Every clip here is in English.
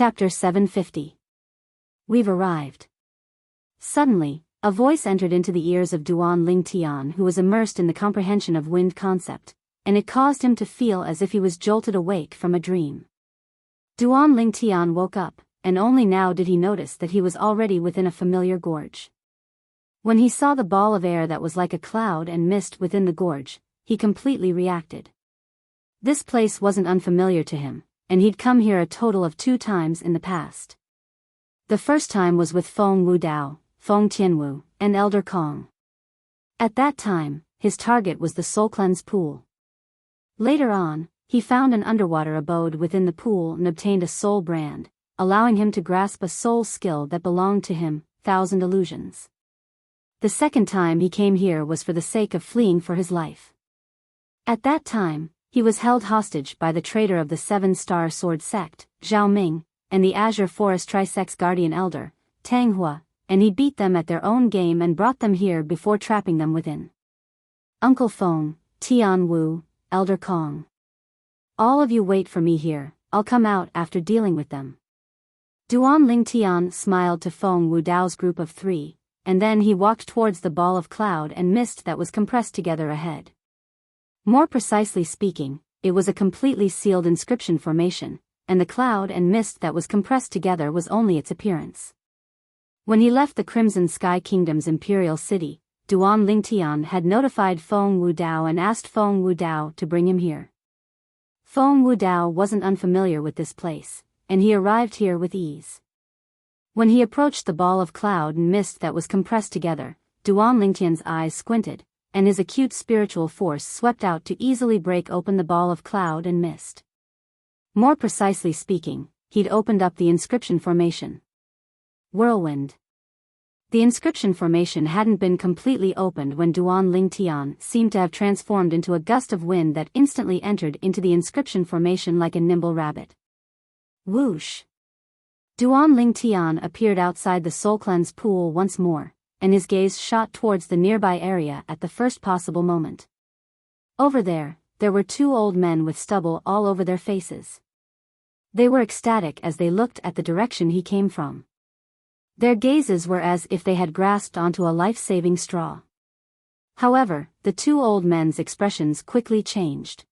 Chapter 750. We've arrived. Suddenly, a voice entered into the ears of Duan Ling Tian, who was immersed in the comprehension of wind concept, and it caused him to feel as if he was jolted awake from a dream. Duan Ling Tian woke up, and only now did he notice that he was already within a familiar gorge. When he saw the ball of air that was like a cloud and mist within the gorge, he completely reacted. This place wasn't unfamiliar to him, and he'd come here a total of 2 times in the past. The first time was with Feng Wu Dao, Feng Tianwu, and Elder Kong. At that time, his target was the Soul Cleanse pool. Later on, he found an underwater abode within the pool and obtained a soul brand, allowing him to grasp a soul skill that belonged to him, 1,000 illusions. The second time he came here was for the sake of fleeing for his life. At that time, he was held hostage by the traitor of the 7-Star Sword Sect, Zhao Ming, and the Azure Forest Trisect's guardian elder, Tang Hua, and he beat them at their own game and brought them here before trapping them within. Uncle Feng, Tian Wu, Elder Kong. All of you wait for me here, I'll come out after dealing with them. Duan Ling Tian smiled to Feng Wu Dao's group of 3, and then he walked towards the ball of cloud and mist that was compressed together ahead. More precisely speaking, it was a completely sealed inscription formation, and the cloud and mist that was compressed together was only its appearance. When he left the Crimson Sky Kingdom's imperial city, Duan Ling Tian had notified Feng Wu Dao and asked Feng Wu Dao to bring him here. Feng Wu Dao wasn't unfamiliar with this place, and he arrived here with ease. When he approached the ball of cloud and mist that was compressed together, Duan Ling Tian's eyes squinted, and his acute spiritual force swept out to easily break open the ball of cloud and mist. More precisely speaking, he'd opened up the inscription formation. Whirlwind. The inscription formation hadn't been completely opened when Duan Ling Tian seemed to have transformed into a gust of wind that instantly entered into the inscription formation like a nimble rabbit. Whoosh! Duan Ling Tian appeared outside the Soul Cleanse pool once more, and his gaze shot towards the nearby area at the first possible moment. Over there were 2 old men with stubble all over their faces. They were ecstatic as they looked at the direction he came from. Their gazes were as if they had grasped onto a life-saving straw. However, the 2 old men's expressions quickly changed.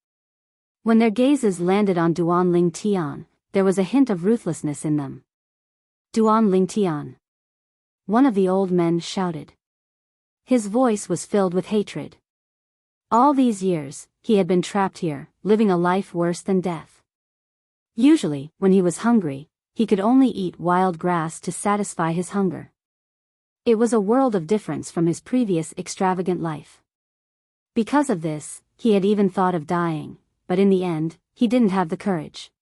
When their gazes landed on Duan Ling Tian, there was a hint of ruthlessness in them. Duan Ling Tian. One of the old men shouted. His voice was filled with hatred. All these years, he had been trapped here, living a life worse than death. Usually, when he was hungry, he could only eat wild grass to satisfy his hunger. It was a world of difference from his previous extravagant life. Because of this, he had even thought of dying, but in the end, he didn't have the courage.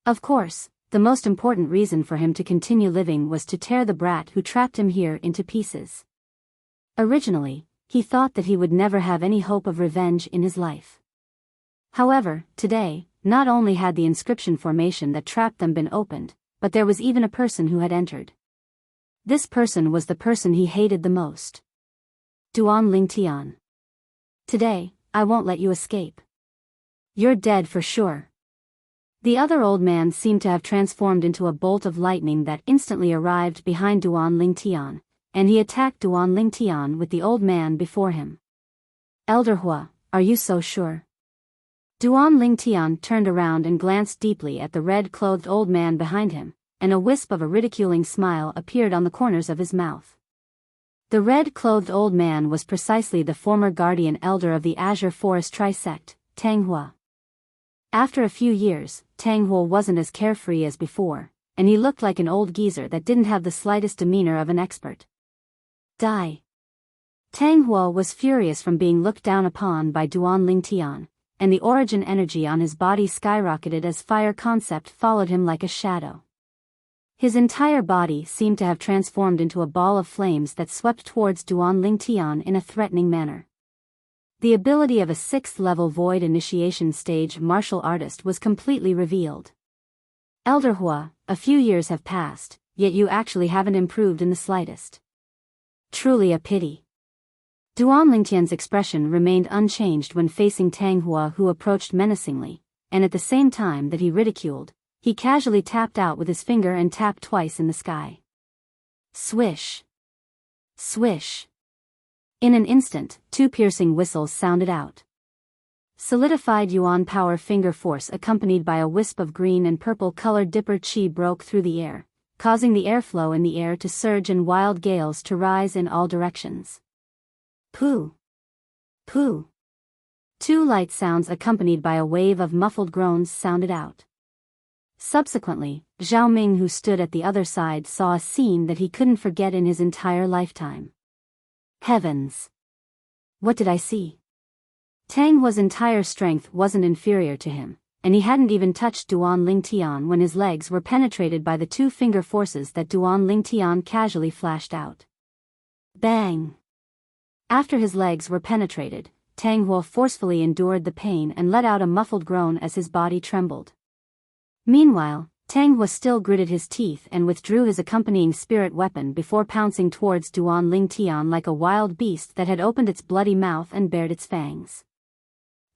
Of course, the most important reason for him to continue living was to tear the brat who trapped him here into pieces. Originally, he thought that he would never have any hope of revenge in his life. However, today, not only had the inscription formation that trapped them been opened, but there was even a person who had entered. This person was the person he hated the most. Duan Ling Tian. Today, I won't let you escape. You're dead for sure. The other old man seemed to have transformed into a bolt of lightning that instantly arrived behind Duan Ling Tian, and he attacked Duan Ling Tian with the old man before him. Elder Hua, are you so sure? Duan Ling Tian turned around and glanced deeply at the red-clothed old man behind him, and a wisp of a ridiculing smile appeared on the corners of his mouth. The red-clothed old man was precisely the former guardian elder of the Azure Forest Trisect, Tang Hua. After a few years, Tang Hua wasn't as carefree as before, and he looked like an old geezer that didn't have the slightest demeanor of an expert. Die. Tang Hua was furious from being looked down upon by Duan Ling Tian, and the origin energy on his body skyrocketed as fire concept followed him like a shadow. His entire body seemed to have transformed into a ball of flames that swept towards Duan Ling Tian in a threatening manner. The ability of a 6th-level Void Initiation Stage martial artist was completely revealed. Elder Hua, a few years have passed, yet you actually haven't improved in the slightest. Truly a pity. Duan Lingtian's expression remained unchanged when facing Tang Hua, who approached menacingly, and at the same time that he ridiculed, he casually tapped out with his finger and tapped twice in the sky. Swish. Swish. In an instant, 2 piercing whistles sounded out. Solidified yuan power finger force accompanied by a wisp of green and purple-colored dipper chi broke through the air, causing the airflow in the air to surge and wild gales to rise in all directions. Pooh! Pooh! 2 light sounds accompanied by a wave of muffled groans sounded out. Subsequently, Zhao Ming, who stood at the other side, saw a scene that he couldn't forget in his entire lifetime. Heavens! What did I see? Tang Hua's entire strength wasn't inferior to him, and he hadn't even touched Duan Lingtian when his legs were penetrated by the 2 finger forces that Duan Lingtian casually flashed out. Bang! After his legs were penetrated, Tang Hua forcefully endured the pain and let out a muffled groan as his body trembled. Meanwhile, Tang Hua still gritted his teeth and withdrew his accompanying spirit weapon before pouncing towards Duan Lingtian like a wild beast that had opened its bloody mouth and bared its fangs.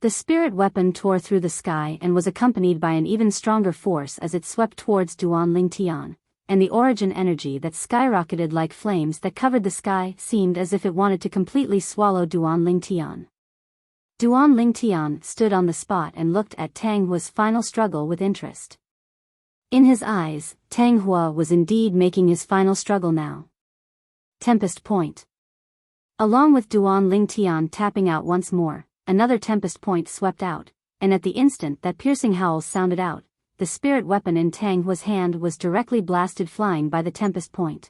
The spirit weapon tore through the sky and was accompanied by an even stronger force as it swept towards Duan Lingtian, and the origin energy that skyrocketed like flames that covered the sky seemed as if it wanted to completely swallow Duan Lingtian. Duan Lingtian stood on the spot and looked at Tang Hua's final struggle with interest. In his eyes, Tang Hua was indeed making his final struggle now. Tempest Point. Along with Duan Lingtian tapping out once more, another Tempest Point swept out, and at the instant that piercing howls sounded out, the spirit weapon in Tang Hua's hand was directly blasted flying by the Tempest Point.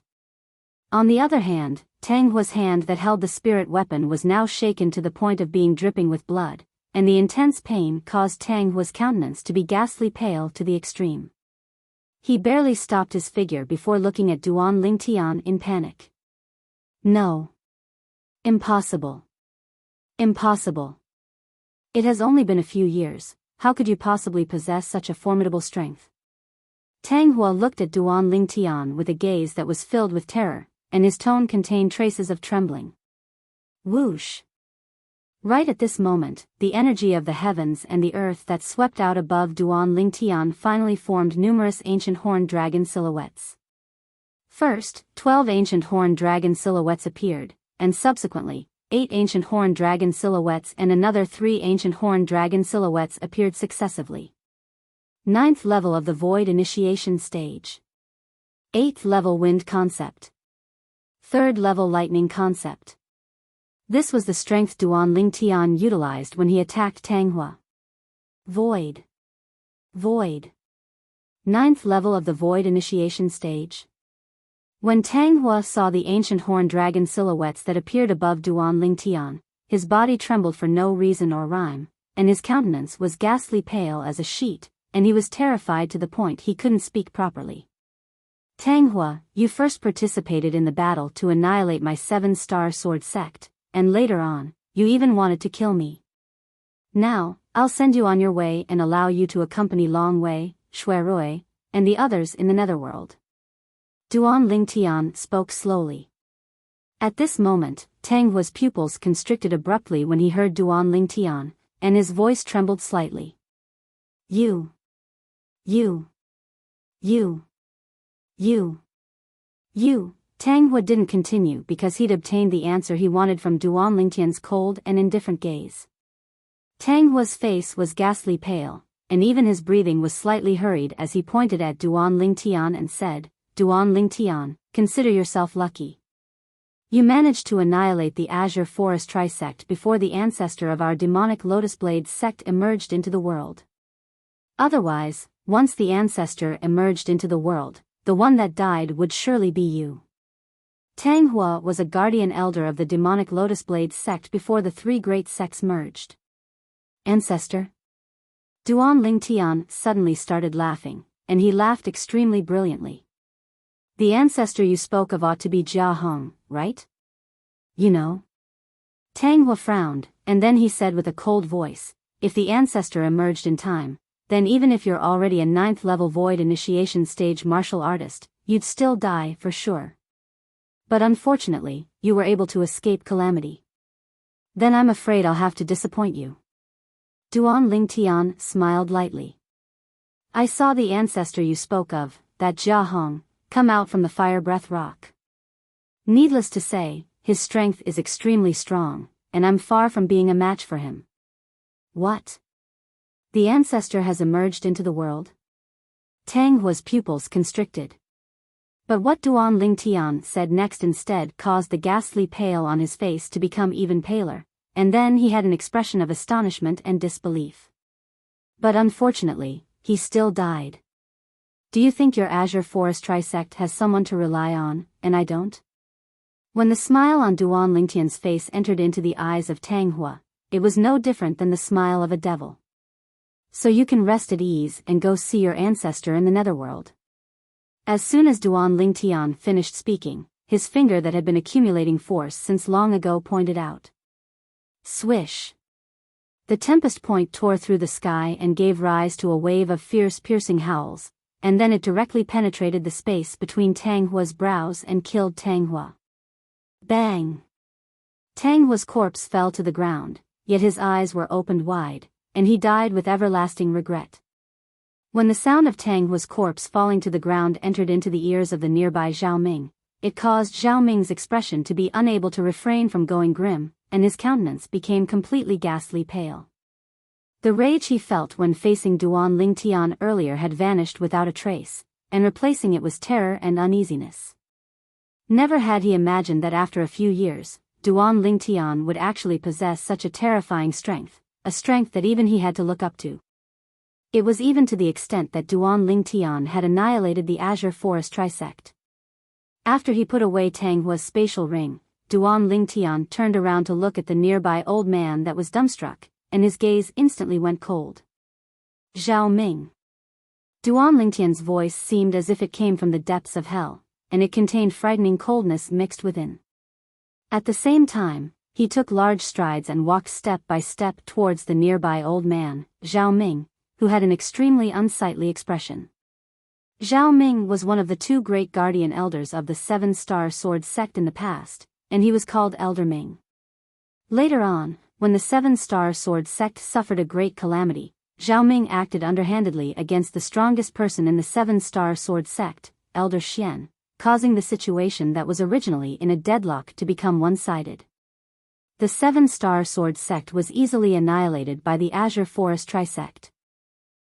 On the other hand, Tang Hua's hand that held the spirit weapon was now shaken to the point of being dripping with blood, and the intense pain caused Tang Hua's countenance to be ghastly pale to the extreme. He barely stopped his figure before looking at Duan Lingtian in panic. No. Impossible. Impossible. It has only been a few years, how could you possibly possess such a formidable strength? Tang Hua looked at Duan Lingtian with a gaze that was filled with terror, and his tone contained traces of trembling. Whoosh! Right at this moment, the energy of the heavens and the earth that swept out above Duan Lingtian finally formed numerous ancient horned dragon silhouettes. First, 12 ancient horned dragon silhouettes appeared, and subsequently, 8 ancient horned dragon silhouettes and another 3 ancient horned dragon silhouettes appeared successively. 9th level of the Void Initiation Stage. 8th level Wind Concept. 3rd level Lightning Concept. This was the strength Duan Lingtian utilized when he attacked Tang Hua. Void. Void. 9th level of the Void Initiation Stage. When Tang Hua saw the ancient horned dragon silhouettes that appeared above Duan Lingtian, his body trembled for no reason or rhyme, and his countenance was ghastly pale as a sheet, and he was terrified to the point he couldn't speak properly. Tang Hua, you first participated in the battle to annihilate my 7-star sword sect, and later on, you even wanted to kill me. Now, I'll send you on your way and allow you to accompany Long Wei, Shuirui, and the others in the netherworld. Duan Lingtian spoke slowly. At this moment, Tang Hua's pupils constricted abruptly when he heard Duan Lingtian, and his voice trembled slightly. You. Tang Hua didn't continue because he'd obtained the answer he wanted from Duan Lingtian's cold and indifferent gaze. Tang Hua's face was ghastly pale, and even his breathing was slightly hurried as he pointed at Duan Lingtian and said, Duan Lingtian, consider yourself lucky. You managed to annihilate the Azure Forest Trisect before the ancestor of our demonic Lotus Blade sect emerged into the world. Otherwise, once the ancestor emerged into the world, the one that died would surely be you. Tang Hua was a guardian elder of the demonic Lotus Blade sect before the 3 great sects merged. Ancestor? Duan Lingtian suddenly started laughing, and he laughed extremely brilliantly. The ancestor you spoke of ought to be Jia Hong, right? You know? Tang Hua frowned, and then he said with a cold voice, if the ancestor emerged in time, then even if you're already a 9th level Void Initiation Stage martial artist, you'd still die for sure. But unfortunately, you were able to escape calamity. Then I'm afraid I'll have to disappoint you. Duan Lingtian smiled lightly. I saw the ancestor you spoke of, that Jia Hong, come out from the fire breath rock. Needless to say, his strength is extremely strong, and I'm far from being a match for him. What? The ancestor has emerged into the world? Tang Hua's pupils constricted. But what Duan Lingtian said next instead caused the ghastly pale on his face to become even paler, and then he had an expression of astonishment and disbelief. But unfortunately, he still died. Do you think your Azure Forest Trisect has someone to rely on, and I don't? When the smile on Duan Lingtian's face entered into the eyes of Tang Hua, it was no different than the smile of a devil. So you can rest at ease and go see your ancestor in the netherworld. As soon as Duan Lingtian finished speaking, his finger that had been accumulating force since long ago pointed out. Swish! The tempest point tore through the sky and gave rise to a wave of fierce piercing howls, and then it directly penetrated the space between Tang Hua's brows and killed Tang Hua. Bang! Tang Hua's corpse fell to the ground, yet his eyes were opened wide, and he died with everlasting regret. When the sound of Tang Hua's corpse falling to the ground entered into the ears of the nearby Zhao Ming, it caused Zhao Ming's expression to be unable to refrain from going grim, and his countenance became completely ghastly pale. The rage he felt when facing Duan Lingtian earlier had vanished without a trace, and replacing it was terror and uneasiness. Never had he imagined that after a few years, Duan Lingtian would actually possess such a terrifying strength, a strength that even he had to look up to. It was even to the extent that Duan Lingtian had annihilated the Azure Forest Trisect. After he put away Tang Hua's spatial ring, Duan Lingtian turned around to look at the nearby old man that was dumbstruck, and his gaze instantly went cold. Zhao Ming. Duan Lingtian's voice seemed as if it came from the depths of hell, and it contained frightening coldness mixed within. At the same time, he took large strides and walked step by step towards the nearby old man, Zhao Ming, who had an extremely unsightly expression. Zhao Ming was one of the two great guardian elders of the Seven-Star Sword sect in the past, and he was called Elder Ming. Later on, when the Seven-Star Sword sect suffered a great calamity, Zhao Ming acted underhandedly against the strongest person in the Seven-Star Sword sect, Elder Xian, causing the situation that was originally in a deadlock to become one-sided. The Seven-Star Sword sect was easily annihilated by the Azure Forest Trisect.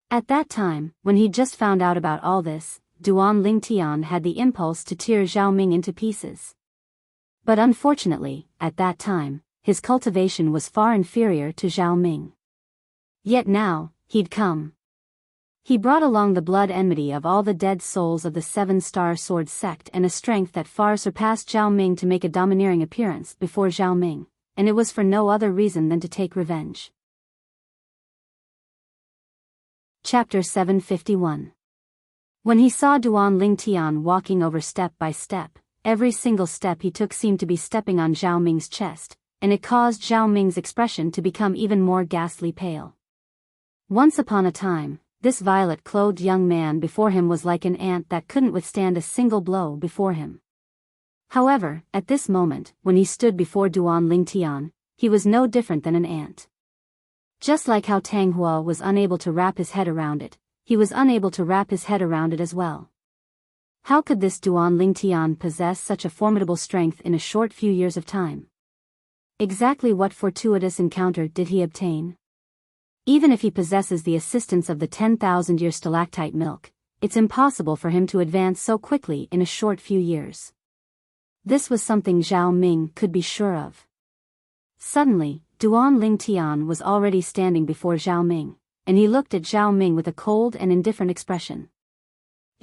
At that time, when he'd just found out about all this, Duan Lingtian had the impulse to tear Zhao Ming into pieces. But unfortunately, at that time, his cultivation was far inferior to Zhao Ming. Yet now, he'd come. He brought along the blood enmity of all the dead souls of the Seven-Star Sword sect and a strength that far surpassed Zhao Ming to make a domineering appearance before Zhao Ming, and it was for no other reason than to take revenge. Chapter 751. When he saw Duan Lingtian walking over step by step, every single step he took seemed to be stepping on Zhao Ming's chest, and it caused Zhao Ming's expression to become even more ghastly pale. Once upon a time, this violet-clothed young man before him was like an ant that couldn't withstand a single blow before him. However, at this moment, when he stood before Duan Lingtian, he was no different than an ant. Just like how Tang Hua was unable to wrap his head around it, he was unable to wrap his head around it as well. How could this Duan Lingtian possess such a formidable strength in a short few years of time? Exactly what fortuitous encounter did he obtain? Even if he possesses the assistance of the 10,000-year stalactite milk, it's impossible for him to advance so quickly in a short few years. This was something Zhao Ming could be sure of. Suddenly, Duan Lingtian was already standing before Zhao Ming, and he looked at Zhao Ming with a cold and indifferent expression.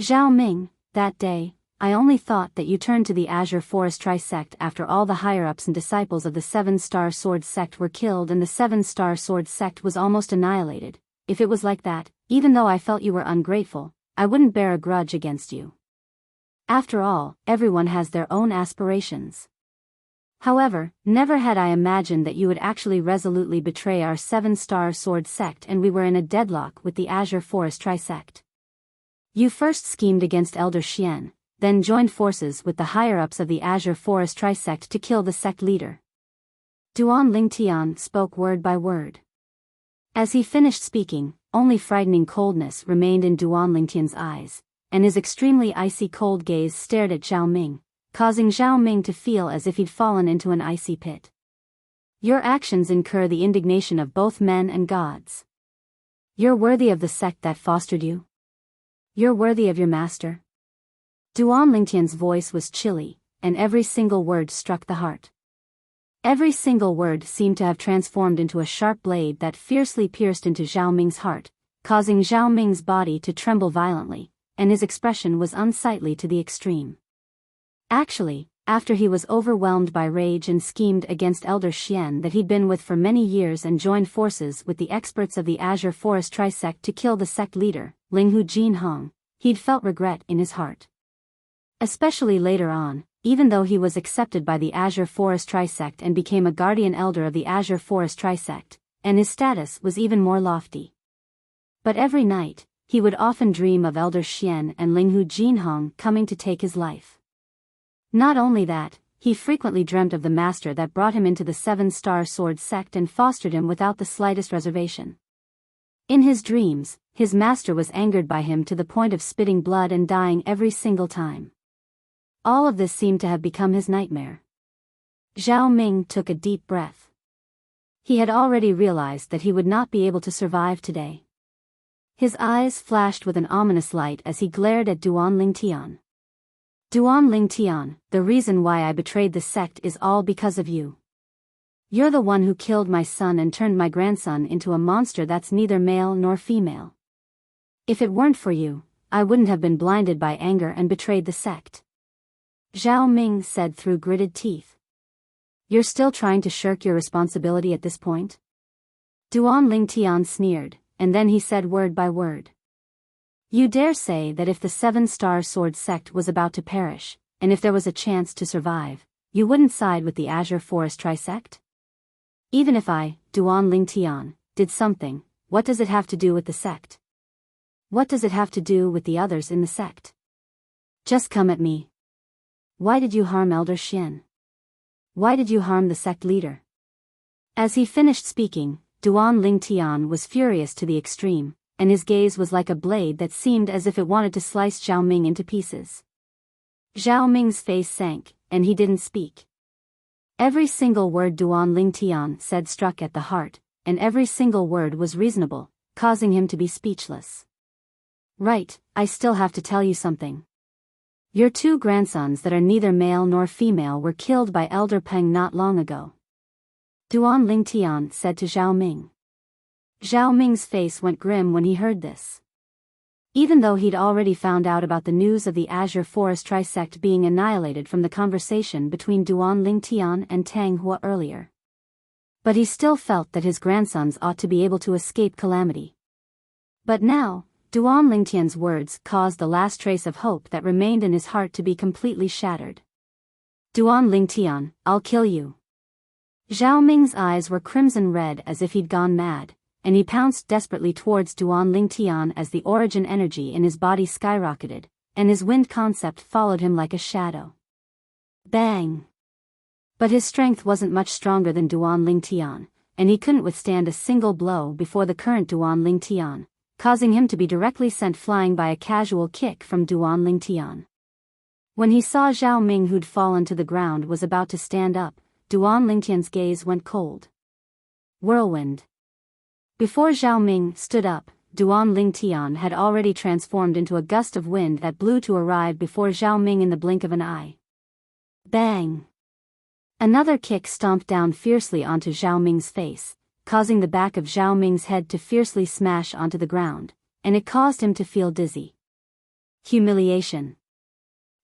Zhao Ming, that day, I only thought that you turned to the Azure Forest Trisect after all the higher-ups and disciples of the Seven-Star Sword sect were killed and the Seven-Star Sword sect was almost annihilated. If it was like that, even though I felt you were ungrateful, I wouldn't bear a grudge against you. After all, everyone has their own aspirations. However, never had I imagined that you would actually resolutely betray our Seven-Star Sword sect and we were in a deadlock with the Azure Forest Trisect. You first schemed against Elder Xian, then joined forces with the higher-ups of the Azure Forest Trisect to kill the sect leader. Duan Lingtian spoke word by word. As he finished speaking, only frightening coldness remained in Duan Lingtian's eyes, and his extremely icy cold gaze stared at Zhao Ming, causing Zhao Ming to feel as if he'd fallen into an icy pit. Your actions incur the indignation of both men and gods. You're worthy of the sect that fostered you. You're worthy of your master. Duan Lingtian's voice was chilly, and every single word struck the heart. Every single word seemed to have transformed into a sharp blade that fiercely pierced into Zhao Ming's heart, causing Zhao Ming's body to tremble violently, and his expression was unsightly to the extreme. Actually, after he was overwhelmed by rage and schemed against Elder Xian that he'd been with for many years and joined forces with the experts of the Azure Forest Trisect to kill the sect leader, Linghu Jinhong, he'd felt regret in his heart. Especially later on, even though he was accepted by the Azure Forest Trisect and became a guardian elder of the Azure Forest Trisect, and his status was even more lofty. But every night, he would often dream of Elder Xian and Linghu Jinhong coming to take his life. Not only that, he frequently dreamt of the master that brought him into the Seven-Star Sword sect and fostered him without the slightest reservation. In his dreams, his master was angered by him to the point of spitting blood and dying every single time. All of this seemed to have become his nightmare. Zhao Ming took a deep breath. He had already realized that he would not be able to survive today. His eyes flashed with an ominous light as he glared at Duan Lingtian. Duan Lingtian, the reason why I betrayed the sect is all because of you. You're the one who killed my son and turned my grandson into a monster that's neither male nor female. If it weren't for you, I wouldn't have been blinded by anger and betrayed the sect. Zhao Ming said through gritted teeth. You're still trying to shirk your responsibility at this point? Duan Lingtian sneered, and then he said word by word. You dare say that if the Seven-Star Sword sect was about to perish, and if there was a chance to survive, you wouldn't side with the Azure Forest Trisect? Even if I, Duan Lingtian, did something, what does it have to do with the sect? What does it have to do with the others in the sect? Just come at me. Why did you harm Elder Xian? Why did you harm the sect leader? As he finished speaking, Duan Lingtian was furious to the extreme, and his gaze was like a blade that seemed as if it wanted to slice Zhao Ming into pieces. Zhao Ming's face sank, and he didn't speak. Every single word Duan Lingtian said struck at the heart, and every single word was reasonable, causing him to be speechless. Right, I still have to tell you something. Your two grandsons that are neither male nor female were killed by Elder Peng not long ago. Duan Lingtian said to Zhao Ming. Zhao Ming's face went grim when he heard this. Even though he'd already found out about the news of the Azure Forest Trisect being annihilated from the conversation between Duan Lingtian and Tang Hua earlier. But he still felt that his grandsons ought to be able to escape calamity. But now, Duan Lingtian's words caused the last trace of hope that remained in his heart to be completely shattered. Duan Lingtian, I'll kill you. Zhao Ming's eyes were crimson red as if he'd gone mad, and he pounced desperately towards Duan Lingtian as the origin energy in his body skyrocketed, and his wind concept followed him like a shadow. Bang! But his strength wasn't much stronger than Duan Lingtian, and he couldn't withstand a single blow before the current Duan Lingtian, causing him to be directly sent flying by a casual kick from Duan Lingtian. When he saw Zhao Ming, who'd fallen to the ground, was about to stand up, Duan Lingtian's gaze went cold. Whirlwind. Before Zhao Ming stood up, Duan Lingtian had already transformed into a gust of wind that blew to arrive before Zhao Ming in the blink of an eye. Bang! Another kick stomped down fiercely onto Zhao Ming's face, causing the back of Zhao Ming's head to fiercely smash onto the ground, and it caused him to feel dizzy. Humiliation.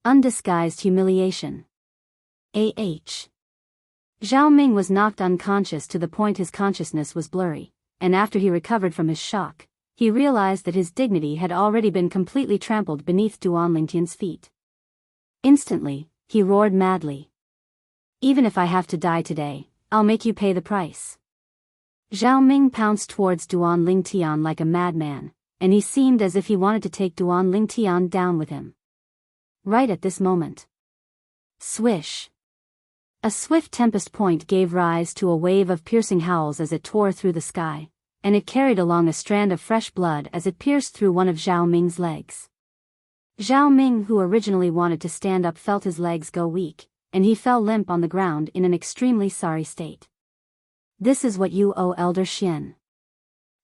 Undisguised humiliation. Zhao Ming was knocked unconscious to the point his consciousness was blurry, and after he recovered from his shock, he realized that his dignity had already been completely trampled beneath Duan Lingtian's feet. Instantly, he roared madly. Even if I have to die today, I'll make you pay the price. Zhao Ming pounced towards Duan Lingtian like a madman, and he seemed as if he wanted to take Duan Lingtian down with him. Right at this moment. Swish! A swift tempest point gave rise to a wave of piercing howls as it tore through the sky, and it carried along a strand of fresh blood as it pierced through one of Zhao Ming's legs. Zhao Ming, who originally wanted to stand up, felt his legs go weak, and he fell limp on the ground in an extremely sorry state. "This is what you owe, Elder Xian."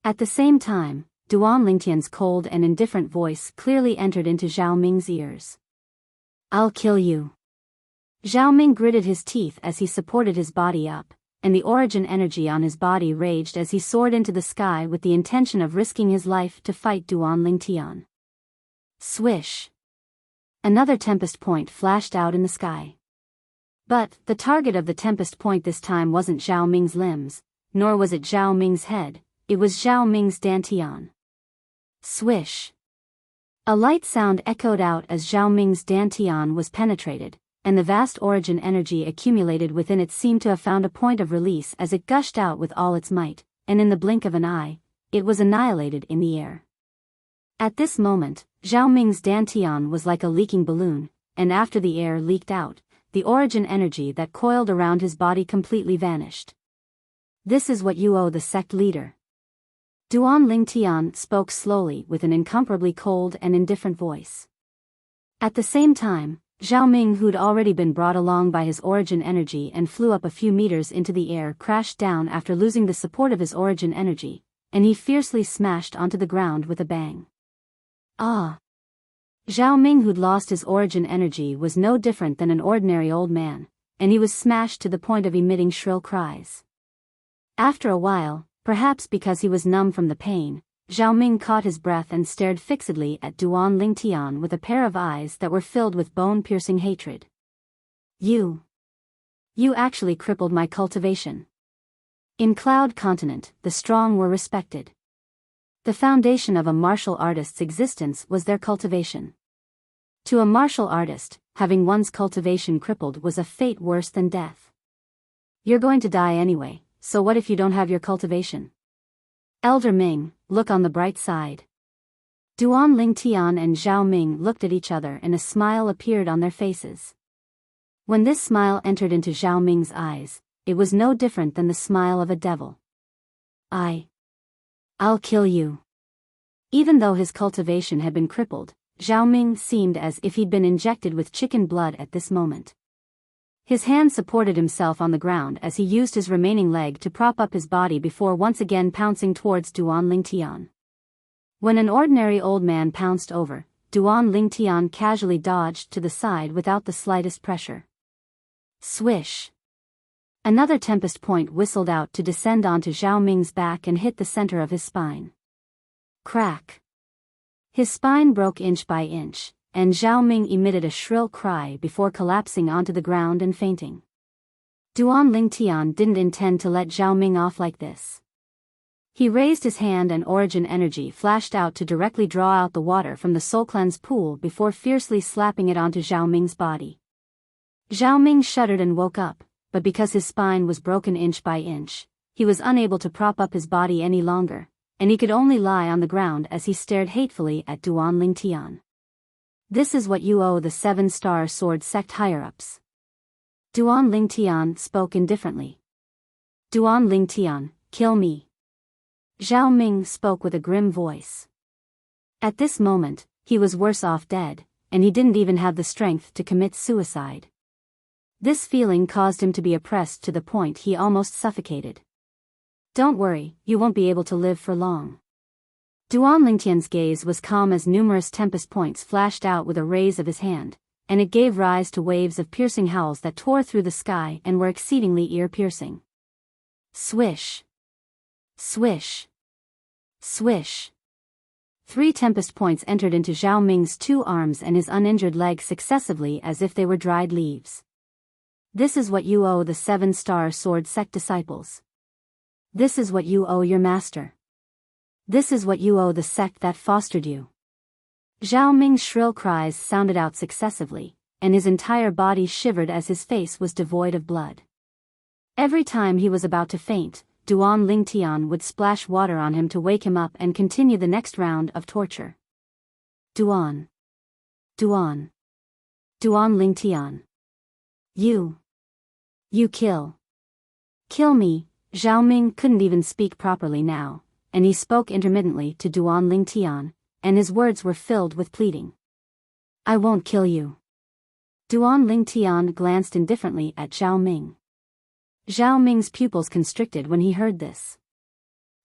At the same time, Duan Lingtian's cold and indifferent voice clearly entered into Zhao Ming's ears. "I'll kill you." Zhao Ming gritted his teeth as he supported his body up, and the origin energy on his body raged as he soared into the sky with the intention of risking his life to fight Duan Lingtian. Swish! Another tempest point flashed out in the sky. But the target of the tempest point this time wasn't Zhao Ming's limbs, nor was it Zhao Ming's head, it was Zhao Ming's dantian. Swish! A light sound echoed out as Zhao Ming's dantian was penetrated, and the vast origin energy accumulated within it seemed to have found a point of release as it gushed out with all its might, and in the blink of an eye, it was annihilated in the air. At this moment, Zhao Ming's dantian was like a leaking balloon, and after the air leaked out, the origin energy that coiled around his body completely vanished. "This is what you owe the sect leader." Duan Lingtian spoke slowly with an incomparably cold and indifferent voice. At the same time, Zhao Ming, who'd already been brought along by his origin energy and flew up a few meters into the air, crashed down after losing the support of his origin energy, and he fiercely smashed onto the ground with a bang. Ah! Zhao Ming, who'd lost his origin energy, was no different than an ordinary old man, and he was smashed to the point of emitting shrill cries. After a while, perhaps because he was numb from the pain, Zhao Ming caught his breath and stared fixedly at Duan Lingtian with a pair of eyes that were filled with bone-piercing hatred. You actually crippled my cultivation." In Cloud Continent, the strong were respected. The foundation of a martial artist's existence was their cultivation. To a martial artist, having one's cultivation crippled was a fate worse than death. "You're going to die anyway, so what if you don't have your cultivation? Elder Ming, look on the bright side." Duan Lingtian and Zhao Ming looked at each other and a smile appeared on their faces. When this smile entered into Zhao Ming's eyes, it was no different than the smile of a devil. I'll kill you." Even though his cultivation had been crippled, Zhao Ming seemed as if he'd been injected with chicken blood at this moment. His hand supported himself on the ground as he used his remaining leg to prop up his body before once again pouncing towards Duan Lingtian. When an ordinary old man pounced over, Duan Lingtian casually dodged to the side without the slightest pressure. Swish! Another tempest point whistled out to descend onto Zhao Ming's back and hit the center of his spine. Crack! His spine broke inch by inch, and Zhao Ming emitted a shrill cry before collapsing onto the ground and fainting. Duan Lingtian didn't intend to let Zhao Ming off like this. He raised his hand and origin energy flashed out to directly draw out the water from the Soul Cleanse pool before fiercely slapping it onto Zhao Ming's body. Zhao Ming shuddered and woke up, but because his spine was broken inch by inch, he was unable to prop up his body any longer, and he could only lie on the ground as he stared hatefully at Duan Lingtian. "This is what you owe the 7-star sword sect higher-ups." Duan Lingtian spoke indifferently. "Duan Lingtian, kill me." Zhao Ming spoke with a grim voice. At this moment, he was worse off dead, and he didn't even have the strength to commit suicide. This feeling caused him to be oppressed to the point he almost suffocated. "Don't worry, you won't be able to live for long." Duan Lingtian's gaze was calm as numerous tempest points flashed out with a raise of his hand, and it gave rise to waves of piercing howls that tore through the sky and were exceedingly ear-piercing. Swish! Swish! Swish! 3 tempest points entered into Zhao Ming's 2 arms and his uninjured leg successively as if they were dried leaves. "This is what you owe the 7-star sword sect disciples. This is what you owe your master. This is what you owe the sect that fostered you." Zhao Ming's shrill cries sounded out successively, and his entire body shivered as his face was devoid of blood. Every time he was about to faint, Duan Lingtian would splash water on him to wake him up and continue the next round of torture. Duan Lingtian. You kill me." Zhao Ming couldn't even speak properly now, and he spoke intermittently to Duan Lingtian, and his words were filled with pleading. "I won't kill you." Duan Lingtian glanced indifferently at Zhao Ming. Zhao Ming's pupils constricted when he heard this.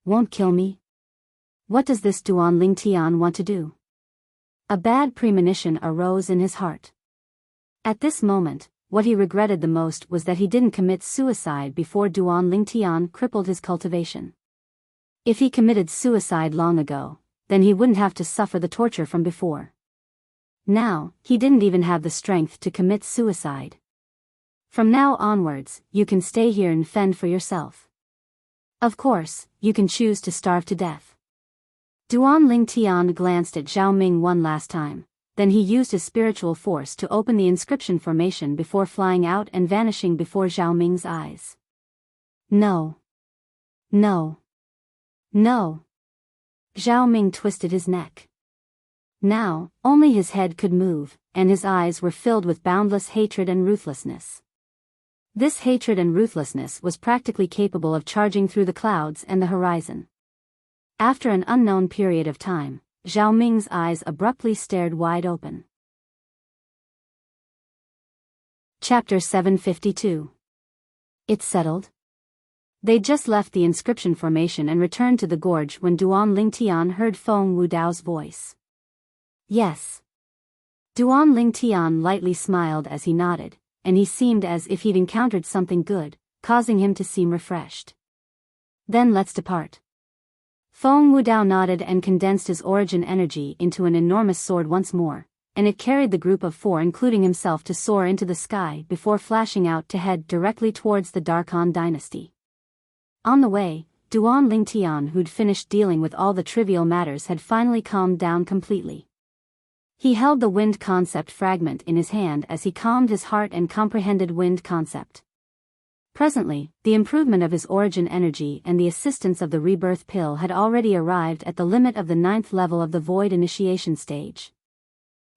"Won't kill me? What does this Duan Lingtian want to do?" A bad premonition arose in his heart. At this moment, what he regretted the most was that he didn't commit suicide before Duan Lingtian crippled his cultivation. If he committed suicide long ago, then he wouldn't have to suffer the torture from before. Now, he didn't even have the strength to commit suicide. "From now onwards, you can stay here and fend for yourself. Of course, you can choose to starve to death." Duan Lingtian glanced at Zhao Ming one last time, then he used his spiritual force to open the inscription formation before flying out and vanishing before Zhao Ming's eyes. "No. No. No." Zhao Ming twisted his neck. Now, only his head could move, and his eyes were filled with boundless hatred and ruthlessness. This hatred and ruthlessness was practically capable of charging through the clouds and the horizon. After an unknown period of time, Zhao Ming's eyes abruptly stared wide open. Chapter 752. It's settled? They'd just left the inscription formation and returned to the gorge when Duan Lingtian heard Feng Wudao's voice. "Yes." Duan Lingtian lightly smiled as he nodded, and he seemed as if he'd encountered something good, causing him to seem refreshed. "Then let's depart." Feng Wudao nodded and condensed his origin energy into an enormous sword once more, and it carried the group of 4 including himself to soar into the sky before flashing out to head directly towards the Darkhan dynasty. On the way, Duan Lingtian, who'd finished dealing with all the trivial matters, had finally calmed down completely. He held the wind concept fragment in his hand as he calmed his heart and comprehended wind concept. Presently, the improvement of his origin energy and the assistance of the rebirth pill had already arrived at the limit of the 9th level of the void initiation stage.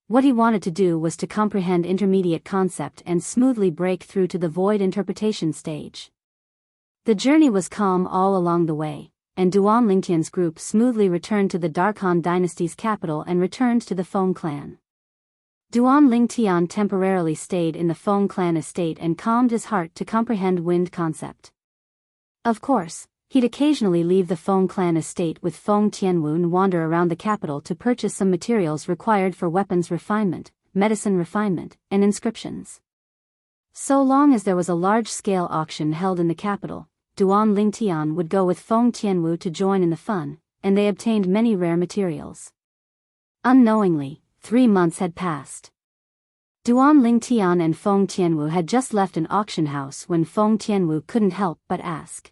What he wanted to do was to comprehend intermediate concept and smoothly break through to the void interpretation stage. The journey was calm all along the way, and Duan Lingtian's group smoothly returned to the Darkhan dynasty's capital and returned to the Feng clan. Duan Lingtian temporarily stayed in the Feng clan estate and calmed his heart to comprehend wind concept. Of course, he'd occasionally leave the Feng clan estate with Feng Tianwu and wander around the capital to purchase some materials required for weapons refinement, medicine refinement, and inscriptions. So long as there was a large-scale auction held in the capital, Duan Lingtian would go with Feng Tianwu to join in the fun, and they obtained many rare materials. Unknowingly, 3 months had passed. Duan Lingtian and Feng Tianwu had just left an auction house when Feng Tianwu couldn't help but ask.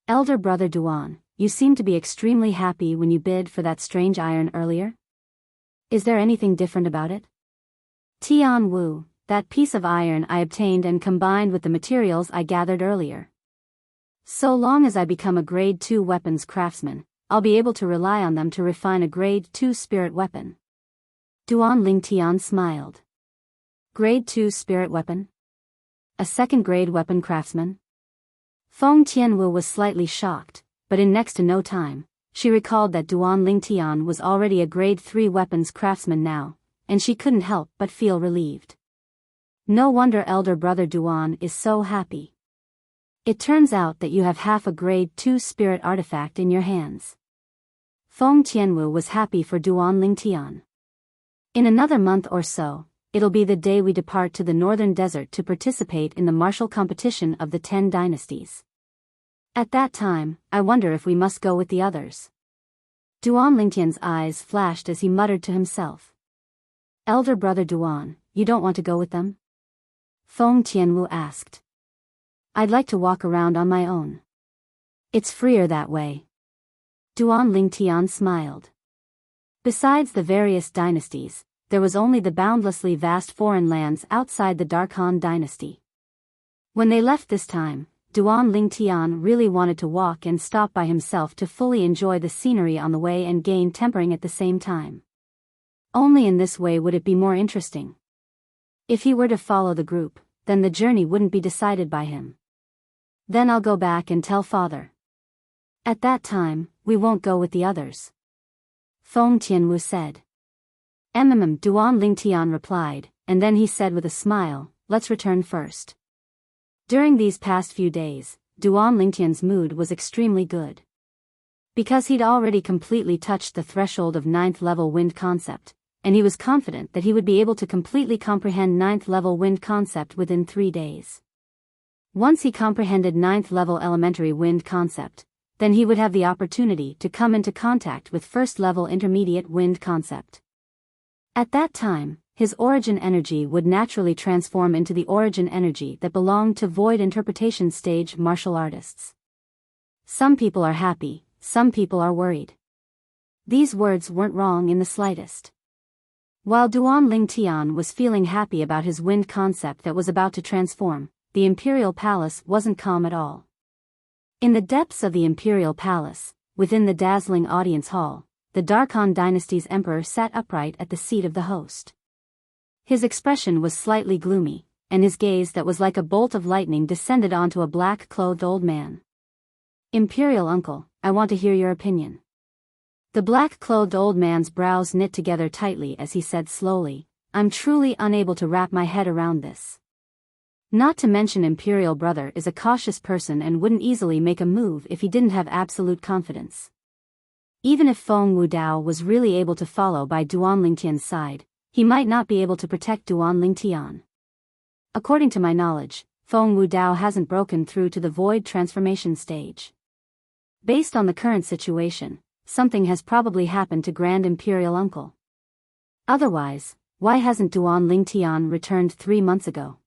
"Elder brother Duan, you seemed to be extremely happy when you bid for that strange iron earlier. Is there anything different about it?" "Tianwu, that piece of iron I obtained and combined with the materials I gathered earlier. So long as I become a grade 2 weapons craftsman, I'll be able to rely on them to refine a grade 2 spirit weapon." Duan Lingtian smiled. "Grade 2 spirit weapon? A second grade weapon craftsman?" Feng Tianwu was slightly shocked, but in next to no time, she recalled that Duan Lingtian was already a grade 3 weapons craftsman now, and she couldn't help but feel relieved. No wonder elder brother Duan is so happy. It turns out that you have half a grade 2 spirit artifact in your hands. Feng Tianwu was happy for Duan Lingtian. "In another month or so, it'll be the day we depart to the northern desert to participate in the martial competition of the 10 dynasties. At that time, I wonder if we must go with the others." Duan Lingtian's eyes flashed as he muttered to himself. "Elder brother Duan, you don't want to go with them?" Feng Tianwu asked. "I'd like to walk around on my own. It's freer that way." Duan Lingtian smiled. Besides the various dynasties, there was only the boundlessly vast foreign lands outside the Darkhan dynasty. When they left this time, Duan Lingtian really wanted to walk and stop by himself to fully enjoy the scenery on the way and gain tempering at the same time. Only in this way would it be more interesting. If he were to follow the group, then the journey wouldn't be decided by him. "Then I'll go back and tell father." At that time, we won't go with the others. Feng Tianwu said. Duan Lingtian replied, and then he said with a smile, let's return first. During these past few days, Duan Lingtian's mood was extremely good. Because he'd already completely touched the threshold of 9th level wind concept, and he was confident that he would be able to completely comprehend 9th level wind concept within 3 days. Once he comprehended 9th level elementary wind concept, then he would have the opportunity to come into contact with 1st level intermediate wind concept. At that time, his origin energy would naturally transform into the origin energy that belonged to void interpretation stage martial artists. Some people are happy, some people are worried. These words weren't wrong in the slightest. While Duan Lingtian was feeling happy about his wind concept that was about to transform, the Imperial Palace wasn't calm at all. In the depths of the Imperial Palace, within the dazzling audience hall, the Darkhan Dynasty's emperor sat upright at the seat of the host. His expression was slightly gloomy, and his gaze that was like a bolt of lightning descended onto a black-clothed old man. Imperial uncle, I want to hear your opinion. The black-clothed old man's brows knit together tightly as he said slowly, I'm truly unable to wrap my head around this. Not to mention Imperial brother is a cautious person and wouldn't easily make a move if he didn't have absolute confidence. Even if Feng Wudao was really able to follow by Duan Lingtian's side, he might not be able to protect Duan Lingtian. According to my knowledge, Feng Wudao hasn't broken through to the void transformation stage. Based on the current situation, something has probably happened to Grand Imperial Uncle. Otherwise, why hasn't Duan Lingtian returned 3 months ago?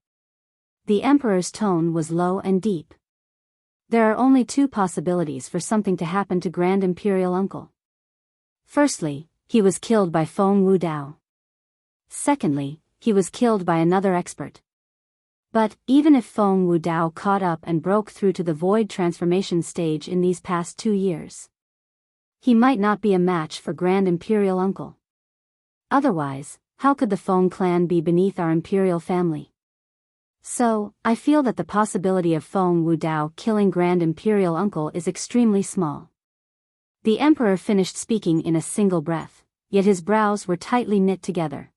The Emperor's tone was low and deep. There are only 2 possibilities for something to happen to Grand Imperial Uncle. Firstly, he was killed by Feng Wudao. Secondly, he was killed by another expert. But, even if Feng Wudao caught up and broke through to the void transformation stage in these past 2 years, he might not be a match for Grand Imperial Uncle. Otherwise, how could the Feng clan be beneath our imperial family? So, I feel that the possibility of Feng Wudao killing Grand Imperial Uncle is extremely small. The Emperor finished speaking in a single breath, yet his brows were tightly knit together.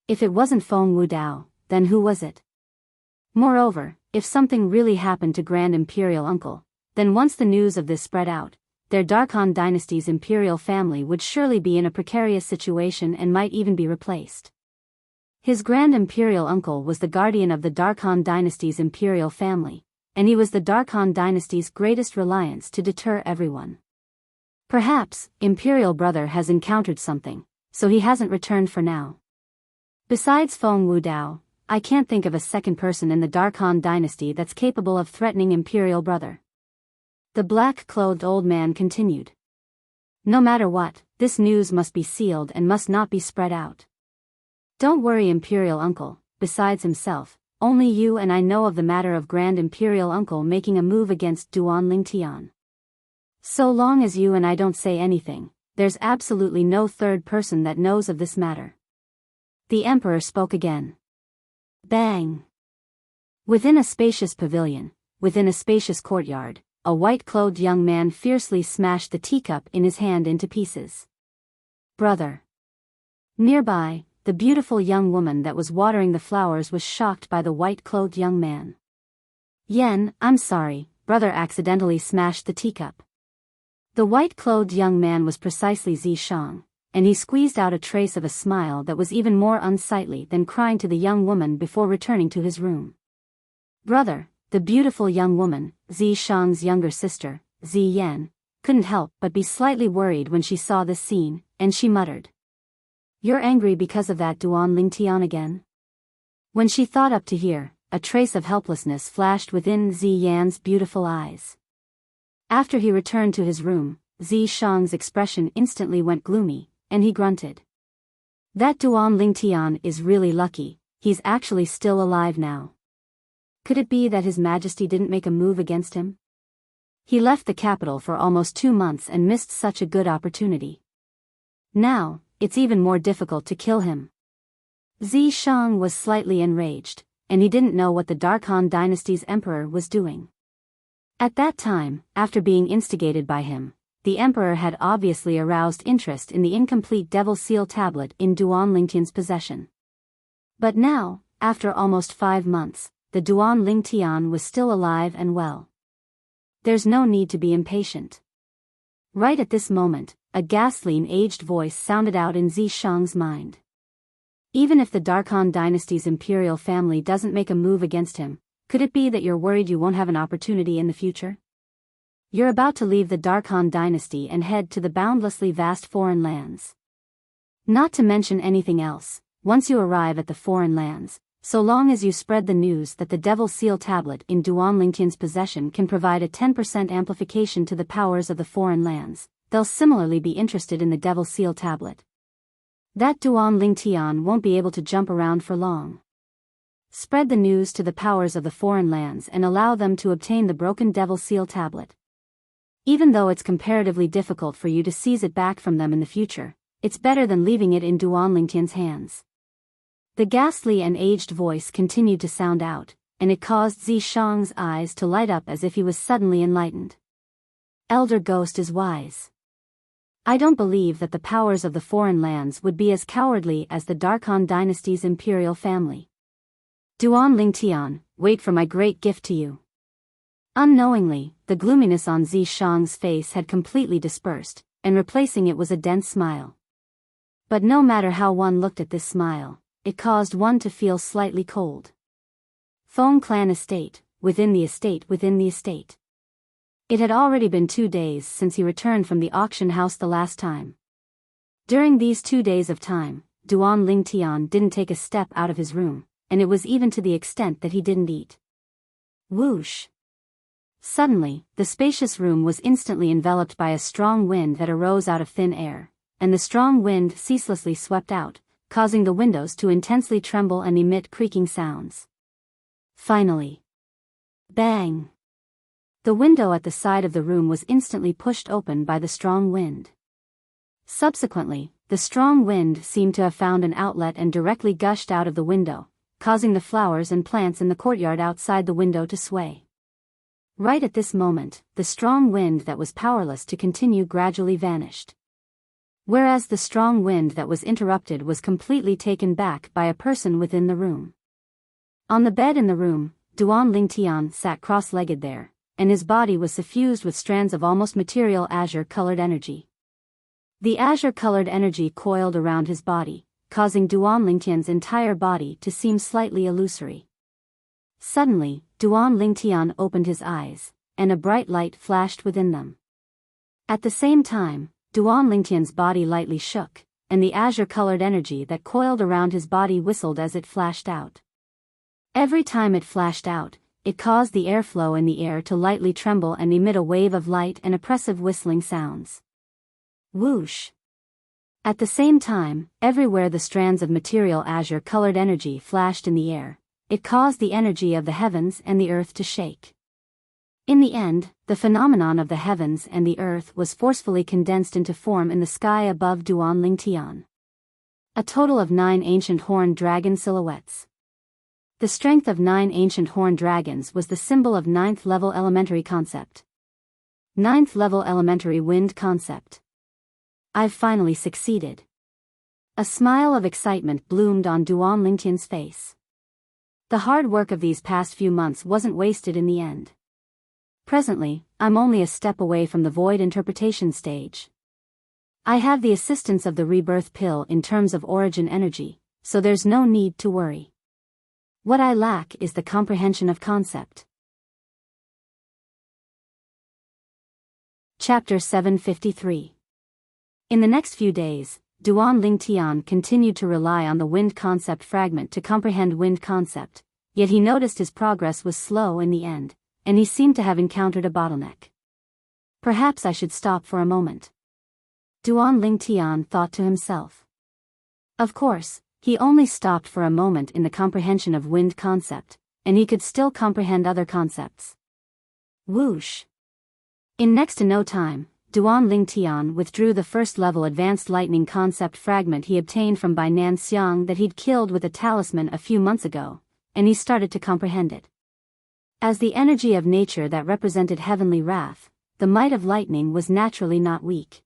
If it wasn't Feng Wudao, then who was it? Moreover, if something really happened to Grand Imperial Uncle, then once the news of this spread out, their Darkhan Dynasty's imperial family would surely be in a precarious situation and might even be replaced. His Grand Imperial Uncle was the guardian of the Darkhan Dynasty's imperial family, and he was the Darkhan Dynasty's greatest reliance to deter everyone. Perhaps, Imperial brother has encountered something, so he hasn't returned for now. Besides Feng Wudao, I can't think of a second person in the Darkhan Dynasty that's capable of threatening Imperial brother. The black-clothed old man continued. No matter what, this news must be sealed and must not be spread out. Don't worry Imperial Uncle, besides himself, only you and I know of the matter of Grand Imperial Uncle making a move against Duan Lingtian. So long as you and I don't say anything, there's absolutely no third person that knows of this matter. The Emperor spoke again. Bang! Within a spacious pavilion, within a spacious courtyard, a white-clothed young man fiercely smashed the teacup in his hand into pieces. Brother! Nearby, the beautiful young woman that was watering the flowers was shocked by the white-clothed young man. Yen, I'm sorry, brother accidentally smashed the teacup. The white-clothed young man was precisely Zishang, and he squeezed out a trace of a smile that was even more unsightly than crying to the young woman before returning to his room. Brother, the beautiful young woman, Zishang's younger sister, Ziyan, couldn't help but be slightly worried when she saw this scene, and she muttered. You're angry because of that Duan Lingtian again? When she thought up to hear, a trace of helplessness flashed within Ziyan's beautiful eyes. After he returned to his room, Zishang's expression instantly went gloomy, and he grunted. That Duan Lingtian is really lucky, he's actually still alive now. Could it be that His Majesty didn't make a move against him? He left the capital for almost 2 months and missed such a good opportunity. Now, it's even more difficult to kill him. Zishang was slightly enraged, and he didn't know what the Darkhan Dynasty's emperor was doing. At that time, after being instigated by him, the emperor had obviously aroused interest in the incomplete Devil Seal tablet in Duan Lingtian's possession. But now, after almost 5 months, the Duan Lingtian was still alive and well. There's no need to be impatient. Right at this moment, a ghastly and aged voice sounded out in Zishang's mind. Even if the Darkhan dynasty's imperial family doesn't make a move against him, could it be that you're worried you won't have an opportunity in the future? You're about to leave the Darkhan dynasty and head to the boundlessly vast foreign lands. Not to mention anything else, once you arrive at the foreign lands, so long as you spread the news that the Devil Seal tablet in Duan Lingtian's possession can provide a 10% amplification to the powers of the foreign lands, they'll similarly be interested in the Devil Seal tablet. That Duan Lingtian won't be able to jump around for long. Spread the news to the powers of the foreign lands and allow them to obtain the broken Devil Seal tablet. Even though it's comparatively difficult for you to seize it back from them in the future, it's better than leaving it in Duan Lingtian's hands. The ghastly and aged voice continued to sound out, and it caused Zishang's eyes to light up as if he was suddenly enlightened. Elder Ghost is wise. I don't believe that the powers of the foreign lands would be as cowardly as the Darkhan dynasty's imperial family. Duan Lingtian, wait for my great gift to you. Unknowingly, the gloominess on Zishang's face had completely dispersed, and replacing it was a dense smile. But no matter how one looked at this smile, it caused one to feel slightly cold. Feng Clan Estate, within the estate within the estate. It had already been 2 days since he returned from the auction house the last time. During these 2 days of time, Duan Lingtian didn't take a step out of his room, and it was even to the extent that he didn't eat. Whoosh! Suddenly, the spacious room was instantly enveloped by a strong wind that arose out of thin air, and the strong wind ceaselessly swept out, causing the windows to intensely tremble and emit creaking sounds. Finally. Bang! The window at the side of the room was instantly pushed open by the strong wind. Subsequently, the strong wind seemed to have found an outlet and directly gushed out of the window, causing the flowers and plants in the courtyard outside the window to sway. Right at this moment, the strong wind that was powerless to continue gradually vanished. Whereas the strong wind that was interrupted was completely taken back by a person within the room. On the bed in the room, Duan Lingtian sat cross-legged there, and his body was suffused with strands of almost material azure-colored energy. The azure-colored energy coiled around his body, causing Duan Lingtian's entire body to seem slightly illusory. Suddenly, Duan Lingtian opened his eyes, and a bright light flashed within them. At the same time, Duan Lingtian's body lightly shook, and the azure-colored energy that coiled around his body whistled as it flashed out. Every time it flashed out, it caused the airflow in the air to lightly tremble and emit a wave of light and oppressive whistling sounds. Whoosh! At the same time, everywhere the strands of material azure-colored energy flashed in the air, it caused the energy of the heavens and the earth to shake. In the end, the phenomenon of the heavens and the earth was forcefully condensed into form in the sky above Duan Lingtian. A total of 9 ancient horned dragon silhouettes. The strength of 9 ancient horned dragons was the symbol of 9th level elementary concept. 9th level elementary wind concept. I've finally succeeded. A smile of excitement bloomed on Duan Lingtian's face. The hard work of these past few months wasn't wasted in the end. Presently, I'm only a step away from the void interpretation stage. I have the assistance of the rebirth pill in terms of origin energy, so there's no need to worry. What I lack is the comprehension of concept. Chapter 753. In the next few days, Duan Lingtian continued to rely on the wind concept fragment to comprehend wind concept, yet he noticed his progress was slow in the end, and he seemed to have encountered a bottleneck. Perhaps I should stop for a moment. Duan Lingtian thought to himself. Of course, he only stopped for a moment in the comprehension of wind concept, and he could still comprehend other concepts. Whoosh! In next to no time, Duan Lingtian withdrew the first-level advanced lightning concept fragment he obtained from Bai Nan Xiang that he'd killed with a talisman a few months ago, and he started to comprehend it. As the energy of nature that represented heavenly wrath, the might of lightning was naturally not weak.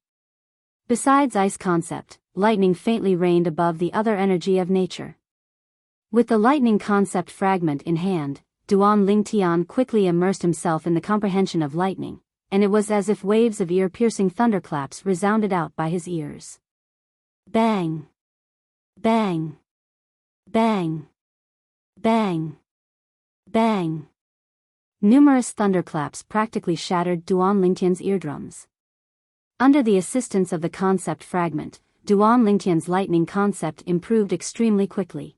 Besides ice concept, lightning faintly reigned above the other energy of nature. With the lightning concept fragment in hand, Duan Lingtian quickly immersed himself in the comprehension of lightning, and it was as if waves of ear-piercing thunderclaps resounded out by his ears. Bang! Bang! Bang! Bang! Bang! Numerous thunderclaps practically shattered Duan Lingtian's eardrums. Under the assistance of the concept fragment, Duan Lingtian's lightning concept improved extremely quickly.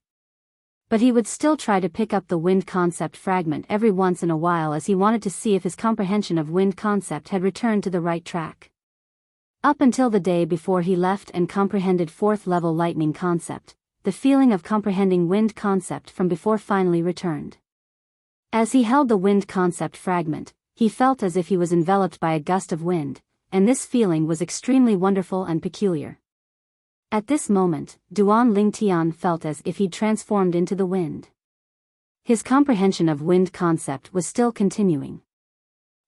But he would still try to pick up the wind concept fragment every once in a while, as he wanted to see if his comprehension of wind concept had returned to the right track. Up until the day before he left and comprehended 4th level lightning concept, the feeling of comprehending wind concept from before finally returned. As he held the wind concept fragment, he felt as if he was enveloped by a gust of wind, and this feeling was extremely wonderful and peculiar. At this moment, Duan Lingtian felt as if he'd transformed into the wind. His comprehension of wind concept was still continuing.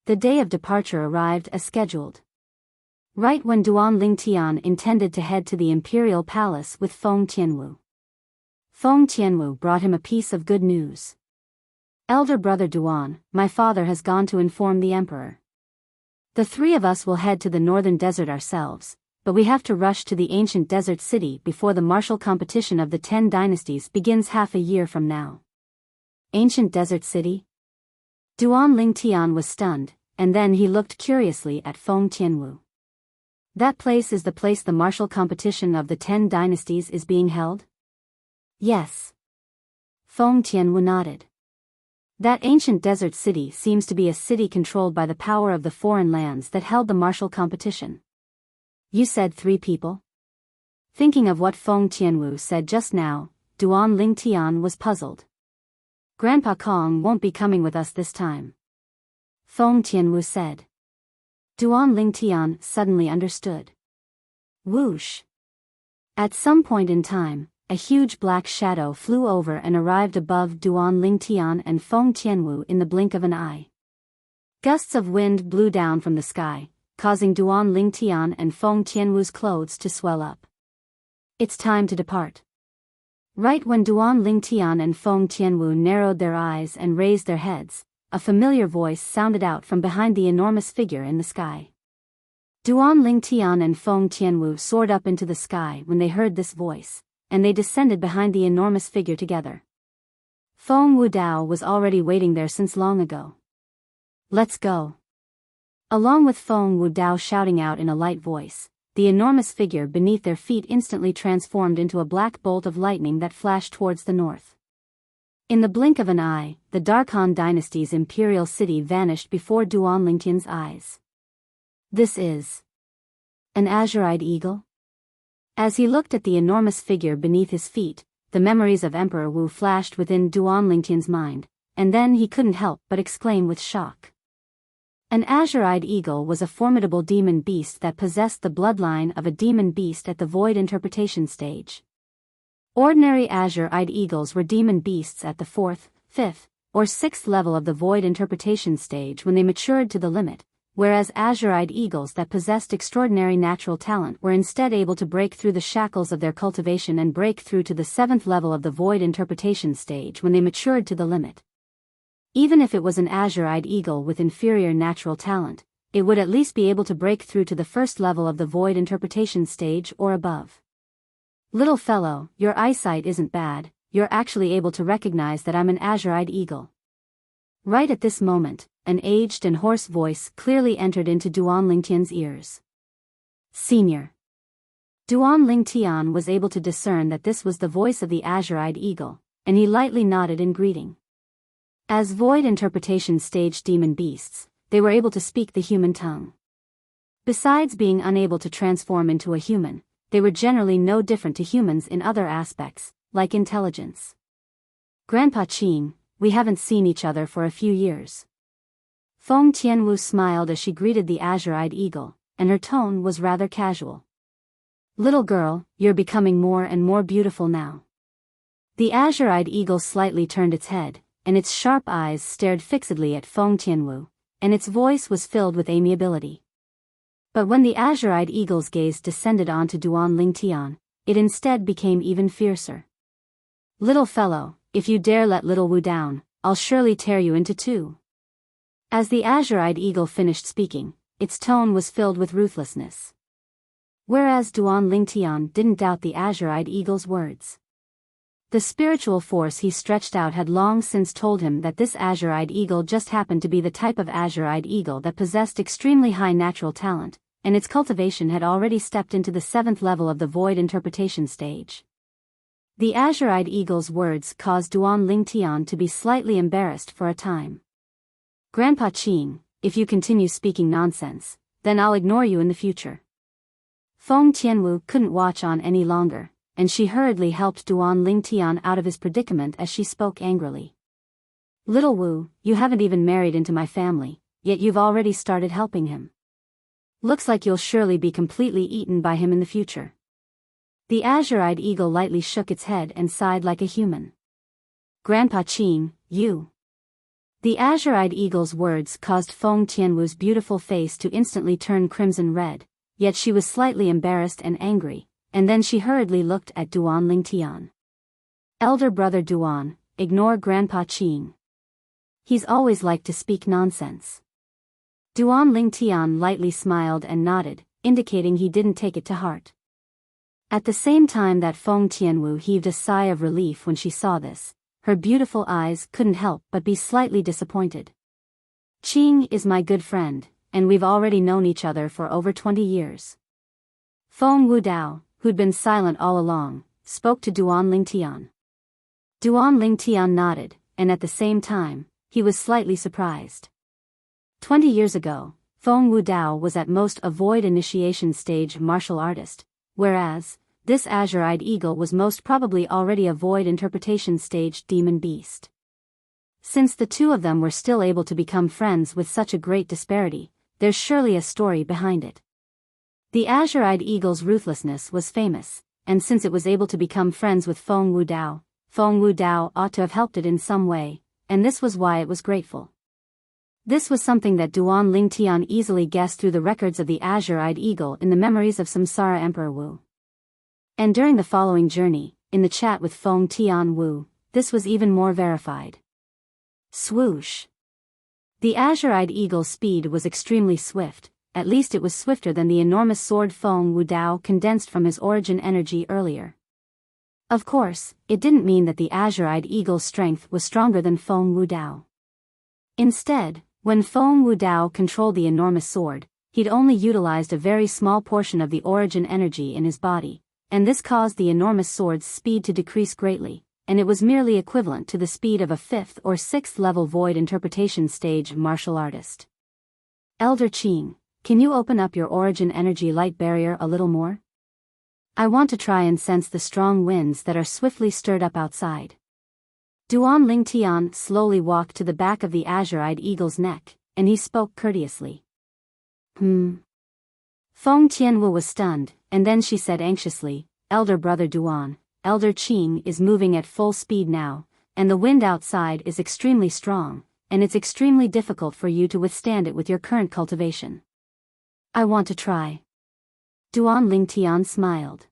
The day of departure arrived as scheduled. Right when Duan Lingtian intended to head to the imperial palace with Feng Tianwu. Feng Tianwu brought him a piece of good news. Elder brother Duan, my father has gone to inform the emperor. The 3 of us will head to the northern desert ourselves, but we have to rush to the ancient desert city before the martial competition of the 10 dynasties begins half a year from now. Ancient desert city? Duan Lingtian was stunned, and then he looked curiously at Feng Tianwu. That place is the place the martial competition of the 10 dynasties is being held? Yes. Feng Tianwu nodded. That ancient desert city seems to be a city controlled by the power of the foreign lands that held the martial competition. You said 3 people? Thinking of what Feng Tianwu said just now, Duan Lingtian was puzzled. Grandpa Kong won't be coming with us this time. Feng Tianwu said. Duan Lingtian suddenly understood. Whoosh! At some point in time, a huge black shadow flew over and arrived above Duan Lingtian and Feng Tianwu in the blink of an eye. Gusts of wind blew down from the sky, causing Duan Lingtian and Feng Tianwu's clothes to swell up. It's time to depart. Right when Duan Lingtian and Feng Tianwu narrowed their eyes and raised their heads, a familiar voice sounded out from behind the enormous figure in the sky. Duan Lingtian and Feng Tianwu soared up into the sky when they heard this voice, and they descended behind the enormous figure together. Feng Wudao was already waiting there since long ago. Let's go. Along with Feng Wudao shouting out in a light voice, the enormous figure beneath their feet instantly transformed into a black bolt of lightning that flashed towards the north. In the blink of an eye, the Darkhan dynasty's imperial city vanished before Duan Lingtian's eyes. This is an azure-eyed eagle? As he looked at the enormous figure beneath his feet, the memories of Emperor Wu flashed within Duan Lingtian's mind, and then he couldn't help but exclaim with shock. An azure-eyed eagle was a formidable demon beast that possessed the bloodline of a demon beast at the void interpretation stage. Ordinary azure-eyed eagles were demon beasts at the 4th, 5th, or 6th level of the void interpretation stage when they matured to the limit, whereas azure-eyed eagles that possessed extraordinary natural talent were instead able to break through the shackles of their cultivation and break through to the 7th level of the void interpretation stage when they matured to the limit. Even if it was an azure-eyed eagle with inferior natural talent, it would at least be able to break through to the 1st level of the void interpretation stage or above. Little fellow, your eyesight isn't bad, you're actually able to recognize that I'm an azure-eyed eagle. Right at this moment, an aged and hoarse voice clearly entered into Duan Lingtian's ears. Senior. Duan Lingtian was able to discern that this was the voice of the azure-eyed eagle, and he lightly nodded in greeting. As void interpretation stage demon beasts, they were able to speak the human tongue. Besides being unable to transform into a human, they were generally no different to humans in other aspects, like intelligence. Grandpa Qing, we haven't seen each other for a few years. Feng Tianwu smiled as she greeted the azure-eyed eagle, and her tone was rather casual. Little girl, you're becoming more and more beautiful now. The azure-eyed eagle slightly turned its head, and its sharp eyes stared fixedly at Feng Tianwu, and its voice was filled with amiability. But when the azure-eyed eagle's gaze descended onto Duan Lingtian, it instead became even fiercer. "Little fellow, if you dare let little Wu down, I'll surely tear you into two." As the azure-eyed eagle finished speaking, its tone was filled with ruthlessness. Whereas Duan Lingtian didn't doubt the azure-eyed eagle's words. The spiritual force he stretched out had long since told him that this azure-eyed eagle just happened to be the type of azure-eyed eagle that possessed extremely high natural talent, and its cultivation had already stepped into the 7th level of the void interpretation stage. The azure-eyed eagle's words caused Duan Lingtian to be slightly embarrassed for a time. "Grandpa Qing, if you continue speaking nonsense, then I'll ignore you in the future." Feng Tianwu couldn't watch on any longer, and she hurriedly helped Duan Lingtian out of his predicament as she spoke angrily. "Little Wu, you haven't even married into my family, yet you've already started helping him. Looks like you'll surely be completely eaten by him in the future." The azure-eyed eagle lightly shook its head and sighed like a human. "Grandpa Qing, you..." The azure-eyed eagle's words caused Feng Tianwu's beautiful face to instantly turn crimson red, yet she was slightly embarrassed and angry, and then she hurriedly looked at Duan Lingtian. "Elder brother Duan, ignore Grandpa Qing. He's always liked to speak nonsense." Duan Lingtian lightly smiled and nodded, indicating he didn't take it to heart. At the same time that Feng Tianwu heaved a sigh of relief when she saw this, her beautiful eyes couldn't help but be slightly disappointed. "Qing is my good friend, and we've already known each other for over 20 years. Feng Wudao, who'd been silent all along, spoke to Duan Lingtian. Duan Lingtian nodded, and at the same time, he was slightly surprised. 20 years ago, Feng Wudao was at most a void initiation stage martial artist, whereas, this azure-eyed eagle was most probably already a void interpretation stage demon beast. Since the two of them were still able to become friends with such a great disparity, there's surely a story behind it. The azure-eyed eagle's ruthlessness was famous, and since it was able to become friends with Feng Wudao ought to have helped it in some way, and this was why it was grateful. This was something that Duan Lingtian easily guessed through the records of the azure-eyed eagle in the memories of Samsara Emperor Wu. And during the following journey, in the chat with Feng Tianwu, this was even more verified. Swoosh! The azure-eyed eagle's speed was extremely swift, at least it was swifter than the enormous sword Feng Wudao condensed from his origin energy earlier. Of course, it didn't mean that the azure-eyed eagle's strength was stronger than Feng Wudao. Instead, when Feng Wudao controlled the enormous sword, he'd only utilized a very small portion of the origin energy in his body, and this caused the enormous sword's speed to decrease greatly, and it was merely equivalent to the speed of a 5th or 6th level void interpretation stage martial artist. "Elder Qing, can you open up your origin energy light barrier a little more? I want to try and sense the strong winds that are swiftly stirred up outside." Duan Lingtian slowly walked to the back of the azure-eyed eagle's neck, and he spoke courteously. Feng Tianwu was stunned, and then she said anxiously, "Elder brother Duan, Elder Qing is moving at full speed now, and the wind outside is extremely strong, and it's extremely difficult for you to withstand it with your current cultivation. I want to try." Duan Lingtian smiled.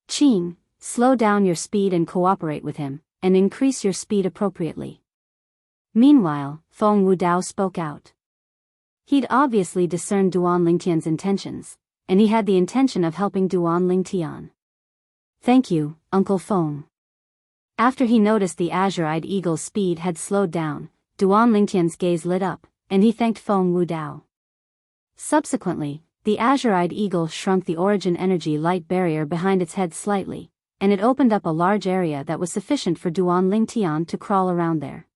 "Qing, slow down your speed and cooperate with him, and increase your speed appropriately." Meanwhile, Feng Wudao spoke out. He'd obviously discerned Duan Lingtian's intentions, and he had the intention of helping Duan Lingtian. "Thank you, Uncle Feng." After he noticed the azure-eyed eagle's speed had slowed down, Duan Lingtian's gaze lit up, and he thanked Feng Wudao. Subsequently, the azure-eyed eagle shrunk the origin energy light barrier behind its head slightly, and it opened up a large area that was sufficient for Duan Lingtian to crawl around there.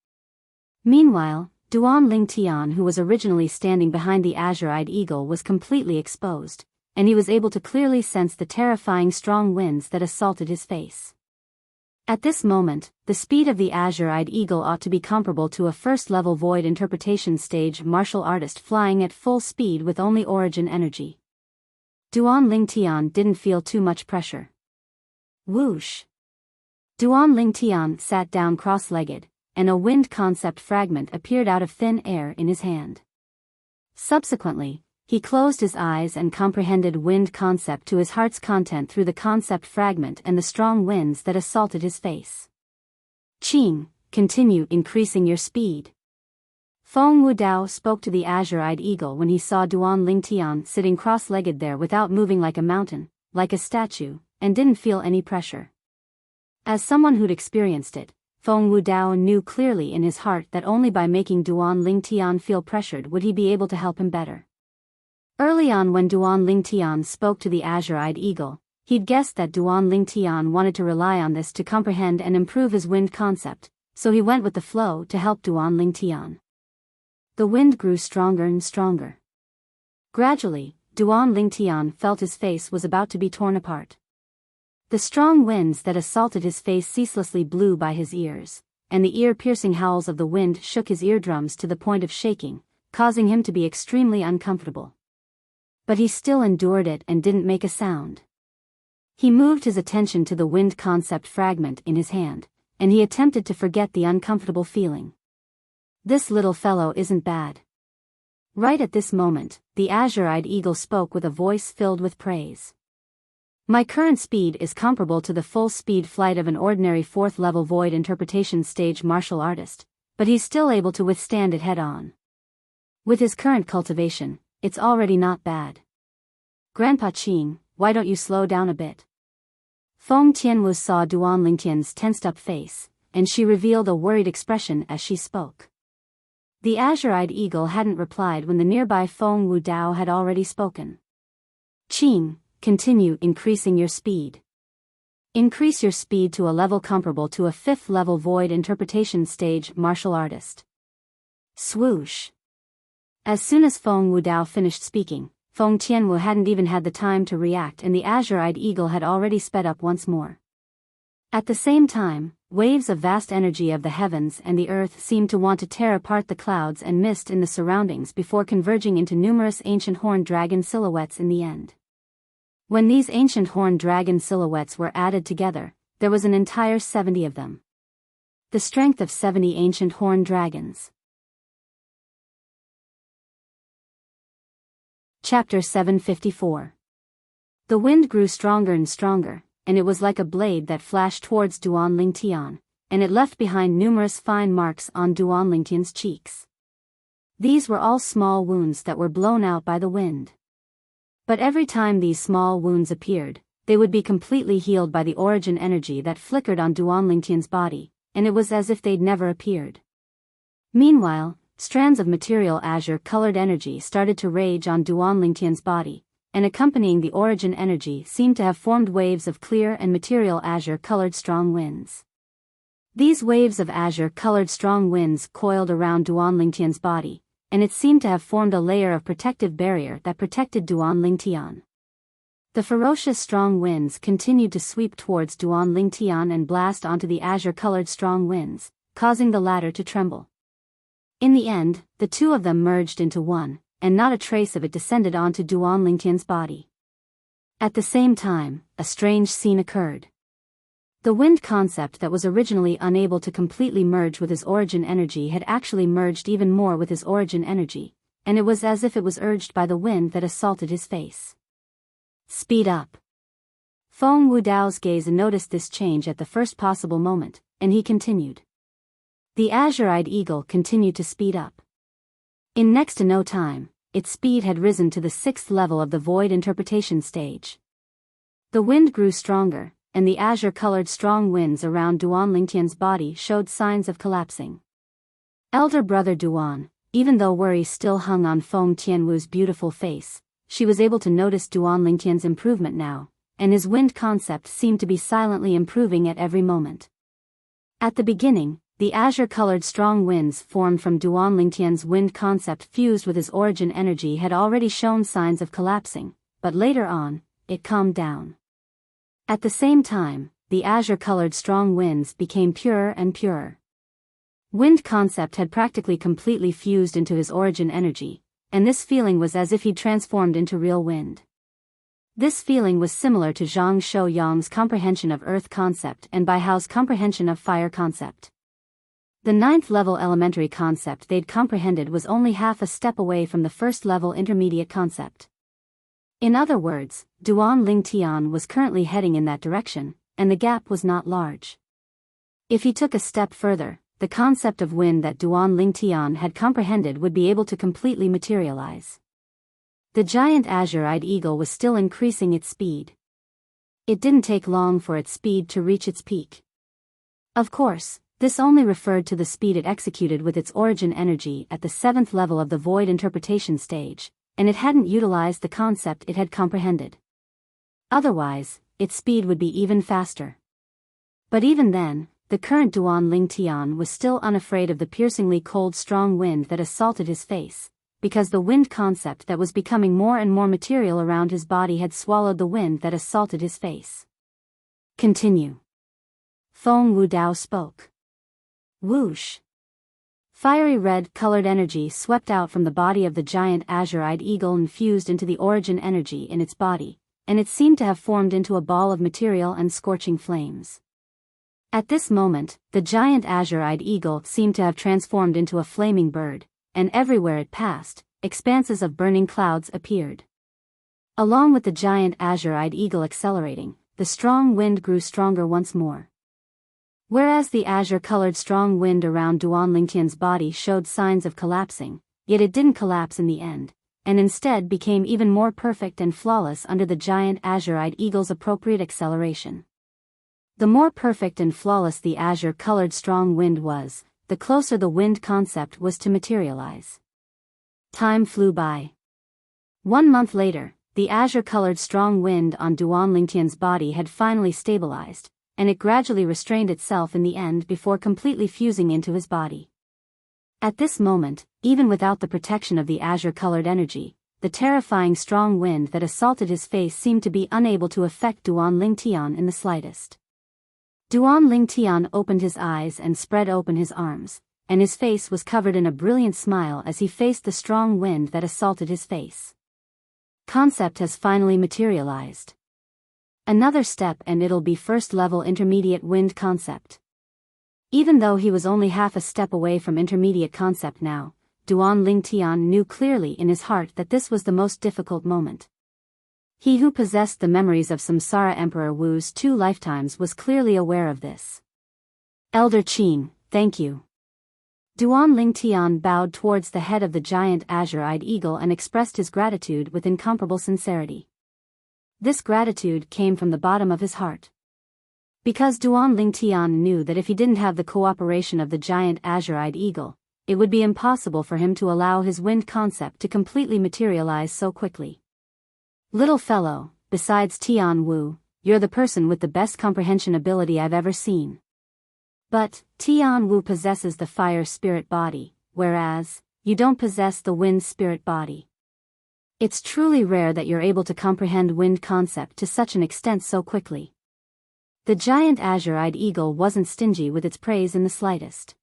Meanwhile, Duan Lingtian, who was originally standing behind the azure-eyed eagle, was completely exposed, and he was able to clearly sense the terrifying strong winds that assaulted his face. At this moment, the speed of the azure-eyed eagle ought to be comparable to a first-level void interpretation stage martial artist flying at full speed with only origin energy. Duan Lingtian didn't feel too much pressure. Whoosh! Duan Lingtian sat down cross-legged, and a wind concept fragment appeared out of thin air in his hand. Subsequently, he closed his eyes and comprehended wind concept to his heart's content through the concept fragment and the strong winds that assaulted his face. Qing, continue increasing your speed. Feng Wudao spoke to the azure-eyed eagle when he saw Duan Lingtian sitting cross-legged there without moving like a mountain, like a statue, and didn't feel any pressure. As someone who'd experienced it, Feng Wudao knew clearly in his heart that only by making Duan Lingtian feel pressured would he be able to help him better. Early on when Duan Lingtian spoke to the azure-eyed eagle, he'd guessed that Duan Lingtian wanted to rely on this to comprehend and improve his wind concept, so he went with the flow to help Duan Lingtian. The wind grew stronger and stronger. Gradually, Duan Lingtian felt his face was about to be torn apart. The strong winds that assaulted his face ceaselessly blew by his ears, and the ear-piercing howls of the wind shook his eardrums to the point of shaking, causing him to be extremely uncomfortable. But he still endured it and didn't make a sound. He moved his attention to the wind concept fragment in his hand, and he attempted to forget the uncomfortable feeling. This little fellow isn't bad. Right at this moment, the azure-eyed eagle spoke with a voice filled with praise. My current speed is comparable to the full-speed flight of an ordinary 4th-level void interpretation stage martial artist, but he's still able to withstand it head-on. With his current cultivation, it's already not bad. Grandpa Qing, why don't you slow down a bit? Feng Tianwu saw Duan Lingtian's tensed-up face, and she revealed a worried expression as she spoke. The azure-eyed eagle hadn't replied when the nearby Feng Wudao had already spoken. Qing, continue increasing your speed. Increase your speed to a level comparable to a 5th-level void interpretation stage martial artist. Swoosh. As soon as Feng Wudao finished speaking, Feng Tianwu hadn't even had the time to react and the azure-eyed eagle had already sped up once more. At the same time, waves of vast energy of the heavens and the earth seemed to want to tear apart the clouds and mist in the surroundings before converging into numerous ancient horned dragon silhouettes in the end. When these ancient horned dragon silhouettes were added together, there was an entire 70 of them. The strength of 70 ancient horned dragons. Chapter 754. The wind grew stronger and stronger, and it was like a blade that flashed towards Duan Lingtian, and it left behind numerous fine marks on Duan Lingtian's cheeks. These were all small wounds that were blown out by the wind. But every time these small wounds appeared, they would be completely healed by the origin energy that flickered on Duan Lingtian's body, and it was as if they'd never appeared. Meanwhile, strands of material azure-colored energy started to rage on Duan Lingtian's body, and accompanying the origin energy seemed to have formed waves of clear and material azure-colored strong winds. These waves of azure-colored strong winds coiled around Duan Lingtian's body, and it seemed to have formed a layer of protective barrier that protected Duan Lingtian. The ferocious strong winds continued to sweep towards Duan Lingtian and blast onto the azure-colored strong winds, causing the latter to tremble. In the end, the two of them merged into one, and not a trace of it descended onto Duan Lingtian's body. At the same time, a strange scene occurred. The wind concept that was originally unable to completely merge with his origin energy had actually merged even more with his origin energy, and it was as if it was urged by the wind that assaulted his face. Speed up. Feng Wudao's gaze noticed this change at the first possible moment, and he continued. The azure-eyed eagle continued to speed up. In next to no time, its speed had risen to the 6th level of the void interpretation stage. The wind grew stronger, and the azure-colored strong winds around Duan Lingtian's body showed signs of collapsing. Elder brother Duan, even though worry still hung on Feng Tianwu's beautiful face, she was able to notice Duan Lingtian's improvement now, and his wind concept seemed to be silently improving at every moment. At the beginning, the azure-colored strong winds formed from Duan Lingtian's wind concept fused with his origin energy had already shown signs of collapsing, but later on, it calmed down. At the same time, the azure-colored strong winds became purer and purer. Wind concept had practically completely fused into his origin energy, and this feeling was as if he'd transformed into real wind. This feeling was similar to Zhang Shouyang's comprehension of earth concept and Baihao's comprehension of fire concept. The 9th-level elementary concept they'd comprehended was only half a step away from the 1st-level intermediate concept. In other words, Duan Ling Tian was currently heading in that direction, and the gap was not large. If he took a step further, the concept of wind that Duan Ling Tian had comprehended would be able to completely materialize. The giant azure-eyed eagle was still increasing its speed. It didn't take long for its speed to reach its peak. Of course, this only referred to the speed it executed with its origin energy at the 7th level of the void interpretation stage, and it hadn't utilized the concept it had comprehended. Otherwise, its speed would be even faster. But even then, the current Duan Ling Tian was still unafraid of the piercingly cold strong wind that assaulted his face, because the wind concept that was becoming more and more material around his body had swallowed the wind that assaulted his face. Continue. Feng Wudao spoke. Whoosh. Fiery red-colored energy swept out from the body of the giant azure-eyed eagle and fused into the origin energy in its body, and it seemed to have formed into a ball of material and scorching flames. At this moment, the giant azure-eyed eagle seemed to have transformed into a flaming bird, and everywhere it passed, expanses of burning clouds appeared. Along with the giant azure-eyed eagle accelerating, the strong wind grew stronger once more. Whereas the azure-colored strong wind around Duan Lingtian's body showed signs of collapsing, yet it didn't collapse in the end, and instead became even more perfect and flawless under the giant azure-eyed eagle's appropriate acceleration. The more perfect and flawless the azure-colored strong wind was, the closer the wind concept was to materialize. Time flew by. 1 month later, the azure-colored strong wind on Duan Lingtian's body had finally stabilized, and it gradually restrained itself in the end before completely fusing into his body. At this moment, even without the protection of the azure-colored energy, the terrifying strong wind that assaulted his face seemed to be unable to affect Duan Ling Tian in the slightest. Duan Ling Tian opened his eyes and spread open his arms, and his face was covered in a brilliant smile as he faced the strong wind that assaulted his face. Concept has finally materialized. Another step and it'll be 1st-level intermediate wind concept. Even though he was only half a step away from intermediate concept now, Duan Ling Tian knew clearly in his heart that this was the most difficult moment. He who possessed the memories of Samsara Emperor Wu's 2 lifetimes was clearly aware of this. Elder Qing, thank you. Duan Ling Tian bowed towards the head of the giant azure-eyed eagle and expressed his gratitude with incomparable sincerity. This gratitude came from the bottom of his heart. Because Duan Ling Tian knew that if he didn't have the cooperation of the giant azure-eyed eagle, it would be impossible for him to allow his wind concept to completely materialize so quickly. Little fellow, besides Tian Wu, you're the person with the best comprehension ability I've ever seen. But, Tian Wu possesses the fire spirit body, whereas, you don't possess the wind spirit body. It's truly rare that you're able to comprehend wind concept to such an extent so quickly. The giant azure-eyed eagle wasn't stingy with its praise in the slightest.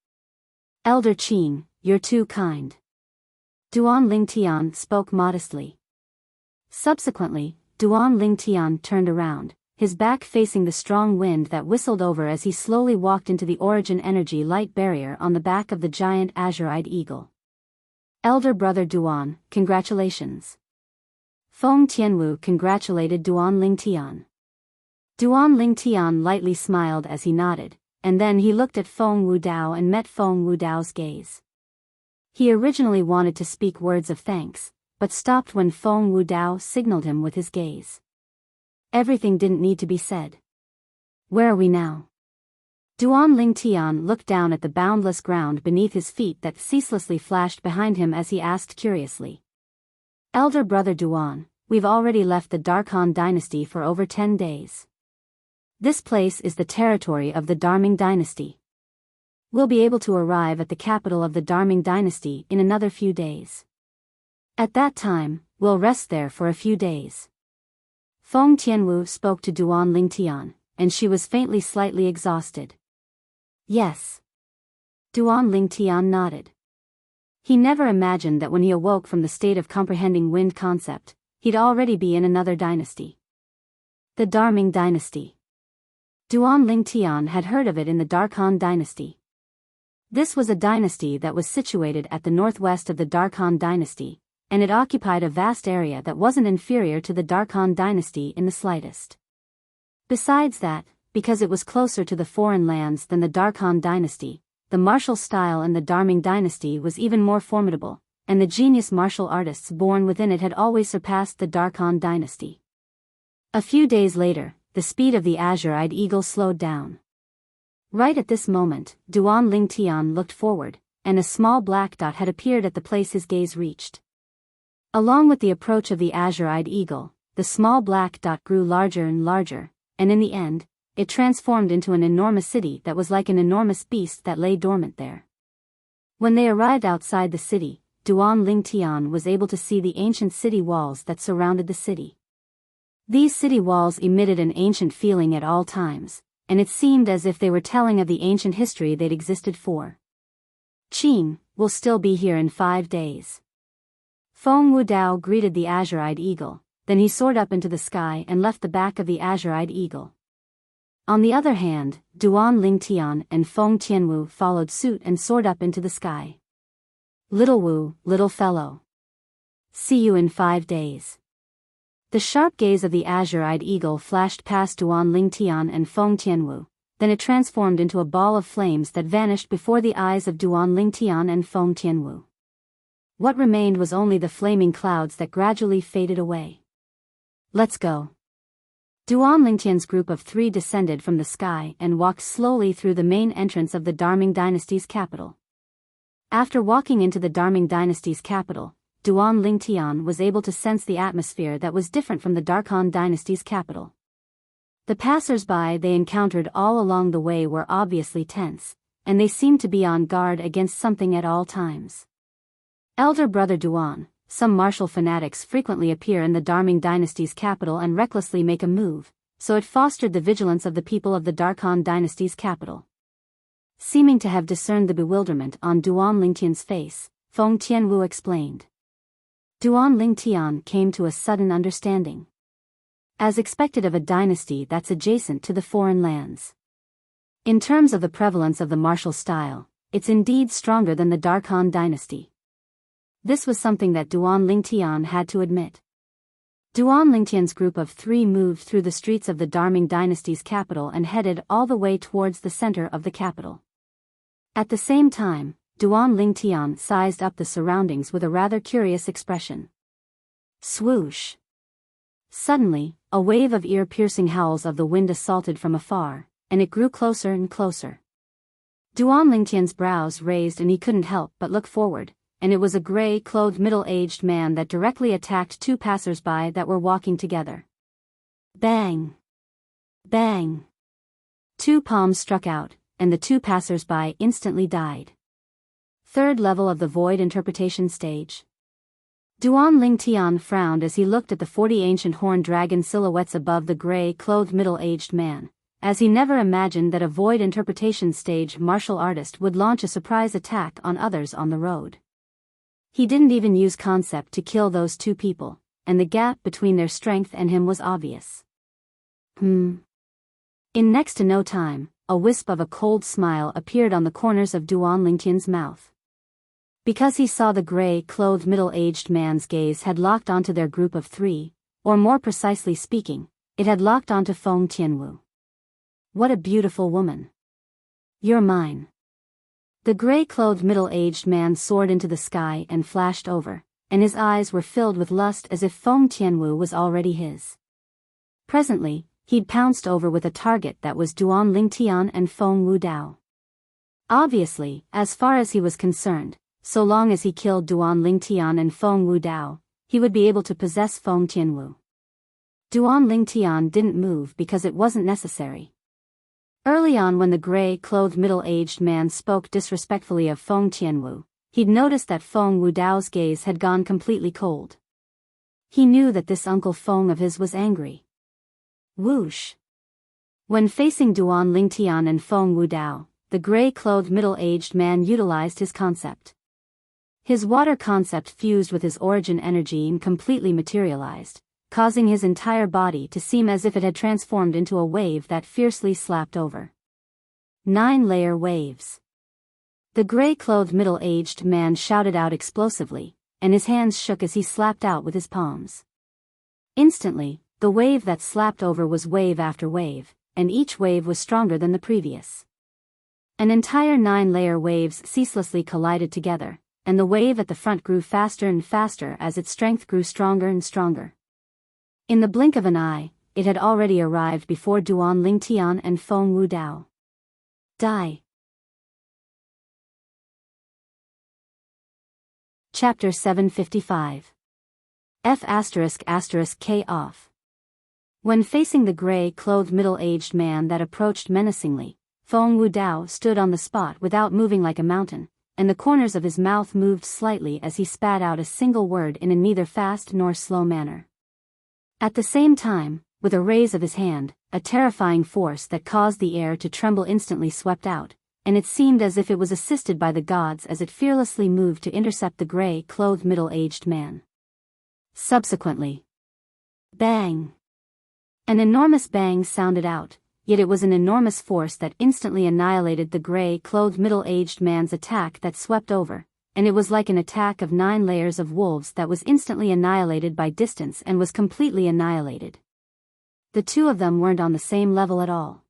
Elder Qing, you're too kind. Duan Ling Tian spoke modestly. Subsequently, Duan Ling Tian turned around, his back facing the strong wind that whistled over as he slowly walked into the origin energy light barrier on the back of the giant azure-eyed eagle. Elder brother Duan, congratulations. Feng Tianwu congratulated Duan Ling Tian. Duan Ling Tian lightly smiled as he nodded, and then he looked at Feng Wudao and met Feng Wudao's gaze. He originally wanted to speak words of thanks, but stopped when Feng Wudao signaled him with his gaze. Everything didn't need to be said. Where are we now? Duan Ling Tian looked down at the boundless ground beneath his feet that ceaselessly flashed behind him as he asked curiously. Elder brother Duan, we've already left the Dark Han dynasty for over 10 days. This place is the territory of the Darming dynasty. We'll be able to arrive at the capital of the Darming dynasty in another few days. At that time, we'll rest there for a few days. Feng Tianwu spoke to Duan Ling Tian, and she was faintly slightly exhausted. Yes. Duan Ling Tian nodded. He never imagined that when he awoke from the state of comprehending wind concept, he'd already be in another dynasty. The Darming dynasty. Duan Ling Tian had heard of it in the Dark Han dynasty. This was a dynasty that was situated at the northwest of the Darkhan dynasty, and it occupied a vast area that wasn't inferior to the Darkhan dynasty in the slightest. Besides that, because it was closer to the foreign lands than the Darkhan dynasty, the martial style in the Darming dynasty was even more formidable, and the genius martial artists born within it had always surpassed the Darkhan dynasty. A few days later, the speed of the azure-eyed eagle slowed down. Right at this moment, Duan Ling Tian looked forward, and a small black dot had appeared at the place his gaze reached. Along with the approach of the azure-eyed eagle, the small black dot grew larger and larger, and in the end, it transformed into an enormous city that was like an enormous beast that lay dormant there. When they arrived outside the city, Duan Ling Tian was able to see the ancient city walls that surrounded the city. These city walls emitted an ancient feeling at all times, and it seemed as if they were telling of the ancient history they'd existed for. Qing will still be here in 5 days. Feng Wudao greeted the azure-eyed eagle, then he soared up into the sky and left the back of the azure-eyed eagle. On the other hand, Duan Ling Tian and Feng Tianwu followed suit and soared up into the sky. Little Wu, little fellow. See you in 5 days. The sharp gaze of the azure-eyed eagle flashed past Duan Ling Tian and Feng Tianwu, then it transformed into a ball of flames that vanished before the eyes of Duan Ling Tian and Feng Tianwu. What remained was only the flaming clouds that gradually faded away. Let's go. Duan Ling Tian's group of 3 descended from the sky and walked slowly through the main entrance of the Darming dynasty's capital. After walking into the Darming dynasty's capital, Duan Ling Tian was able to sense the atmosphere that was different from the Darkhan dynasty's capital. The passers-by they encountered all along the way were obviously tense, and they seemed to be on guard against something at all times. Elder brother Duan, some martial fanatics frequently appear in the Darming dynasty's capital and recklessly make a move, so it fostered the vigilance of the people of the Darkhan dynasty's capital. Seeming to have discerned the bewilderment on Duan Ling Tian's face, Feng Tianwu explained. Duan Ling Tian came to a sudden understanding. As expected of a dynasty that's adjacent to the foreign lands. In terms of the prevalence of the martial style, it's indeed stronger than the Darkhan dynasty. This was something that Duan Ling Tian had to admit. Duan Ling Tian's group of 3 moved through the streets of the Darming dynasty's capital and headed all the way towards the center of the capital. At the same time, Duan Ling Tian sized up the surroundings with a rather curious expression. Swoosh! Suddenly, a wave of ear-piercing howls of the wind assaulted from afar, and it grew closer and closer. Duan Ling Tian's brows raised and he couldn't help but look forward, and it was a gray-clothed middle-aged man that directly attacked 2 passers-by that were walking together. Bang! Bang! 2 palms struck out, and the 2 passers-by instantly died. 3rd level of the void interpretation stage. Duan Ling Tian frowned as he looked at the 40 ancient horned dragon silhouettes above the gray-clothed middle-aged man, as he never imagined that a void interpretation stage martial artist would launch a surprise attack on others on the road. He didn't even use concept to kill those 2 people, and the gap between their strength and him was obvious. In next to no time, a wisp of a cold smile appeared on the corners of Duan Ling Tian's mouth. Because he saw the gray-clothed middle-aged man's gaze had locked onto their group of 3, or more precisely speaking, it had locked onto Feng Tianwu. What a beautiful woman. You're mine. The gray-clothed middle-aged man soared into the sky and flashed over, and his eyes were filled with lust as if Feng Tianwu was already his. Presently, he'd pounced over with a target that was Duan Ling Tian and Feng Wudao. Obviously, as far as he was concerned, so long as he killed Duan Ling Tian and Feng Wudao, he would be able to possess Feng Tianwu. Duan Ling Tian didn't move because it wasn't necessary. Early on when the gray-clothed middle-aged man spoke disrespectfully of Feng Tianwu, he'd noticed that Feng Wudao's gaze had gone completely cold. He knew that this Uncle Feng of his was angry. Whoosh! When facing Duan Ling Tian and Feng Wudao, the gray-clothed middle-aged man utilized his concept. His water concept fused with his origin energy and completely materialized, causing his entire body to seem as if it had transformed into a wave that fiercely slapped over. 9-layer waves. The gray-clothed middle-aged man shouted out explosively, and his hands shook as he slapped out with his palms. Instantly, the wave that slapped over was wave after wave, and each wave was stronger than the previous. An entire 9-layer waves ceaselessly collided together, and the wave at the front grew faster and faster as its strength grew stronger and stronger. In the blink of an eye, it had already arrived before Duan Lingtian and Feng Wudao. Die. Chapter 755. F***K off. When facing the gray-clothed middle-aged man that approached menacingly, Feng Wudao stood on the spot without moving like a mountain, and the corners of his mouth moved slightly as he spat out a single word in a neither fast nor slow manner. At the same time, with a raise of his hand, a terrifying force that caused the air to tremble instantly swept out, and it seemed as if it was assisted by the gods as it fearlessly moved to intercept the gray-clothed middle-aged man. Subsequently, bang! An enormous bang sounded out, yet it was an enormous force that instantly annihilated the gray-clothed middle-aged man's attack that swept over, and it was like an attack of 9 layers of wolves that was instantly annihilated by distance and was completely annihilated. The two of them weren't on the same level at all.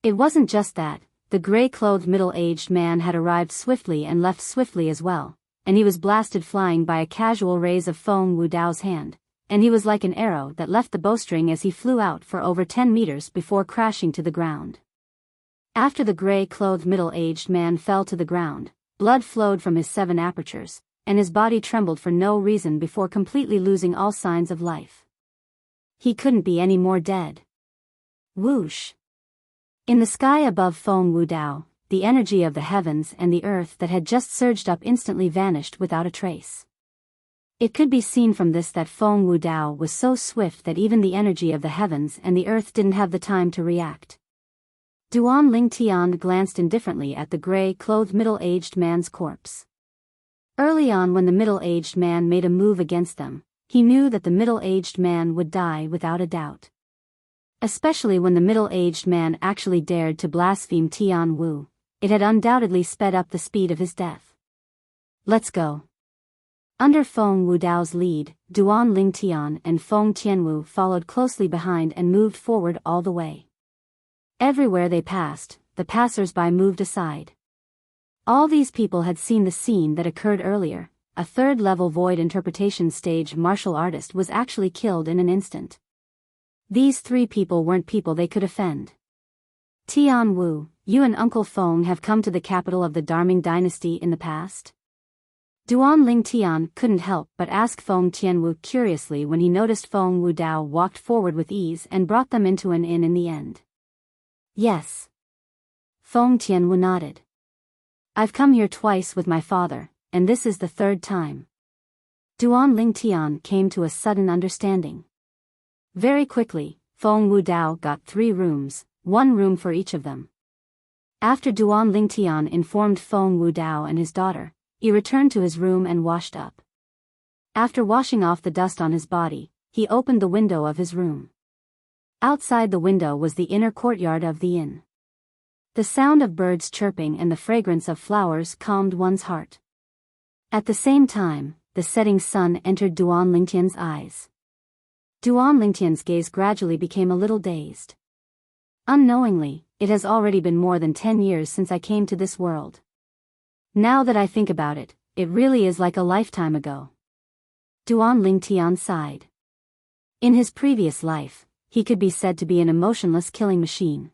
It wasn't just that, the gray-clothed middle-aged man had arrived swiftly and left swiftly as well, and he was blasted flying by a casual raise of Feng Wudao's hand, and he was like an arrow that left the bowstring as he flew out for over 10 meters before crashing to the ground. After the gray-clothed middle-aged man fell to the ground, blood flowed from his 7 apertures, and his body trembled for no reason before completely losing all signs of life. He couldn't be any more dead. Whoosh! In the sky above Feng Wudao, the energy of the heavens and the earth that had just surged up instantly vanished without a trace. It could be seen from this that Feng Wudao was so swift that even the energy of the heavens and the earth didn't have the time to react. Duan Lingtian glanced indifferently at the gray-clothed middle-aged man's corpse. Early on when the middle-aged man made a move against them, he knew that the middle-aged man would die without a doubt. Especially when the middle-aged man actually dared to blaspheme Tian Wu, it had undoubtedly sped up the speed of his death. Let's go. Under Feng Wudao's lead, Duan Lingtian and Feng Tianwu followed closely behind and moved forward all the way. Everywhere they passed, the passers-by moved aside. All these people had seen the scene that occurred earlier. A 3rd-level void interpretation stage martial artist was actually killed in an instant. These 3 people weren't people they could offend. Tian Wu, you and Uncle Feng have come to the capital of the Darming dynasty in the past? Duan Lingtian couldn't help but ask Feng Tianwu curiously when he noticed Feng Wudao walked forward with ease and brought them into an inn in the end. Yes. Feng Tianwu nodded. I've come here twice with my father, and this is the 3rd time. Duan Lingtian came to a sudden understanding. Very quickly, Feng Wudao got 3 rooms, 1 room for each of them. After Duan Lingtian informed Feng Wudao and his daughter, he returned to his room and washed up. After washing off the dust on his body, he opened the window of his room. Outside the window was the inner courtyard of the inn. The sound of birds chirping and the fragrance of flowers calmed one's heart. At the same time, the setting sun entered Duan Lingtian's eyes. Duan Lingtian's gaze gradually became a little dazed. Unknowingly, it has already been more than 10 years since I came to this world. Now that I think about it, it really is like a lifetime ago. Duan Lingtian sighed. In his previous life, he could be said to be an emotionless killing machine.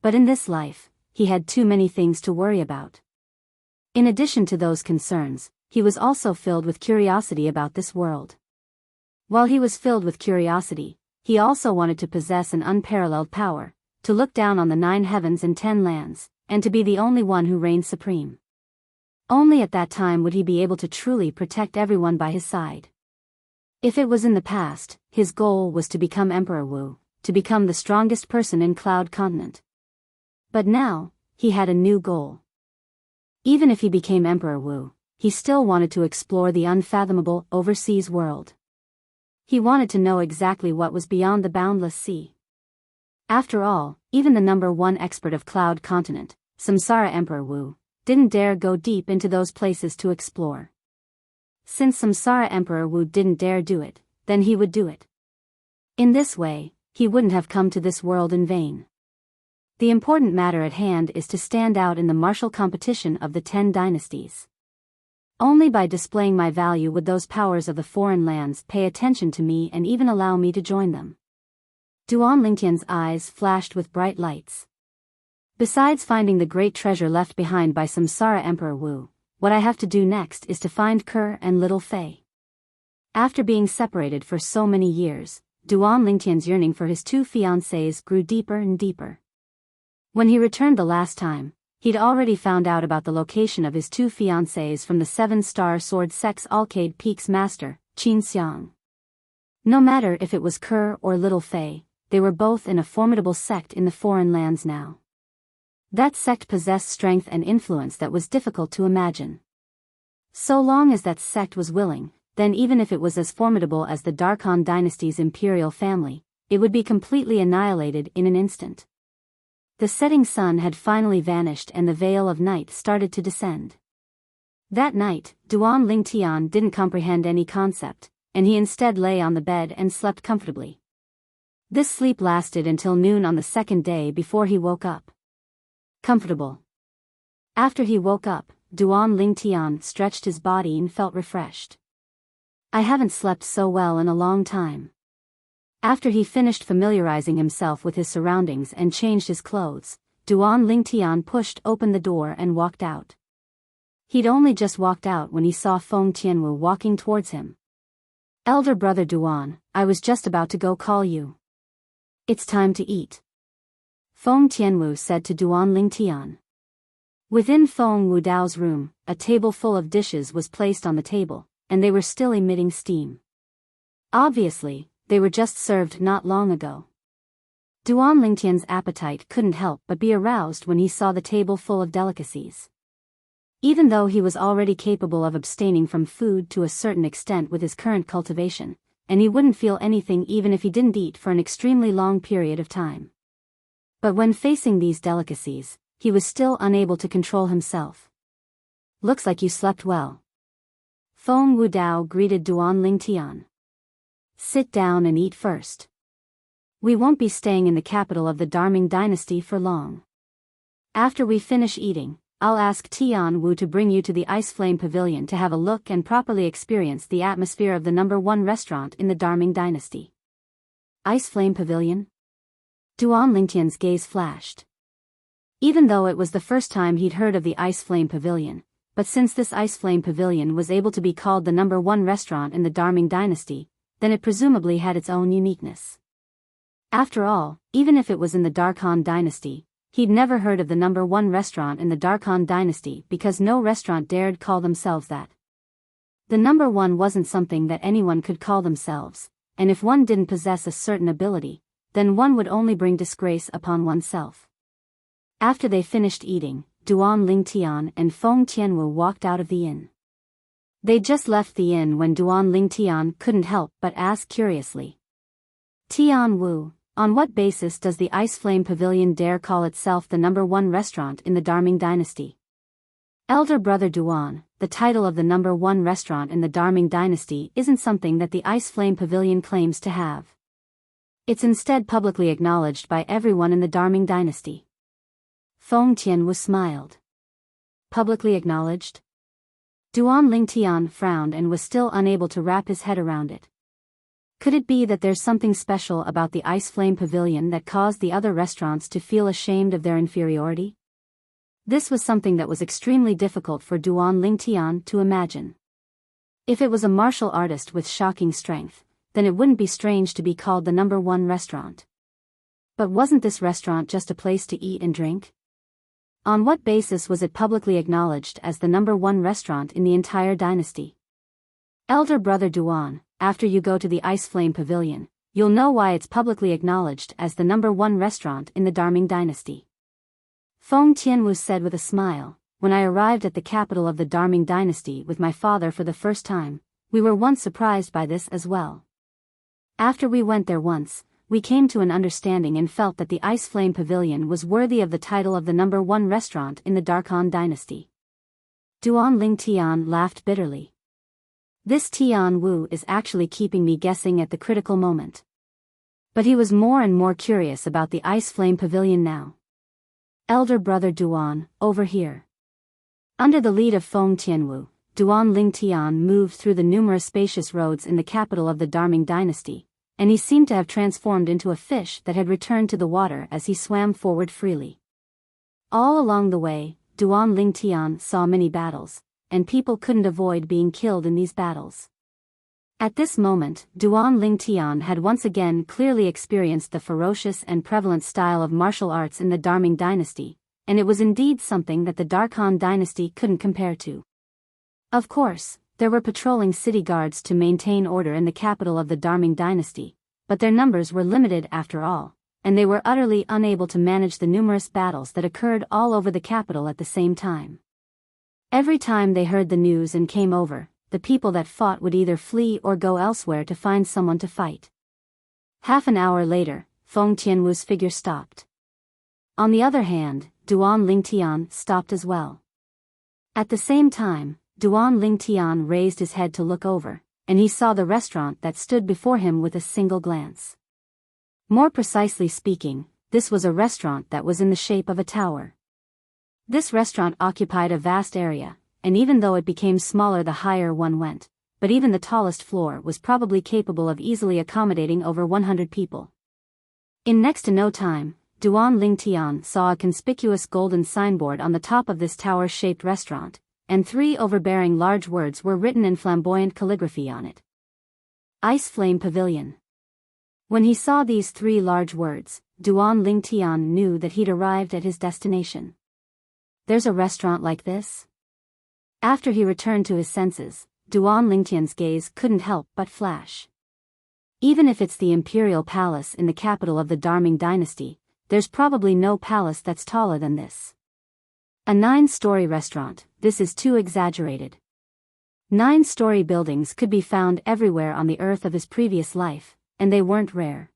But in this life, he had too many things to worry about. In addition to those concerns, he was also filled with curiosity about this world. While he was filled with curiosity, he also wanted to possess an unparalleled power, to look down on the 9 heavens and 10 lands, and to be the only one who reigned supreme. Only at that time would he be able to truly protect everyone by his side. If it was in the past, his goal was to become Emperor Wu, to become the strongest person in Cloud Continent. But now, he had a new goal. Even if he became Emperor Wu, he still wanted to explore the unfathomable overseas world. He wanted to know exactly what was beyond the boundless sea. After all, even the #1 expert of Cloud Continent, Samsara Emperor Wu, didn't dare go deep into those places to explore. Since Samsara Emperor Wu didn't dare do it, then he would do it. In this way, he wouldn't have come to this world in vain. The important matter at hand is to stand out in the martial competition of the 10 dynasties. Only by displaying my value would those powers of the foreign lands pay attention to me and even allow me to join them. Duan Lingtian's eyes flashed with bright lights. Besides finding the great treasure left behind by Samsara Emperor Wu, what I have to do next is to find Ke and little Fei. After being separated for so many years, Duan Lingtian's yearning for his 2 fiancées grew deeper and deeper. When he returned the last time, he'd already found out about the location of his 2 fiancées from the 7-star sword sex Alcade Peak's master, Qin Xiang. No matter if it was Ke or little Fei, they were both in a formidable sect in the foreign lands now. That sect possessed strength and influence that was difficult to imagine. So long as that sect was willing, then even if it was as formidable as the Darkhan dynasty's imperial family, it would be completely annihilated in an instant. The setting sun had finally vanished and the veil of night started to descend. That night, Duan Lingtian didn't comprehend any concept, and he instead lay on the bed and slept comfortably. This sleep lasted until noon on the second day before he woke up. Comfortable. After he woke up, Duan Lingtian stretched his body and felt refreshed. I haven't slept so well in a long time. After he finished familiarizing himself with his surroundings and changed his clothes, Duan Lingtian pushed open the door and walked out. He'd only just walked out when he saw Feng Tianwu walking towards him. Elder brother Duan, I was just about to go call you. It's time to eat. Feng Tianwu said to Duan Lingtian. Within Feng Wudao's room, a table full of dishes was placed on the table, and they were still emitting steam. Obviously, they were just served not long ago. Duan Lingtian's appetite couldn't help but be aroused when he saw the table full of delicacies. Even though he was already capable of abstaining from food to a certain extent with his current cultivation, and he wouldn't feel anything even if he didn't eat for an extremely long period of time. But when facing these delicacies, he was still unable to control himself. Looks like you slept well. Feng Wudao greeted Duan Lingtian. Sit down and eat first. We won't be staying in the capital of the Darming dynasty for long. After we finish eating, I'll ask Tian Wu to bring you to the Ice Flame Pavilion to have a look and properly experience the atmosphere of the #1 restaurant in the Darming dynasty. Ice Flame Pavilion? Duan Lingtian's gaze flashed. Even though it was the first time he'd heard of the Ice Flame Pavilion, but since this Ice Flame Pavilion was able to be called the #1 restaurant in the Darming dynasty, then it presumably had its own uniqueness. After all, even if it was in the Darkhan dynasty, he'd never heard of the #1 restaurant in the Darkhan dynasty because no restaurant dared call themselves that. The #1 wasn't something that anyone could call themselves, and if one didn't possess a certain ability, then one would only bring disgrace upon oneself. After they finished eating, Duan Lingtian and Feng Tianwu walked out of the inn. They'd just left the inn when Duan Lingtian couldn't help but ask curiously. Tian Wu, on what basis does the Ice Flame Pavilion dare call itself the #1 restaurant in the Darming dynasty? Elder brother Duan, the title of the #1 restaurant in the Darming dynasty isn't something that the Ice Flame Pavilion claims to have. It's instead publicly acknowledged by everyone in the Darming dynasty. Feng Tianwu smiled. Publicly acknowledged? Duan Lingtian frowned and was still unable to wrap his head around it. Could it be that there's something special about the Ice Flame Pavilion that caused the other restaurants to feel ashamed of their inferiority? This was something that was extremely difficult for Duan Lingtian to imagine. If it was a martial artist with shocking strength, then it wouldn't be strange to be called the #1 restaurant. But wasn't this restaurant just a place to eat and drink? On what basis was it publicly acknowledged as the #1 restaurant in the entire dynasty? Elder brother Duan, after you go to the Ice Flame Pavilion, you'll know why it's publicly acknowledged as the #1 restaurant in the Darming dynasty. Feng Tianwu said with a smile. When I arrived at the capital of the Darming dynasty with my father for the first time, we were once surprised by this as well. After we went there once, we came to an understanding and felt that the Ice Flame Pavilion was worthy of the title of the #1 restaurant in the Darkhan dynasty. Duan Ling Tian laughed bitterly. This Tian Wu is actually keeping me guessing at the critical moment. But he was more and more curious about the Ice Flame Pavilion now. Elder brother Duan, over here. Under the lead of Feng Tianwu, Duan Ling Tian moved through the numerous spacious roads in the capital of the Darming dynasty, and he seemed to have transformed into a fish that had returned to the water as he swam forward freely. All along the way, Duan Ling Tian saw many battles, and people couldn't avoid being killed in these battles. At this moment, Duan Ling Tian had once again clearly experienced the ferocious and prevalent style of martial arts in the Darming dynasty, and it was indeed something that the Darkhan dynasty couldn't compare to. Of course, there were patrolling city guards to maintain order in the capital of the Darming dynasty, but their numbers were limited after all, and they were utterly unable to manage the numerous battles that occurred all over the capital at the same time. Every time they heard the news and came over, the people that fought would either flee or go elsewhere to find someone to fight. Half an hour later, Feng Tianwu's figure stopped. On the other hand, Duan Ling Tian stopped as well. At the same time, Duan Ling Tian raised his head to look over, and he saw the restaurant that stood before him with a single glance. More precisely speaking, this was a restaurant that was in the shape of a tower. This restaurant occupied a vast area, and even though it became smaller the higher one went, but even the tallest floor was probably capable of easily accommodating over 100 people. In next to no time, Duan Ling Tian saw a conspicuous golden signboard on the top of this tower-shaped restaurant, and 3 overbearing large words were written in flamboyant calligraphy on it. Ice Flame Pavilion. When he saw these 3 large words, Duan Ling Tian knew that he'd arrived at his destination. There's a restaurant like this? After he returned to his senses, Duan Ling Tian's gaze couldn't help but flash. Even if it's the imperial palace in the capital of the Darming dynasty, there's probably no palace that's taller than this. A 9-story restaurant, this is too exaggerated. 9-story buildings could be found everywhere on the earth of his previous life, and they weren't rare.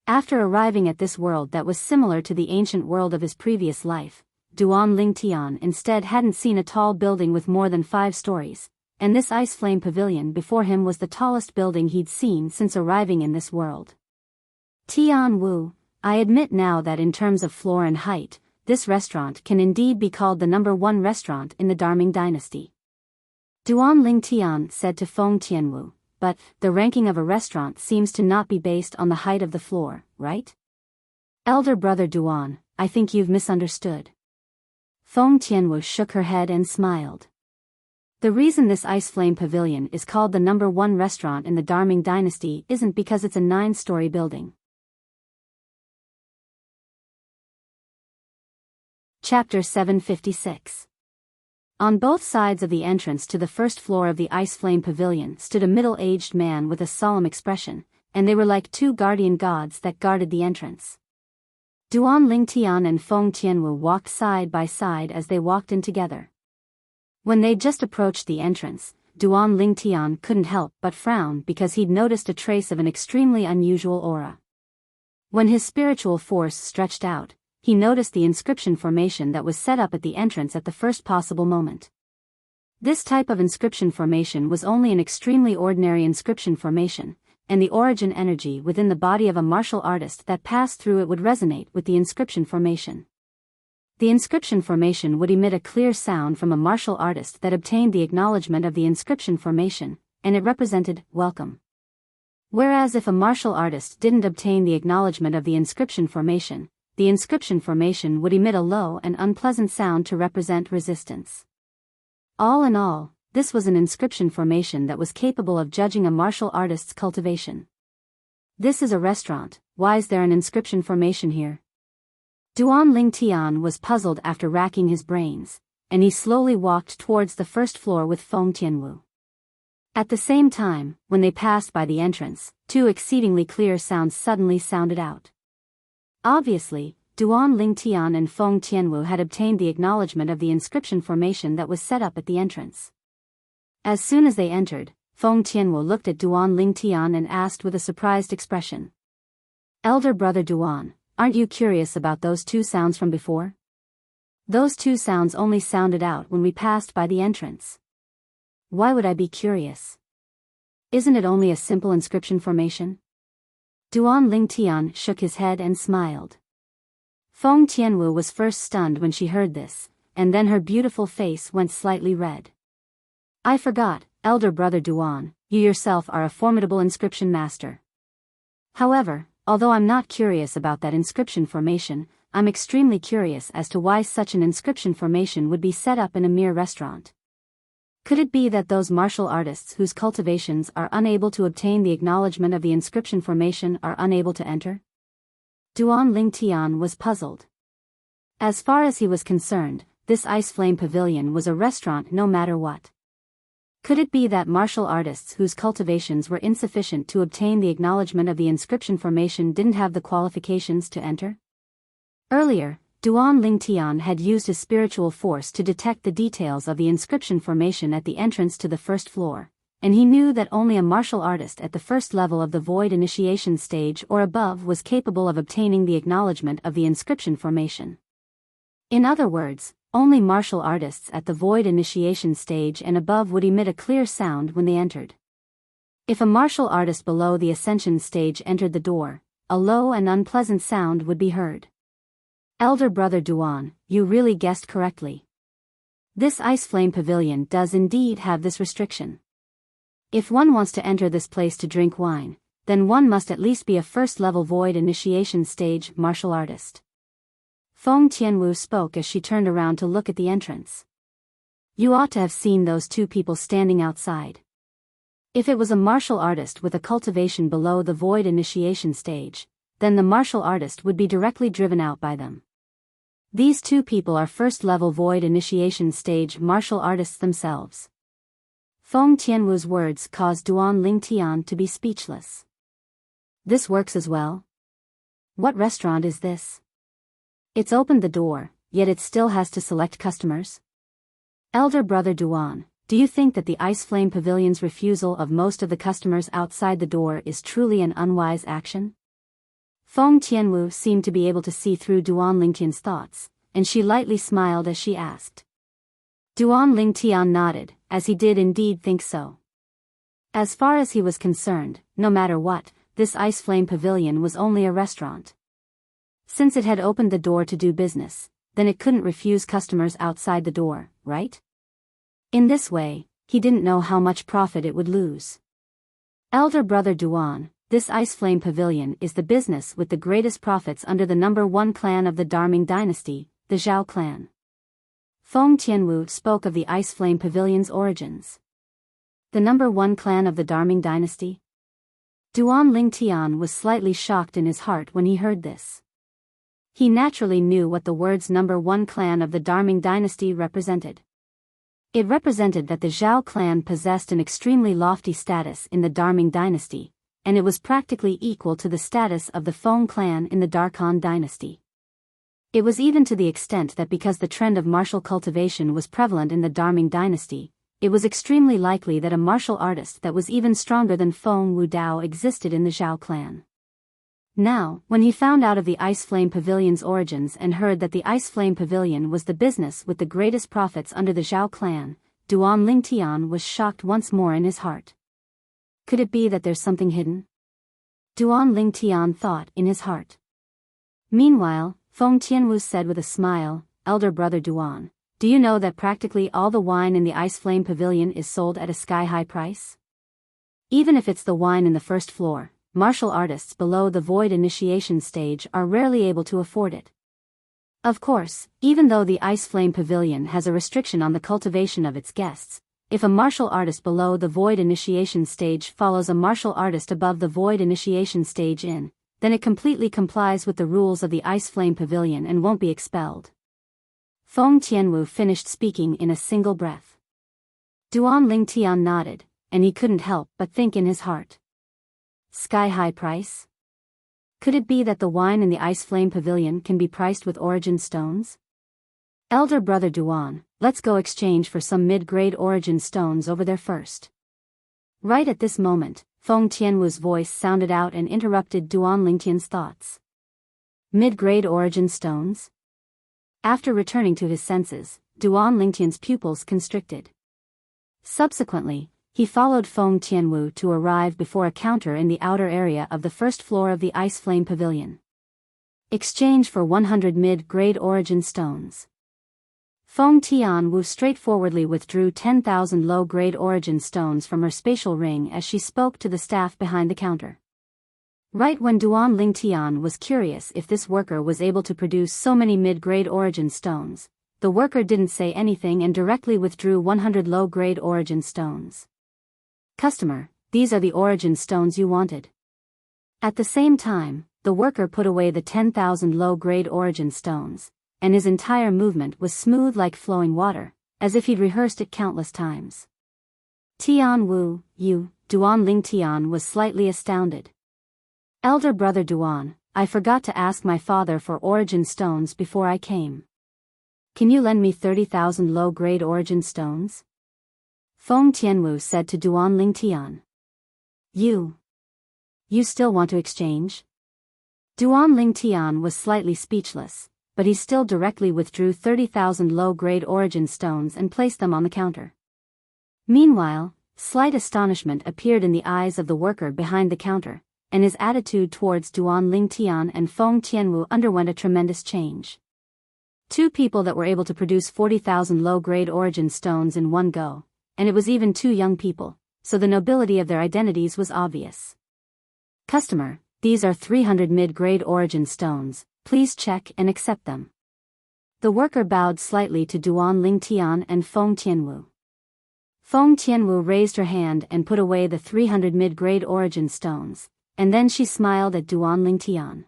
After arriving at this world that was similar to the ancient world of his previous life, Duan Ling Tian instead hadn't seen a tall building with more than 5 stories, and this Ice Flame Pavilion before him was the tallest building he'd seen since arriving in this world. Tian Wu, I admit now that in terms of floor and height, this restaurant can indeed be called the #1 restaurant in the Darming dynasty. Duan Ling Tian said to Feng Tianwu, but the ranking of a restaurant seems to not be based on the height of the floor, right? Elder brother Duan, I think you've misunderstood. Feng Tianwu shook her head and smiled. The reason this Ice Flame Pavilion is called the #1 restaurant in the Darming dynasty isn't because it's a 9-story building. Chapter 756. On both sides of the entrance to the first floor of the Ice Flame Pavilion stood a middle-aged man with a solemn expression, and they were like 2 guardian gods that guarded the entrance. Duan Ling Tian and Feng Tianwu walked side by side as they walked in together. When they'd just approached the entrance, Duan Ling Tian couldn't help but frown because he'd noticed a trace of an extremely unusual aura. When his spiritual force stretched out, he noticed the inscription formation that was set up at the entrance at the first possible moment. This type of inscription formation was only an extremely ordinary inscription formation, and the origin energy within the body of a martial artist that passed through it would resonate with the inscription formation. The inscription formation would emit a clear sound from a martial artist that obtained the acknowledgement of the inscription formation, and it represented welcome. Whereas if a martial artist didn't obtain the acknowledgement of the inscription formation would emit a low and unpleasant sound to represent resistance. All in all, this was an inscription formation that was capable of judging a martial artist's cultivation. This is a restaurant, why is there an inscription formation here? Duan Ling Tian was puzzled after racking his brains, and he slowly walked towards the first floor with Feng Tianwu. At the same time, when they passed by the entrance, 2 exceedingly clear sounds suddenly sounded out. Obviously, Duan Ling Tian and Feng Tianwu had obtained the acknowledgement of the inscription formation that was set up at the entrance. As soon as they entered, Feng Tianwu looked at Duan Ling Tian and asked with a surprised expression. Elder brother Duan, aren't you curious about those 2 sounds from before? Those two sounds only sounded out when we passed by the entrance. Why would I be curious? Isn't it only a simple inscription formation? Duan Lingtian shook his head and smiled. Feng Tianwu was first stunned when she heard this, and then her beautiful face went slightly red. I forgot, elder brother Duan, you yourself are a formidable inscription master. However, although I'm not curious about that inscription formation, I'm extremely curious as to why such an inscription formation would be set up in a mere restaurant. Could it be that those martial artists whose cultivations are unable to obtain the acknowledgement of the inscription formation are unable to enter? Duan Lingtian was puzzled. As far as he was concerned, this Ice Flame Pavilion was a restaurant no matter what. Could it be that martial artists whose cultivations were insufficient to obtain the acknowledgement of the inscription formation didn't have the qualifications to enter? Earlier, Duan Lingtian had used his spiritual force to detect the details of the inscription formation at the entrance to the first floor, and he knew that only a martial artist at the first level of the Void Initiation stage or above was capable of obtaining the acknowledgement of the inscription formation. In other words, only martial artists at the Void Initiation stage and above would emit a clear sound when they entered. If a martial artist below the Ascension stage entered the door, a low and unpleasant sound would be heard. Elder brother Duan, you really guessed correctly. This Ice Flame Pavilion does indeed have this restriction. If one wants to enter this place to drink wine, then one must at least be a first-level Void Initiation stage martial artist. Feng Tianwu spoke as she turned around to look at the entrance. You ought to have seen those two people standing outside. If it was a martial artist with a cultivation below the Void Initiation stage, then the martial artist would be directly driven out by them. These two people are first-level Void Initiation stage martial artists themselves. Feng Tianwu's words caused Duan Lingtian to be speechless. This works as well? What restaurant is this? It's opened the door, yet it still has to select customers? Elder brother Duan, do you think that the Ice Flame Pavilion's refusal of most of the customers outside the door is truly an unwise action? Feng Tianwu seemed to be able to see through Duan Lingtian's thoughts, and she lightly smiled as she asked. Duan Lingtian nodded, as he did indeed think so. As far as he was concerned, no matter what, this Ice Flame Pavilion was only a restaurant. Since it had opened the door to do business, then it couldn't refuse customers outside the door, right? In this way, he didn't know how much profit it would lose. Elder brother Duan, this Ice Flame Pavilion is the business with the greatest profits under the number one clan of the Darming dynasty, the Zhao clan. Feng Tianwu spoke of the Ice Flame Pavilion's origins. The number one clan of the Darming dynasty? Duan Lingtian was slightly shocked in his heart when he heard this. He naturally knew what the words number one clan of the Darming dynasty represented. It represented that the Zhao clan possessed an extremely lofty status in the Darming dynasty, and it was practically equal to the status of the Feng clan in the Darkhan dynasty. It was even to the extent that because the trend of martial cultivation was prevalent in the Darming dynasty, it was extremely likely that a martial artist that was even stronger than Feng Wudao existed in the Zhao clan. Now, when he found out of the Ice Flame Pavilion's origins and heard that the Ice Flame Pavilion was the business with the greatest profits under the Zhao clan, Duan Lingtian was shocked once more in his heart. Could it be that there's something hidden? Duan Lingtian thought in his heart. Meanwhile, Feng Tianwu said with a smile, Elder brother Duan, do you know that practically all the wine in the Ice Flame Pavilion is sold at a sky-high price? Even if it's the wine in the first floor, martial artists below the Void Initiation stage are rarely able to afford it. Of course, even though the Ice Flame Pavilion has a restriction on the cultivation of its guests, if a martial artist below the Void Initiation stage follows a martial artist above the Void Initiation stage then it completely complies with the rules of the Ice Flame Pavilion and won't be expelled. Feng Tianwu finished speaking in a single breath. Duan Lingtian nodded, and he couldn't help but think in his heart. Sky-high price? Could it be that the wine in the Ice Flame Pavilion can be priced with origin stones? Elder brother Duan, let's go exchange for some mid-grade origin stones over there first. Right at this moment, Feng Tianwu's voice sounded out and interrupted Duan Lingtian's thoughts. Mid-grade origin stones? After returning to his senses, Duan Lingtian's pupils constricted. Subsequently, he followed Feng Tianwu to arrive before a counter in the outer area of the first floor of the Ice Flame Pavilion. Exchange for 100 mid-grade origin stones. Feng Tianwu straightforwardly withdrew 10,000 low-grade origin stones from her spatial ring as she spoke to the staff behind the counter. Right when Duan Lingtian was curious if this worker was able to produce so many mid-grade origin stones, the worker didn't say anything and directly withdrew 100 low-grade origin stones. Customer, these are the origin stones you wanted. At the same time, the worker put away the 10,000 low-grade origin stones, and his entire movement was smooth like flowing water, as if he'd rehearsed it countless times. Tian Wu, you, Duan Lingtian was slightly astounded. Elder brother Duan, I forgot to ask my father for origin stones before I came. Can you lend me 30,000 low-grade origin stones? Feng Tianwu said to Duan Lingtian. You still want to exchange? Duan Lingtian was slightly speechless, but he still directly withdrew 30,000 low-grade origin stones and placed them on the counter. Meanwhile, slight astonishment appeared in the eyes of the worker behind the counter, and his attitude towards Duan Lingtian and Feng Tianwu underwent a tremendous change. Two people that were able to produce 40,000 low-grade origin stones in one go, and it was even two young people, so the nobility of their identities was obvious. Customer, these are 300 mid-grade origin stones, please check and accept them. The worker bowed slightly to Duan Lingtian and Feng Tianwu. Feng Tianwu raised her hand and put away the 300 mid-grade origin stones, and then she smiled at Duan Lingtian.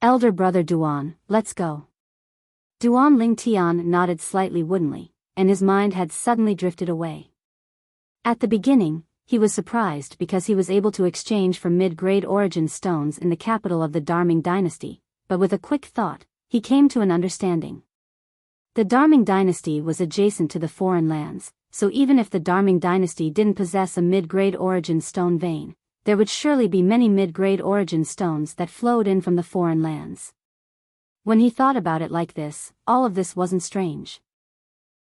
Elder brother Duan, let's go. Duan Lingtian nodded slightly woodenly, and his mind had suddenly drifted away. At the beginning, he was surprised because he was able to exchange for mid-grade origin stones in the capital of the Darming dynasty, but with a quick thought, he came to an understanding. The Darming dynasty was adjacent to the foreign lands, so even if the Darming dynasty didn't possess a mid-grade origin stone vein, there would surely be many mid-grade origin stones that flowed in from the foreign lands. When he thought about it like this, all of this wasn't strange.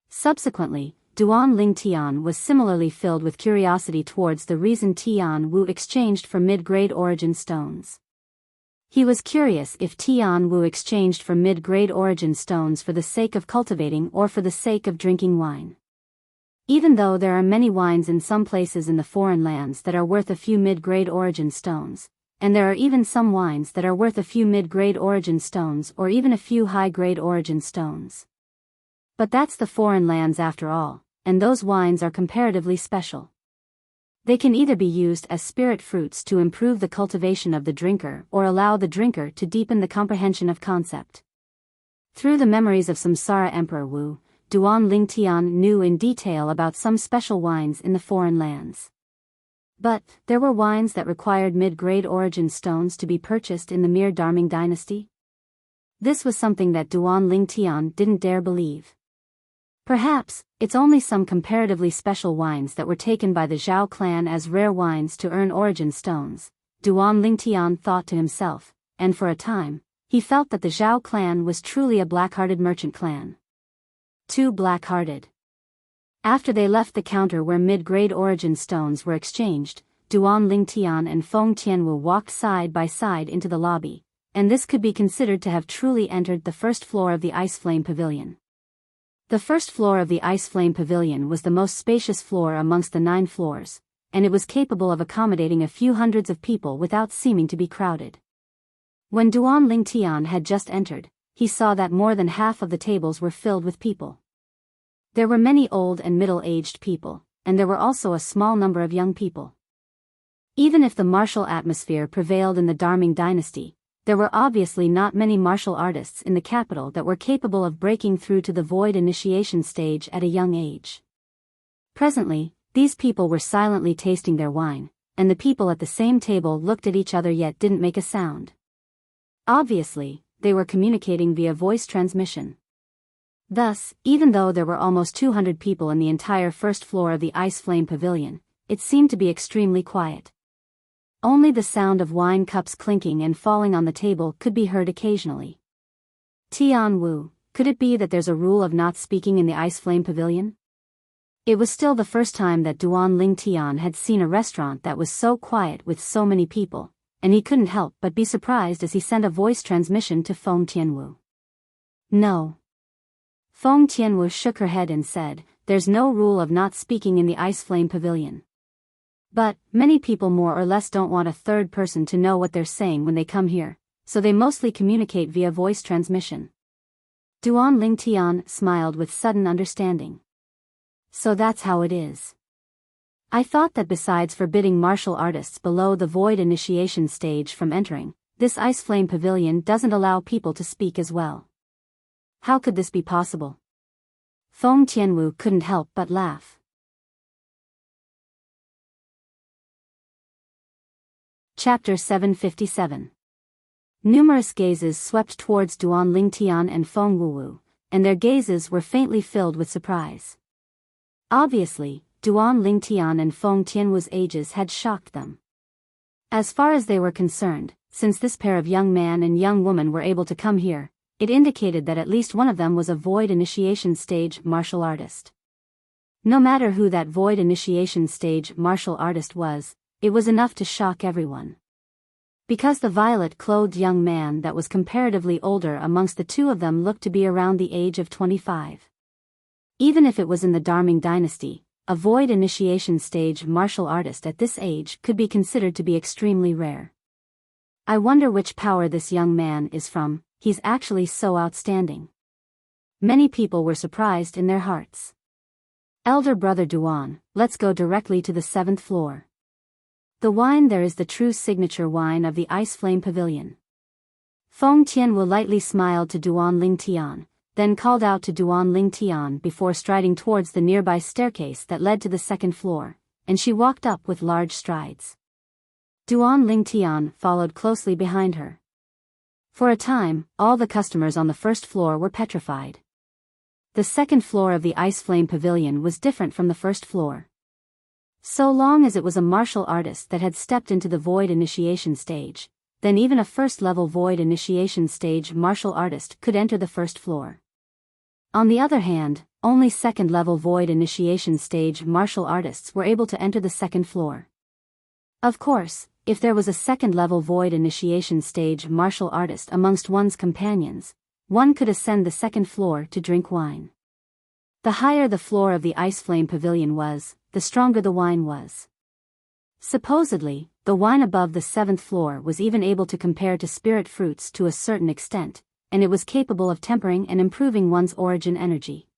Subsequently, Duan Lingtian was similarly filled with curiosity towards the reason Tian Wu exchanged for mid-grade origin stones. He was curious if Tian Wu exchanged for mid-grade origin stones for the sake of cultivating or for the sake of drinking wine. Even though there are many wines in some places in the foreign lands that are worth a few mid-grade origin stones, and there are even some wines that are worth a few mid-grade origin stones or even a few high-grade origin stones. But that's the foreign lands after all, and those wines are comparatively special. They can either be used as spirit fruits to improve the cultivation of the drinker or allow the drinker to deepen the comprehension of concept. Through the memories of Samsara Emperor Wu, Duan Lingtian knew in detail about some special wines in the foreign lands. But there were wines that required mid-grade origin stones to be purchased in the mere Darming dynasty? This was something that Duan Lingtian didn't dare believe. Perhaps, it's only some comparatively special wines that were taken by the Zhao clan as rare wines to earn origin stones, Duan Lingtian thought to himself, and for a time, he felt that the Zhao clan was truly a black-hearted merchant clan. Too black-hearted. After they left the counter where mid-grade origin stones were exchanged, Duan Lingtian and Feng Tianwu walked side by side into the lobby, and this could be considered to have truly entered the first floor of the Ice Flame Pavilion. The first floor of the Ice Flame Pavilion was the most spacious floor amongst the 9 floors, and it was capable of accommodating a few hundreds of people without seeming to be crowded. When Duan Lingtian had just entered, he saw that more than half of the tables were filled with people. There were many old and middle-aged people, and there were also a small number of young people. Even if the martial atmosphere prevailed in the Darming dynasty, there were obviously not many martial artists in the capital that were capable of breaking through to the void initiation stage at a young age. Presently, these people were silently tasting their wine, and the people at the same table looked at each other yet didn't make a sound. Obviously, they were communicating via voice transmission. Thus, even though there were almost 200 people in the entire first floor of the Ice Flame Pavilion, it seemed to be extremely quiet. Only the sound of wine cups clinking and falling on the table could be heard occasionally. Tian Wu, Could it be that there's a rule of not speaking in the Ice Flame Pavilion? It was still the first time that Duan Ling Tian had seen a restaurant that was so quiet with so many people, and he couldn't help but be surprised as he sent a voice transmission to Feng Tianwu. No. Feng Tianwu shook her head and said, "There's no rule of not speaking in the Ice Flame Pavilion. But, many people more or less don't want a third person to know what they're saying when they come here, so they mostly communicate via voice transmission." Duan Ling Tian smiled with sudden understanding. So that's how it is. I thought that besides forbidding martial artists below the void initiation stage from entering, this Ice Flame Pavilion doesn't allow people to speak as well. How could this be possible? Feng Tianwu couldn't help but laugh. Chapter 757. Numerous gazes swept towards Duan Ling Tian and Feng Wuwu, and their gazes were faintly filled with surprise. Obviously, Duan Ling Tian and Feng Tianwu's ages had shocked them. As far as they were concerned, since this pair of young man and young woman were able to come here, it indicated that at least one of them was a void initiation stage martial artist. No matter who that void initiation stage martial artist was, it was enough to shock everyone. Because the violet-clothed young man that was comparatively older amongst the two of them looked to be around the age of 25. Even if it was in the Darming dynasty, a void initiation stage martial artist at this age could be considered to be extremely rare. I wonder which power this young man is from. He's actually so outstanding. Many people were surprised in their hearts. Elder brother Duan, let's go directly to the 7th floor. The wine there is the true signature wine of the Ice Flame Pavilion. Feng Tianwu lightly smiled to Duan Ling Tian, then called out to Duan Ling Tian before striding towards the nearby staircase that led to the 2nd floor, and she walked up with large strides. Duan Ling Tian followed closely behind her. For a time, all the customers on the 1st floor were petrified. The 2nd floor of the Ice Flame Pavilion was different from the 1st floor. So long as it was a martial artist that had stepped into the void initiation stage, then even a first-level void initiation stage martial artist could enter the 1st floor. On the other hand, only 2nd-level void initiation stage martial artists were able to enter the 2nd floor. Of course, if there was a 2nd-level void initiation stage martial artist amongst one's companions, one could ascend the 2nd floor to drink wine. The higher the floor of the Ice Flame Pavilion was, the stronger the wine was. Supposedly, the wine above the 7th floor was even able to compare to spirit fruits to a certain extent, and it was capable of tempering and improving one's origin energy.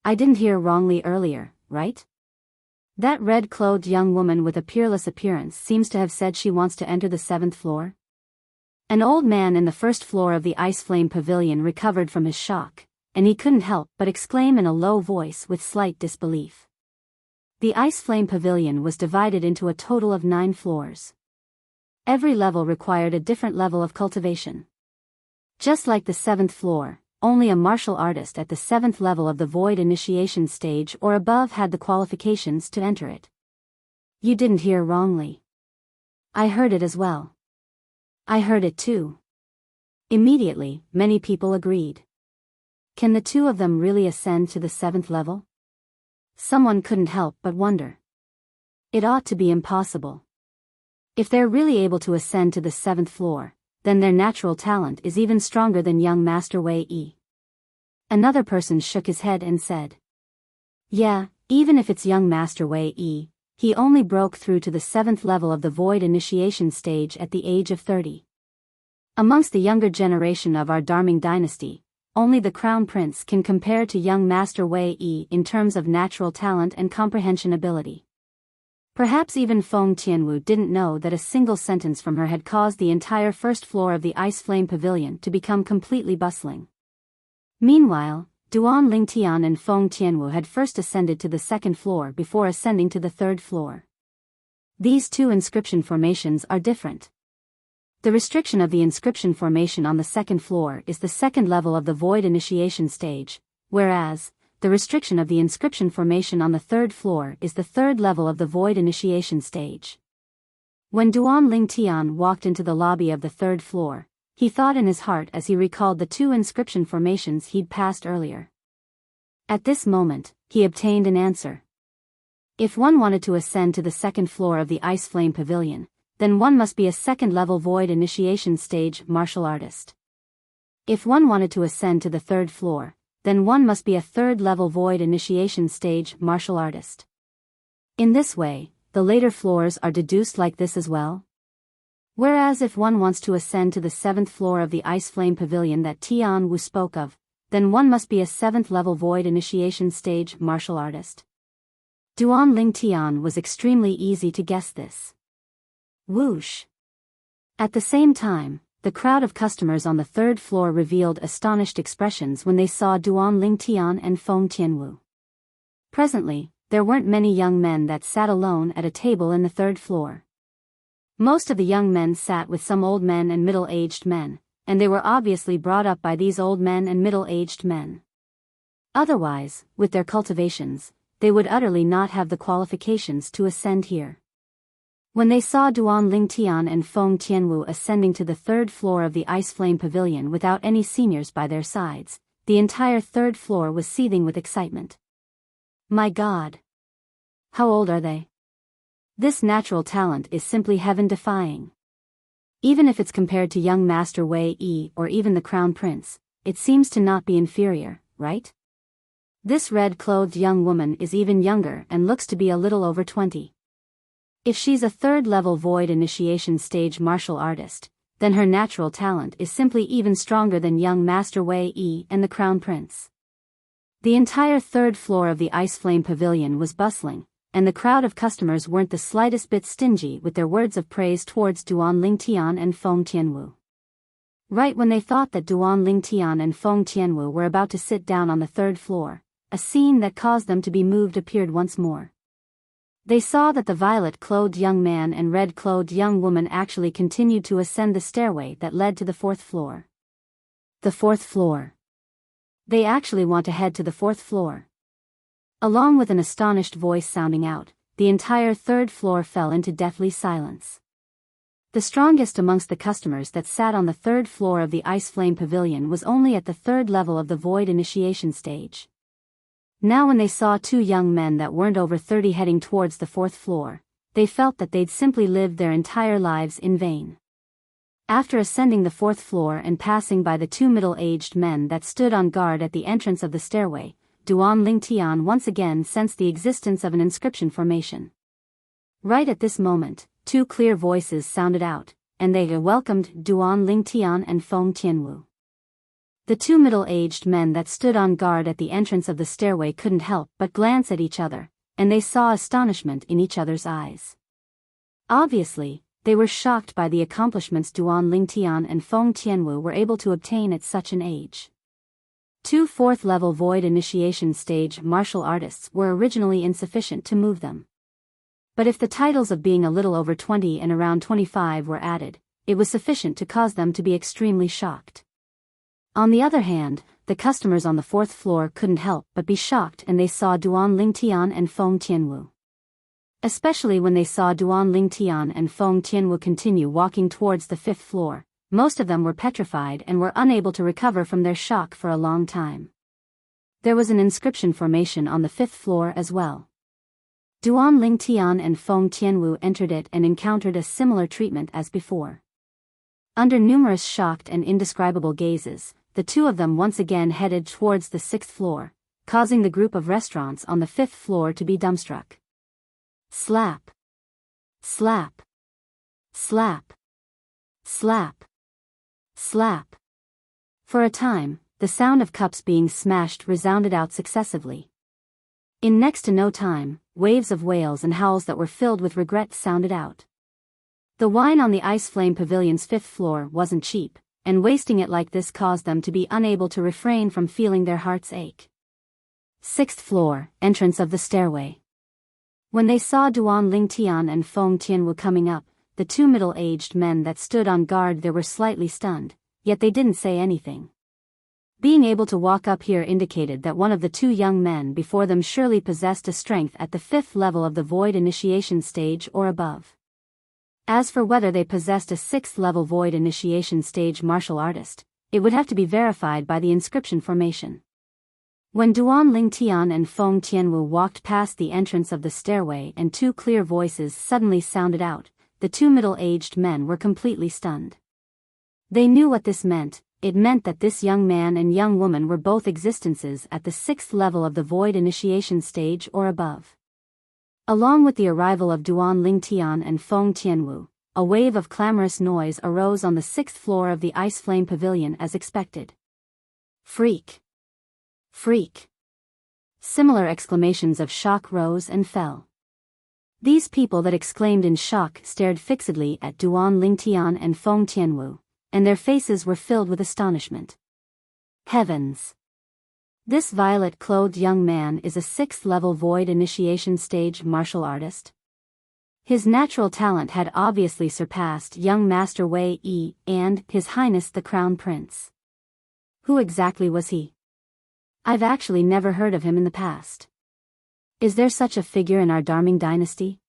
I didn't hear wrongly earlier, right? That red-clothed young woman with a peerless appearance seems to have said she wants to enter the 7th floor. An old man in the 1st floor of the Ice Flame Pavilion recovered from his shock, and he couldn't help but exclaim in a low voice with slight disbelief. The Ice Flame Pavilion was divided into a total of 9 floors. Every level required a different level of cultivation. Just like the 7th floor, only a martial artist at the 7th level of the void initiation stage or above had the qualifications to enter it. You didn't hear wrongly. I heard it as well. I heard it too. Immediately, many people agreed. Can the two of them really ascend to the 7th level? Someone couldn't help but wonder. It ought to be impossible. If they're really able to ascend to the 7th floor, then their natural talent is even stronger than young Master Wei Yi. Another person shook his head and said, "Yeah, even if it's young Master Wei Yi, he only broke through to the 7th level of the void initiation stage at the age of 30. Amongst the younger generation of our Darming dynasty, only the Crown Prince can compare to young Master Wei Yi in terms of natural talent and comprehension ability." Perhaps even Feng Tianwu didn't know that a single sentence from her had caused the entire 1st floor of the Ice Flame Pavilion to become completely bustling. Meanwhile, Duan Ling Tian and Feng Tianwu had first ascended to the 2nd floor before ascending to the 3rd floor. These two inscription formations are different. The restriction of the inscription formation on the 2nd floor is the 2nd level of the void initiation stage, whereas, the restriction of the inscription formation on the 3rd floor is the 3rd level of the void initiation stage. When Duan Ling Tian walked into the lobby of the 3rd floor, he thought in his heart as he recalled the 2 inscription formations he'd passed earlier. At this moment, he obtained an answer. If one wanted to ascend to the 2nd floor of the Ice Flame Pavilion, then one must be a 2nd-level Void Initiation Stage martial artist. If one wanted to ascend to the 3rd floor, then one must be a 3rd-level Void Initiation Stage martial artist. In this way, the later floors are deduced like this as well. Whereas if one wants to ascend to the 7th floor of the Ice Flame Pavilion that Tian Wu spoke of, then one must be a 7th-level Void Initiation Stage martial artist. Duan Ling Tian was extremely easy to guess this. Whoosh! At the same time, the crowd of customers on the 3rd floor revealed astonished expressions when they saw Duan Ling Tian and Feng Tianwu. Presently, there weren't many young men that sat alone at a table in the 3rd floor. Most of the young men sat with some old men and middle-aged men, and they were obviously brought up by these old men and middle-aged men. Otherwise, with their cultivations, they would utterly not have the qualifications to ascend here. When they saw Duan Ling Tian and Feng Tianwu ascending to the 3rd floor of the Ice Flame Pavilion without any seniors by their sides, the entire 3rd floor was seething with excitement. My God! How old are they? This natural talent is simply heaven-defying. Even if it's compared to young Master Wei Yi or even the Crown Prince, it seems to not be inferior, right? This red-clothed young woman is even younger and looks to be a little over 20. If she's a 3rd-level Void Initiation Stage martial artist, then her natural talent is simply even stronger than young Master Wei Yi and the Crown Prince. The entire 3rd floor of the Ice Flame Pavilion was bustling, and the crowd of customers weren't the slightest bit stingy with their words of praise towards Duan Ling Tian and Feng Tianwu. Right when they thought that Duan Ling Tian and Feng Tianwu were about to sit down on the 3rd floor, a scene that caused them to be moved appeared once more. They saw that the violet-clothed young man and red-clothed young woman actually continued to ascend the stairway that led to the 4th floor. The 4th floor. They actually want to head to the 4th floor. Along with an astonished voice sounding out, the entire 3rd floor fell into deathly silence. The strongest amongst the customers that sat on the 3rd floor of the Ice Flame Pavilion was only at the 3rd level of the Void Initiation Stage. Now when they saw 2 young men that weren't over 30 heading towards the 4th floor, they felt that they'd simply lived their entire lives in vain. After ascending the 4th floor and passing by the 2 middle-aged men that stood on guard at the entrance of the stairway, Duan Ling Tian once again sensed the existence of an inscription formation. Right at this moment, 2 clear voices sounded out, and they welcomed Duan Ling Tian and Feng Tianwu. The 2 middle-aged men that stood on guard at the entrance of the stairway couldn't help but glance at each other, and they saw astonishment in each other's eyes. Obviously, they were shocked by the accomplishments Duan Ling Tian and Feng Tianwu were able to obtain at such an age. 2 4th-level Void Initiation Stage martial artists were originally insufficient to move them. But if the titles of being a little over 20 and around 25 were added, it was sufficient to cause them to be extremely shocked. On the other hand, the customers on the 4th floor couldn't help but be shocked and they saw Duan Ling Tian and Feng Tianwu. Especially when they saw Duan Ling Tian and Feng Tianwu continue walking towards the 5th floor, most of them were petrified and were unable to recover from their shock for a long time. There was an inscription formation on the 5th floor as well. Duan Ling Tian and Feng Tianwu entered it and encountered a similar treatment as before. Under numerous shocked and indescribable gazes, the 2 of them once again headed towards the 6th floor, causing the group of restaurants on the 5th floor to be dumbstruck. Slap. Slap. Slap. Slap. Slap. For a time, the sound of cups being smashed resounded out successively. In next to no time, waves of wails and howls that were filled with regret sounded out. The wine on the Ice Flame Pavilion's 5th floor wasn't cheap, and wasting it like this caused them to be unable to refrain from feeling their hearts ache. 6th floor, entrance of the stairway. When they saw Duan Ling Tian and Feng Tianwu coming up, the 2 middle-aged men that stood on guard there were slightly stunned, yet they didn't say anything. Being able to walk up here indicated that one of the 2 young men before them surely possessed a strength at the 5th level of the Void Initiation Stage or above. As for whether they possessed a 6th-level void initiation stage martial artist, it would have to be verified by the inscription formation. When Duan Lingtian and Feng Tianwu walked past the entrance of the stairway and two clear voices suddenly sounded out, the two middle-aged men were completely stunned. They knew what this meant. It meant that this young man and young woman were both existences at the 6th level of the void initiation stage or above. Along with the arrival of Duan Lingtian and Feng Tianwu, a wave of clamorous noise arose on the 6th floor of the Ice Flame Pavilion as expected. Freak! Freak! Similar exclamations of shock rose and fell. These people that exclaimed in shock stared fixedly at Duan Lingtian and Feng Tianwu, and their faces were filled with astonishment. Heavens! This violet-clothed young man is a 6th-level void initiation stage martial artist? His natural talent had obviously surpassed young Master Wei Yi and His Highness the Crown Prince. Who exactly was he? I've actually never heard of him in the past. Is there such a figure in our Darming dynasty?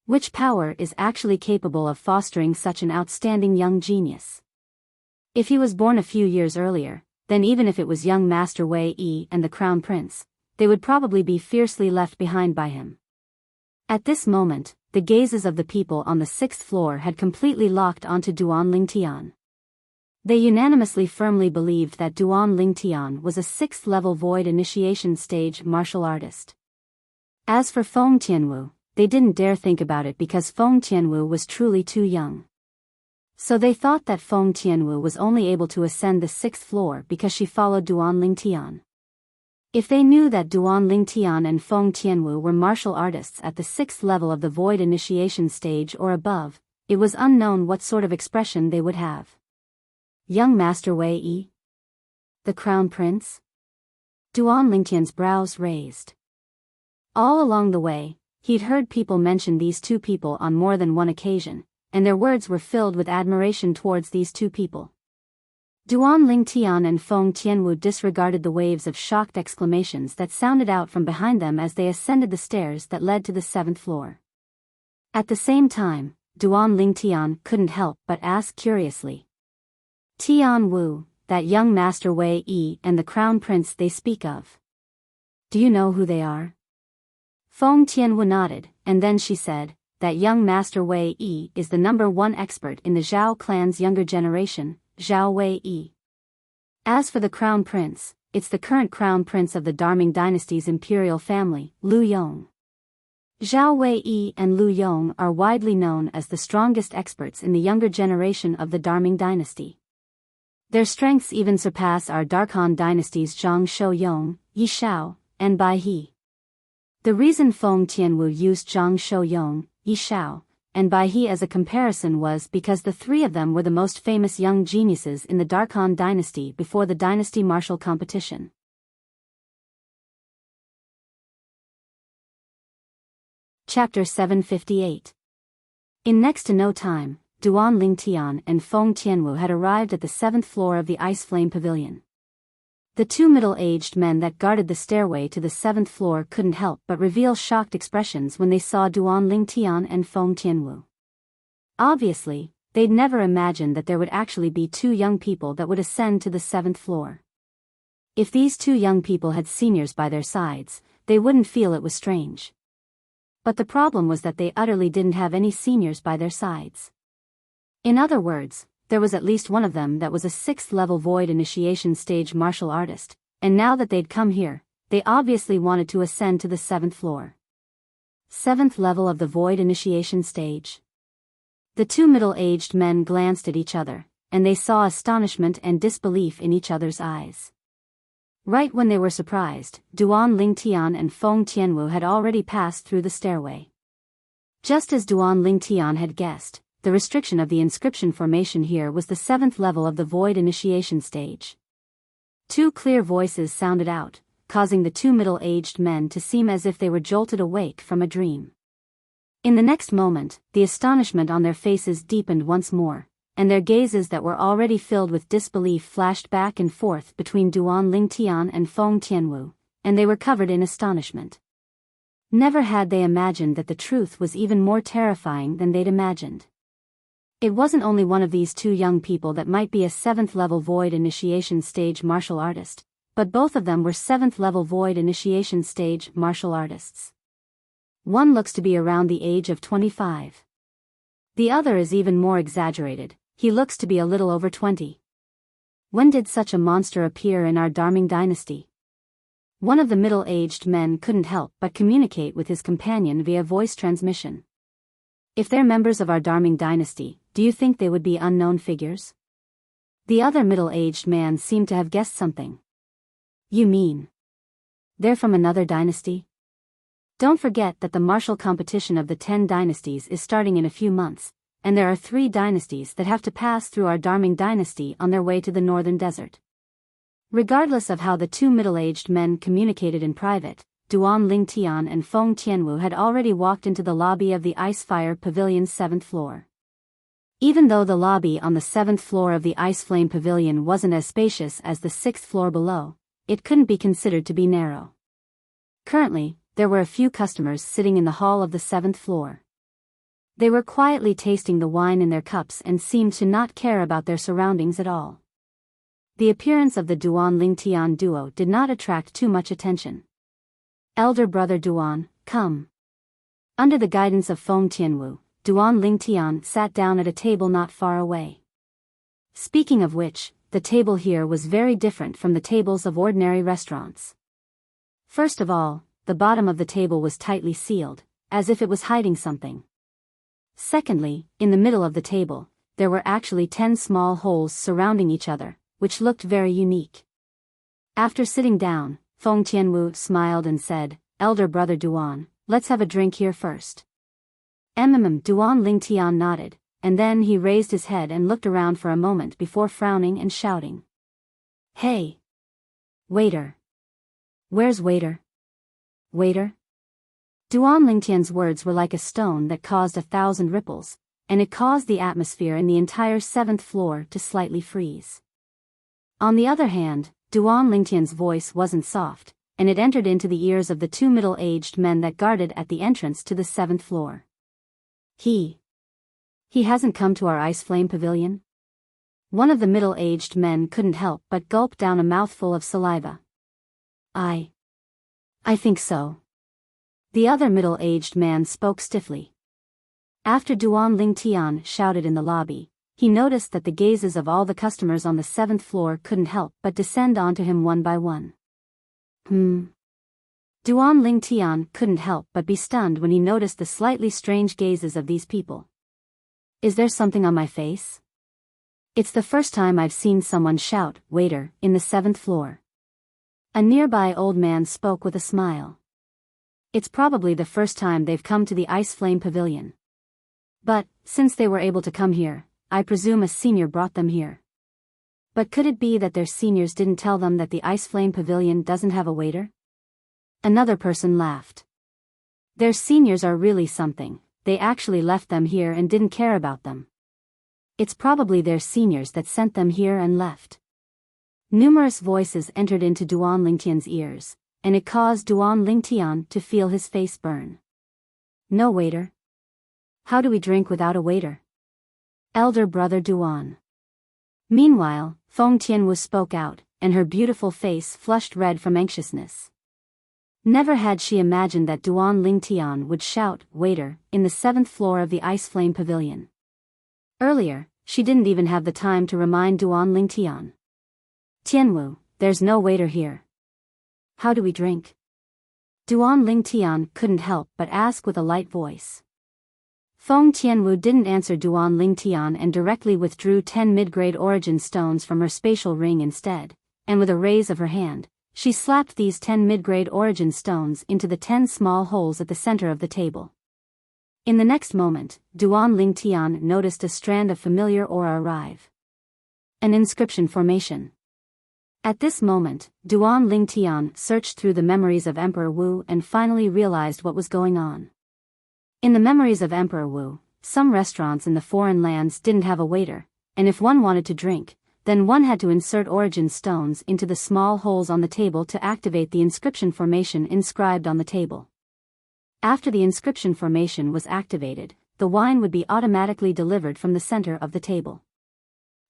Which power is actually capable of fostering such an outstanding young genius? If he was born a few years earlier, then even if it was young Master Wei Yi and the Crown Prince, they would probably be fiercely left behind by him. At this moment, the gazes of the people on the 6th floor had completely locked onto Duan Lingtian. They unanimously firmly believed that Duan Lingtian was a 6th-level void initiation stage martial artist. As for Feng Tianwu, they didn't dare think about it because Feng Tianwu was truly too young. So they thought that Feng Tianwu was only able to ascend the 6th floor because she followed Duan Lingtian. If they knew that Duan Lingtian and Feng Tianwu were martial artists at the 6th level of the void initiation stage or above, it was unknown what sort of expression they would have. Young Master Wei Yi? The Crown Prince? Duan Lingtian's brows raised. All along the way, he'd heard people mention these two people on more than one occasion, and their words were filled with admiration towards these two people. Duan Lingtian and Feng Tianwu disregarded the waves of shocked exclamations that sounded out from behind them as they ascended the stairs that led to the 7th floor. At the same time, Duan Lingtian couldn't help but ask curiously. Tianwu, that young Master Wei Yi and the Crown Prince they speak of. Do you know who they are? Feng Tianwu nodded, and then she said, that young Master Wei Yi is the #1 expert in the Zhao clan's younger generation, Zhao Wei Yi. As for the Crown Prince, it's the current Crown Prince of the Darming dynasty's imperial family, Lu Yong. Zhao Wei Yi and Lu Yong are widely known as the strongest experts in the younger generation of the Darming dynasty. Their strengths even surpass our Darkhan dynasty's Zhang Shouyong, Yi Shao, and Bai He. The reason Feng Tianwu used Zhang Shouyong, Yi Shao, and Bai He as a comparison was because the three of them were the most famous young geniuses in the Darkhan dynasty before the dynasty martial competition. Chapter 758. In next to no time, Duan Lingtian and Feng Tianwu had arrived at the 7th floor of the Ice Flame Pavilion. The two middle-aged men that guarded the stairway to the 7th floor couldn't help but reveal shocked expressions when they saw Duan Lingtian and Feng Tianwu. Obviously, they'd never imagined that there would actually be two young people that would ascend to the 7th floor. If these two young people had seniors by their sides, they wouldn't feel it was strange. But the problem was that they utterly didn't have any seniors by their sides. In other words, there was at least one of them that was a 6th-level void initiation stage martial artist, and now that they'd come here, they obviously wanted to ascend to the 7th floor. 7th level of the void initiation stage. The two middle-aged men glanced at each other, and they saw astonishment and disbelief in each other's eyes. Right when they were surprised, Duan Lingtian and Feng Tianwu had already passed through the stairway. Just as Duan Lingtian had guessed, the restriction of the inscription formation here was the 7th level of the void initiation stage. Two clear voices sounded out, causing the two middle-aged men to seem as if they were jolted awake from a dream. In the next moment, the astonishment on their faces deepened once more, and their gazes that were already filled with disbelief flashed back and forth between Duan Lingtian and Feng Tianwu, and they were covered in astonishment. Never had they imagined that the truth was even more terrifying than they'd imagined. It wasn't only one of these two young people that might be a 7th level void initiation stage martial artist, but both of them were 7th level void initiation stage martial artists. One looks to be around the age of 25. The other is even more exaggerated, he looks to be a little over 20. When did such a monster appear in our Darming dynasty? One of the middle-aged men couldn't help but communicate with his companion via voice transmission. If they're members of our Darming dynasty, do you think they would be unknown figures? The other middle-aged man seemed to have guessed something. You mean they're from another dynasty? Don't forget that the martial competition of the 10 dynasties is starting in a few months, and there are 3 dynasties that have to pass through our Darming dynasty on their way to the northern desert. Regardless of how the two middle-aged men communicated in private, Duan Lingtian and Feng Tianwu had already walked into the lobby of the Icefire Pavilion's 7th floor. Even though the lobby on the 7th floor of the Ice Flame Pavilion wasn't as spacious as the 6th floor below, it couldn't be considered to be narrow. Currently, there were a few customers sitting in the hall of the 7th floor. They were quietly tasting the wine in their cups and seemed to not care about their surroundings at all. The appearance of the Duan Lingtian duo did not attract too much attention. Elder brother Duan, come. Under the guidance of Feng Tianwu, Duan Lingtian sat down at a table not far away. Speaking of which, the table here was very different from the tables of ordinary restaurants. First of all, the bottom of the table was tightly sealed, as if it was hiding something. Secondly, in the middle of the table, there were actually 10 small holes surrounding each other, which looked very unique. After sitting down, Feng Tianwu smiled and said, Elder brother Duan, let's have a drink here first. Duan Lingtian nodded, and then he raised his head and looked around for a moment before frowning and shouting. Hey! Waiter! Where's waiter? Waiter? Duan Lingtian's words were like a stone that caused 1,000 ripples, and it caused the atmosphere in the entire 7th floor to slightly freeze. On the other hand, Duan Lingtian's voice wasn't soft, and it entered into the ears of the 2 middle-aged men that guarded at the entrance to the 7th floor. He hasn't come to our Ice Flame Pavilion? One of the middle-aged men couldn't help but gulp down a mouthful of saliva. I think so. The other middle-aged man spoke stiffly. After Duan Lingtian shouted in the lobby, he noticed that the gazes of all the customers on the 7th floor couldn't help but descend onto him one by one. Duan Lingtian couldn't help but be stunned when he noticed the slightly strange gazes of these people. Is there something on my face? It's the first time I've seen someone shout, waiter, in the 7th floor. A nearby old man spoke with a smile. It's probably the first time they've come to the Ice Flame Pavilion. But, since they were able to come here, I presume a senior brought them here. But could it be that their seniors didn't tell them that the Ice Flame Pavilion doesn't have a waiter? Another person laughed. Their seniors are really something, they actually left them here and didn't care about them. It's probably their seniors that sent them here and left. Numerous voices entered into Duan Lingtian's ears, and it caused Duan Lingtian to feel his face burn. No waiter? How do we drink without a waiter? Elder brother Duan. Meanwhile, Feng Tianwu spoke out, and her beautiful face flushed red from anxiousness. Never had she imagined that Duan Lingtian would shout, waiter, in the 7th floor of the Ice Flame Pavilion. Earlier, she didn't even have the time to remind Duan Lingtian. Tianwu, there's no waiter here. How do we drink? Duan Lingtian couldn't help but ask with a light voice. Feng Tianwu didn't answer Duan Lingtian and directly withdrew 10 mid-grade origin stones from her spatial ring instead, and with a raise of her hand, she slapped these 10 mid-grade origin stones into the 10 small holes at the center of the table. In the next moment, Duan Lingtian noticed a strand of familiar aura arrive. An inscription formation. At this moment, Duan Lingtian searched through the memories of Emperor Wu and finally realized what was going on. In the memories of Emperor Wu, some restaurants in the foreign lands didn't have a waiter, and if one wanted to drink, then one had to insert origin stones into the small holes on the table to activate the inscription formation inscribed on the table. After the inscription formation was activated, the wine would be automatically delivered from the center of the table.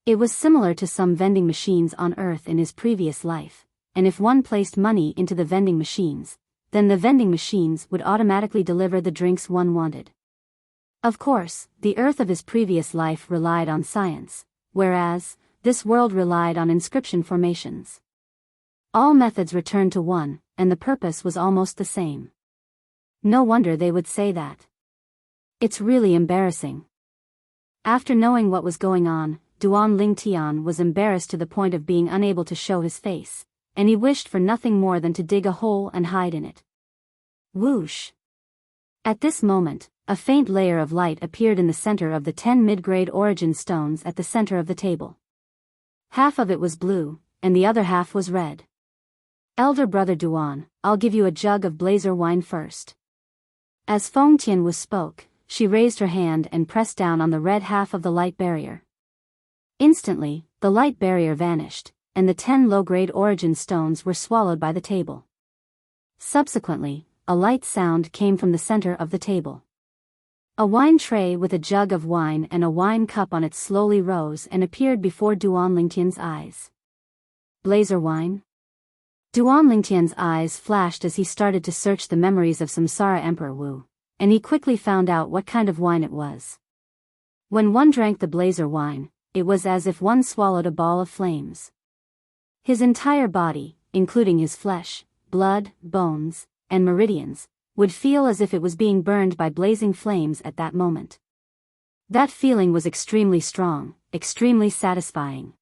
It was similar to some vending machines on Earth in his previous life, and if one placed money into the vending machines, then the vending machines would automatically deliver the drinks one wanted. Of course, the Earth of his previous life relied on science, whereas this world relied on inscription formations. All methods returned to one, and the purpose was almost the same. No wonder they would say that. It's really embarrassing. After knowing what was going on, Duan Lingtian was embarrassed to the point of being unable to show his face, and he wished for nothing more than to dig a hole and hide in it. Whoosh! At this moment, a faint layer of light appeared in the center of the 10 mid-grade origin stones at the center of the table. Half of it was blue, and the other half was red. Elder brother Duan, I'll give you a jug of blazer wine first. As Feng Tianwu spoke, she raised her hand and pressed down on the red half of the light barrier. Instantly, the light barrier vanished, and the 10 low-grade origin stones were swallowed by the table. Subsequently, a light sound came from the center of the table. A wine tray with a jug of wine and a wine cup on it slowly rose and appeared before Duan Lingtian's eyes. Blazer wine? Duan Lingtian's eyes flashed as he started to search the memories of Samsara Emperor Wu, and he quickly found out what kind of wine it was. When one drank the blazer wine, it was as if one swallowed a ball of flames. His entire body, including his flesh, blood, bones, and meridians, would feel as if it was being burned by blazing flames at that moment. That feeling was extremely strong, extremely satisfying.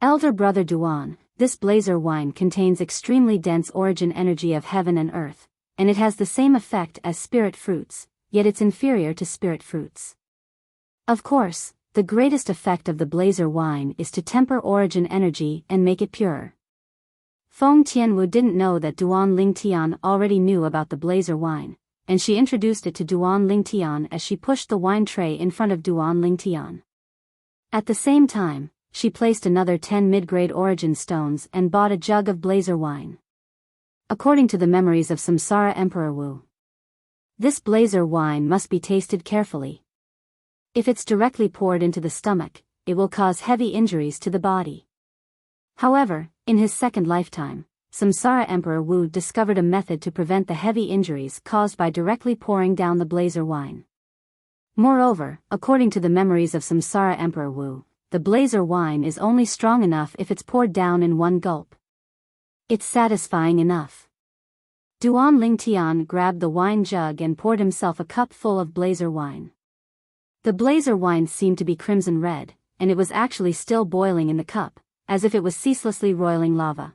Elder brother Duan, this blazer wine contains extremely dense origin energy of heaven and earth, and it has the same effect as spirit fruits, yet it's inferior to spirit fruits. Of course, the greatest effect of the blazer wine is to temper origin energy and make it purer. Feng Tianwu didn't know that Duan Lingtian already knew about the blazer wine, and she introduced it to Duan Lingtian as she pushed the wine tray in front of Duan Lingtian. At the same time, she placed another 10 mid-grade origin stones and bought a jug of blazer wine. According to the memories of Samsara Emperor Wu, this blazer wine must be tasted carefully. If it's directly poured into the stomach, it will cause heavy injuries to the body. However, in his second lifetime, Samsara Emperor Wu discovered a method to prevent the heavy injuries caused by directly pouring down the blazer wine. Moreover, according to the memories of Samsara Emperor Wu, the blazer wine is only strong enough if it's poured down in one gulp. It's satisfying enough. Duan Lingtian grabbed the wine jug and poured himself a cup full of blazer wine. The blazer wine seemed to be crimson red, and it was actually still boiling in the cup, as if it was ceaselessly roiling lava.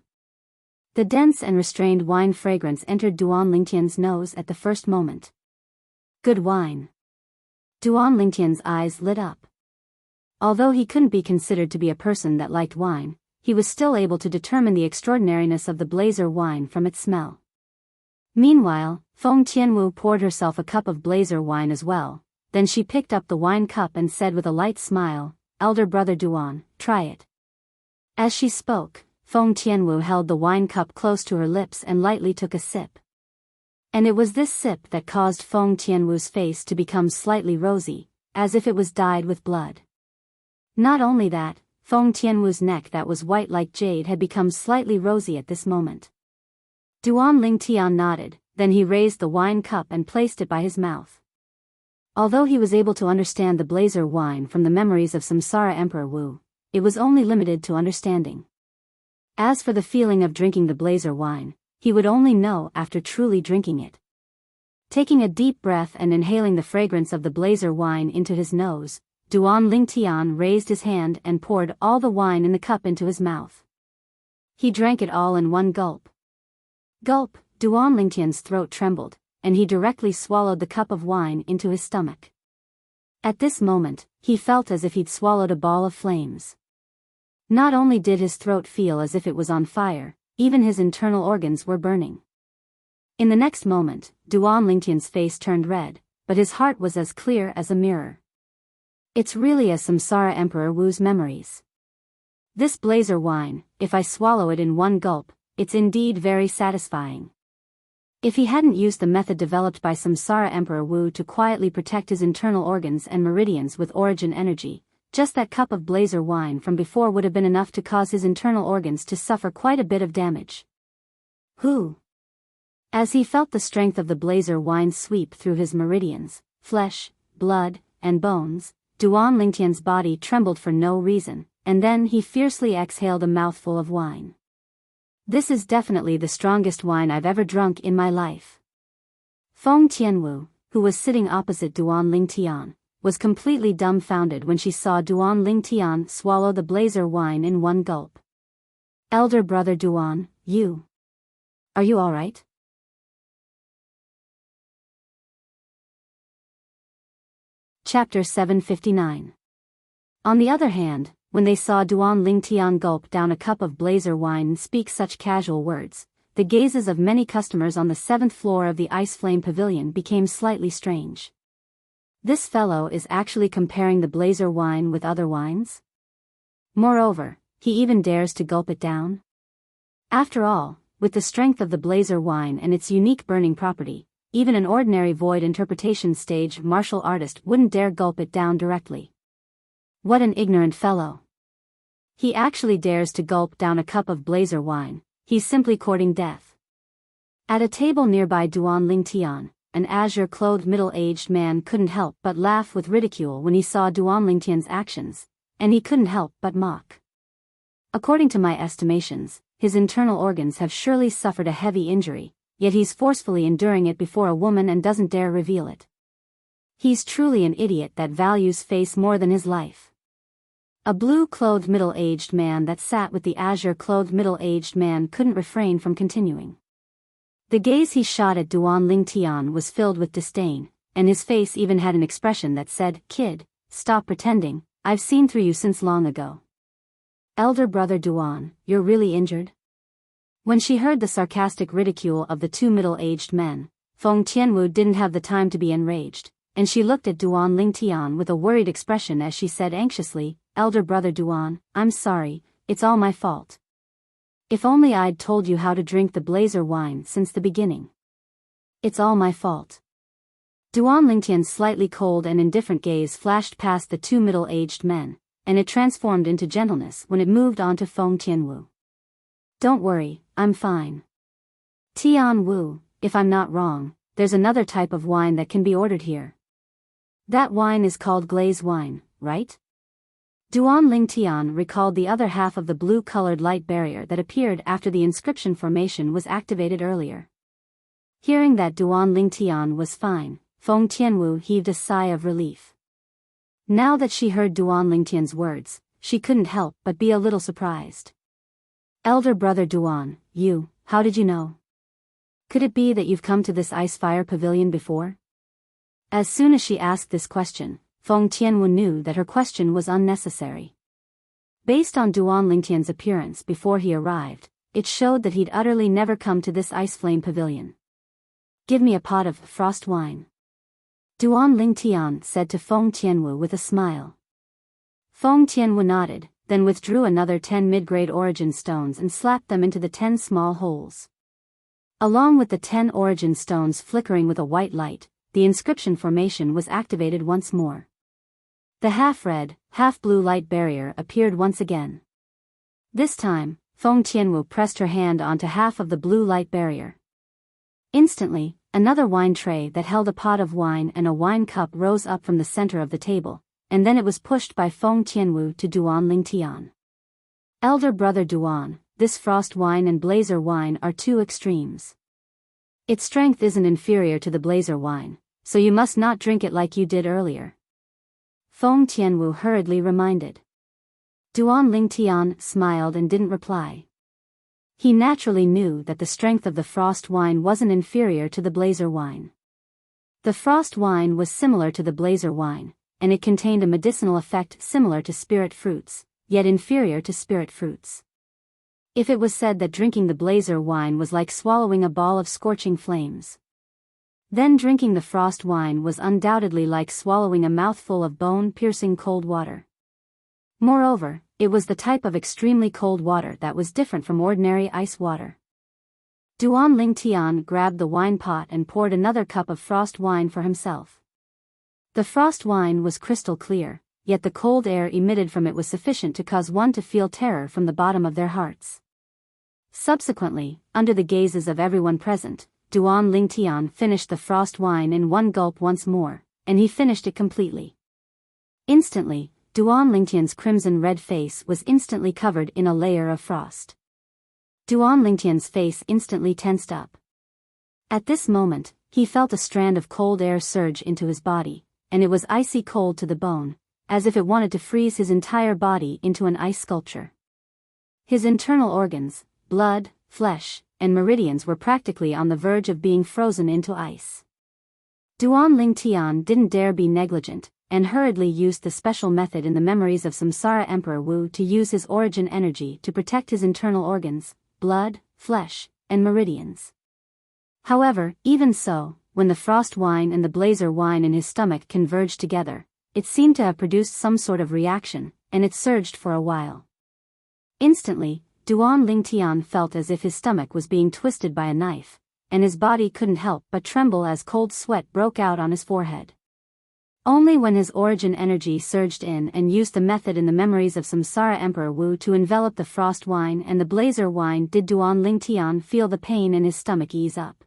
The dense and restrained wine fragrance entered Duan Lingtian's nose at the first moment. Good wine. Duan Lingtian's eyes lit up. Although he couldn't be considered to be a person that liked wine, he was still able to determine the extraordinariness of the blazer wine from its smell. Meanwhile, Feng Tianwu poured herself a cup of blazer wine as well. Then she picked up the wine cup and said with a light smile, "Elder brother Duan, try it." As she spoke, Feng Tianwu held the wine cup close to her lips and lightly took a sip. And it was this sip that caused Feng Tianwu's face to become slightly rosy, as if it was dyed with blood. Not only that, Feng Tianwu's neck that was white like jade had become slightly rosy at this moment. Duan Lingtian nodded, then he raised the wine cup and placed it by his mouth. Although he was able to understand the blazer wine from the memories of Samsara Emperor Wu, it was only limited to understanding. As for the feeling of drinking the blazer wine, he would only know after truly drinking it. Taking a deep breath and inhaling the fragrance of the blazer wine into his nose, Duan Lingtian raised his hand and poured all the wine in the cup into his mouth. He drank it all in one gulp. Gulp, Duan Lingtian's throat trembled, and he directly swallowed the cup of wine into his stomach. At this moment, he felt as if he'd swallowed a ball of flames. Not only did his throat feel as if it was on fire, even his internal organs were burning. In the next moment, Duan Lingtian's face turned red, but his heart was as clear as a mirror. It's really as Samsara Emperor Wu's memories. This blazer wine, if I swallow it in one gulp, it's indeed very satisfying. If he hadn't used the method developed by Samsara Emperor Wu to quietly protect his internal organs and meridians with origin energy, just that cup of blazer wine from before would have been enough to cause his internal organs to suffer quite a bit of damage. Who? As he felt the strength of the blazer wine sweep through his meridians, flesh, blood, and bones, Duan Lingtian's body trembled for no reason, and then he fiercely exhaled a mouthful of wine. This is definitely the strongest wine I've ever drunk in my life. Feng Tianwu, who was sitting opposite Duan Lingtian, was completely dumbfounded when she saw Duan Lingtian swallow the blazer wine in one gulp. Elder brother Duan, are you alright? Chapter 759. On the other hand, when they saw Duan Lingtian gulp down a cup of blazer wine and speak such casual words, the gazes of many customers on the 7th floor of the Ice Flame Pavilion became slightly strange. This fellow is actually comparing the blazer wine with other wines? Moreover, he even dares to gulp it down? After all, with the strength of the blazer wine and its unique burning property, even an ordinary void interpretation stage martial artist wouldn't dare gulp it down directly. What an ignorant fellow. He actually dares to gulp down a cup of blazer wine. He's simply courting death. At a table nearby Duan Lingtian, an azure-clothed middle-aged man couldn't help but laugh with ridicule when he saw Duan Lingtian's actions, and he couldn't help but mock. According to my estimations, his internal organs have surely suffered a heavy injury, yet he's forcefully enduring it before a woman and doesn't dare reveal it. He's truly an idiot that values face more than his life. A blue-clothed middle-aged man that sat with the azure-clothed middle-aged man couldn't refrain from continuing. The gaze he shot at Duan Lingtian was filled with disdain, and his face even had an expression that said, "Kid, stop pretending, I've seen through you since long ago." Elder brother Duan, you're really injured? When she heard the sarcastic ridicule of the two middle-aged men, Feng Tianwu didn't have the time to be enraged, and she looked at Duan Lingtian with a worried expression as she said anxiously, "Elder brother Duan, I'm sorry, it's all my fault. If only I'd told you how to drink the blazer wine since the beginning. It's all my fault." Duan Lingtian's slightly cold and indifferent gaze flashed past the two middle-aged men, and it transformed into gentleness when it moved on to Feng Tianwu. "Don't worry, I'm fine. Tian Wu, if I'm not wrong, there's another type of wine that can be ordered here. That wine is called glaze wine, right?" Duan Lingtian recalled the other half of the blue-colored light barrier that appeared after the inscription formation was activated earlier. Hearing that Duan Lingtian was fine, Feng Tianwu heaved a sigh of relief. Now that she heard Duan Lingtian's words, she couldn't help but be a little surprised. "Elder brother Duan, how did you know? Could it be that you've come to this ice fire pavilion before?" As soon as she asked this question, Feng Tianwu knew that her question was unnecessary. Based on Duan Lingtian's appearance before he arrived, it showed that he'd utterly never come to this ice flame pavilion. "Give me a pot of frost wine," Duan Lingtian said to Feng Tianwu with a smile. Feng Tianwu nodded, then withdrew another 10 mid-grade origin stones and slapped them into the 10 small holes. Along with the 10 origin stones flickering with a white light, the inscription formation was activated once more. The half-red, half-blue light barrier appeared once again. This time, Feng Tianwu pressed her hand onto half of the blue light barrier. Instantly, another wine tray that held a pot of wine and a wine cup rose up from the center of the table, and then it was pushed by Feng Tianwu to Duan Lingtian. "Elder brother Duan, this frost wine and blazer wine are two extremes. Its strength isn't inferior to the blazer wine, so you must not drink it like you did earlier," Feng Tianwu hurriedly reminded. Duan Lingtian smiled and didn't reply. He naturally knew that the strength of the frost wine wasn't inferior to the blazer wine. The frost wine was similar to the blazer wine, and it contained a medicinal effect similar to spirit fruits, yet inferior to spirit fruits. If it was said that drinking the blazer wine was like swallowing a ball of scorching flames, then drinking the frost wine was undoubtedly like swallowing a mouthful of bone-piercing cold water. Moreover, it was the type of extremely cold water that was different from ordinary ice water. Duan Lingtian grabbed the wine pot and poured another cup of frost wine for himself. The frost wine was crystal clear, yet the cold air emitted from it was sufficient to cause one to feel terror from the bottom of their hearts. Subsequently, under the gazes of everyone present, Duan Lingtian finished the frost wine in one gulp once more, and he finished it completely. Instantly, Duan Lingtian's crimson-red face was instantly covered in a layer of frost. Duan Lingtian's face instantly tensed up. At this moment, he felt a strand of cold air surge into his body, and it was icy cold to the bone, as if it wanted to freeze his entire body into an ice sculpture. His internal organs, blood, flesh, and meridians were practically on the verge of being frozen into ice. Duan Lingtian didn't dare be negligent, and hurriedly used the special method in the memories of Samsara Emperor Wu to use his origin energy to protect his internal organs, blood, flesh, and meridians. However, even so, when the frost wine and the blazer wine in his stomach converged together, it seemed to have produced some sort of reaction, and it surged for a while. Instantly, Duan Lingtian felt as if his stomach was being twisted by a knife, and his body couldn't help but tremble as cold sweat broke out on his forehead. Only when his origin energy surged in and used the method in the memories of Samsara Emperor Wu to envelop the frost wine and the blazer wine did Duan Lingtian feel the pain in his stomach ease up.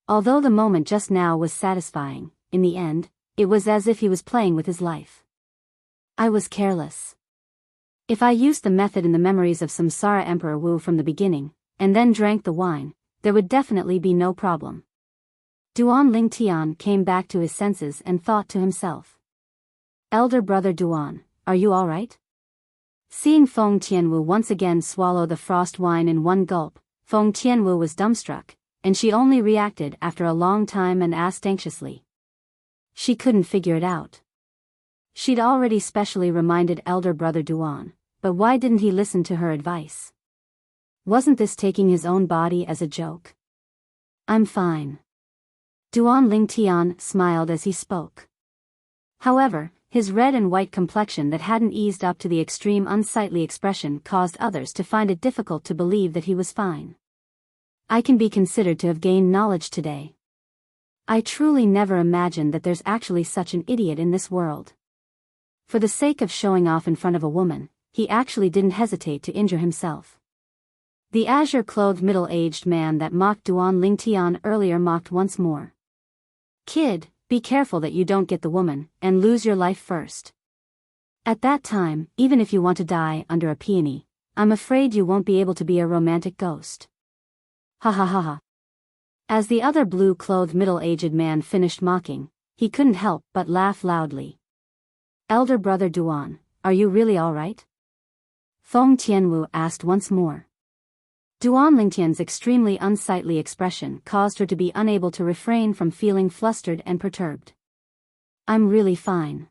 Although the moment just now was satisfying, in the end, it was as if he was playing with his life. I was careless. If I used the method in the memories of Samsara Emperor Wu from the beginning, and then drank the wine, there would definitely be no problem. Duan Lingtian came back to his senses and thought to himself. Elder brother Duan, are you all right? Seeing Feng Tianwu once again swallow the frost wine in one gulp, Feng Tianwu was dumbstruck, and she only reacted after a long time and asked anxiously. She couldn't figure it out. She'd already specially reminded elder brother Duan, but why didn't he listen to her advice? Wasn't this taking his own body as a joke? I'm fine. Duan Lingtian smiled as he spoke. However, his red and white complexion that hadn't eased up to the extreme unsightly expression caused others to find it difficult to believe that he was fine. I can be considered to have gained knowledge today. I truly never imagined that there's actually such an idiot in this world. For the sake of showing off in front of a woman, he actually didn't hesitate to injure himself. The azure-clothed middle-aged man that mocked Duan Lingtian earlier mocked once more. Kid, be careful that you don't get the woman, and lose your life first. At that time, even if you want to die under a peony, I'm afraid you won't be able to be a romantic ghost. Ha ha ha ha. As the other blue-clothed middle-aged man finished mocking, he couldn't help but laugh loudly. Elder brother Duan, are you really all right? Feng Tianwu asked once more. Duan Lingtian's extremely unsightly expression caused her to be unable to refrain from feeling flustered and perturbed. I'm really fine.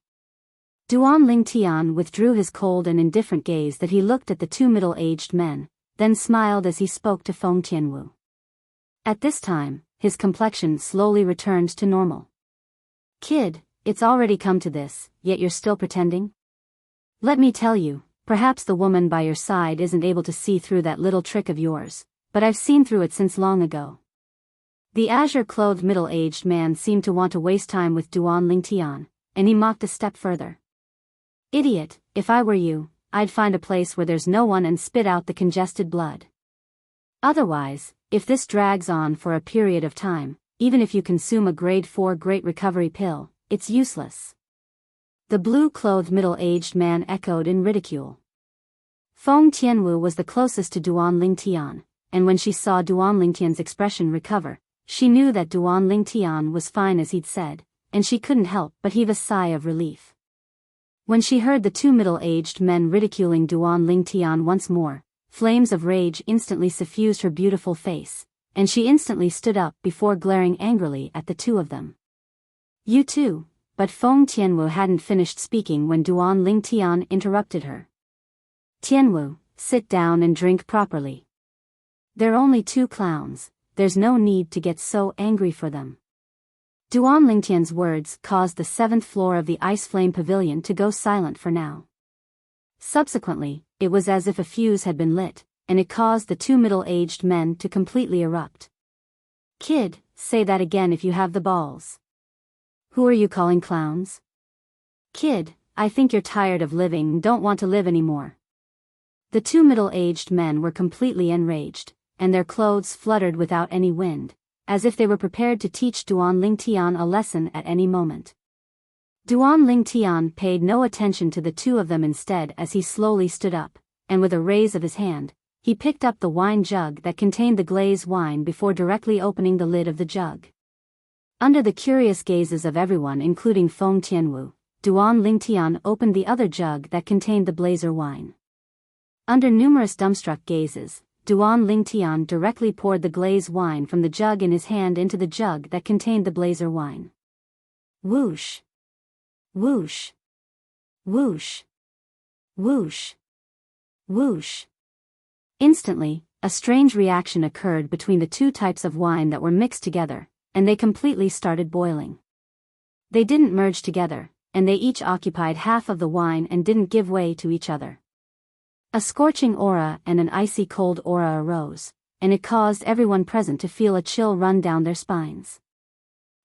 Duan Lingtian withdrew his cold and indifferent gaze that he looked at the two middle-aged men, then smiled as he spoke to Feng Tianwu. At this time, his complexion slowly returned to normal. Kid, it's already come to this, yet you're still pretending? Let me tell you, perhaps the woman by your side isn't able to see through that little trick of yours, but I've seen through it since long ago. The azure-clothed middle-aged man seemed to want to waste time with Duan Lingtian, and he mocked a step further. Idiot, if I were you, I'd find a place where there's no one and spit out the congested blood. Otherwise, if this drags on for a period of time, even if you consume a grade 4 great recovery pill, it's useless. The blue-clothed middle-aged man echoed in ridicule. Feng Tianwu was the closest to Duan Lingtian, and when she saw Duan Lingtian's expression recover, she knew that Duan Lingtian was fine as he'd said, and she couldn't help but heave a sigh of relief. When she heard the two middle-aged men ridiculing Duan Lingtian once more, flames of rage instantly suffused her beautiful face, and she instantly stood up before glaring angrily at the two of them. You too. But Feng Tianwu hadn't finished speaking when Duan Lingtian interrupted her. Tianwu, sit down and drink properly. They're only two clowns, there's no need to get so angry for them. Duan Lingtian's words caused the 7th floor of the Ice Flame Pavilion to go silent for now. Subsequently, it was as if a fuse had been lit, and it caused the two middle-aged men to completely erupt. "Kid, say that again if you have the balls. Who are you calling clowns? Kid, I think you're tired of living and don't want to live anymore." The two middle-aged men were completely enraged, and their clothes fluttered without any wind, as if they were prepared to teach Duan Lingtian a lesson at any moment. Duan Lingtian paid no attention to the two of them instead as he slowly stood up, and with a raise of his hand, he picked up the wine jug that contained the glazed wine before directly opening the lid of the jug. Under the curious gazes of everyone including Feng Tianwu, Duan Lingtian opened the other jug that contained the blazer wine. Under numerous dumbstruck gazes, Duan Lingtian directly poured the glazed wine from the jug in his hand into the jug that contained the blazer wine. Whoosh! Whoosh! Whoosh! Whoosh! Whoosh! Instantly, a strange reaction occurred between the two types of wine that were mixed together, and they completely started boiling. They didn't merge together, and they each occupied half of the wine and didn't give way to each other. A scorching aura and an icy cold aura arose, and it caused everyone present to feel a chill run down their spines.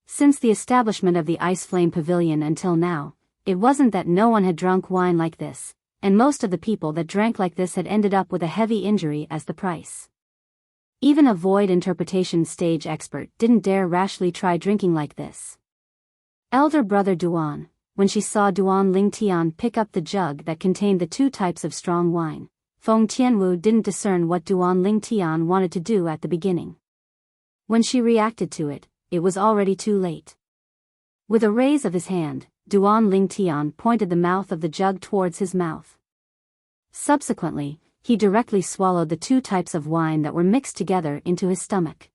Since the establishment of the Ice Flame Pavilion until now, it wasn't that no one had drunk wine like this, and most of the people that drank like this had ended up with a heavy injury as the price. Even a void interpretation stage expert didn't dare rashly try drinking like this. Elder brother Duan, when she saw Duan Lingtian pick up the jug that contained the two types of strong wine, Feng Tianwu didn't discern what Duan Lingtian wanted to do at the beginning. When she reacted to it, it was already too late. With a raise of his hand, Duan Lingtian pointed the mouth of the jug towards his mouth. Subsequently, he directly swallowed the two types of wine that were mixed together into his stomach.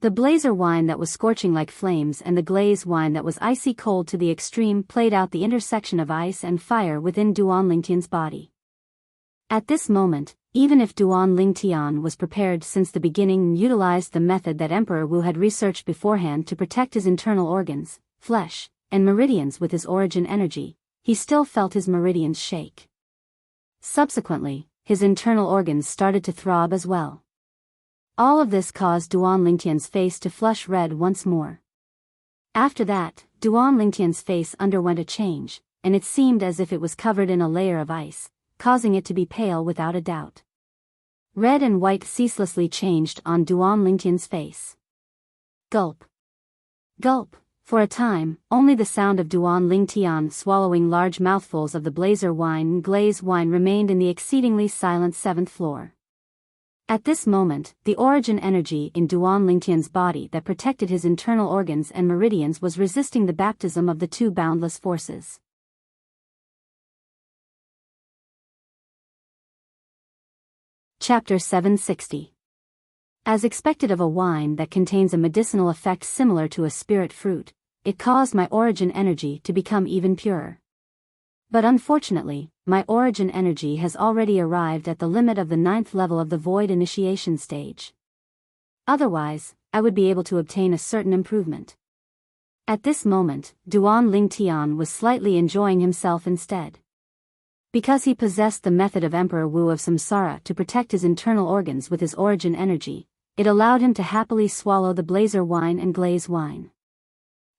The blazer wine that was scorching like flames and the glazed wine that was icy cold to the extreme played out the intersection of ice and fire within Duan Lingtian's body. At this moment, even if Duan Lingtian was prepared since the beginning and utilized the method that Emperor Wu had researched beforehand to protect his internal organs, flesh, and meridians with his origin energy, he still felt his meridians shake. Subsequently, his internal organs started to throb as well. All of this caused Duan Lingtian's face to flush red once more. After that, Duan Lingtian's face underwent a change, and it seemed as if it was covered in a layer of ice, causing it to be pale without a doubt. Red and white ceaselessly changed on Duan Lingtian's face. Gulp. Gulp. For a time, only the sound of Duan Lingtian swallowing large mouthfuls of the blazer wine and glazed wine remained in the exceedingly silent seventh floor. At this moment, the origin energy in Duan Lingtian's body that protected his internal organs and meridians was resisting the baptism of the two boundless forces. Chapter 760. As expected of a wine that contains a medicinal effect similar to a spirit fruit, it caused my origin energy to become even purer. But unfortunately, my origin energy has already arrived at the limit of the 9th level of the void initiation stage. Otherwise, I would be able to obtain a certain improvement. At this moment, Duan Lingtian was slightly enjoying himself instead. Because he possessed the method of Emperor Wu of Samsara to protect his internal organs with his origin energy, it allowed him to happily swallow the blazer wine and glaze wine.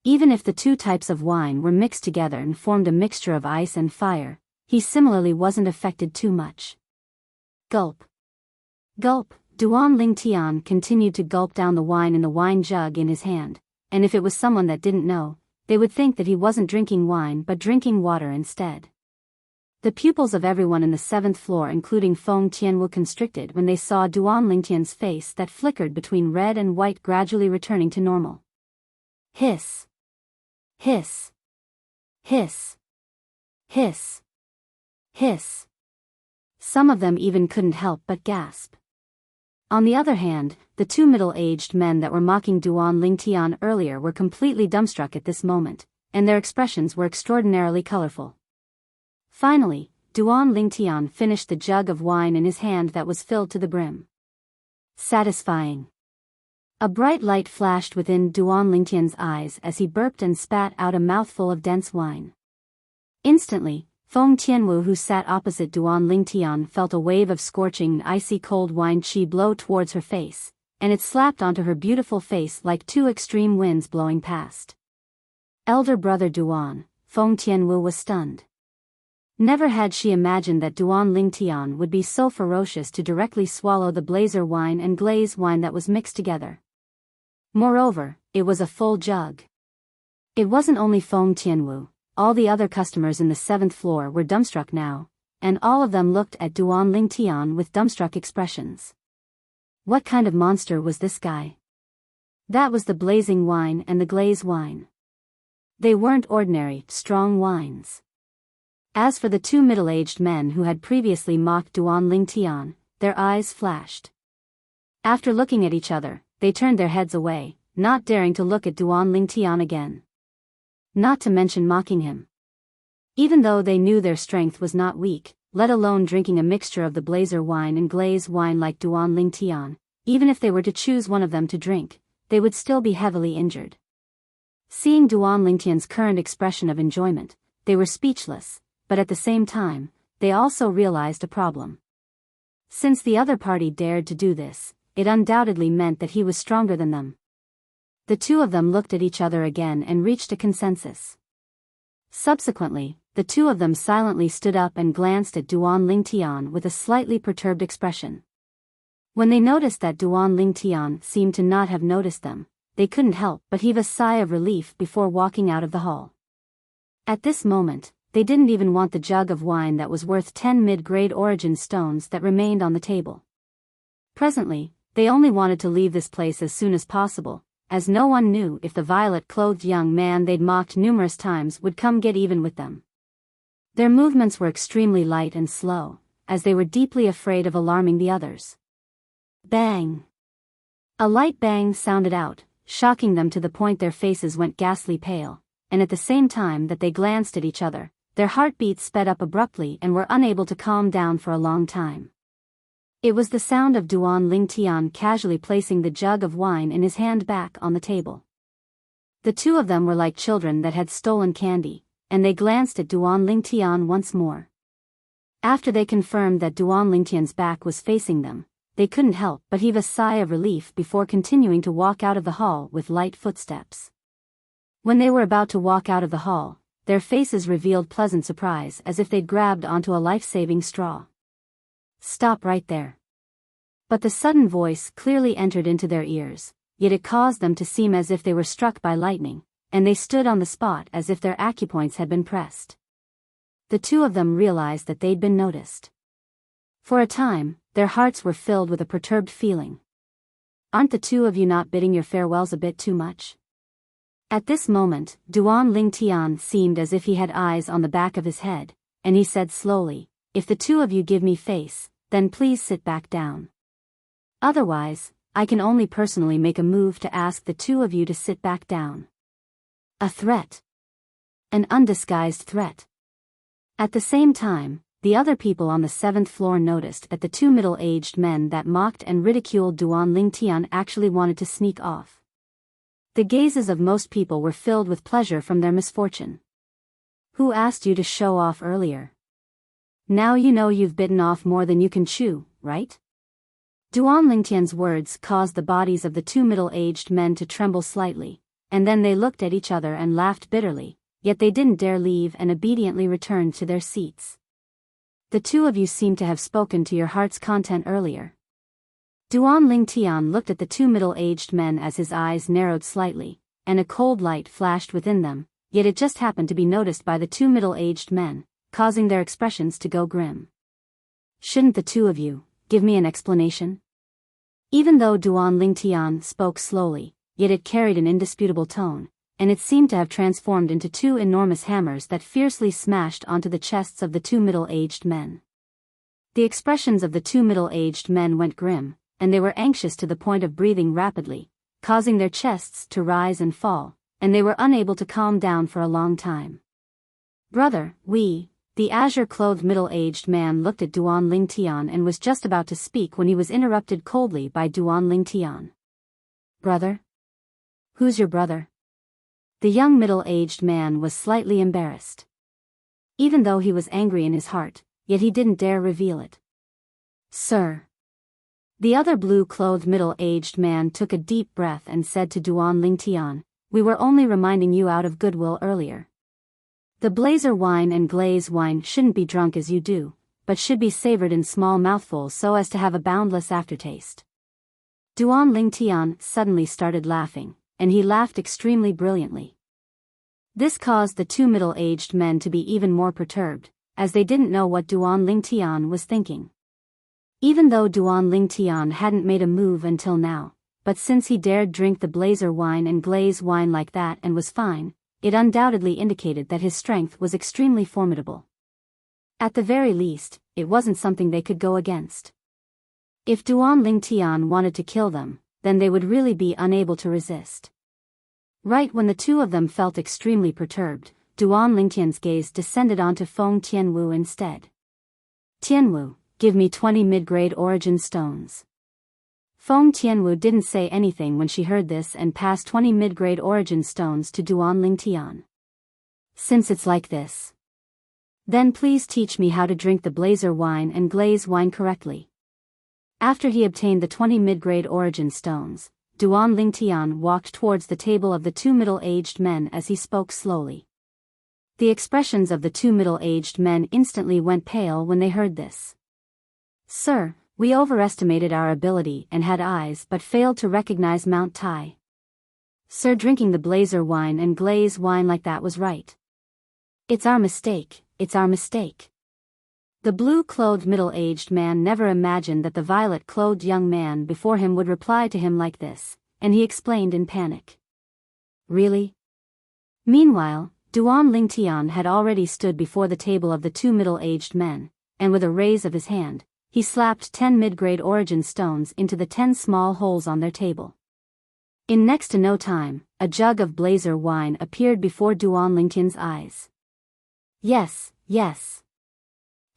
Even if the two types of wine were mixed together and formed a mixture of ice and fire, he similarly wasn't affected too much. Gulp. Gulp. Duan Lingtian continued to gulp down the wine in the wine jug in his hand, and if it was someone that didn't know, they would think that he wasn't drinking wine but drinking water instead. The pupils of everyone in the 7th floor including Feng Tianwu constricted when they saw Duan Lingtian's face that flickered between red and white gradually returning to normal. Hiss. Hiss. Hiss. Hiss. Hiss. Some of them even couldn't help but gasp. On the other hand, the two middle-aged men that were mocking Duan Lingtian earlier were completely dumbstruck at this moment, and their expressions were extraordinarily colorful. Finally, Duan Lingtian finished the jug of wine in his hand that was filled to the brim. Satisfying. A bright light flashed within Duan Lingtian's eyes as he burped and spat out a mouthful of dense wine. Instantly, Feng Tianwu, who sat opposite Duan Lingtian, felt a wave of scorching, icy cold wine qi blow towards her face, and it slapped onto her beautiful face like two extreme winds blowing past. Elder brother Duan, Feng Tianwu was stunned. Never had she imagined that Duan Lingtian would be so ferocious to directly swallow the blazer wine and glaze wine that was mixed together. Moreover, it was a full jug. It wasn't only Feng Tianwu, all the other customers in the 7th floor were dumbstruck now, and all of them looked at Duan Lingtian with dumbstruck expressions. What kind of monster was this guy? That was the blazing wine and the glaze wine. They weren't ordinary, strong wines. As for the two middle-aged men who had previously mocked Duan Lingtian, their eyes flashed. After looking at each other, they turned their heads away, not daring to look at Duan Lingtian again. Not to mention mocking him. Even though they knew their strength was not weak, let alone drinking a mixture of the blazer wine and glaze wine like Duan Lingtian, even if they were to choose one of them to drink, they would still be heavily injured. Seeing Duan Lingtian's current expression of enjoyment, they were speechless, but at the same time, they also realized a problem. Since the other party dared to do this, it undoubtedly meant that he was stronger than them. The two of them looked at each other again and reached a consensus. Subsequently, the two of them silently stood up and glanced at Duan Lingtian with a slightly perturbed expression. When they noticed that Duan Lingtian seemed to not have noticed them, they couldn't help but heave a sigh of relief before walking out of the hall. At this moment, they didn't even want the jug of wine that was worth 10 mid-grade origin stones that remained on the table. Presently, they only wanted to leave this place as soon as possible, as no one knew if the violet-clothed young man they'd mocked numerous times would come get even with them. Their movements were extremely light and slow, as they were deeply afraid of alarming the others. Bang! A light bang sounded out, shocking them to the point their faces went ghastly pale, and at the same time that they glanced at each other, their heartbeats sped up abruptly and were unable to calm down for a long time. It was the sound of Duan Lingtian casually placing the jug of wine in his hand back on the table. The two of them were like children that had stolen candy, and they glanced at Duan Lingtian once more. After they confirmed that Duan Lingtian's back was facing them, they couldn't help but heave a sigh of relief before continuing to walk out of the hall with light footsteps. When they were about to walk out of the hall, their faces revealed pleasant surprise as if they'd grabbed onto a life-saving straw. Stop right there. But the sudden voice clearly entered into their ears, yet it caused them to seem as if they were struck by lightning, and they stood on the spot as if their acupoints had been pressed. The two of them realized that they'd been noticed. For a time, their hearts were filled with a perturbed feeling. Aren't the two of you not bidding your farewells a bit too much? At this moment, Duan Lingtian seemed as if he had eyes on the back of his head, and he said slowly, "If the two of you give me face, then please sit back down. Otherwise, I can only personally make a move to ask the two of you to sit back down." A threat. An undisguised threat. At the same time, the other people on the 7th floor noticed that the two middle-aged men that mocked and ridiculed Duan Lingtian actually wanted to sneak off. The gazes of most people were filled with pleasure from their misfortune. Who asked you to show off earlier? Now you know you've bitten off more than you can chew, right? Duan Lingtian's words caused the bodies of the two middle-aged men to tremble slightly, and then they looked at each other and laughed bitterly, yet they didn't dare leave and obediently returned to their seats. The two of you seem to have spoken to your heart's content earlier. Duan Lingtian looked at the two middle-aged men as his eyes narrowed slightly, and a cold light flashed within them, yet it just happened to be noticed by the two middle-aged men, causing their expressions to go grim. Shouldn't the two of you give me an explanation? Even though Duan Lingtian spoke slowly, yet it carried an indisputable tone, and it seemed to have transformed into two enormous hammers that fiercely smashed onto the chests of the two middle-aged men. The expressions of the two middle-aged men went grim, and they were anxious to the point of breathing rapidly, causing their chests to rise and fall, and they were unable to calm down for a long time. "Brother, the azure-clothed middle-aged man looked at Duan Lingtian and was just about to speak when he was interrupted coldly by Duan Lingtian. "Brother? Who's your brother?" The young middle-aged man was slightly embarrassed. Even though he was angry in his heart, yet he didn't dare reveal it. Sir. The other blue-clothed middle-aged man took a deep breath and said to Duan Lingtian, "We were only reminding you out of goodwill earlier. The blazer wine and glaze wine shouldn't be drunk as you do, but should be savored in small mouthfuls so as to have a boundless aftertaste." Duan Lingtian suddenly started laughing, and he laughed extremely brilliantly. This caused the two middle-aged men to be even more perturbed, as they didn't know what Duan Lingtian was thinking. Even though Duan Lingtian hadn't made a move until now, but since he dared drink the blazer wine and glaze wine like that and was fine, it undoubtedly indicated that his strength was extremely formidable. At the very least, it wasn't something they could go against. If Duan Lingtian wanted to kill them, then they would really be unable to resist. Right when the two of them felt extremely perturbed, Duan Lingtian's gaze descended onto Feng Tianwu instead. "Tianwu, give me 20 mid-grade origin stones." Feng Tianwu didn't say anything when she heard this and passed 20 mid-grade origin stones to Duan Lingtian. "Since it's like this, then please teach me how to drink the blazer wine and glaze wine correctly." After he obtained the 20 mid-grade origin stones, Duan Lingtian walked towards the table of the two middle-aged men as he spoke slowly. The expressions of the two middle-aged men instantly went pale when they heard this. "Sir, we overestimated our ability and had eyes but failed to recognize Mount Tai. Sir, drinking the blazer wine and glaze wine like that was right. It's our mistake, it's our mistake." The blue-clothed middle-aged man never imagined that the violet-clothed young man before him would reply to him like this, and he explained in panic. "Really?" Meanwhile, Duan Lingtian had already stood before the table of the two middle-aged men, and with a raise of his hand, he slapped 10 mid-grade origin stones into the 10 small holes on their table. In next to no time, a jug of blazer wine appeared before Duan Lingtian's eyes. Yes, yes.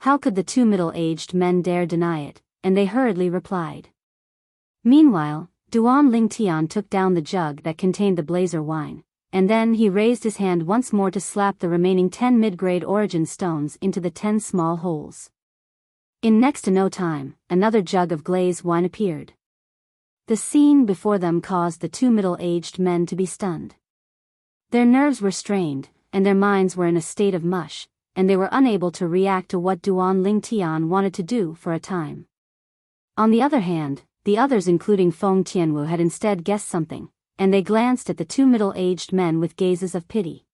How could the two middle-aged men dare deny it, and they hurriedly replied. Meanwhile, Duan Lingtian took down the jug that contained the blazer wine, and then he raised his hand once more to slap the remaining 10 mid-grade origin stones into the 10 small holes. In next to no time, another jug of glaze wine appeared. The scene before them caused the two middle-aged men to be stunned. Their nerves were strained, and their minds were in a state of mush, and they were unable to react to what Duan Lingtian wanted to do for a time. On the other hand, the others including Feng Tianwu had instead guessed something, and they glanced at the two middle-aged men with gazes of pity.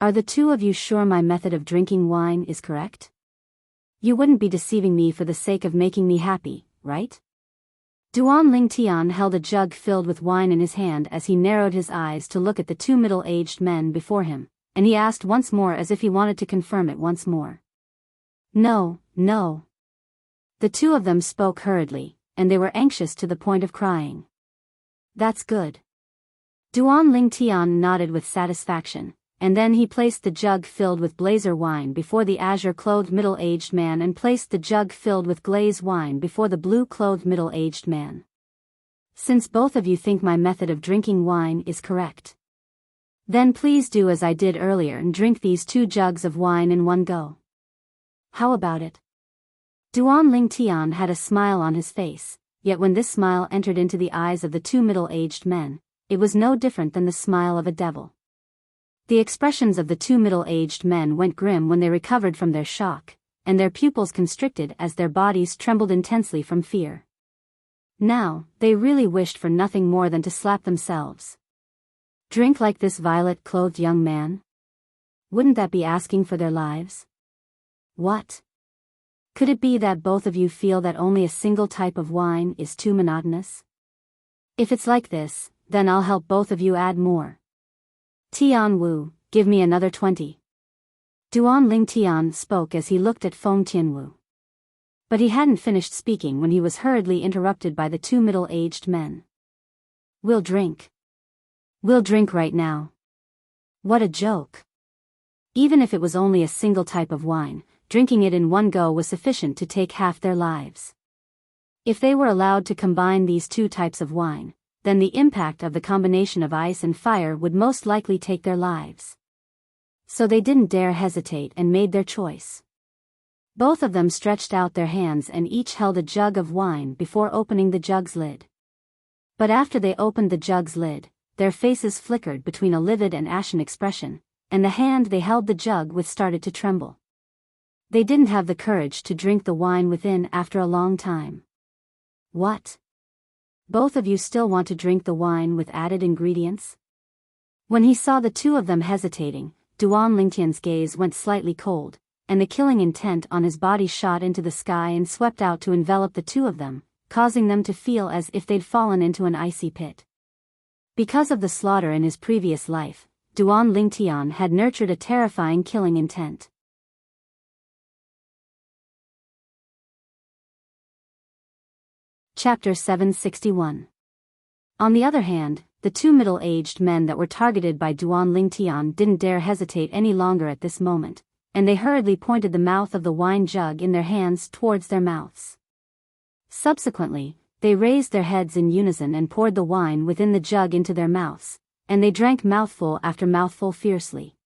"Are the two of you sure my method of drinking wine is correct? You wouldn't be deceiving me for the sake of making me happy, right?" Duan Lingtian held a jug filled with wine in his hand as he narrowed his eyes to look at the two middle-aged men before him, and he asked once more as if he wanted to confirm it once more. "No, no." The two of them spoke hurriedly, and they were anxious to the point of crying. "That's good." Duan Lingtian nodded with satisfaction, and then he placed the jug filled with blazer wine before the azure-clothed middle-aged man and placed the jug filled with glaze wine before the blue-clothed middle-aged man. "Since both of you think my method of drinking wine is correct, then please do as I did earlier and drink these 2 jugs of wine in one go. How about it?" Duan Lingtian had a smile on his face, yet when this smile entered into the eyes of the two middle-aged men, it was no different than the smile of a devil. The expressions of the two middle-aged men went grim when they recovered from their shock, and their pupils constricted as their bodies trembled intensely from fear. Now, they really wished for nothing more than to slap themselves. Drink like this violet-clothed young man? Wouldn't that be asking for their lives? What? Could it be that both of you feel that only a single type of wine is too monotonous? If it's like this, then I'll help both of you add more. Tian Wu, give me another 20. Duan Lingtian spoke as he looked at Feng Tianwu. But he hadn't finished speaking when he was hurriedly interrupted by the two middle-aged men. We'll drink right now." What a joke. Even if it was only a single type of wine, drinking it in one go was sufficient to take half their lives. If they were allowed to combine these 2 types of wine, then the impact of the combination of ice and fire would most likely take their lives. So they didn't dare hesitate and made their choice. Both of them stretched out their hands and each held a jug of wine before opening the jug's lid. But after they opened the jug's lid, their faces flickered between a livid and ashen expression, and the hand they held the jug with started to tremble. They didn't have the courage to drink the wine within after a long time. What? Both of you still want to drink the wine with added ingredients? When he saw the two of them hesitating, Duan Lingtian's gaze went slightly cold, and the killing intent on his body shot into the sky and swept out to envelop the two of them, causing them to feel as if they'd fallen into an icy pit. Because of the slaughter in his previous life, Duan Lingtian had nurtured a terrifying killing intent. Chapter 761. On the other hand, the two middle-aged men that were targeted by Duan Lingtian didn't dare hesitate any longer at this moment, and they hurriedly pointed the mouth of the wine jug in their hands towards their mouths. Subsequently, they raised their heads in unison and poured the wine within the jug into their mouths, and they drank mouthful after mouthful fiercely.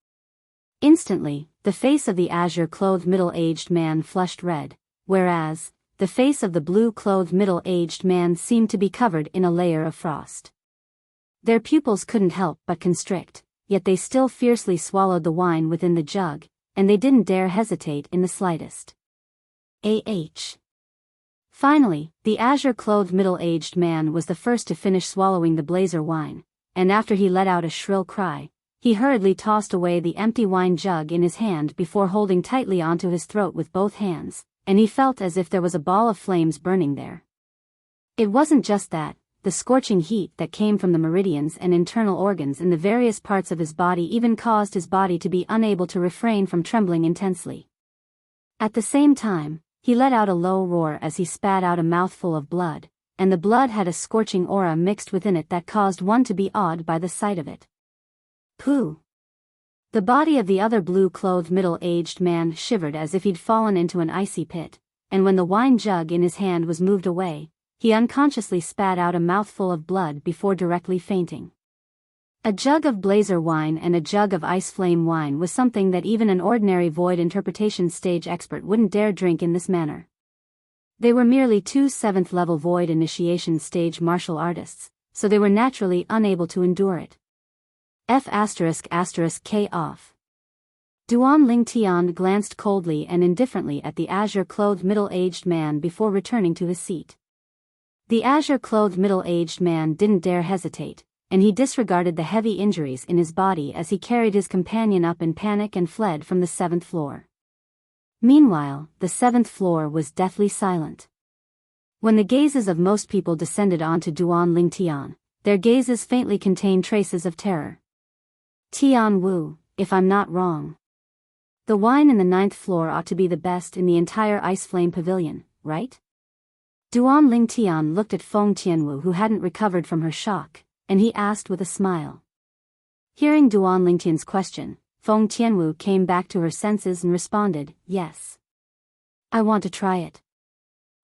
Instantly, the face of the azure-clothed middle-aged man flushed red, whereas the face of the blue-clothed middle-aged man seemed to be covered in a layer of frost. Their pupils couldn't help but constrict, yet they still fiercely swallowed the wine within the jug, and they didn't dare hesitate in the slightest. Finally, the azure-clothed middle-aged man was the first to finish swallowing the blazer wine, and after he let out a shrill cry, he hurriedly tossed away the empty wine jug in his hand before holding tightly onto his throat with both hands, and he felt as if there was a ball of flames burning there. It wasn't just that, the scorching heat that came from the meridians and internal organs in the various parts of his body even caused his body to be unable to refrain from trembling intensely. At the same time, he let out a low roar as he spat out a mouthful of blood, and the blood had a scorching aura mixed within it that caused one to be awed by the sight of it. Pooh! The body of the other blue-clothed middle-aged man shivered as if he'd fallen into an icy pit, and when the wine jug in his hand was moved away, he unconsciously spat out a mouthful of blood before directly fainting. A jug of blazer wine and a jug of ice flame wine was something that even an ordinary void interpretation stage expert wouldn't dare drink in this manner. They were merely two 7th-level void initiation stage martial artists, so they were naturally unable to endure it. F***K off. Duan Lingtian glanced coldly and indifferently at the azure-clothed middle-aged man before returning to his seat. The azure-clothed middle-aged man didn't dare hesitate, and he disregarded the heavy injuries in his body as he carried his companion up in panic and fled from the 7th floor. Meanwhile, the 7th floor was deathly silent. When the gazes of most people descended onto Duan Lingtian, their gazes faintly contained traces of terror. Tian Wu, if I'm not wrong. The wine in the 9th floor ought to be the best in the entire Ice Flame Pavilion, right? Duan Lingtian looked at Feng Tianwu, who hadn't recovered from her shock, and he asked with a smile. Hearing Duan Lingtian's question, Feng Tianwu came back to her senses and responded, "Yes. I want to try it."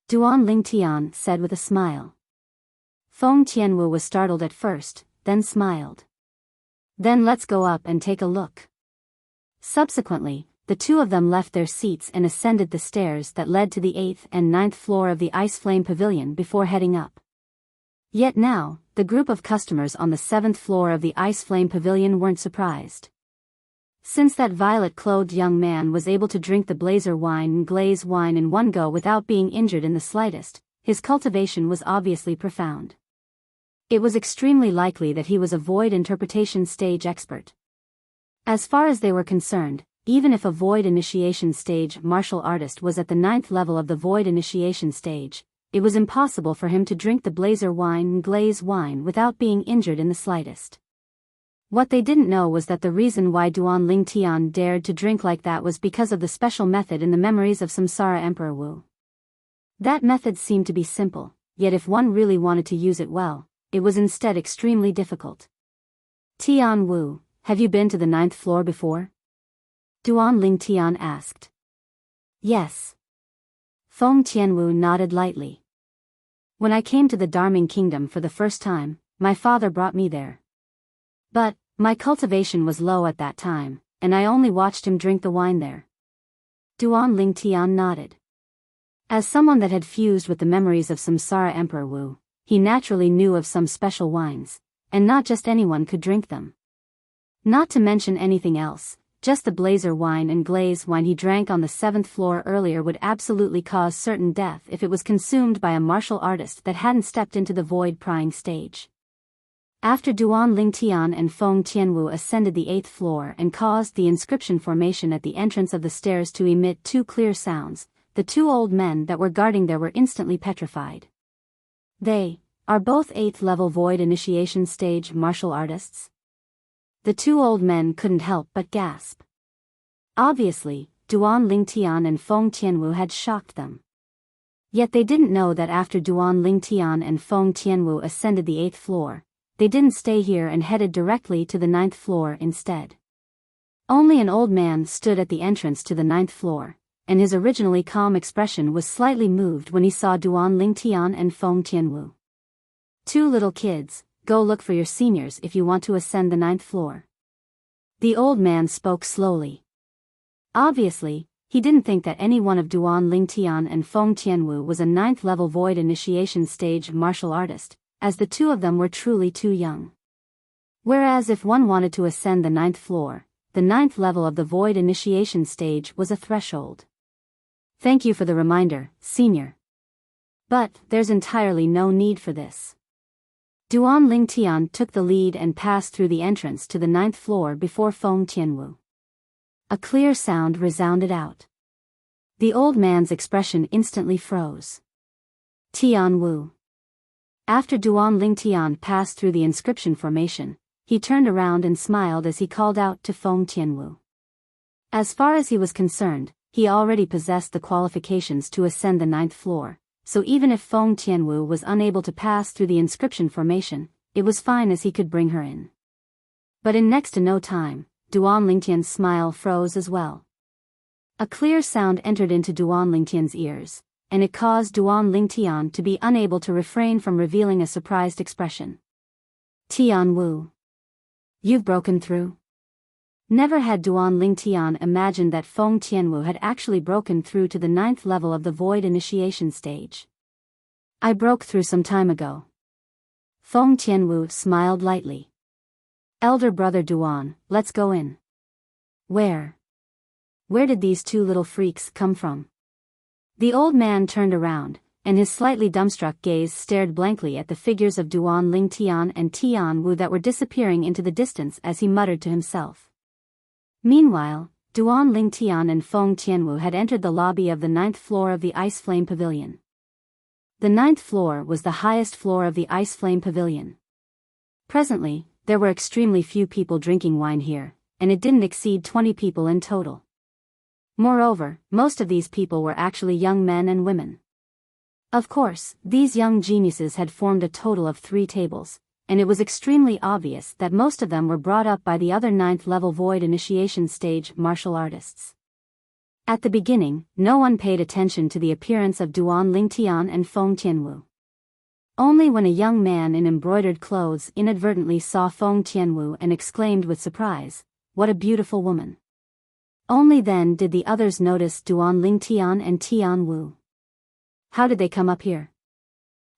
Duan Lingtian said with a smile. Feng Tianwu was startled at first, then smiled. "Then let's go up and take a look." Subsequently, the two of them left their seats and ascended the stairs that led to the 8th and 9th floor of the Ice Flame Pavilion before heading up. Yet now, the group of customers on the 7th floor of the Ice Flame Pavilion weren't surprised. Since that violet-clothed young man was able to drink the blazer wine and glaze wine in one go without being injured in the slightest, his cultivation was obviously profound. It was extremely likely that he was a void interpretation stage expert. As far as they were concerned, even if a void initiation stage martial artist was at the 9th level of the void initiation stage, it was impossible for him to drink the blazer wine and glaze wine without being injured in the slightest. What they didn't know was that the reason why Duan Lingtian dared to drink like that was because of the special method in the memories of Samsara Emperor Wu. That method seemed to be simple, yet if one really wanted to use it well, it was instead extremely difficult. "Tian Wu, have you been to the 9th floor before?" Duan Lingtian asked. "Yes." Feng Tianwu nodded lightly. "When I came to the Darming Kingdom for the first time, my father brought me there. But my cultivation was low at that time, and I only watched him drink the wine there. Duan Lingtian nodded. As someone that had fused with the memories of Samsara Emperor Wu, he naturally knew of some special wines, and not just anyone could drink them. Not to mention anything else, just the blazer wine and glaze wine he drank on the 7th floor earlier would absolutely cause certain death if it was consumed by a martial artist that hadn't stepped into the void prying stage. After Duan Lingtian and Feng Tianwu ascended the 8th floor and caused the inscription formation at the entrance of the stairs to emit 2 clear sounds, the 2 old men that were guarding there were instantly petrified. They are both 8th level void initiation stage martial artists? The 2 old men couldn't help but gasp. Obviously, Duan Lingtian and Feng Tianwu had shocked them. Yet they didn't know that after Duan Lingtian and Feng Tianwu ascended the 8th floor, they didn't stay here and headed directly to the 9th floor instead. Only an old man stood at the entrance to the 9th floor, and his originally calm expression was slightly moved when he saw Duan Lingtian and Feng Tianwu. 2 little kids, go look for your seniors if you want to ascend the 9th floor. The old man spoke slowly. Obviously, he didn't think that any one of Duan Lingtian and Feng Tianwu was a 9th level void initiation stage martial artist, as the 2 of them were truly too young. Whereas if one wanted to ascend the 9th floor, the 9th level of the void initiation stage was a threshold. Thank you for the reminder, senior. But there's entirely no need for this. Duan Lingtian took the lead and passed through the entrance to the 9th floor before Feng Tianwu. A clear sound resounded out. The old man's expression instantly froze. Tianwu. After Duan Lingtian passed through the inscription formation, he turned around and smiled as he called out to Feng Tianwu. As far as he was concerned, he already possessed the qualifications to ascend the 9th floor. So even if Feng Tianwu was unable to pass through the inscription formation, it was fine as he could bring her in. But in next to no time, Duan Lingtian's smile froze as well. A clear sound entered into Duan Lingtian's ears, and it caused Duan Lingtian to be unable to refrain from revealing a surprised expression. Tianwu. You've broken through? Never had Duan Lingtian imagined that Feng Tianwu had actually broken through to the 9th level of the void initiation stage. I broke through some time ago. Feng Tianwu smiled lightly. Elder brother Duan, let's go in. Where? Where did these 2 little freaks come from? The old man turned around, and his slightly dumbstruck gaze stared blankly at the figures of Duan Lingtian and Tianwu that were disappearing into the distance as he muttered to himself. Meanwhile, Duan Lingtian and Feng Tianwu had entered the lobby of the 9th floor of the Ice Flame Pavilion. The 9th floor was the highest floor of the Ice Flame Pavilion. Presently, there were extremely few people drinking wine here, and it didn't exceed 20 people in total. Moreover, most of these people were actually young men and women. Of course, these young geniuses had formed a total of 3 tables, and it was extremely obvious that most of them were brought up by the other 9th level void initiation stage martial artists. At the beginning, no one paid attention to the appearance of Duan Lingtian and Feng Tianwu. Only when a young man in embroidered clothes inadvertently saw Feng Tianwu and exclaimed with surprise, "What a beautiful woman!" Only then did the others notice Duan Lingtian and Tianwu. How did they come up here?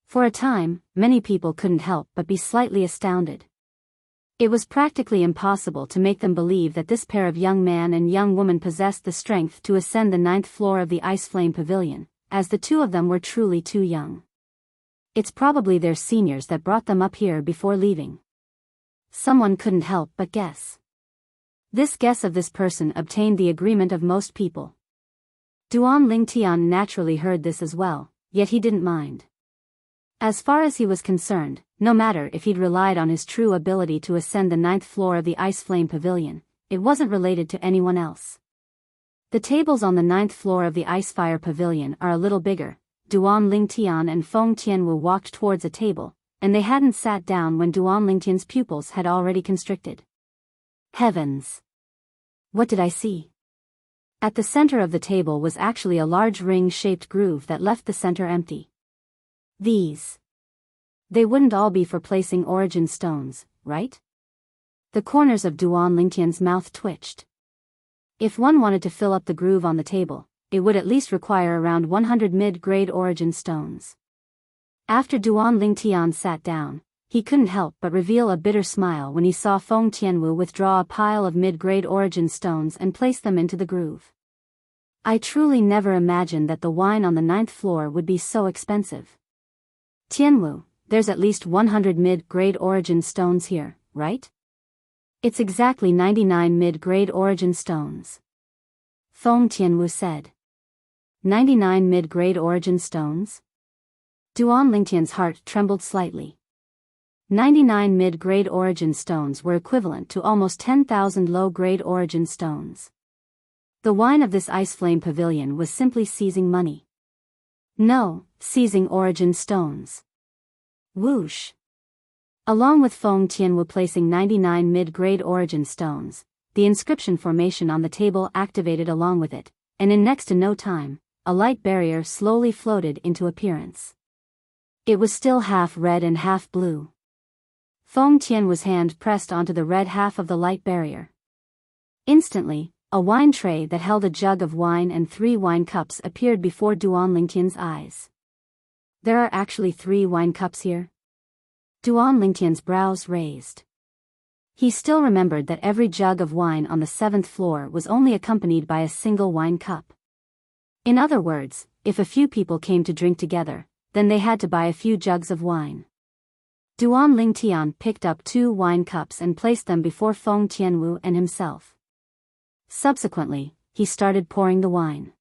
For a time, many people couldn't help but be slightly astounded. It was practically impossible to make them believe that this pair of young man and young woman possessed the strength to ascend the 9th floor of the Ice Flame Pavilion, as the 2 of them were truly too young. It's probably their seniors that brought them up here before leaving. Someone couldn't help but guess. This guess of this person obtained the agreement of most people. Duan Lingtian naturally heard this as well, yet he didn't mind. As far as he was concerned, no matter if he'd relied on his true ability to ascend the 9th floor of the Ice Flame Pavilion, it wasn't related to anyone else. The tables on the 9th floor of the Ice Fire Pavilion are a little bigger. Duan Lingtian and Feng Tianwu walked towards a table, and they hadn't sat down when Duan Lingtian's pupils had already constricted. Heavens! What did I see? At the center of the table was actually a large ring-shaped groove that left the center empty. They wouldn't all be for placing origin stones, right? The corners of Duan Lingtian's mouth twitched. If one wanted to fill up the groove on the table, it would at least require around 100 mid-grade origin stones. After Duan Lingtian sat down, he couldn't help but reveal a bitter smile when he saw Feng Tianwu withdraw a pile of mid-grade origin stones and place them into the groove. I truly never imagined that the wine on the 9th floor would be so expensive. Tianwu, there's at least 100 mid-grade origin stones here, right? It's exactly 99 mid-grade origin stones. Feng Tianwu said. 99 mid-grade origin stones? Duan Lingtian's heart trembled slightly. 99 mid-grade origin stones were equivalent to almost 10,000 low-grade origin stones. The wine of this ice flame pavilion was simply seizing money. No, seizing origin stones. Whoosh! Along with Feng Tianwu placing 99 mid-grade origin stones, the inscription formation on the table activated along with it, and in next to no time, a light barrier slowly floated into appearance. It was still half red and half blue. Feng Tianwu's hand pressed onto the red half of the light barrier. Instantly, a wine tray that held a jug of wine and 3 wine cups appeared before Duan Lingtian's eyes. There are actually 3 wine cups here? Duan Lingtian's brows raised. He still remembered that every jug of wine on the 7th floor was only accompanied by a single wine cup. In other words, if a few people came to drink together, then they had to buy a few jugs of wine. Duan Lingtian picked up 2 wine cups and placed them before Feng Tianwu and himself. Subsequently, he started pouring the wine.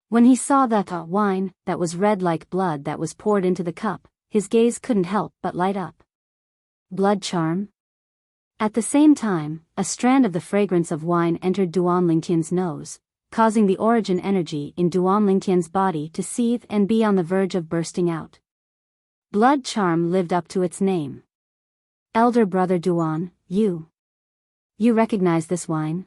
When he saw the wine that was red like blood that was poured into the cup, his gaze couldn't help but light up. Blood charm? At the same time, a strand of the fragrance of wine entered Duan Lingtian's nose, causing the origin energy in Duan Lingtian's body to seethe and be on the verge of bursting out. Blood charm lived up to its name. Elder brother Duan, you recognize this wine?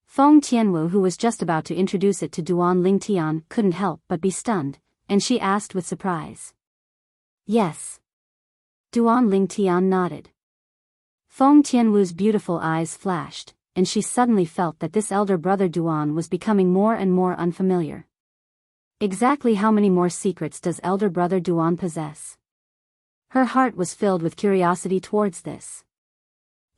Feng Tianwu, who was just about to introduce it to Duan Lingtian, couldn't help but be stunned, and she asked with surprise. Yes. Duan Lingtian nodded. Feng Tianwu's beautiful eyes flashed, and she suddenly felt that this elder brother Duan was becoming more and more unfamiliar. Exactly how many more secrets does elder brother Duan possess? Her heart was filled with curiosity towards this.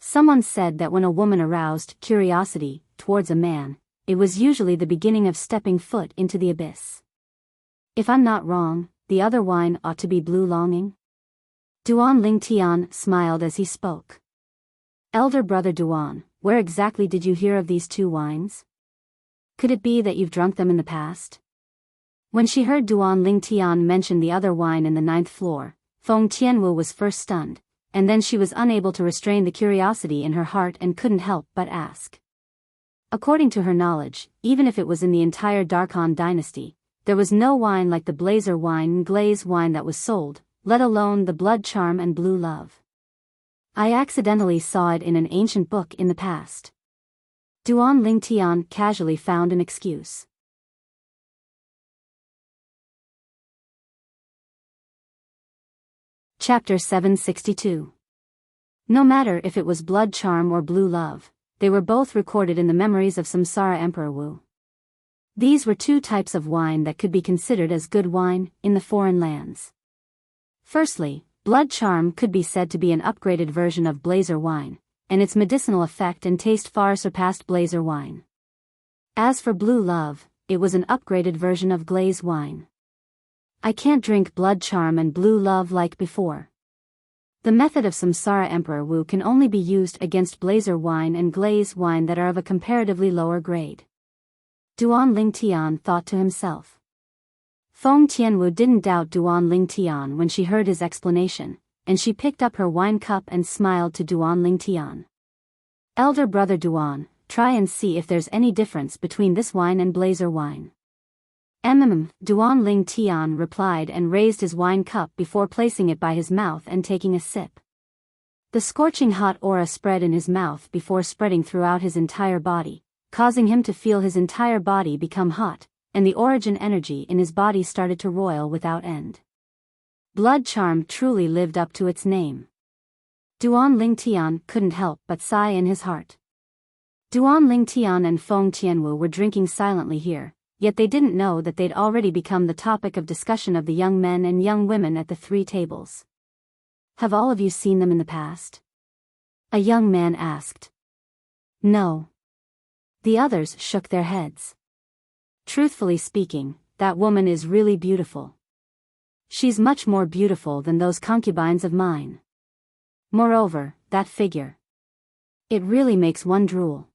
Someone said that when a woman aroused curiosity towards a man, it was usually the beginning of stepping foot into the abyss. If I'm not wrong, the other wine ought to be blue longing? Duan Lingtian smiled as he spoke. Elder brother Duan, where exactly did you hear of these 2 wines? Could it be that you've drunk them in the past? When she heard Duan Lingtian mention the other wine in the 9th floor, Feng Tianwu was first stunned, and then she was unable to restrain the curiosity in her heart and couldn't help but ask. According to her knowledge, even if it was in the entire Darkhan dynasty, there was no wine like the blazer wine and glaze wine that was sold, let alone the blood charm and blue love. I accidentally saw it in an ancient book in the past. Duan Lingtian casually found an excuse. Chapter 762. No matter if it was blood charm or blue love, they were both recorded in the memories of Samsara Emperor Wu. These were 2 types of wine that could be considered as good wine in the foreign lands. Firstly, blood charm could be said to be an upgraded version of blazer wine, and its medicinal effect and taste far surpassed blazer wine. As for blue love, it was an upgraded version of glaze wine. I can't drink blood charm and blue love like before. The method of Samsara Emperor Wu can only be used against blazer wine and glaze wine that are of a comparatively lower grade. Duan Lingtian thought to himself. Feng Tianwu didn't doubt Duan Lingtian when she heard his explanation, and she picked up her wine cup and smiled to Duan Lingtian. Elder brother Duan, try and see if there's any difference between this wine and blazer wine. Duan Lingtian replied and raised his wine cup before placing it by his mouth and taking a sip. The scorching hot aura spread in his mouth before spreading throughout his entire body, causing him to feel his entire body become hot, and the origin energy in his body started to roil without end. Blood charm truly lived up to its name. Duan Lingtian couldn't help but sigh in his heart. Duan Lingtian and Feng Tianwu were drinking silently here, yet they didn't know that they'd already become the topic of discussion of the young men and young women at the three tables. Have all of you seen them in the past? A young man asked. No. The others shook their heads. Truthfully speaking, that woman is really beautiful. She's much more beautiful than those concubines of mine. Moreover, that figure. It really makes one drool.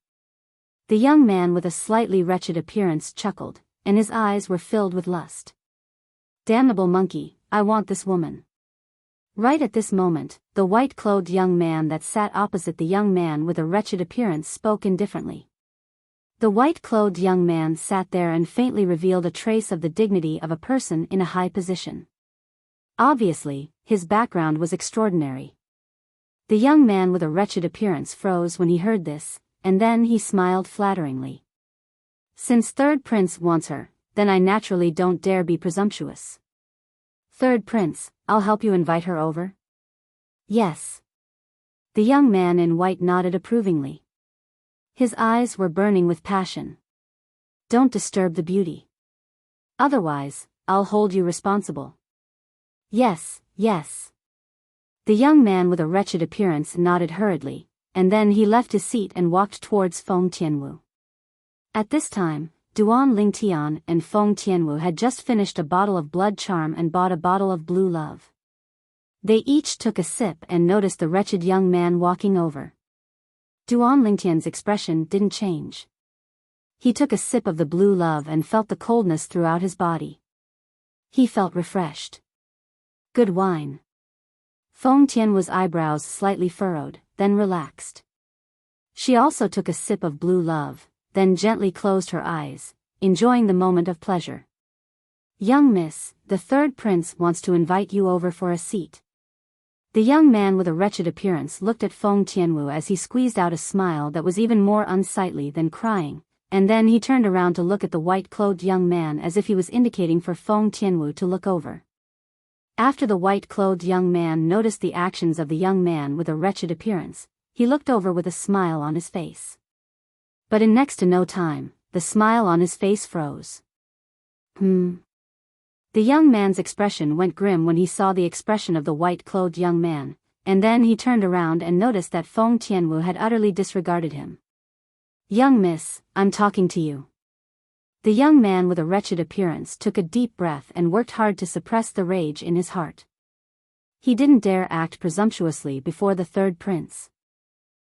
The young man with a slightly wretched appearance chuckled, and his eyes were filled with lust. Damnable monkey, I want this woman. Right at this moment, the white-clothed young man that sat opposite the young man with a wretched appearance spoke indifferently. The white-clothed young man sat there and faintly revealed a trace of the dignity of a person in a high position. Obviously, his background was extraordinary. The young man with a wretched appearance froze when he heard this, and then he smiled flatteringly. Since Third Prince wants her, then I naturally don't dare be presumptuous. Third Prince, I'll help you invite her over? Yes. The young man in white nodded approvingly. His eyes were burning with passion. Don't disturb the beauty. Otherwise, I'll hold you responsible. Yes, yes. The young man with a wretched appearance nodded hurriedly, and then he left his seat and walked towards Feng Tianwu. At this time, Duan Lingtian and Feng Tianwu had just finished a bottle of blood charm and bought a bottle of blue love. They each took a sip and noticed the wretched young man walking over. Duan Lingtian's expression didn't change. He took a sip of the blue love and felt the coldness throughout his body. He felt refreshed. Good wine. Feng Tianwu's eyebrows slightly furrowed, then relaxed. She also took a sip of blue love, then gently closed her eyes, enjoying the moment of pleasure. Young miss, the Third Prince wants to invite you over for a seat. The young man with a wretched appearance looked at Feng Tianwu as he squeezed out a smile that was even more unsightly than crying, and then he turned around to look at the white-clothed young man as if he was indicating for Feng Tianwu to look over. After the white-clothed young man noticed the actions of the young man with a wretched appearance, he looked over with a smile on his face. But in next to no time, the smile on his face froze. The young man's expression went grim when he saw the expression of the white-clothed young man, and then he turned around and noticed that Feng Tianwu had utterly disregarded him. Young miss, I'm talking to you. The young man with a wretched appearance took a deep breath and worked hard to suppress the rage in his heart. He didn't dare act presumptuously before the Third Prince.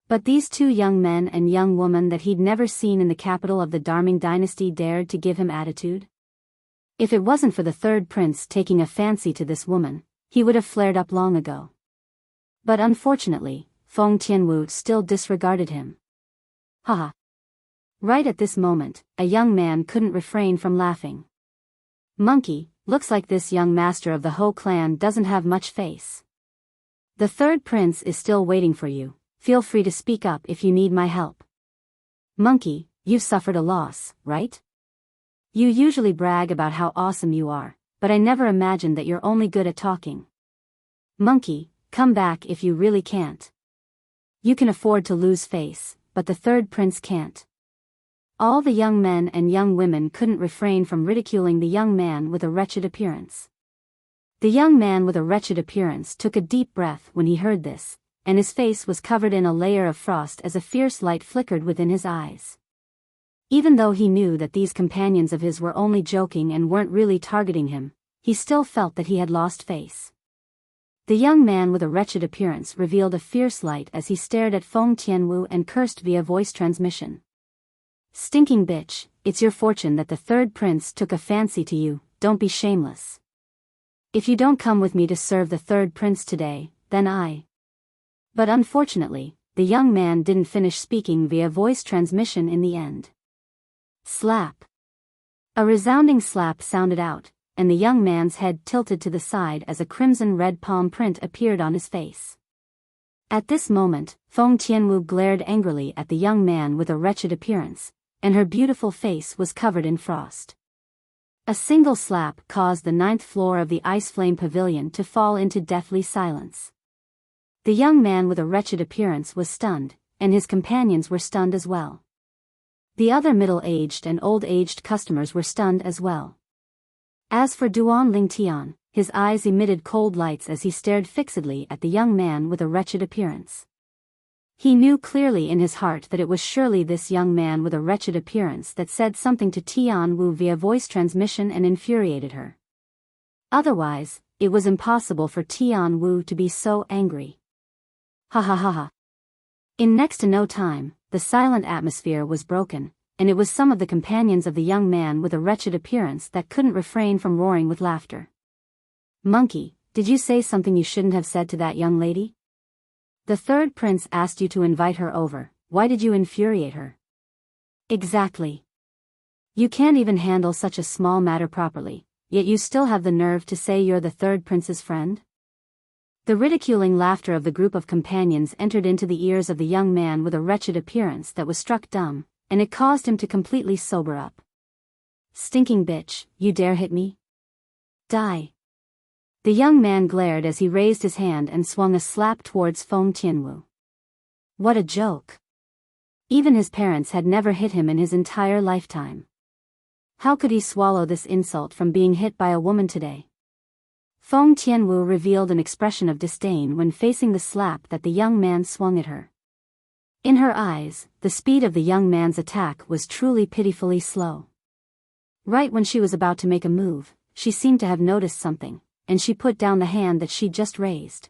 But these two young men and young woman that he'd never seen in the capital of the Darming dynasty dared to give him attitude? If it wasn't for the Third Prince taking a fancy to this woman, he would have flared up long ago. But unfortunately, Feng Tianwu still disregarded him. Haha. Right at this moment, a young man couldn't refrain from laughing. Monkey, looks like this young master of the Ho clan doesn't have much face. The Third Prince is still waiting for you, feel free to speak up if you need my help. Monkey, you've suffered a loss, right? You usually brag about how awesome you are, but I never imagined that you're only good at talking. Monkey, come back if you really can't. You can afford to lose face, but the Third Prince can't. All the young men and young women couldn't refrain from ridiculing the young man with a wretched appearance. The young man with a wretched appearance took a deep breath when he heard this, and his face was covered in a layer of frost as a fierce light flickered within his eyes. Even though he knew that these companions of his were only joking and weren't really targeting him, he still felt that he had lost face. The young man with a wretched appearance revealed a fierce light as he stared at Feng Tianwu and cursed via voice transmission. Stinking bitch, it's your fortune that the Third Prince took a fancy to you, don't be shameless. If you don't come with me to serve the Third Prince today, then I. But unfortunately, the young man didn't finish speaking via voice transmission in the end. Slap. A resounding slap sounded out, and the young man's head tilted to the side as a crimson-red palm print appeared on his face. At this moment, Feng Tianwu glared angrily at the young man with a wretched appearance, and her beautiful face was covered in frost. A single slap caused the 9th floor of the Ice Flame Pavilion to fall into deathly silence. The young man with a wretched appearance was stunned, and his companions were stunned as well. The other middle-aged and old-aged customers were stunned as well. As for Duan Lingtian, his eyes emitted cold lights as he stared fixedly at the young man with a wretched appearance. He knew clearly in his heart that it was surely this young man with a wretched appearance that said something to Tian Wu via voice transmission and infuriated her. Otherwise, it was impossible for Tian Wu to be so angry. Ha ha ha ha. In next to no time, the silent atmosphere was broken, and it was some of the companions of the young man with a wretched appearance that couldn't refrain from roaring with laughter. Monkey, did you say something you shouldn't have said to that young lady? The third prince asked you to invite her over, why did you infuriate her? Exactly. You can't even handle such a small matter properly, yet you still have the nerve to say you're the third prince's friend? The ridiculing laughter of the group of companions entered into the ears of the young man with a wretched appearance that was struck dumb, and it caused him to completely sober up. Stinking bitch, you dare hit me? Die. The young man glared as he raised his hand and swung a slap towards Feng Tianwu. What a joke. Even his parents had never hit him in his entire lifetime. How could he swallow this insult from being hit by a woman today? Feng Tianwu revealed an expression of disdain when facing the slap that the young man swung at her. In her eyes, the speed of the young man's attack was truly pitifully slow. Right when she was about to make a move, she seemed to have noticed something, and she put down the hand that she'd just raised.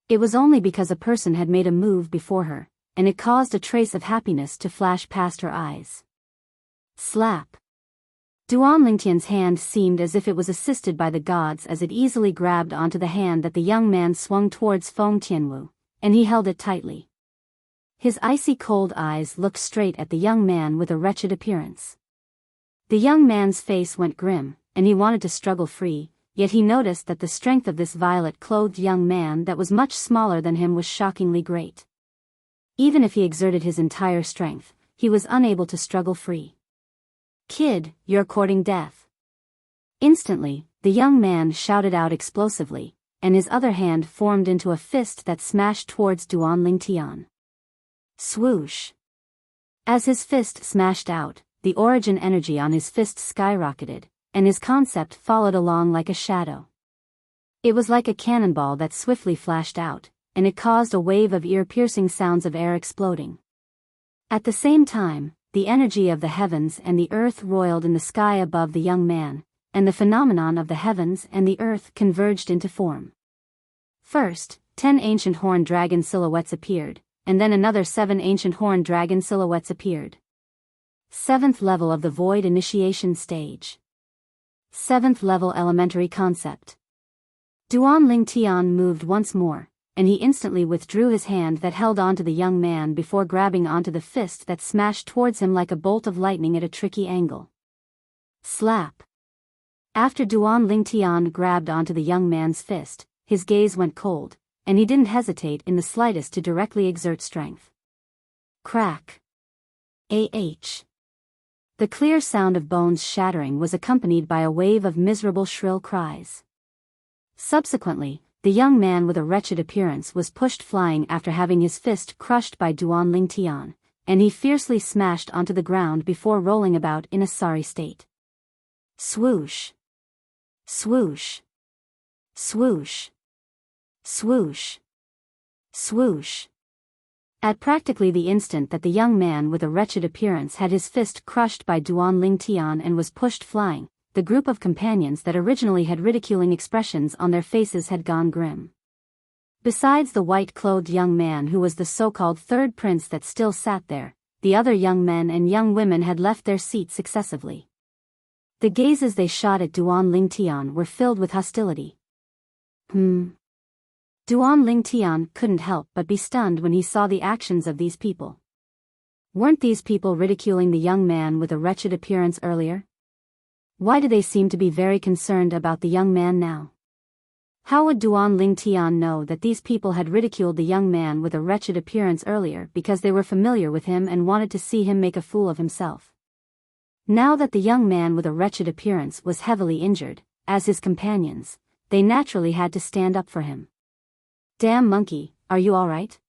It was only because a person had made a move before her, and it caused a trace of happiness to flash past her eyes. Slap. Duan Lingtian's hand seemed as if it was assisted by the gods as it easily grabbed onto the hand that the young man swung towards Feng Tianwu, and he held it tightly. His icy cold eyes looked straight at the young man with a wretched appearance. The young man's face went grim, and he wanted to struggle free, yet he noticed that the strength of this violet-clothed young man that was much smaller than him was shockingly great. Even if he exerted his entire strength, he was unable to struggle free. Kid, you're courting death. Instantly, the young man shouted out explosively, and his other hand formed into a fist that smashed towards Duan Lingtian. Swoosh. As his fist smashed out, the origin energy on his fist skyrocketed, and his concept followed along like a shadow. It was like a cannonball that swiftly flashed out, and it caused a wave of ear-piercing sounds of air exploding. At the same time, the energy of the heavens and the earth roiled in the sky above the young man, and the phenomenon of the heavens and the earth converged into form. First, 10 ancient horned dragon silhouettes appeared, and then another 7 ancient horned dragon silhouettes appeared. 7th level of the void initiation stage. 7th level elementary concept. Duan Lingtian moved once more, and he instantly withdrew his hand that held onto the young man before grabbing onto the fist that smashed towards him like a bolt of lightning at a tricky angle. Slap. After Duan Lingtian grabbed onto the young man's fist, his gaze went cold, and he didn't hesitate in the slightest to directly exert strength. Crack. Ah. The clear sound of bones shattering was accompanied by a wave of miserable shrill cries. Subsequently, the young man with a wretched appearance was pushed flying after having his fist crushed by Duan Lingtian, and he fiercely smashed onto the ground before rolling about in a sorry state. Swoosh. Swoosh. Swoosh. Swoosh. Swoosh. At practically the instant that the young man with a wretched appearance had his fist crushed by Duan Lingtian and was pushed flying, the group of companions that originally had ridiculing expressions on their faces had gone grim. Besides the white-clothed young man who was the so-called third prince that still sat there, the other young men and young women had left their seats successively. The gazes they shot at Duan Lingtian were filled with hostility. Duan Lingtian couldn't help but be stunned when he saw the actions of these people. Weren't these people ridiculing the young man with a wretched appearance earlier? Why do they seem to be very concerned about the young man now? How would Duan Lingtian know that these people had ridiculed the young man with a wretched appearance earlier because they were familiar with him and wanted to see him make a fool of himself? Now that the young man with a wretched appearance was heavily injured, as his companions, they naturally had to stand up for him. Damn monkey, are you alright?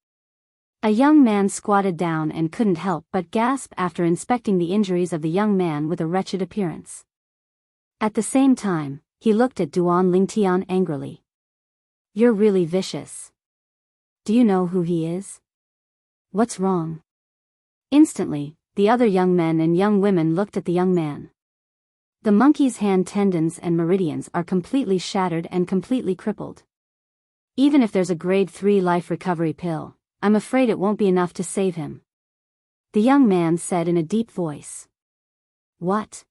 A young man squatted down and couldn't help but gasp after inspecting the injuries of the young man with a wretched appearance. At the same time, he looked at Duan Lingtian angrily. "You're really vicious. Do you know who he is? What's wrong?" Instantly, the other young men and young women looked at the young man. "The monkey's hand tendons and meridians are completely shattered and completely crippled. Even if there's a grade 3 life recovery pill, I'm afraid it won't be enough to save him," the young man said in a deep voice. "What?"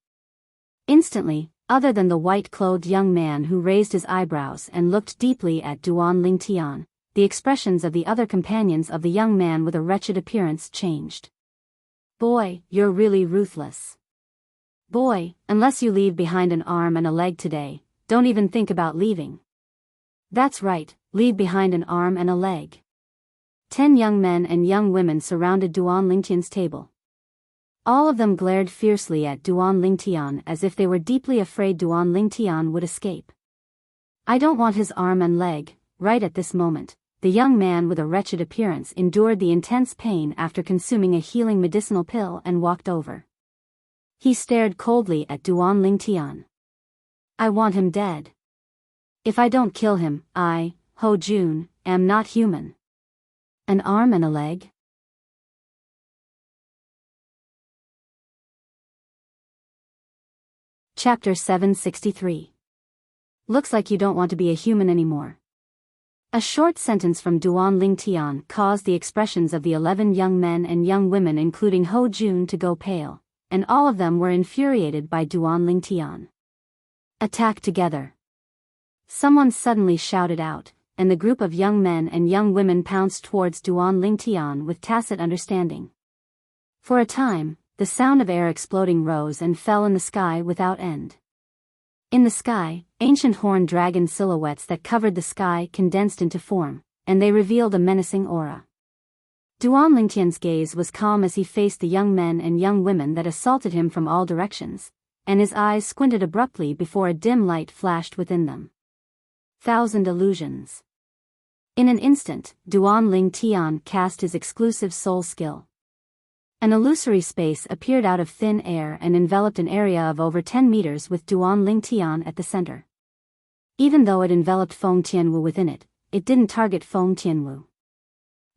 Instantly, other than the white-clothed young man who raised his eyebrows and looked deeply at Duan Lingtian, the expressions of the other companions of the young man with a wretched appearance changed. "Boy, you're really ruthless. Boy, unless you leave behind an arm and a leg today, don't even think about leaving." "That's right, leave behind an arm and a leg." 10 young men and young women surrounded Duan Lingtian's table. All of them glared fiercely at Duan Lingtian as if they were deeply afraid Duan Lingtian would escape. "I don't want his arm and leg." Right at this moment, the young man with a wretched appearance endured the intense pain after consuming a healing medicinal pill and walked over. He stared coldly at Duan Lingtian. "I want him dead. If I don't kill him, I, Ho Jun, am not human." An arm and a leg? Chapter 763. Looks like you don't want to be a human anymore. A short sentence from Duan Lingtian caused the expressions of the 11 young men and young women including Ho Jun to go pale, and all of them were infuriated by Duan Lingtian. "Attack together!" Someone suddenly shouted out, and the group of young men and young women pounced towards Duan Lingtian with tacit understanding. For a time, the sound of air exploding rose and fell in the sky without end. In the sky, ancient horned dragon silhouettes that covered the sky condensed into form, and they revealed a menacing aura. Duan Lingtian's gaze was calm as he faced the young men and young women that assaulted him from all directions, and his eyes squinted abruptly before a dim light flashed within them. 1,000 illusions. In an instant, Duan Lingtian cast his exclusive soul skill. An illusory space appeared out of thin air and enveloped an area of over 10 meters with Duan Lingtian at the center. Even though it enveloped Feng Tianwu within it, it didn't target Feng Tianwu.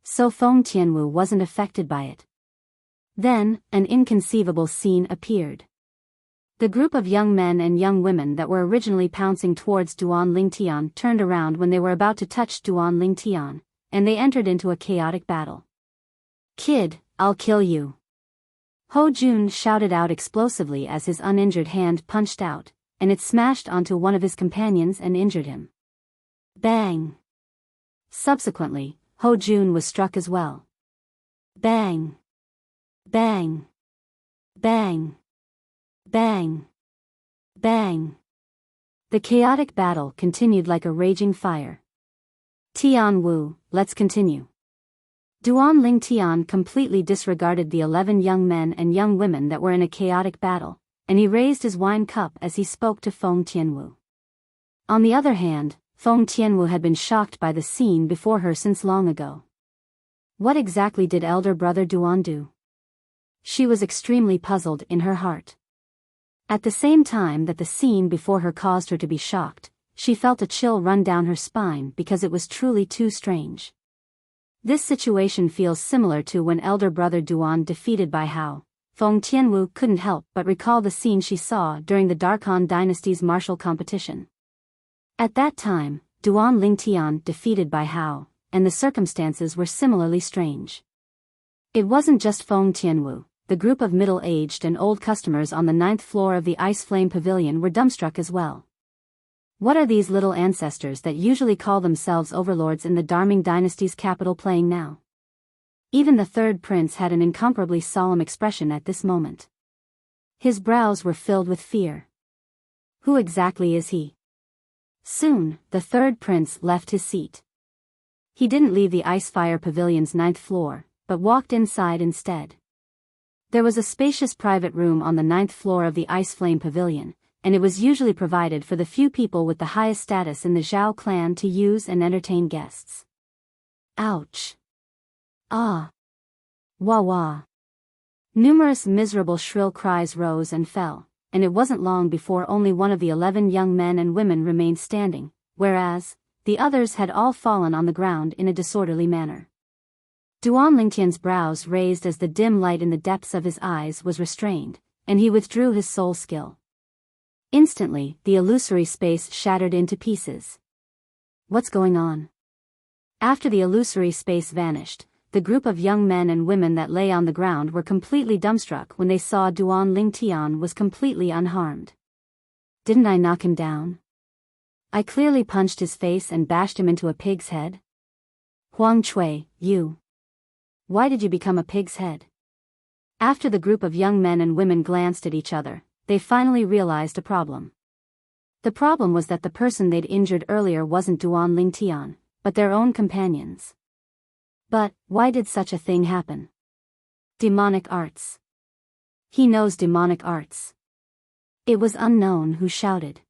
So Feng Tianwu wasn't affected by it. Then, an inconceivable scene appeared. The group of young men and young women that were originally pouncing towards Duan Lingtian turned around when they were about to touch Duan Lingtian, and they entered into a chaotic battle. "Kid, I'll kill you!" Ho Jun shouted out explosively as his uninjured hand punched out, and it smashed onto one of his companions and injured him. Bang! Subsequently, Ho Jun was struck as well. Bang! Bang! Bang! Bang! Bang! The chaotic battle continued like a raging fire. "Tian Wu, let's continue." Duan Lingtian completely disregarded the 11 young men and young women that were in a chaotic battle, and he raised his wine cup as he spoke to Feng Tianwu. On the other hand, Feng Tianwu had been shocked by the scene before her since long ago. What exactly did elder brother Duan do? She was extremely puzzled in her heart. At the same time that the scene before her caused her to be shocked, she felt a chill run down her spine because it was truly too strange. This situation feels similar to when elder brother Duan defeated Biyao. Feng Tianwu couldn't help but recall the scene she saw during the Darkhan dynasty's martial competition. At that time, Duan Lingtian defeated Biyao, and the circumstances were similarly strange. It wasn't just Feng Tianwu. The group of middle-aged and old customers on the 9th floor of the Ice Flame Pavilion were dumbstruck as well. What are these little ancestors that usually call themselves overlords in the Darming dynasty's capital playing now? Even the third prince had an incomparably solemn expression at this moment. His brows were filled with fear. Who exactly is he? Soon, the third prince left his seat. He didn't leave the Ice Fire Pavilion's 9th floor, but walked inside instead. There was a spacious private room on the 9th floor of the Ice Flame Pavilion, and it was usually provided for the few people with the highest status in the Zhao clan to use and entertain guests. Ouch! Ah! Wah wah! Numerous miserable shrill cries rose and fell, and it wasn't long before only one of the 11 young men and women remained standing, whereas the others had all fallen on the ground in a disorderly manner. Duan Lingtian's brows raised as the dim light in the depths of his eyes was restrained, and he withdrew his soul skill. Instantly, the illusory space shattered into pieces. What's going on? After the illusory space vanished, the group of young men and women that lay on the ground were completely dumbstruck when they saw Duan Lingtian was completely unharmed. Didn't I knock him down? I clearly punched his face and bashed him into a pig's head. Huang Cui, you. Why did you become a pig's head? After the group of young men and women glanced at each other, they finally realized a problem. The problem was that the person they'd injured earlier wasn't Duan Lingtian, but their own companions. But why did such a thing happen? Demonic arts. He knows demonic arts. It was unknown who shouted.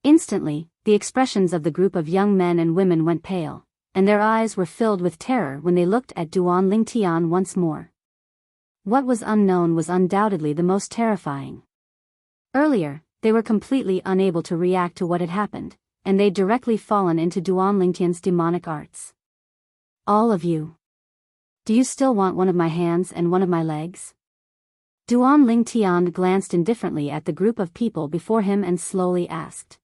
Instantly, the expressions of the group of young men and women went pale, and their eyes were filled with terror when they looked at Duan Lingtian once more. What was unknown was undoubtedly the most terrifying. Earlier, they were completely unable to react to what had happened, and they'd directly fallen into Duan Lingtian's demonic arts. All of you. Do you still want one of my hands and one of my legs? Duan Lingtian glanced indifferently at the group of people before him and slowly asked.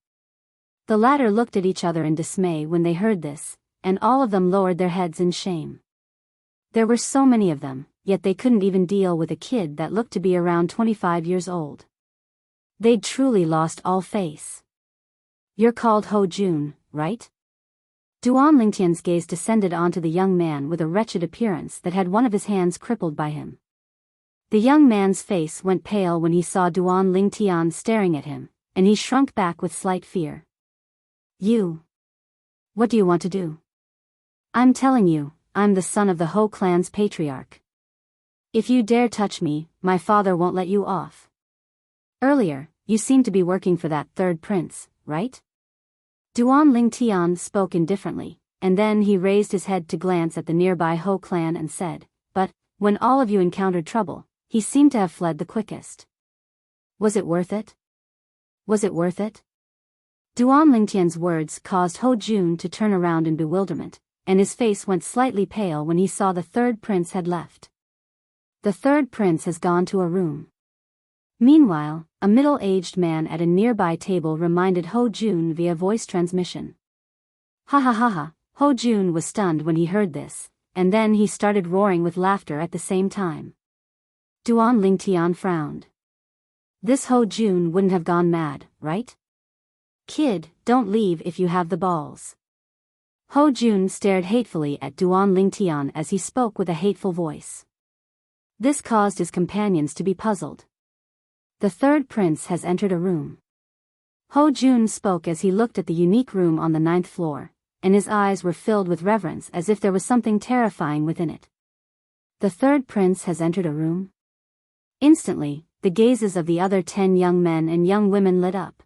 The latter looked at each other in dismay when they heard this, and all of them lowered their heads in shame. There were so many of them, yet they couldn't even deal with a kid that looked to be around 25 years old. They'd truly lost all face. You're called Ho Jun, right? Duan Lingtian's gaze descended onto the young man with a wretched appearance that had one of his hands crippled by him. The young man's face went pale when he saw Duan Lingtian staring at him, and he shrunk back with slight fear. You. What do you want to do? I'm telling you, I'm the son of the Ho clan's patriarch. If you dare touch me, my father won't let you off. Earlier, you seemed to be working for that third prince, right? Duan Lingtian spoke indifferently, and then he raised his head to glance at the nearby Ho clan and said, but, when all of you encountered trouble, he seemed to have fled the quickest. Was it worth it? Was it worth it? Duan Lingtian's words caused Ho Jun to turn around in bewilderment, and his face went slightly pale when he saw the third prince had left. The third prince has gone to a room. Meanwhile, a middle-aged man at a nearby table reminded Ho Jun via voice transmission. Ha ha ha ha, Ho Jun was stunned when he heard this, and then he started roaring with laughter at the same time. Duan Lingtian frowned. This Ho Jun wouldn't have gone mad, right? Kid, don't leave if you have the balls. Ho Jun stared hatefully at Duan Lingtian as he spoke with a hateful voice. This caused his companions to be puzzled. The third prince has entered a room. Ho Jun spoke as he looked at the unique room on the 9th floor, and his eyes were filled with reverence as if there was something terrifying within it. The third prince has entered a room? Instantly, the gazes of the other 10 young men and young women lit up.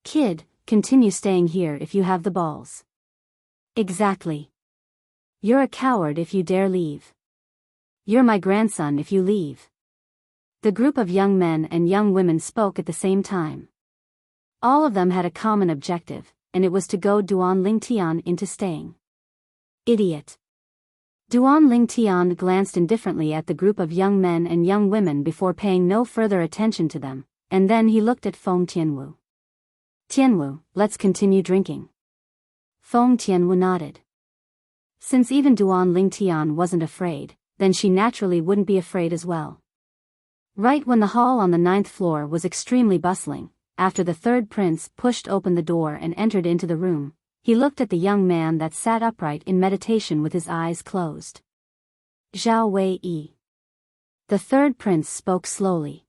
Kid, continue staying here if you have the balls. Exactly. You're a coward if you dare leave. You're my grandson if you leave. The group of young men and young women spoke at the same time. All of them had a common objective, and it was to goad Duan Lingtian into staying. Idiot. Duan Lingtian glanced indifferently at the group of young men and young women before paying no further attention to them, and then he looked at Feng Tianwu. Tianwu, let's continue drinking. Feng Tianwu nodded. Since even Duan Lingtian wasn't afraid, then she naturally wouldn't be afraid as well. Right when the hall on the 9th floor was extremely bustling, after the third prince pushed open the door and entered into the room, he looked at the young man that sat upright in meditation with his eyes closed. Zhao Wei. The third prince spoke slowly.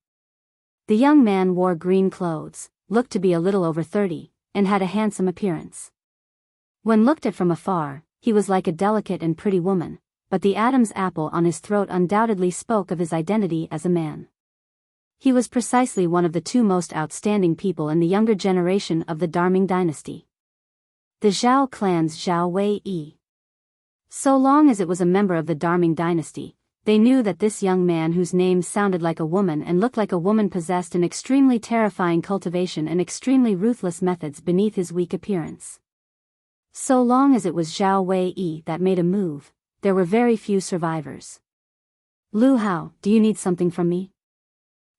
The young man wore green clothes, looked to be a little over 30, and had a handsome appearance. When looked at from afar, he was like a delicate and pretty woman, but the Adam's apple on his throat undoubtedly spoke of his identity as a man. He was precisely one of the 2 most outstanding people in the younger generation of the Darming dynasty. The Zhao clan's Zhao Wei. So long as it was a member of the Darming dynasty, they knew that this young man whose name sounded like a woman and looked like a woman possessed an extremely terrifying cultivation and extremely ruthless methods beneath his weak appearance. So long as it was Zhao Wei that made a move, there were very few survivors. Lu Hao, do you need something from me?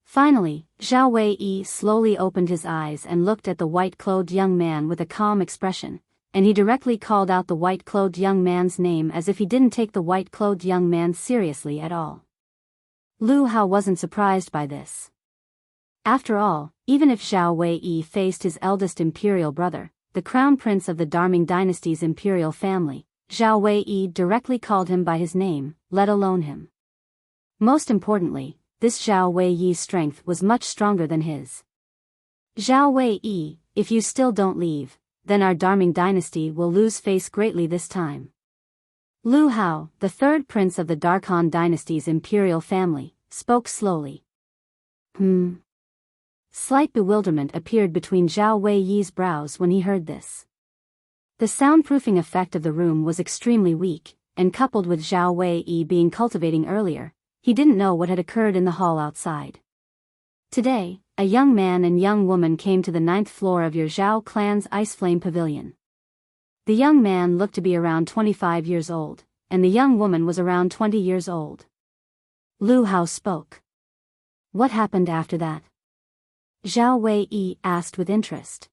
Finally, Zhao Wei slowly opened his eyes and looked at the white-clothed young man with a calm expression, and he directly called out the white-clothed young man's name as if he didn't take the white-clothed young man seriously at all. Lu Hao wasn't surprised by this. After all, even if Zhao Wei faced his eldest imperial brother, the crown prince of the Darming dynasty's imperial family, Zhao Wei directly called him by his name, let alone him. Most importantly, this Zhao Wei's strength was much stronger than his. Zhao Wei, if you still don't leave, then our Darming dynasty will lose face greatly this time. Lu Hao, the third prince of the Darkhan dynasty's imperial family, spoke slowly. Slight bewilderment appeared between Zhao Wei's brows when he heard this. The soundproofing effect of the room was extremely weak, and coupled with Zhao Wei being cultivating earlier, he didn't know what had occurred in the hall outside. Today, a young man and young woman came to the 9th floor of your Zhao clan's Ice Flame Pavilion. The young man looked to be around 25 years old, and the young woman was around 20 years old. Lu Hao spoke. What happened after that? Zhao Wei asked with interest.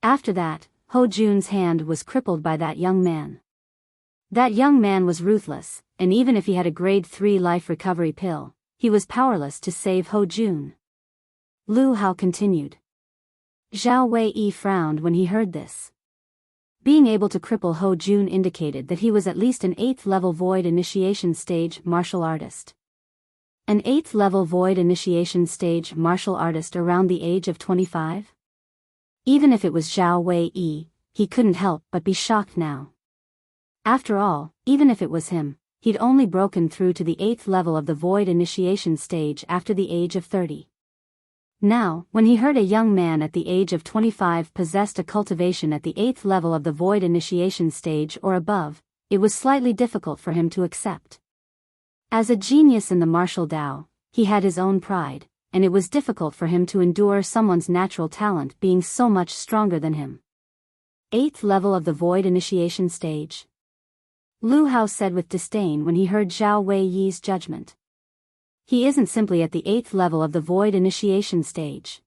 After that, Ho Jun's hand was crippled by that young man. That young man was ruthless, and even if he had a grade 3 life recovery pill, he was powerless to save Ho Jun. Lu Hao continued. Zhao Wei frowned when he heard this. Being able to cripple Ho Jun indicated that he was at least an 8th level void initiation stage martial artist. An 8th level void initiation stage martial artist around the age of 25? Even if it was Zhao Wei, he couldn't help but be shocked now. After all, even if it was him, he'd only broken through to the 8th level of the void initiation stage after the age of 30. Now, when he heard a young man at the age of 25 possessed a cultivation at the 8th level of the void initiation stage or above, it was slightly difficult for him to accept. As a genius in the martial Dao, he had his own pride, and it was difficult for him to endure someone's natural talent being so much stronger than him. 8th level of the void initiation stage? Lu Hao said with disdain when he heard Zhao Wei's judgment. He isn't simply at the 8th level of the void initiation stage.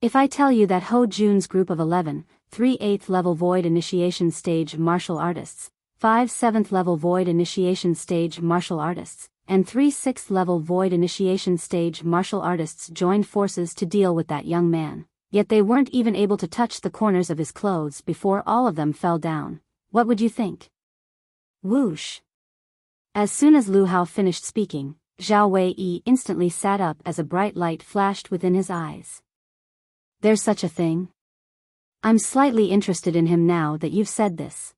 If I tell you that Ho Jun's group of 11, 3 8th level void initiation stage martial artists, 5 7th level void initiation stage martial artists, and 3 6th level void initiation stage martial artists joined forces to deal with that young man, yet they weren't even able to touch the corners of his clothes before all of them fell down, what would you think? Whoosh! As soon as Lu Hao finished speaking, Zhao Wei instantly sat up as a bright light flashed within his eyes. There's such a thing? I'm slightly interested in him now that you've said this.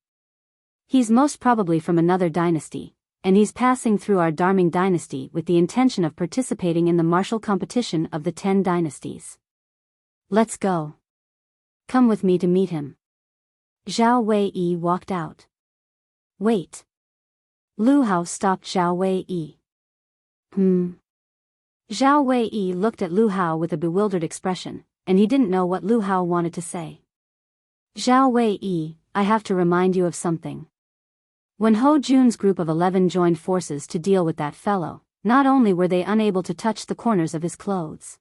He's most probably from another dynasty, and he's passing through our Darming dynasty with the intention of participating in the martial competition of the 10 dynasties. Let's go. Come with me to meet him. Zhao Wei walked out. Wait. Lu Hao stopped Zhao Wei. Zhao Wei looked at Lu Hao with a bewildered expression, and he didn't know what Lu Hao wanted to say. Zhao Wei, I have to remind you of something. When Ho Jun's group of 11 joined forces to deal with that fellow, not only were they unable to touch the corners of his clothes.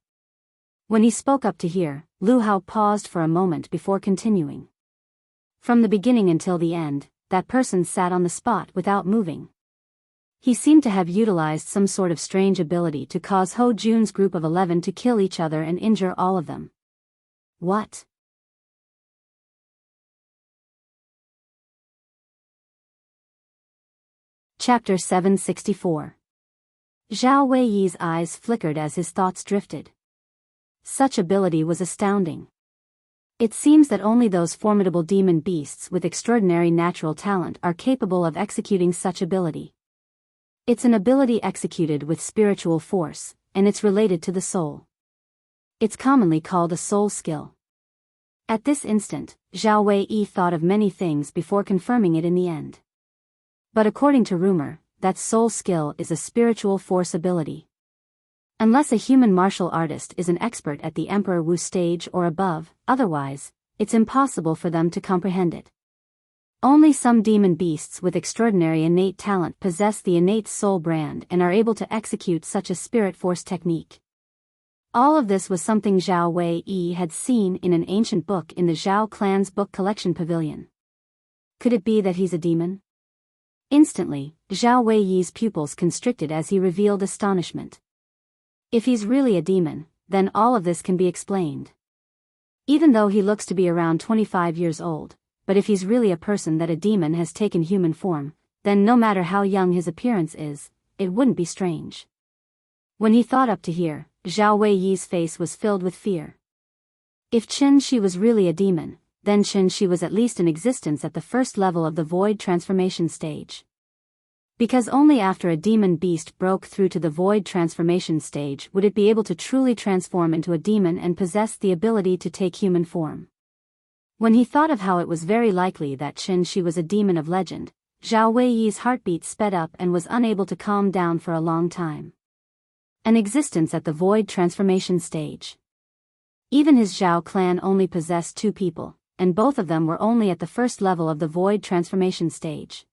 When he spoke up to here, Lu Hao paused for a moment before continuing. From the beginning until the end, that person sat on the spot without moving. He seemed to have utilized some sort of strange ability to cause Ho Jun's group of 11 to kill each other and injure all of them. What? Chapter 764. Zhao Wei's eyes flickered as his thoughts drifted. Such ability was astounding. It seems that only those formidable demon beasts with extraordinary natural talent are capable of executing such ability. It's an ability executed with spiritual force, and it's related to the soul. It's commonly called a soul skill. At this instant, Zhao Wei thought of many things before confirming it in the end. But according to rumor, that soul skill is a spiritual force ability. Unless a human martial artist is an expert at the Emperor Wu stage or above, otherwise, it's impossible for them to comprehend it. Only some demon beasts with extraordinary innate talent possess the innate soul brand and are able to execute such a spirit force technique. All of this was something Zhao Wei had seen in an ancient book in the Zhao clan's book collection pavilion. Could it be that he's a demon? Instantly, Zhao Wei's pupils constricted as he revealed astonishment. If he's really a demon, then all of this can be explained. Even though he looks to be around 25 years old, but if he's really a person that a demon has taken human form, then no matter how young his appearance is, it wouldn't be strange. When he thought up to here, Zhao Wei's face was filled with fear. If Qin Shi was really a demon, then Qin Shi was at least in existence at the first level of the void transformation stage. Because only after a demon beast broke through to the void transformation stage would it be able to truly transform into a demon and possess the ability to take human form. When he thought of how it was very likely that Qin Shi was a demon of legend, Zhao Wei's heartbeat sped up and was unable to calm down for a long time. An existence at the void transformation stage. Even his Zhao clan only possessed 2 people, and both of them were only at the first level of the void transformation stage.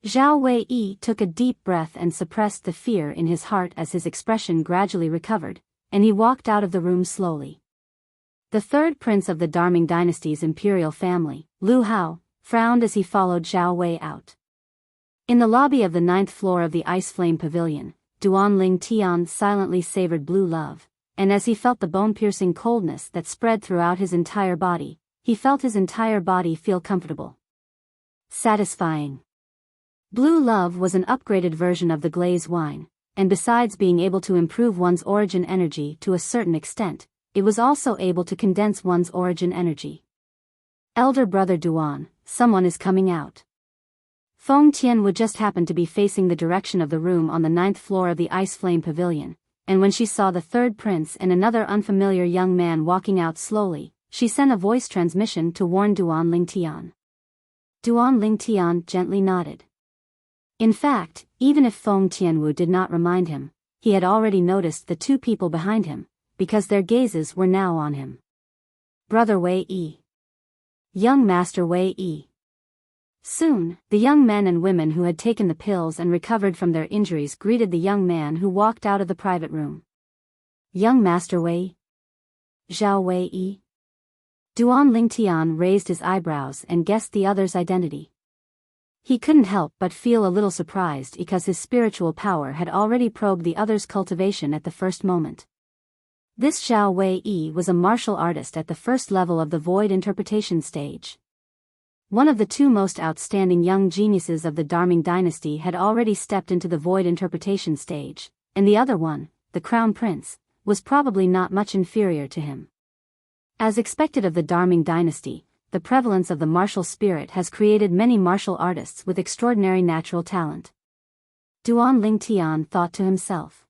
Zhao Wei took a deep breath and suppressed the fear in his heart as his expression gradually recovered, and he walked out of the room slowly. The third prince of the Darming dynasty's imperial family, Lu Hao, frowned as he followed Zhao Wei out. In the lobby of the 9th floor of the Ice Flame Pavilion, Duan Ling Tian silently savored blue love, and as he felt the bone-piercing coldness that spread throughout his entire body, he felt his entire body feel comfortable. Satisfying. Blue love was an upgraded version of the glaze wine, and besides being able to improve one's origin energy to a certain extent, it was also able to condense one's origin energy. Elder brother Duan, someone is coming out. Feng Tian would just happen to be facing the direction of the room on the 9th floor of the Ice Flame Pavilion, and when she saw the third prince and another unfamiliar young man walking out slowly, she sent a voice transmission to warn Duan Ling Tian. Duan Ling Tian gently nodded. In fact, even if Feng Tianwu did not remind him, he had already noticed the 2 people behind him, because their gazes were now on him. Brother Wei. Young Master Wei. Soon, the young men and women who had taken the pills and recovered from their injuries greeted the young man who walked out of the private room. Young Master Wei? Zhao Wei? Duan Ling Tian raised his eyebrows and guessed the other's identity. He couldn't help but feel a little surprised because his spiritual power had already probed the other's cultivation at the first moment. This Zhao Wei was a martial artist at the first level of the void interpretation stage. One of the 2 most outstanding young geniuses of the Darming dynasty had already stepped into the void interpretation stage, and the other one, the Crown Prince, was probably not much inferior to him. As expected of the Darming dynasty, the prevalence of the martial spirit has created many martial artists with extraordinary natural talent. Duan Ling Tian thought to himself.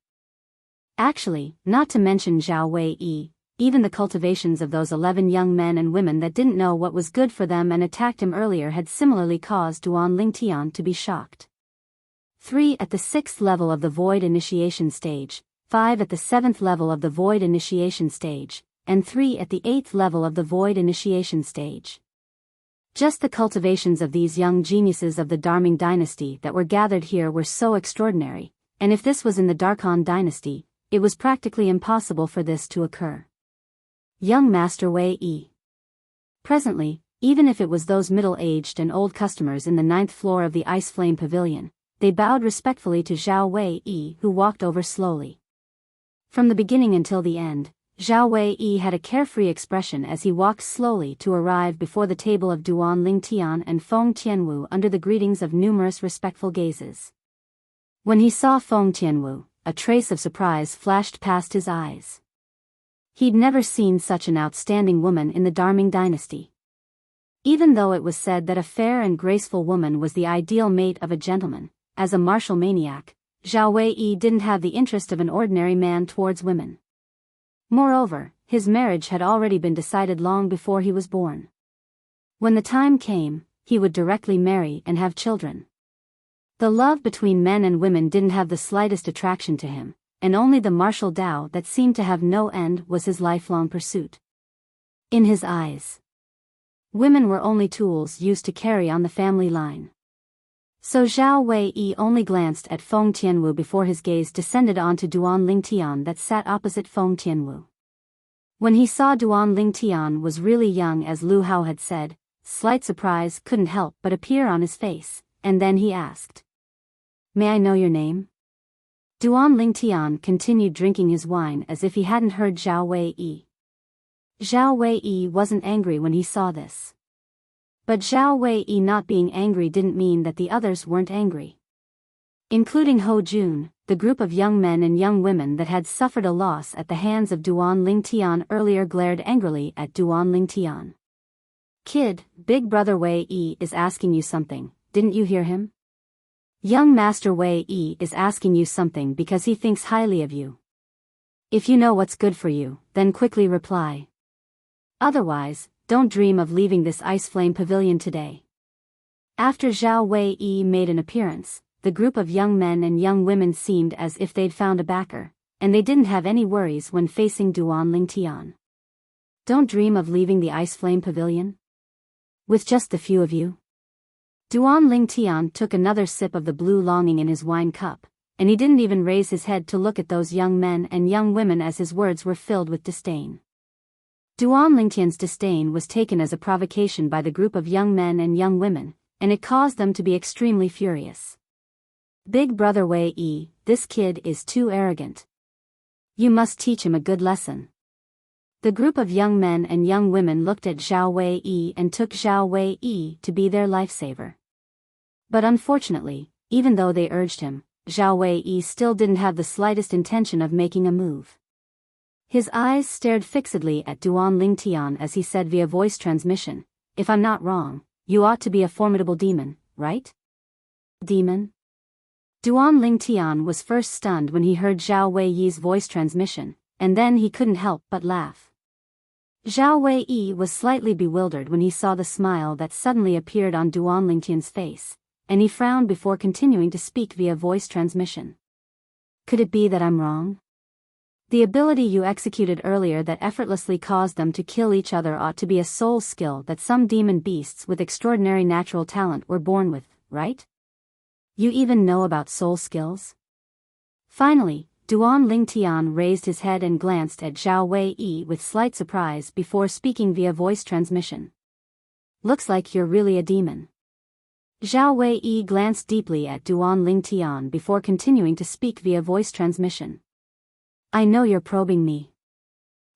Actually, not to mention Zhao Wei, even the cultivations of those 11 young men and women that didn't know what was good for them and attacked him earlier had similarly caused Duan Ling Tian to be shocked. 3 at the 6th level of the void initiation stage, 5 at the 7th level of the void initiation stage, and 3 at the 8th level of the void initiation stage. Just the cultivations of these young geniuses of the Darming dynasty that were gathered here were so extraordinary, and if this was in the Darkhan dynasty, it was practically impossible for this to occur. Young Master Wei. Presently, even if it was those middle-aged and old customers in the 9th floor of the Ice Flame Pavilion, they bowed respectfully to Zhao Wei, who walked over slowly. From the beginning until the end, Zhao Wei had a carefree expression as he walked slowly to arrive before the table of Duan Ling Tian and Feng Tianwu under the greetings of numerous respectful gazes. When he saw Feng Tianwu, a trace of surprise flashed past his eyes. He'd never seen such an outstanding woman in the Darming dynasty. Even though it was said that a fair and graceful woman was the ideal mate of a gentleman, as a martial maniac, Zhao Wei didn't have the interest of an ordinary man towards women. Moreover, his marriage had already been decided long before he was born. When the time came, he would directly marry and have children. The love between men and women didn't have the slightest attraction to him, and only the martial Tao that seemed to have no end was his lifelong pursuit. In his eyes, women were only tools used to carry on the family line. So Zhao Wei only glanced at Feng Tianwu before his gaze descended onto Duan Lingtian that sat opposite Feng Tianwu. When he saw Duan Lingtian was really young as Lu Hao had said, slight surprise couldn't help but appear on his face, and then he asked, "May I know your name?" Duan Lingtian continued drinking his wine as if he hadn't heard Zhao Wei. Zhao Wei wasn't angry when he saw this. But Zhao Wei not being angry didn't mean that the others weren't angry. Including Ho Jun, the group of young men and young women that had suffered a loss at the hands of Duan Lingtian earlier glared angrily at Duan Lingtian. "Kid, Big Brother Wei is asking you something, didn't you hear him? Young Master Wei is asking you something because he thinks highly of you. If you know what's good for you, then quickly reply. Otherwise, don't dream of leaving this ice flame pavilion today." After Zhao Wei made an appearance, the group of young men and young women seemed as if they'd found a backer, and they didn't have any worries when facing Duan Lingtian. "Don't dream of leaving the ice flame pavilion? With just the few of you?" Duan Lingtian took another sip of the blue longing in his wine cup, and he didn't even raise his head to look at those young men and young women as his words were filled with disdain. Duan Lingtian's disdain was taken as a provocation by the group of young men and young women, and it caused them to be extremely furious. "Big Brother Wei, this kid is too arrogant. You must teach him a good lesson." The group of young men and young women looked at Zhao Wei and took Zhao Wei to be their lifesaver. But unfortunately, even though they urged him, Zhao Wei still didn't have the slightest intention of making a move. His eyes stared fixedly at Duan Lingtian as he said via voice transmission, "If I'm not wrong, you ought to be a formidable demon, right?" "Demon?" Duan Lingtian was first stunned when he heard Zhao Wei's voice transmission, and then he couldn't help but laugh. Zhao Wei was slightly bewildered when he saw the smile that suddenly appeared on Duan Lingtian's face, and he frowned before continuing to speak via voice transmission. "Could it be that I'm wrong? The ability you executed earlier that effortlessly caused them to kill each other ought to be a soul skill that some demon beasts with extraordinary natural talent were born with, right? You even know about soul skills?" Finally, Duan Lingtian raised his head and glanced at Zhao Wei with slight surprise before speaking via voice transmission. "Looks like you're really a demon." Zhao Wei glanced deeply at Duan Lingtian before continuing to speak via voice transmission. "I know you're probing me.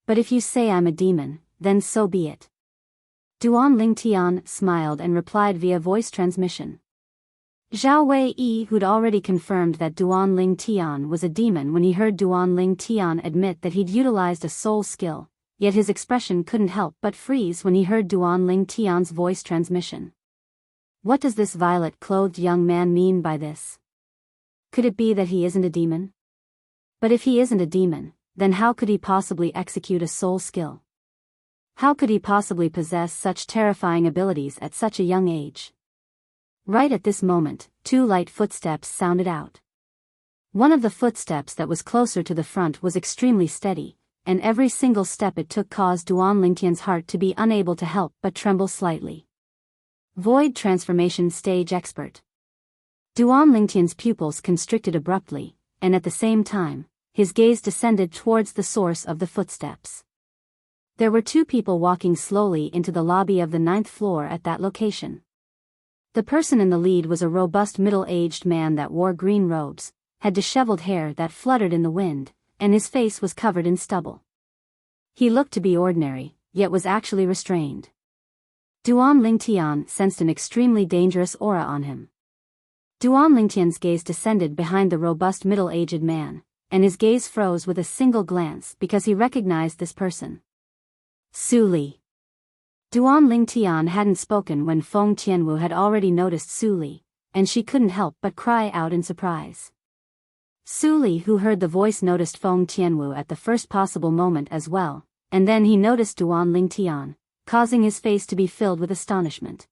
But if you say I'm a demon, then so be it." Duan Lingtian smiled and replied via voice transmission. Zhao Wei, who'd already confirmed that Duan Lingtian was a demon when he heard Duan Lingtian admit that he'd utilized a soul skill, yet his expression couldn't help but freeze when he heard Duan Lingtian's voice transmission. What does this violet-clothed young man mean by this? Could it be that he isn't a demon? But if he isn't a demon, then how could he possibly execute a soul skill? How could he possibly possess such terrifying abilities at such a young age? Right at this moment, two light footsteps sounded out. One of the footsteps that was closer to the front was extremely steady, and every single step it took caused Duan Lingtian's heart to be unable to help but tremble slightly. Void Transformation Stage Expert. Duan Lingtian's pupils constricted abruptly, and at the same time, his gaze descended towards the source of the footsteps. There were two people walking slowly into the lobby of the 9th floor at that location. The person in the lead was a robust middle-aged man that wore green robes, had disheveled hair that fluttered in the wind, and his face was covered in stubble. He looked to be ordinary, yet was actually restrained. Duan Lingtian sensed an extremely dangerous aura on him. Duan Lingtian's gaze descended behind the robust middle-aged man, and his gaze froze with a single glance because he recognized this person. Su Li. Duan Lingtian hadn't spoken when Feng Tianwu had already noticed Su Li, and she couldn't help but cry out in surprise. Su Li, who heard the voice, noticed Feng Tianwu at the first possible moment as well, and then he noticed Duan Lingtian, causing his face to be filled with astonishment.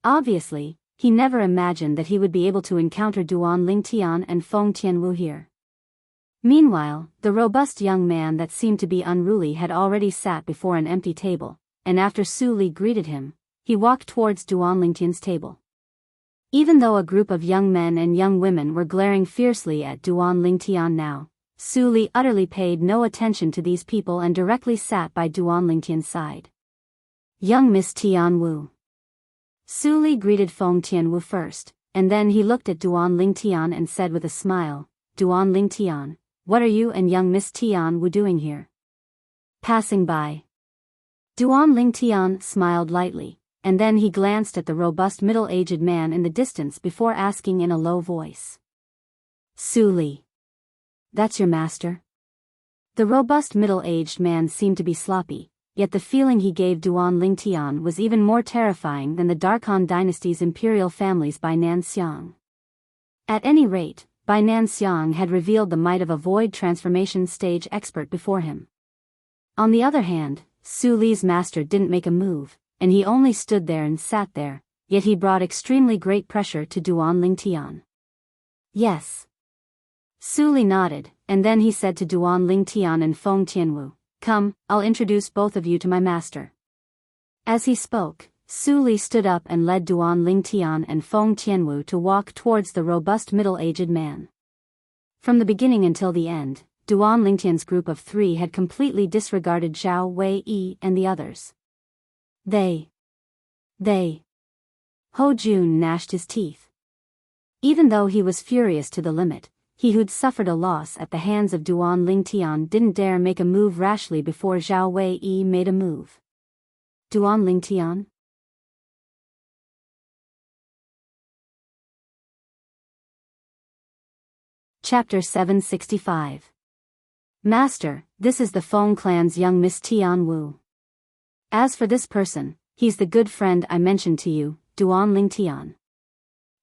Obviously, he never imagined that he would be able to encounter Duan Lingtian and Feng Tianwu here. Meanwhile, the robust young man that seemed to be unruly had already sat before an empty table, and after Su Li greeted him, he walked towards Duan Lingtian's table. Even though a group of young men and young women were glaring fiercely at Duan Lingtian now, Su Li utterly paid no attention to these people and directly sat by Duan Lingtian's side. Young Miss Tianwu. Su Li greeted Feng Tianwu first, and then he looked at Duan Lingtian and said with a smile, Duan Lingtian, what are you and young Miss Tianwu doing here? Passing by. Duan Lingtian smiled lightly, and then he glanced at the robust middle-aged man in the distance before asking in a low voice. Su Li. That's your master? The robust middle-aged man seemed to be sloppy, yet the feeling he gave Duan Lingtian was even more terrifying than the Darkhan dynasty's imperial families by Nan Xiang. At any rate, Bai Nan Xiang had revealed the might of a void transformation stage expert before him. On the other hand, Su Li's master didn't make a move, and he only stood there and sat there, yet he brought extremely great pressure to Duan Lingtian. Yes. Su Li nodded, and then he said to Duan Lingtian and Feng Tianwu, come, I'll introduce both of you to my master. As he spoke, Su Li stood up and led Duan Lingtian and Feng Tianwu to walk towards the robust middle-aged man. From the beginning until the end, Duan Lingtian's group of 3 had completely disregarded Zhao Wei and the others. They. Ho Jun gnashed his teeth. Even though he was furious to the limit, he who'd suffered a loss at the hands of Duan Lingtian didn't dare make a move rashly before Zhao Wei made a move. Duan Lingtian? Chapter 765. Master, this is the Feng clan's young Miss Tianwu. As for this person, he's the good friend I mentioned to you, Duan Lingtian.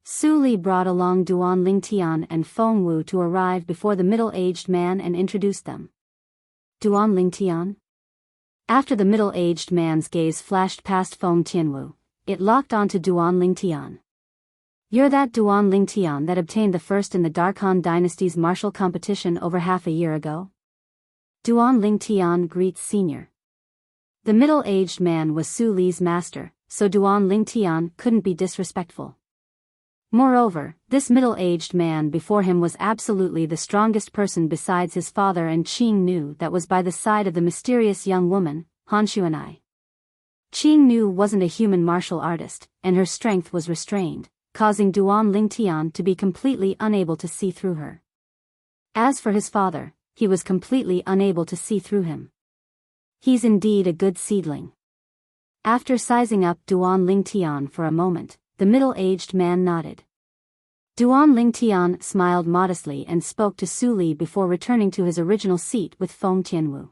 Su Li brought along Duan Lingtian and Feng Wu to arrive before the middle-aged man and introduced them. Duan Lingtian? After the middle-aged man's gaze flashed past Feng Tianwu, it locked onto Duan Lingtian. You're that Duan Lingtian that obtained the first in the Darkhan dynasty's martial competition over half a year ago? Duan Lingtian greets Senior. The middle-aged man was Su Li's master, so Duan Lingtian couldn't be disrespectful. Moreover, this middle-aged man before him was absolutely the strongest person besides his father and Qing Nu that was by the side of the mysterious young woman, Han Xuanai. Qing Nu wasn't a human martial artist, and her strength was restrained, causing Duan Lingtian to be completely unable to see through her. As for his father, he was completely unable to see through him. He's indeed a good seedling. After sizing up Duan Lingtian for a moment, the middle-aged man nodded. Duan Lingtian smiled modestly and spoke to Su Li before returning to his original seat with Feng Tianwu.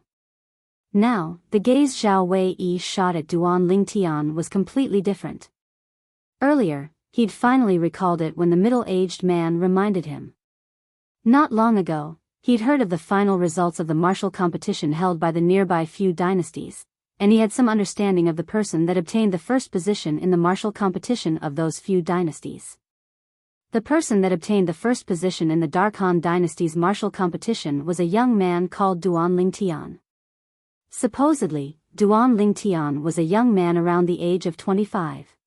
Now, the gaze Zhao Wei shot at Duan Lingtian was completely different. Earlier, he'd finally recalled it when the middle-aged man reminded him. Not long ago, he'd heard of the final results of the martial competition held by the nearby few dynasties, and he had some understanding of the person that obtained the first position in the martial competition of those few dynasties. The person that obtained the first position in the Darkhan dynasty's martial competition was a young man called Duan Lingtian. Supposedly, Duan Lingtian was a young man around the age of 25.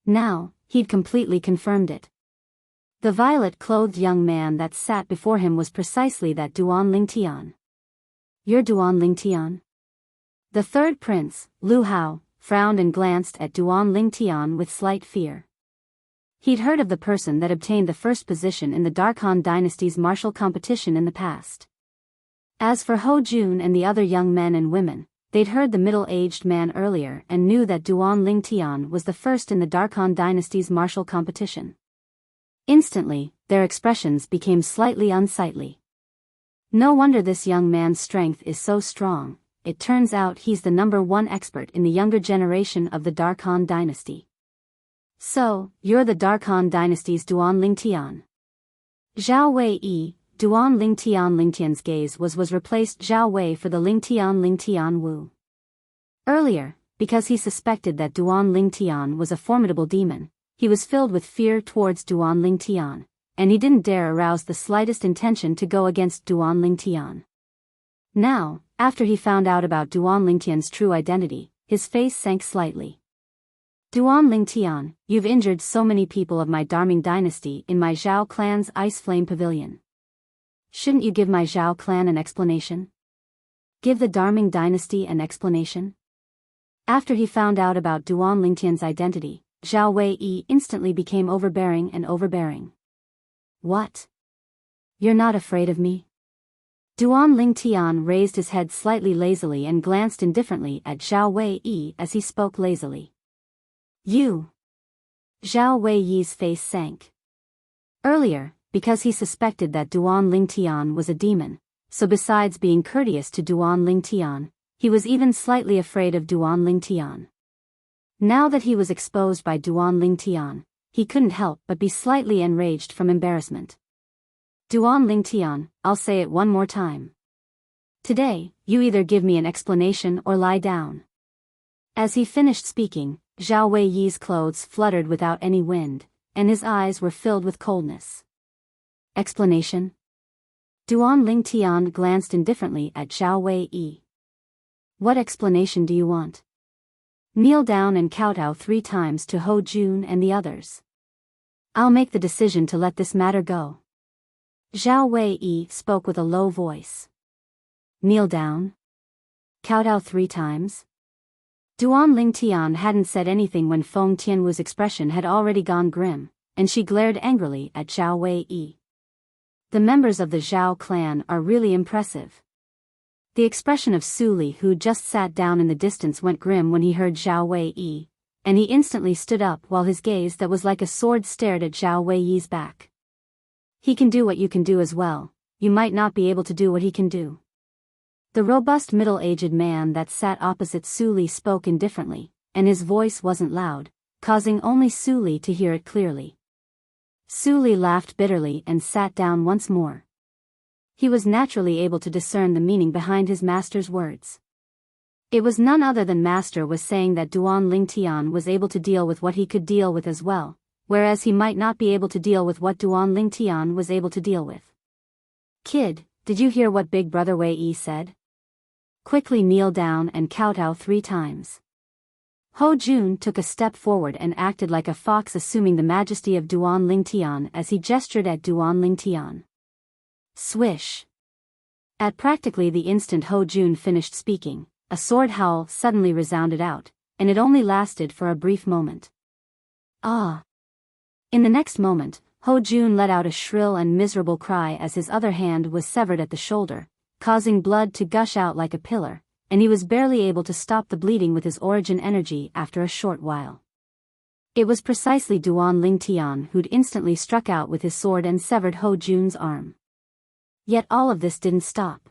Now, he'd completely confirmed it. The violet-clothed young man that sat before him was precisely that Duan Lingtian. You're Duan Lingtian? The third prince, Lu Hao, frowned and glanced at Duan Lingtian with slight fear. He'd heard of the person that obtained the first position in the Darkhan dynasty's martial competition in the past. As for Ho Jun and the other young men and women, they'd heard the middle-aged man earlier and knew that Duan Lingtian was the first in the Darkhan dynasty's martial competition. Instantly, their expressions became slightly unsightly. No wonder this young man's strength is so strong. It turns out he's the #1 expert in the younger generation of the Darkhan dynasty. So, you're the Darkhan dynasty's Duan Lingtian. Zhao Wei, Duan Lingtian's gaze was replaced Zhao Wei for the Lingtian Wu. Earlier, because he suspected that Duan Lingtian was a formidable demon, he was filled with fear towards Duan Lingtian, and he didn't dare arouse the slightest intention to go against Duan Lingtian. Now, after he found out about Duan Lingtian's true identity, his face sank slightly. Duan Lingtian, you've injured so many people of my Darming dynasty in my Zhao clan's Ice Flame Pavilion. Shouldn't you give my Zhao clan an explanation? Give the Darming dynasty an explanation? After he found out about Duan Lingtian's identity, Zhao Wei instantly became overbearing and overbearing. What? You're not afraid of me? Duan Lingtian raised his head slightly lazily and glanced indifferently at Zhao Wei as he spoke lazily. You. Zhao Wei's face sank. Earlier, because he suspected that Duan Lingtian was a demon, so besides being courteous to Duan Lingtian, he was even slightly afraid of Duan Lingtian. Now that he was exposed by Duan Lingtian, he couldn't help but be slightly enraged from embarrassment. Duan Lingtian, I'll say it one more time. Today, you either give me an explanation or lie down. As he finished speaking, Zhao Wei's clothes fluttered without any wind, and his eyes were filled with coldness. Explanation? Duan Lingtian glanced indifferently at Zhao Wei. What explanation do you want? Kneel down and kowtow 3 times to Ho Jun and the others. I'll make the decision to let this matter go. Zhao Wei spoke with a low voice. Kneel down? Kowtow 3 times? Duan Lingtian hadn't said anything when Feng Tianwu's expression had already gone grim, and she glared angrily at Zhao Wei. The members of the Zhao clan are really impressive. The expression of Su Li, who just sat down in the distance, went grim when he heard Zhao Wei, and he instantly stood up while his gaze that was like a sword stared at Zhao Wei's back. He can do what you can do as well, you might not be able to do what he can do. The robust middle-aged man that sat opposite Su Li spoke indifferently, and his voice wasn't loud, causing only Su Li to hear it clearly. Su Li laughed bitterly and sat down once more. He was naturally able to discern the meaning behind his master's words. It was none other than Master was saying that Duan Lingtian was able to deal with what he could deal with as well, whereas he might not be able to deal with what Duan Lingtian was able to deal with. Kid, did you hear what Big Brother Wei said? Quickly kneel down and kowtow 3 times. Ho Jun took a step forward and acted like a fox, assuming the majesty of Duan Lingtian as he gestured at Duan Lingtian. Swish. At practically the instant Ho Jun finished speaking, a sword howl suddenly resounded out, and it only lasted for a brief moment. Ah! In the next moment, Ho Jun let out a shrill and miserable cry as his other hand was severed at the shoulder, causing blood to gush out like a pillar, and he was barely able to stop the bleeding with his origin energy after a short while. It was precisely Duan Lingtian who'd instantly struck out with his sword and severed Ho Jun's arm. Yet all of this didn't stop.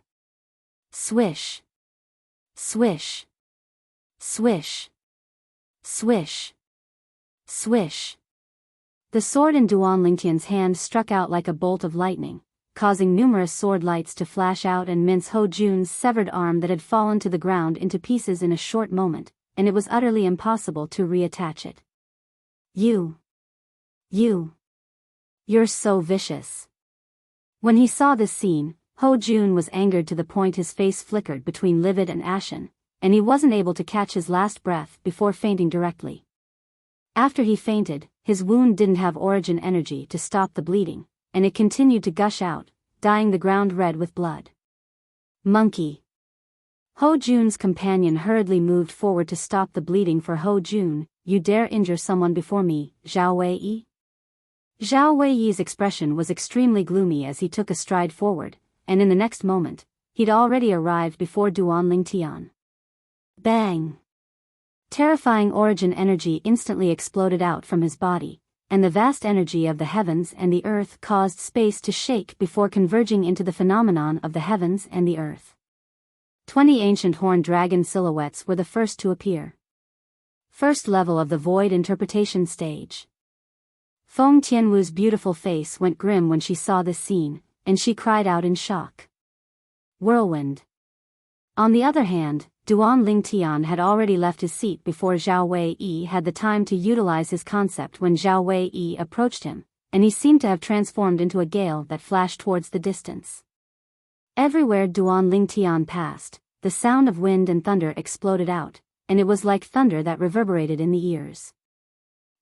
Swish. Swish. Swish. Swish. Swish. The sword in Duan Lingtian's hand struck out like a bolt of lightning, causing numerous sword lights to flash out and mince Ho Jun's severed arm that had fallen to the ground into pieces in a short moment, and it was utterly impossible to reattach it. You're so vicious. When he saw this scene, Ho Jun was angered to the point his face flickered between livid and ashen, and he wasn't able to catch his last breath before fainting directly. After he fainted, his wound didn't have origin energy to stop the bleeding, and it continued to gush out, dyeing the ground red with blood. Monkey. Ho Jun's companion hurriedly moved forward to stop the bleeding for Ho Jun. You dare injure someone before me, Zhao Wei? Zhao Wei's expression was extremely gloomy as he took a stride forward, and in the next moment, he'd already arrived before Duan Lingtian. Bang! Terrifying origin energy instantly exploded out from his body, and the vast energy of the heavens and the earth caused space to shake before converging into the phenomenon of the heavens and the earth. 20 ancient horned dragon silhouettes were the first to appear. First level of the void interpretation stage. Feng Tianwu's beautiful face went grim when she saw this scene, and she cried out in shock. Whirlwind. On the other hand, Duan Lingtian had already left his seat before Zhao Wei had the time to utilize his concept when Zhao Wei approached him, and he seemed to have transformed into a gale that flashed towards the distance. Everywhere Duan Lingtian passed, the sound of wind and thunder exploded out, and it was like thunder that reverberated in the ears.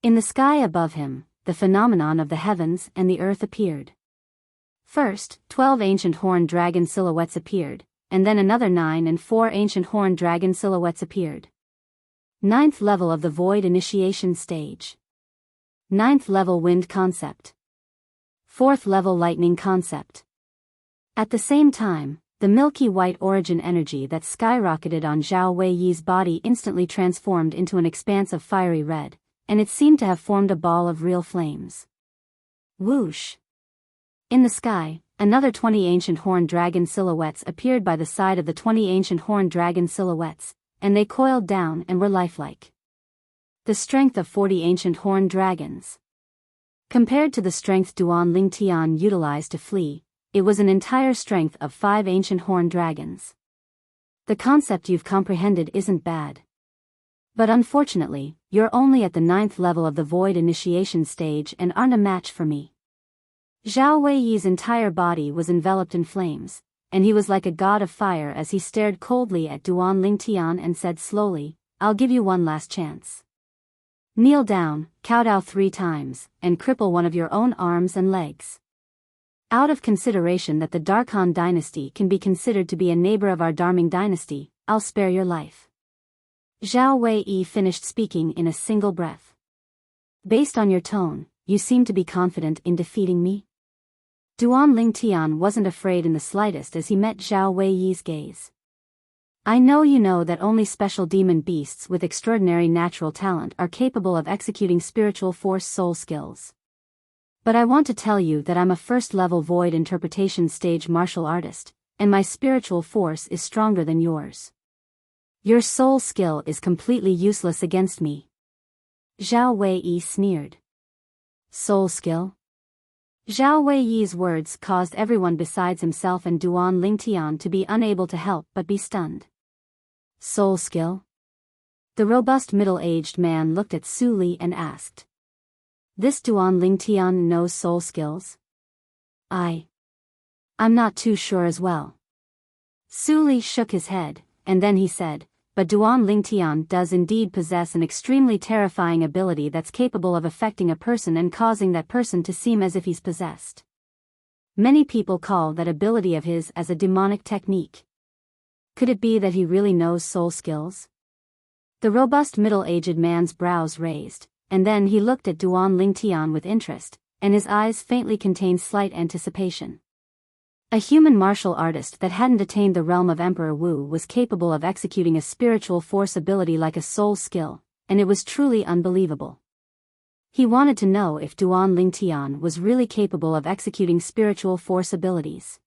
In the sky above him, the phenomenon of the heavens and the earth appeared. First, 12 ancient horned dragon silhouettes appeared, and then another 9 and 4 ancient horned dragon silhouettes appeared. 9th level of the void initiation stage. 9th level wind concept. 4th level lightning concept. At the same time, the milky white origin energy that skyrocketed on Zhao Wei's body instantly transformed into an expanse of fiery red, and it seemed to have formed a ball of real flames. Whoosh! In the sky, another 20 ancient horned dragon silhouettes appeared by the side of the 20 ancient horned dragon silhouettes, and they coiled down and were lifelike. The strength of 40 ancient horned dragons. Compared to the strength Duan Lingtian utilized to flee, it was an entire strength of 5 ancient horned dragons. The concept you've comprehended isn't bad. But unfortunately, you're only at the 9th level of the void initiation stage and aren't a match for me. Zhao Wei's entire body was enveloped in flames, and he was like a god of fire as he stared coldly at Duan Lingtian and said slowly, "I'll give you one last chance. Kneel down, kowtow 3 times, and cripple one of your own arms and legs. Out of consideration that the Darkhan dynasty can be considered to be a neighbor of our Darming dynasty, I'll spare your life." Zhao Wei finished speaking in a single breath. "Based on your tone, you seem to be confident in defeating me?" Duan Lingtian wasn't afraid in the slightest as he met Zhao Wei's gaze. "I know you know that only special demon beasts with extraordinary natural talent are capable of executing spiritual force soul skills. But I want to tell you that I'm a first-level void interpretation stage martial artist, and my spiritual force is stronger than yours. Your soul skill is completely useless against me." Zhao Wei sneered. "Soul skill?" Zhao Wei's words caused everyone besides himself and Duan Lingtian to be unable to help but be stunned. "Soul skill?" The robust middle-aged man looked at Su Li and asked. "This Duan Lingtian knows soul skills?" I'm not too sure as well." Su Li shook his head, and then he said, "But Duan Lingtian does indeed possess an extremely terrifying ability that's capable of affecting a person and causing that person to seem as if he's possessed. Many people call that ability of his as a demonic technique. Could it be that he really knows soul skills?" The robust middle-aged man's brows raised, and then he looked at Duan Lingtian with interest, and his eyes faintly contained slight anticipation. A human martial artist that hadn't attained the realm of Emperor Wu was capable of executing a spiritual force ability like a soul skill, and it was truly unbelievable. He wanted to know if Duan Lingtian was really capable of executing spiritual force abilities.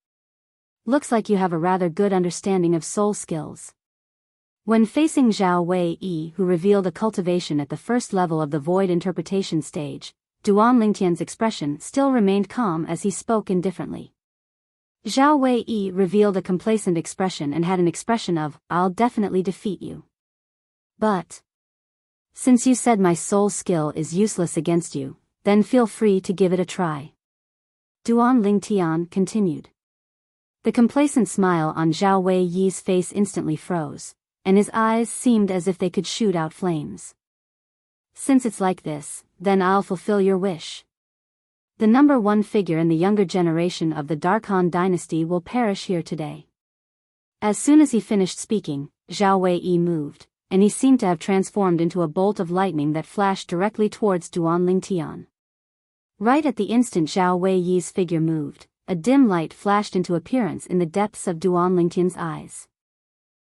"Looks like you have a rather good understanding of soul skills." When facing Zhao Wei, who revealed a cultivation at the first level of the void interpretation stage, Duan Lingtian's expression still remained calm as he spoke indifferently. Zhao Wei revealed a complacent expression and had an expression of, "I'll definitely defeat you. But since you said my soul skill is useless against you, then feel free to give it a try." Duan Lingtian continued. The complacent smile on Zhao Wei's face instantly froze, and his eyes seemed as if they could shoot out flames. "Since it's like this, then I'll fulfill your wish. The number 1 figure in the younger generation of the Darkhan dynasty will perish here today." As soon as he finished speaking, Zhao Wei moved, and he seemed to have transformed into a bolt of lightning that flashed directly towards Duan Lingtian. Right at the instant Zhao Wei's figure moved, a dim light flashed into appearance in the depths of Duan Lingtian's eyes.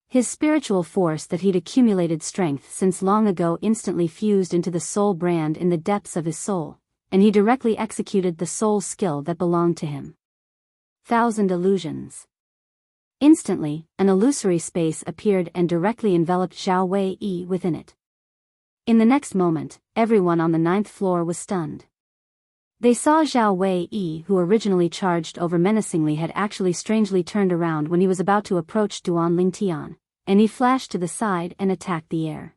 His spiritual force that he'd accumulated strength since long ago instantly fused into the soul brand in the depths of his soul, and he directly executed the soul skill that belonged to him. 1,000 illusions. Instantly, an illusory space appeared and directly enveloped Zhao Wei within it. In the next moment, everyone on the 9th floor was stunned. They saw Zhao Wei, who originally charged over menacingly, had actually strangely turned around when he was about to approach Duan Lingtian, and he flashed to the side and attacked the air.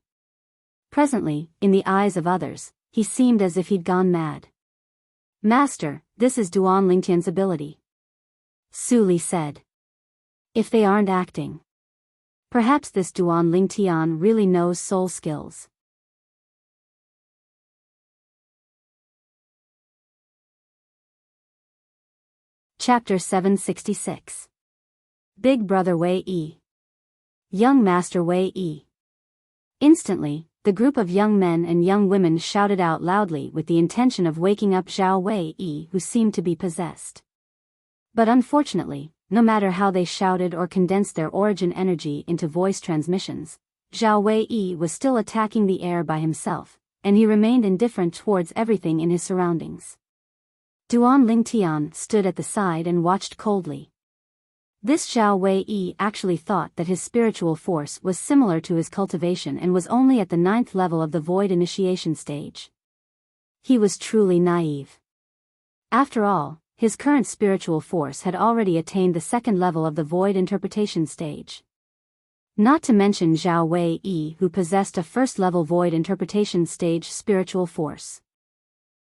Presently, in the eyes of others, he seemed as if he'd gone mad. "Master, this is Duan Lingtian's ability," Su Li said. "If they aren't acting. Perhaps this Duan Lingtian really knows soul skills." Chapter 766. Big Brother Wei Yi. Young Master Wei Yi. Instantly, the group of young men and young women shouted out loudly with the intention of waking up Zhao Wei Yi, who seemed to be possessed. But unfortunately, no matter how they shouted or condensed their origin energy into voice transmissions, Zhao Wei Yi was still attacking the air by himself, and he remained indifferent towards everything in his surroundings. Duan Lingtian stood at the side and watched coldly. This Zhao Wei Yi actually thought that his spiritual force was similar to his cultivation and was only at the 9th level of the void initiation stage. He was truly naive. After all, his current spiritual force had already attained the 2nd level of the void interpretation stage. Not to mention Zhao Wei Yi, who possessed a 1st-level void interpretation stage spiritual force.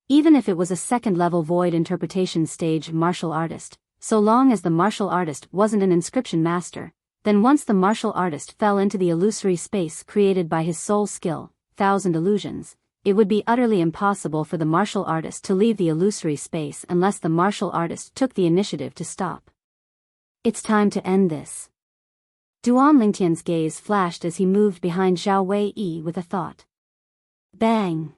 Even if it was a 2nd-level void interpretation stage martial artist, so long as the martial artist wasn't an inscription master, then once the martial artist fell into the illusory space created by his soul skill, 1,000 illusions, it would be utterly impossible for the martial artist to leave the illusory space unless the martial artist took the initiative to stop. It's time to end this. Duan Lingtian's gaze flashed as he moved behind Zhao Wei Yi with a thought. Bang!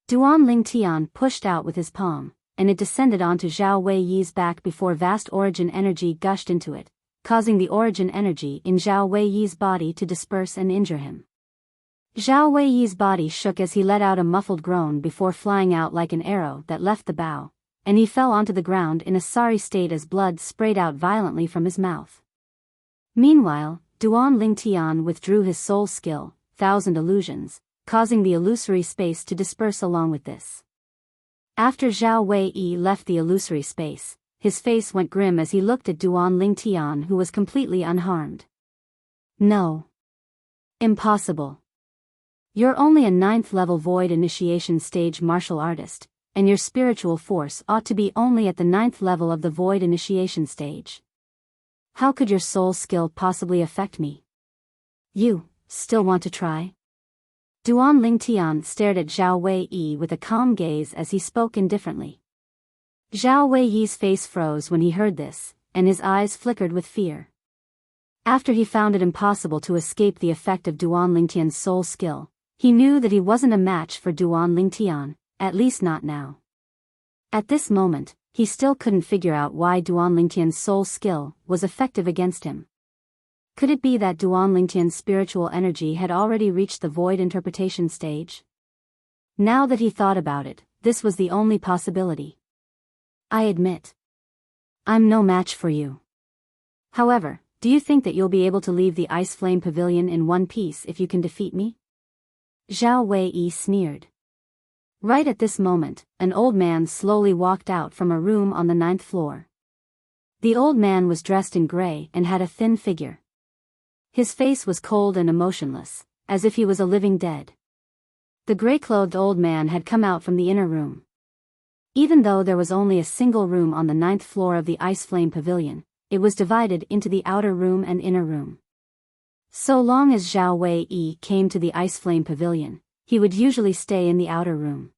Duan Lingtian pushed out with his palm, and it descended onto Zhao Wei Yi's back before vast origin energy gushed into it, causing the origin energy in Zhao Wei Yi's body to disperse and injure him. Zhao Wei Yi's body shook as he let out a muffled groan before flying out like an arrow that left the bow, and he fell onto the ground in a sorry state as blood sprayed out violently from his mouth. Meanwhile, Duan Lingtian withdrew his soul skill, 1,000 illusions, causing the illusory space to disperse along with this. After Zhao Wei Yi left the illusory space, his face went grim as he looked at Duan Lingtian, who was completely unharmed. No. Impossible. You're only a 9th-level void initiation stage martial artist, and your spiritual force ought to be only at the 9th level of the void initiation stage. How could your soul skill possibly affect me? You still want to try? Duan Lingtian stared at Zhao Wei Yi with a calm gaze as he spoke indifferently. Zhao Wei Yi's face froze when he heard this, and his eyes flickered with fear. After he found it impossible to escape the effect of Duan Lingtian's soul skill, he knew that he wasn't a match for Duan Lingtian, at least not now. At this moment, he still couldn't figure out why Duan Lingtian's soul skill was effective against him. Could it be that Duan Lingtian's spiritual energy had already reached the void interpretation stage? Now that he thought about it, this was the only possibility. I admit, I'm no match for you. However, do you think that you'll be able to leave the Ice Flame Pavilion in one piece if you can defeat me? Zhao Wei Yi sneered. Right at this moment, an old man slowly walked out from a room on the 9th floor. The old man was dressed in gray and had a thin figure. His face was cold and emotionless, as if he was a living dead. The gray-clothed old man had come out from the inner room. Even though there was only a single room on the 9th floor of the Ice Flame Pavilion, it was divided into the outer room and inner room. So long as Zhao Wei Yi came to the Ice Flame Pavilion, he would usually stay in the outer room.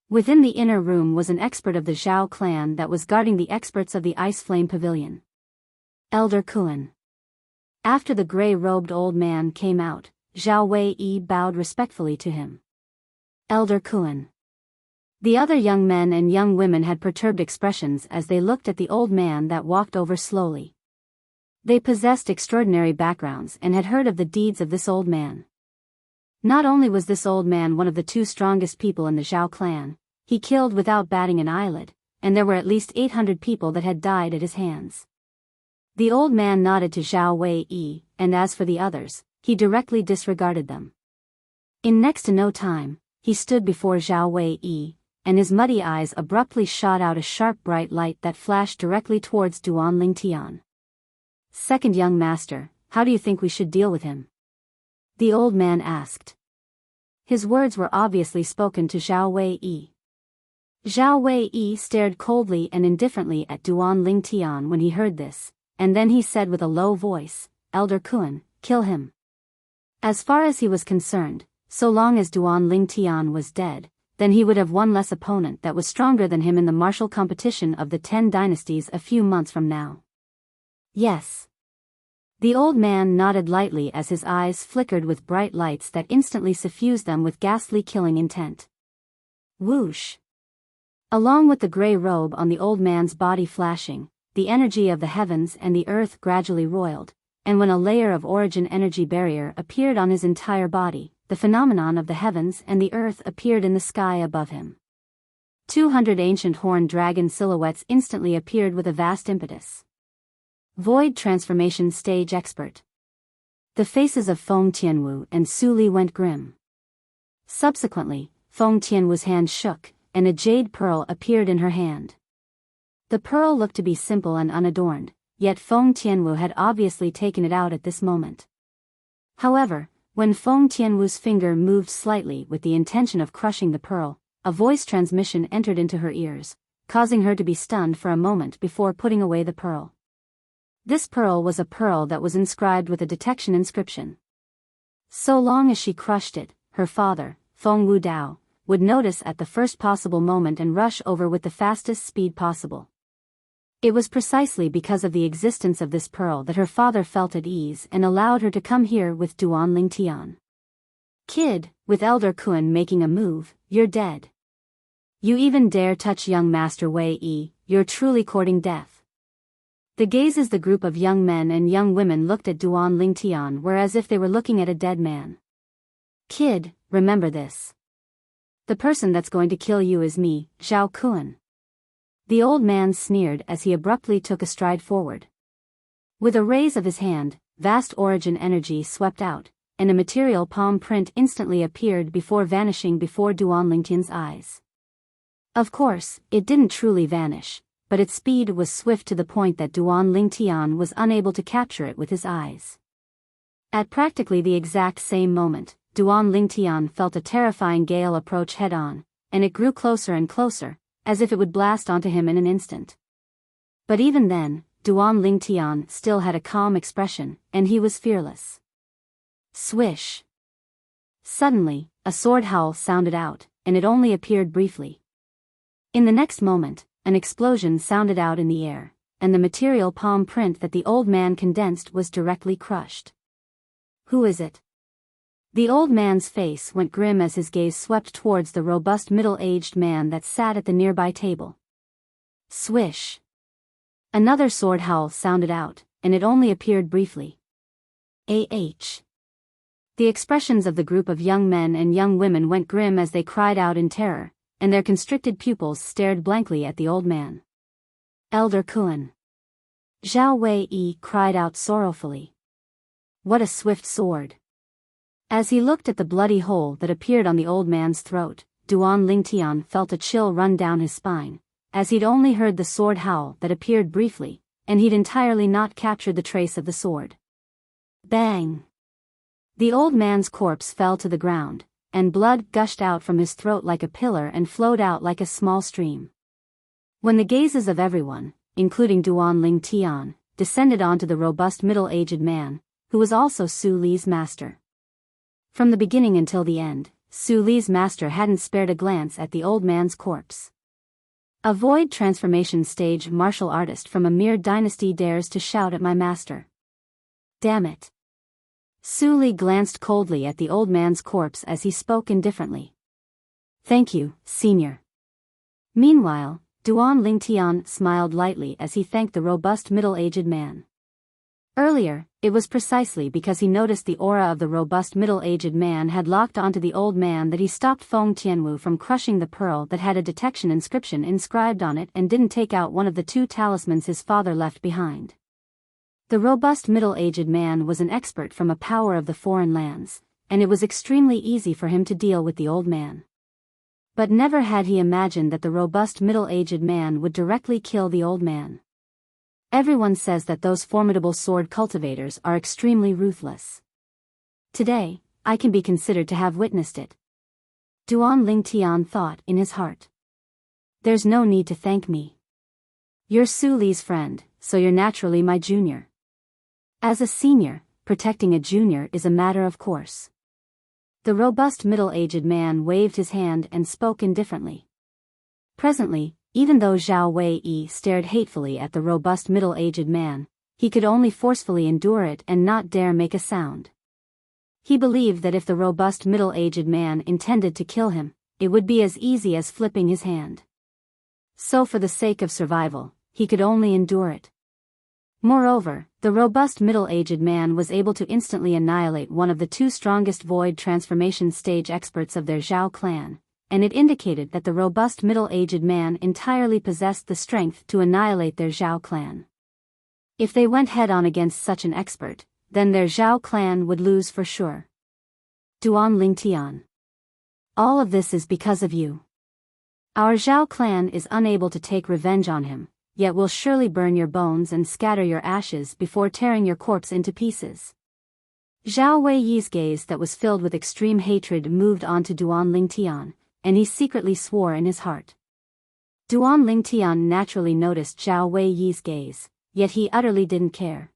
Within the inner room was an expert of the Zhao clan that was guarding the experts of the Ice Flame Pavilion. Elder Kuan. After the gray-robed old man came out, Zhao Wei Yi bowed respectfully to him. Elder Kuan. The other young men and young women had perturbed expressions as they looked at the old man that walked over slowly. They possessed extraordinary backgrounds and had heard of the deeds of this old man. Not only was this old man one of the 2 strongest people in the Zhao clan, he killed without batting an eyelid, and there were at least 800 people that had died at his hands. The old man nodded to Zhao Wei Yi, and as for the others, he directly disregarded them. In next to no time, he stood before Zhao Wei Yi, and his muddy eyes abruptly shot out a sharp bright light that flashed directly towards Duan Lingtian. Second young master, how do you think we should deal with him? The old man asked. His words were obviously spoken to Zhao Wei. Zhao Wei stared coldly and indifferently at Duan Lingtian when he heard this, and then he said with a low voice, Elder Kun, kill him. As far as he was concerned, so long as Duan Lingtian was dead, then he would have one less opponent that was stronger than him in the martial competition of the 10 dynasties a few months from now. Yes. The old man nodded lightly as his eyes flickered with bright lights that instantly suffused them with ghastly killing intent. Whoosh! Along with the grey robe on the old man's body flashing, the energy of the heavens and the earth gradually roiled, and when a layer of origin energy barrier appeared on his entire body, the phenomenon of the heavens and the earth appeared in the sky above him. 200 ancient horned dragon silhouettes instantly appeared with a vast impetus. Void transformation stage expert. The faces of Feng Tianwu and Su Li went grim. Subsequently, Feng Tianwu's hand shook, and a jade pearl appeared in her hand. The pearl looked to be simple and unadorned, yet Feng Tianwu had obviously taken it out at this moment. However, when Feng Tianwu's finger moved slightly with the intention of crushing the pearl, a voice transmission entered into her ears, causing her to be stunned for a moment before putting away the pearl. This pearl was a pearl that was inscribed with a detection inscription. So long as she crushed it, her father, Feng Wudao, would notice at the first possible moment and rush over with the fastest speed possible. It was precisely because of the existence of this pearl that her father felt at ease and allowed her to come here with Duan Lingtian. Kid, with Elder Kun making a move, you're dead. You even dare touch young Master Wei, you're truly courting death. The gazes the group of young men and young women looked at Duan Lingtian were as if they were looking at a dead man. Kid, remember this. The person that's going to kill you is me, Zhao Kun. The old man sneered as he abruptly took a stride forward. With a raise of his hand, vast origin energy swept out, and a material palm print instantly appeared before vanishing before Duan Lingtian's eyes. Of course, it didn't truly vanish, but its speed was swift to the point that Duan Lingtian was unable to capture it with his eyes. At practically the exact same moment, Duan Lingtian felt a terrifying gale approach head-on, and it grew closer and closer, as if it would blast onto him in an instant. But even then, Duan Lingtian still had a calm expression, and he was fearless. Swish! Suddenly, a sword howl sounded out, and it only appeared briefly. In the next moment, an explosion sounded out in the air, and the material palm print that the old man condensed was directly crushed. Who is it? The old man's face went grim as his gaze swept towards the robust middle-aged man that sat at the nearby table. Swish! Another sword howl sounded out, and it only appeared briefly. The expressions of the group of young men and young women went grim as they cried out in terror, and their constricted pupils stared blankly at the old man. Elder Kun. Zhao Wei cried out sorrowfully. What a swift sword! As he looked at the bloody hole that appeared on the old man's throat, Duan Lingtian felt a chill run down his spine, as he'd only heard the sword howl that appeared briefly, and he'd entirely not captured the trace of the sword. Bang! The old man's corpse fell to the ground, and blood gushed out from his throat like a pillar and flowed out like a small stream. When the gazes of everyone, including Duan Lingtian, descended onto the robust middle-aged man, who was also Su Li's master. From the beginning until the end, Su Li's master hadn't spared a glance at the old man's corpse. A void transformation stage martial artist from a mere dynasty dares to shout at my master. Damn it. Su Li glanced coldly at the old man's corpse as he spoke indifferently. Thank you, senior. Meanwhile, Duan Lingtian smiled lightly as he thanked the robust middle-aged man. Earlier, it was precisely because he noticed the aura of the robust middle-aged man had locked onto the old man that he stopped Feng Tianwu from crushing the pearl that had a detection inscription inscribed on it and didn't take out one of the 2 talismans his father left behind. The robust middle-aged man was an expert from a power of the foreign lands, and it was extremely easy for him to deal with the old man. But never had he imagined that the robust middle-aged man would directly kill the old man. Everyone says that those formidable sword cultivators are extremely ruthless. Today, I can be considered to have witnessed it. Duan Lingtian thought in his heart. There's no need to thank me. You're Su Li's friend, so you're naturally my junior. As a senior, protecting a junior is a matter of course. The robust middle-aged man waved his hand and spoke indifferently. Presently, even though Zhao Wei stared hatefully at the robust middle-aged man, he could only forcefully endure it and not dare make a sound. He believed that if the robust middle-aged man intended to kill him, it would be as easy as flipping his hand. So for the sake of survival, he could only endure it. Moreover, the robust middle-aged man was able to instantly annihilate one of the two strongest void transformation stage experts of their Zhao clan, and it indicated that the robust middle-aged man entirely possessed the strength to annihilate their Zhao clan. If they went head-on against such an expert, then their Zhao clan would lose for sure. Duan Lingtian. All of this is because of you. Our Zhao clan is unable to take revenge on him, yet will surely burn your bones and scatter your ashes before tearing your corpse into pieces. Zhao Weiyi's gaze that was filled with extreme hatred moved on to Duan Lingtian, and he secretly swore in his heart. Duan Lingtian naturally noticed Zhao Weiyi's gaze, yet he utterly didn't care.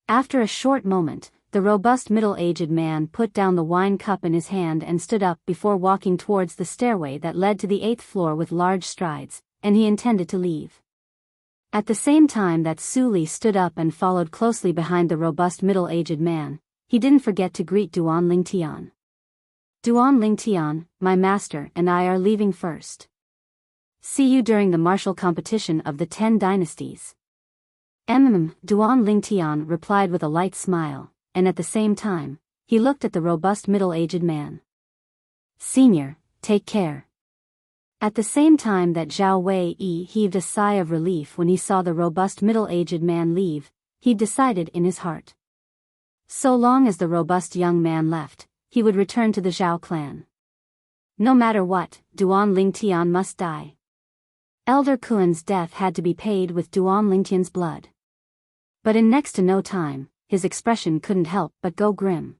After a short moment, the robust middle-aged man put down the wine cup in his hand and stood up before walking towards the stairway that led to the 8th floor with large strides, and he intended to leave. At the same time that Su Li stood up and followed closely behind the robust middle-aged man, he didn't forget to greet Duan Lingtian. Duan Lingtian, my master and I are leaving first. See you during the martial competition of the 10 dynasties. Duan Lingtian replied with a light smile, and at the same time, he looked at the robust middle-aged man. Senior, take care. At the same time that Zhao Wei heaved a sigh of relief when he saw the robust middle-aged man leave, he decided in his heart. So long as the robust young man left, he would return to the Zhao clan. No matter what, Duan Lingtian must die. Elder Kuan's death had to be paid with Duan Lingtian's blood. But in next to no time, his expression couldn't help but go grim.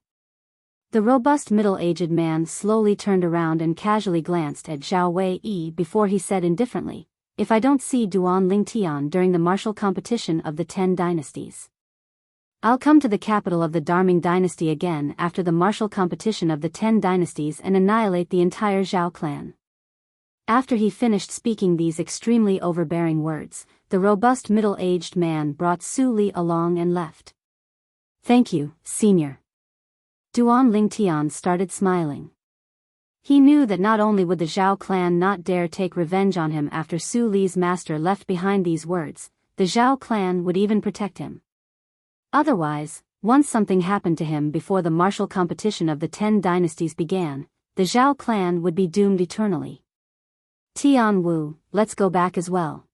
The robust middle-aged man slowly turned around and casually glanced at Zhao Wei before he said indifferently, if I don't see Duan Lingtian during the martial competition of the 10 dynasties, I'll come to the capital of the Darming dynasty again after the martial competition of the 10 dynasties and annihilate the entire Zhao clan. After he finished speaking these extremely overbearing words, the robust middle-aged man brought Su Li along and left. Thank you, senior. Duan Lingtian started smiling. He knew that not only would the Zhao clan not dare take revenge on him after Su Li's master left behind these words, the Zhao clan would even protect him. Otherwise, once something happened to him before the martial competition of the 10 dynasties began, the Zhao clan would be doomed eternally. Tian Wu, let's go back as well.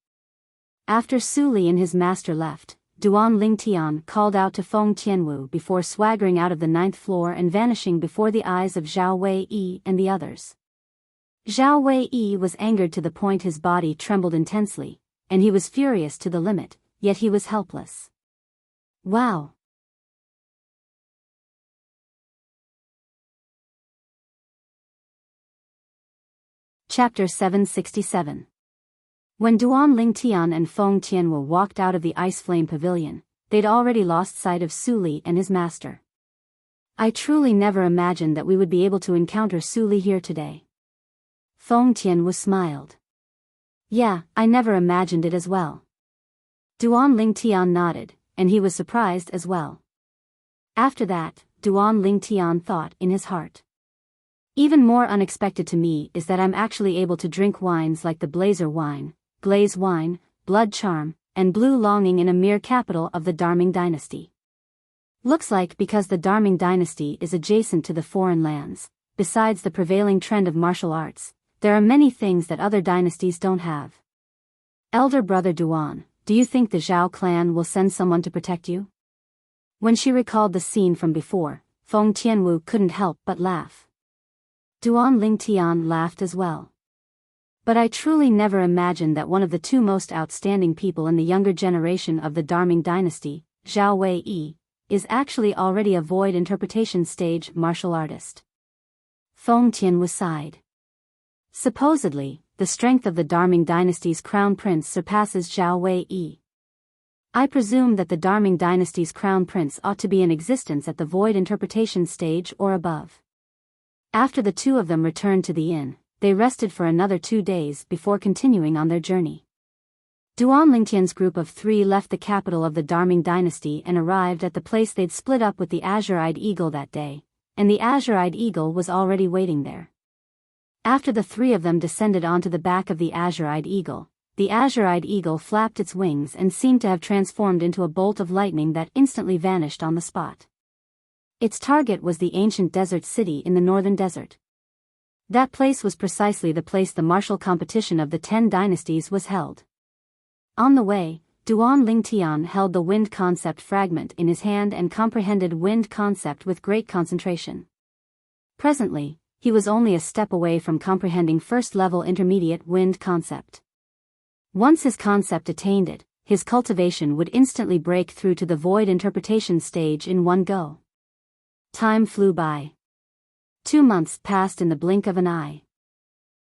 After Su Li and his master left, Duan Lingtian called out to Feng Tianwu before swaggering out of the 9th floor and vanishing before the eyes of Zhao Wei and the others. Zhao Wei was angered to the point his body trembled intensely, and he was furious to the limit, yet he was helpless. Wow! Chapter 767. When Duan Lingtian and Feng Tianwu walked out of the Ice Flame Pavilion, they'd already lost sight of Su Li and his master. I truly never imagined that we would be able to encounter Su Li here today. Feng Tianwu smiled. Yeah, I never imagined it as well. Duan Lingtian nodded, and he was surprised as well. After that, Duan Lingtian thought in his heart. Even more unexpected to me is that I'm actually able to drink wines like the Blazer wine, Glaze wine, Blood Charm, and Blue Longing in a mere capital of the Darming dynasty. Looks like because the Darming dynasty is adjacent to the foreign lands, besides the prevailing trend of martial arts, there are many things that other dynasties don't have. Elder brother Duan, do you think the Zhao clan will send someone to protect you? When she recalled the scene from before, Feng Tianwu couldn't help but laugh. Duan Lingtian laughed as well. But I truly never imagined that one of the two most outstanding people in the younger generation of the Darming dynasty, Zhao Wei, is actually already a void interpretation stage martial artist. Feng Tianwu sighed. Supposedly, the strength of the Darming dynasty's crown prince surpasses Zhao Wei. I presume that the Darming dynasty's crown prince ought to be in existence at the void interpretation stage or above. After the two of them returned to the inn, they rested for another 2 days before continuing on their journey. Duan Lingtian's group of 3 left the capital of the Darming dynasty and arrived at the place they'd split up with the azure-eyed eagle that day, and the azure-eyed eagle was already waiting there. After the 3 of them descended onto the back of the azure-eyed eagle, the azure-eyed eagle flapped its wings and seemed to have transformed into a bolt of lightning that instantly vanished on the spot. Its target was the ancient desert city in the northern desert. That place was precisely the place the martial competition of the 10 dynasties was held. On the way, Duan Lingtian held the wind concept fragment in his hand and comprehended wind concept with great concentration. Presently, he was only a step away from comprehending first-level intermediate wind concept. Once his concept attained it, his cultivation would instantly break through to the void interpretation stage in one go. Time flew by. 2 months passed in the blink of an eye.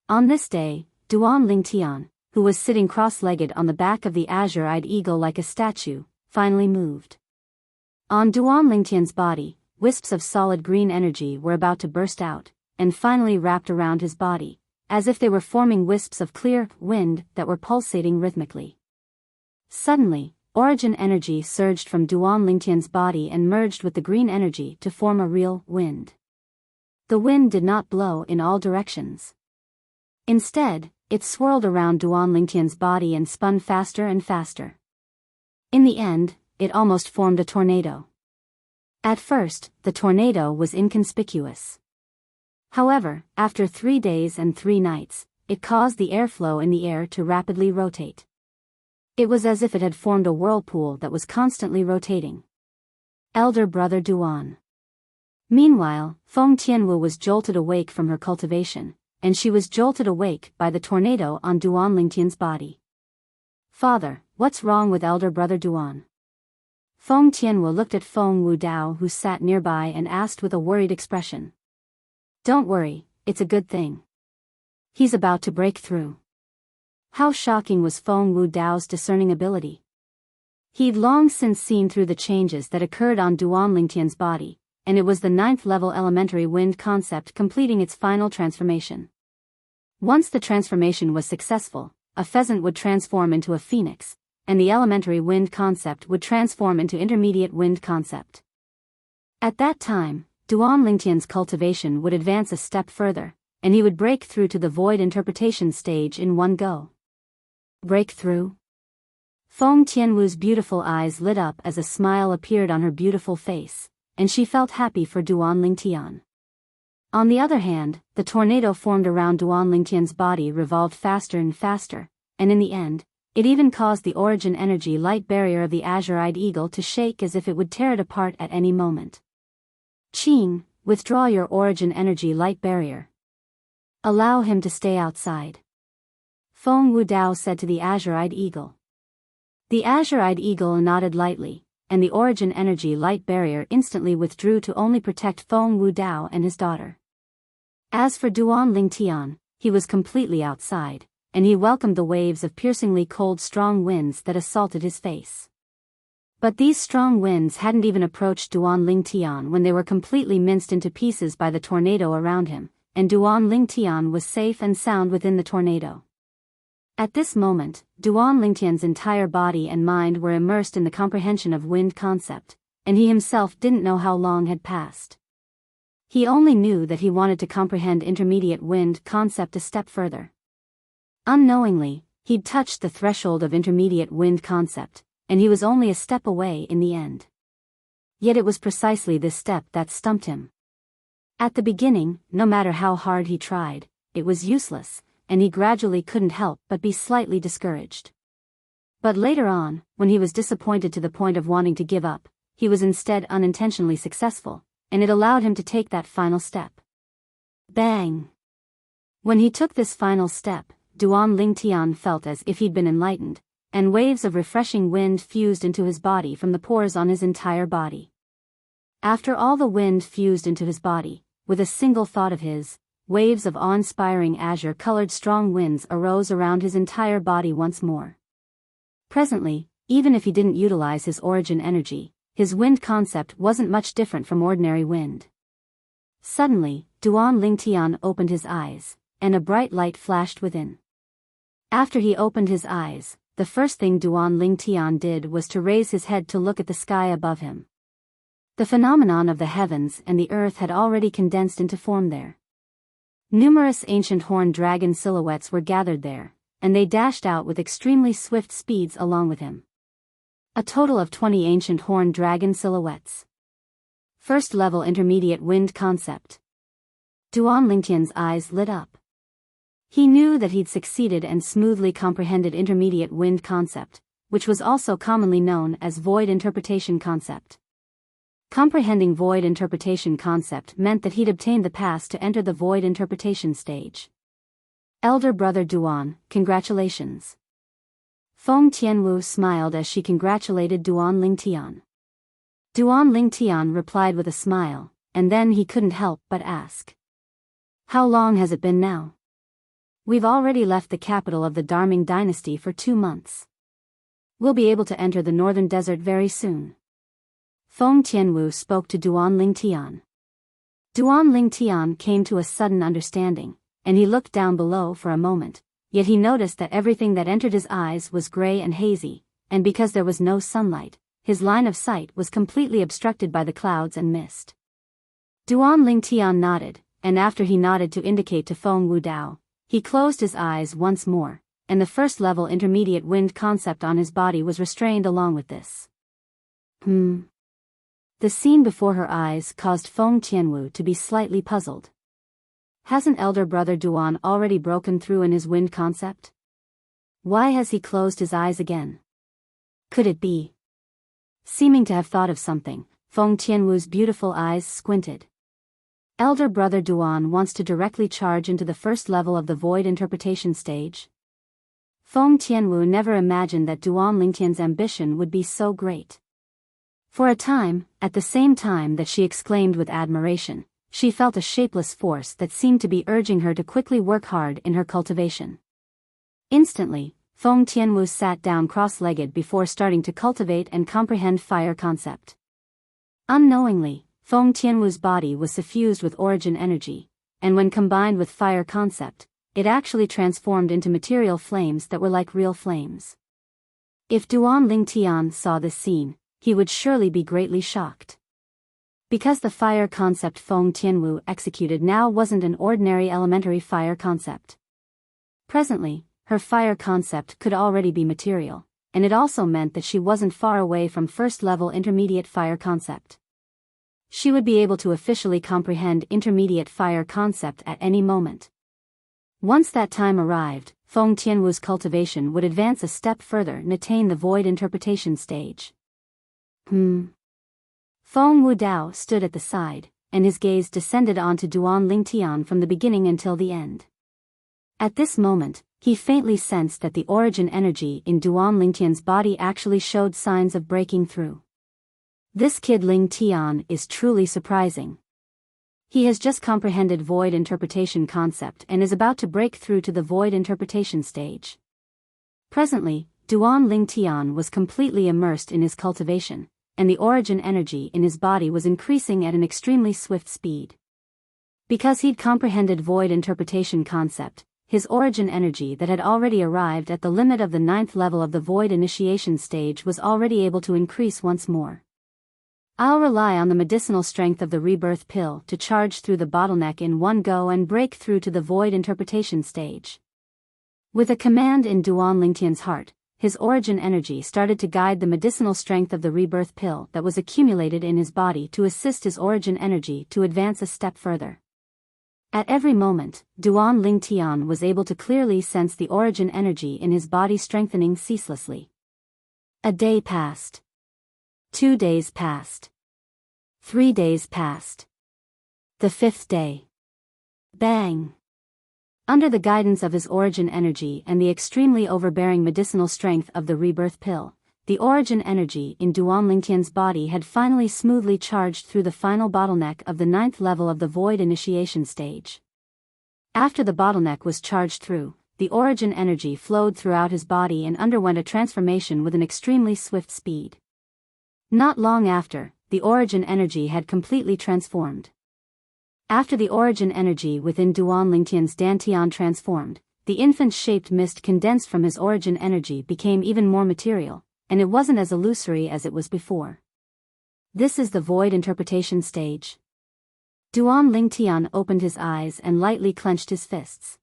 On this day, Duan Lingtian, who was sitting cross-legged on the back of the azure-eyed eagle like a statue, finally moved. On Duan Lingtian's body, wisps of solid green energy were about to burst out, and finally wrapped around his body, as if they were forming wisps of clear wind that were pulsating rhythmically. Suddenly, origin energy surged from Duan Lingtian's body and merged with the green energy to form a real wind. The wind did not blow in all directions. Instead, it swirled around Duan Lingtian's body and spun faster and faster. In the end, it almost formed a tornado. At first, the tornado was inconspicuous. However, after 3 days and 3 nights, it caused the airflow in the air to rapidly rotate. It was as if it had formed a whirlpool that was constantly rotating. Elder brother Duan. Meanwhile, Feng Tianwu was jolted awake from her cultivation, and she was jolted awake by the tornado on Duan Lingtian's body. Father, what's wrong with elder brother Duan? Feng Tianwu looked at Feng Wudao who sat nearby and asked with a worried expression. Don't worry, it's a good thing. He's about to break through. How shocking was Feng Wudao's discerning ability. He'd long since seen through the changes that occurred on Duan Lingtian's body, and it was the 9th level elementary wind concept completing its final transformation. Once the transformation was successful, a pheasant would transform into a phoenix, and the elementary wind concept would transform into intermediate wind concept. At that time, Duan Lingtian's cultivation would advance a step further, and he would break through to the void interpretation stage in one go. Breakthrough? Feng Tianwu's beautiful eyes lit up as a smile appeared on her beautiful face, and she felt happy for Duan Lingtian. On the other hand, the tornado formed around Duan Lingtian's body revolved faster and faster, and in the end, it even caused the origin energy light barrier of the azure-eyed eagle to shake as if it would tear it apart at any moment. Qing, withdraw your origin energy light barrier. Allow him to stay outside. Feng Wudao said to the azure-eyed eagle. The azure-eyed eagle nodded lightly, and the origin energy light barrier instantly withdrew to only protect Feng Wudao and his daughter. As for Duan Lingtian, he was completely outside, and he welcomed the waves of piercingly cold strong winds that assaulted his face. But these strong winds hadn't even approached Duan Lingtian when they were completely minced into pieces by the tornado around him, and Duan Lingtian was safe and sound within the tornado. At this moment, Duan Lingtian's entire body and mind were immersed in the comprehension of wind concept, and he himself didn't know how long had passed. He only knew that he wanted to comprehend intermediate wind concept a step further. Unknowingly, he'd touched the threshold of intermediate wind concept, and he was only a step away in the end. Yet it was precisely this step that stumped him. At the beginning, no matter how hard he tried, it was useless, and he gradually couldn't help but be slightly discouraged. But later on, when he was disappointed to the point of wanting to give up, he was instead unintentionally successful, and it allowed him to take that final step. Bang! When he took this final step, Duan Lingtian felt as if he'd been enlightened, and waves of refreshing wind fused into his body from the pores on his entire body. After all the wind fused into his body, with a single thought of his, waves of awe-inspiring azure-colored strong winds arose around his entire body once more. Presently, even if he didn't utilize his origin energy, his wind concept wasn't much different from ordinary wind. Suddenly, Duan Lingtian opened his eyes, and a bright light flashed within. After he opened his eyes, the first thing Duan Lingtian did was to raise his head to look at the sky above him. The phenomenon of the heavens and the earth had already condensed into form there. Numerous ancient horned dragon silhouettes were gathered there, and they dashed out with extremely swift speeds along with him. A total of 20 ancient horned dragon silhouettes. First level intermediate wind concept. Duan Lingtian's eyes lit up. He knew that he'd succeeded and smoothly comprehended intermediate wind concept, which was also commonly known as void interpretation concept. Comprehending void interpretation concept meant that he'd obtained the pass to enter the void interpretation stage. Elder brother Duan, congratulations. Feng Tianwu smiled as she congratulated Duan Lingtian. Duan Lingtian replied with a smile, and then he couldn't help but ask. How long has it been now? We've already left the capital of the Darming dynasty for 2 months. We'll be able to enter the northern desert very soon. Feng Tianwu spoke to Duan Lingtian. Duan Lingtian came to a sudden understanding, and he looked down below for a moment, yet he noticed that everything that entered his eyes was gray and hazy, and because there was no sunlight, his line of sight was completely obstructed by the clouds and mist. Duan Lingtian nodded, and after he nodded to indicate to Feng Wudao, he closed his eyes once more, and the first level intermediate wind concept on his body was restrained along with this. The scene before her eyes caused Feng Tianwu to be slightly puzzled. Hasn't elder brother Duan already broken through in his wind concept? Why has he closed his eyes again? Could it be? Seeming to have thought of something, Feng Tianwu's beautiful eyes squinted. Elder brother Duan wants to directly charge into the first level of the void interpretation stage. Feng Tianwu never imagined that Duan Lingtian's ambition would be so great. For a time, at the same time that she exclaimed with admiration, she felt a shapeless force that seemed to be urging her to quickly work hard in her cultivation. Instantly, Feng Tianwu sat down cross-legged before starting to cultivate and comprehend fire concept. Unknowingly, Feng Tianwu's body was suffused with origin energy, and when combined with fire concept, it actually transformed into material flames that were like real flames. If Duan Lingtian saw this scene, he would surely be greatly shocked. Because the fire concept Feng Tianwu executed now wasn't an ordinary elementary fire concept. Presently, her fire concept could already be material, and it also meant that she wasn't far away from first-level intermediate fire concept. She would be able to officially comprehend intermediate fire concept at any moment. Once that time arrived, Feng Tianwu's cultivation would advance a step further and attain the void interpretation stage. Feng Wudao stood at the side, and his gaze descended onto Duan Lingtian from the beginning until the end. At this moment, he faintly sensed that the origin energy in Duan Lingtian's body actually showed signs of breaking through. This kid Lingtian is truly surprising. He has just comprehended void interpretation concept and is about to break through to the void interpretation stage. Presently, Duan Lingtian was completely immersed in his cultivation, and the origin energy in his body was increasing at an extremely swift speed. Because he'd comprehended void interpretation concept, his origin energy that had already arrived at the limit of the 9th level of the void initiation stage was already able to increase once more. I'll rely on the medicinal strength of the rebirth pill to charge through the bottleneck in one go and break through to the void interpretation stage. With a command in Duan Lingtian's heart, his origin energy started to guide the medicinal strength of the rebirth pill that was accumulated in his body to assist his origin energy to advance a step further. At every moment, Duan Lingtian was able to clearly sense the origin energy in his body strengthening ceaselessly. A day passed. 2 days passed. 3 days passed. The 5th day. Bang! Under the guidance of his origin energy and the extremely overbearing medicinal strength of the rebirth pill, the origin energy in Duan Lingtian's body had finally smoothly charged through the final bottleneck of the 9th level of the void initiation stage. After the bottleneck was charged through, the origin energy flowed throughout his body and underwent a transformation with an extremely swift speed. Not long after, the origin energy had completely transformed. After the origin energy within Duan Lingtian's Dantian transformed, the infant-shaped mist condensed from his origin energy became even more material, and it wasn't as illusory as it was before. This is the void interpretation stage. Duan Lingtian opened his eyes and lightly clenched his fists.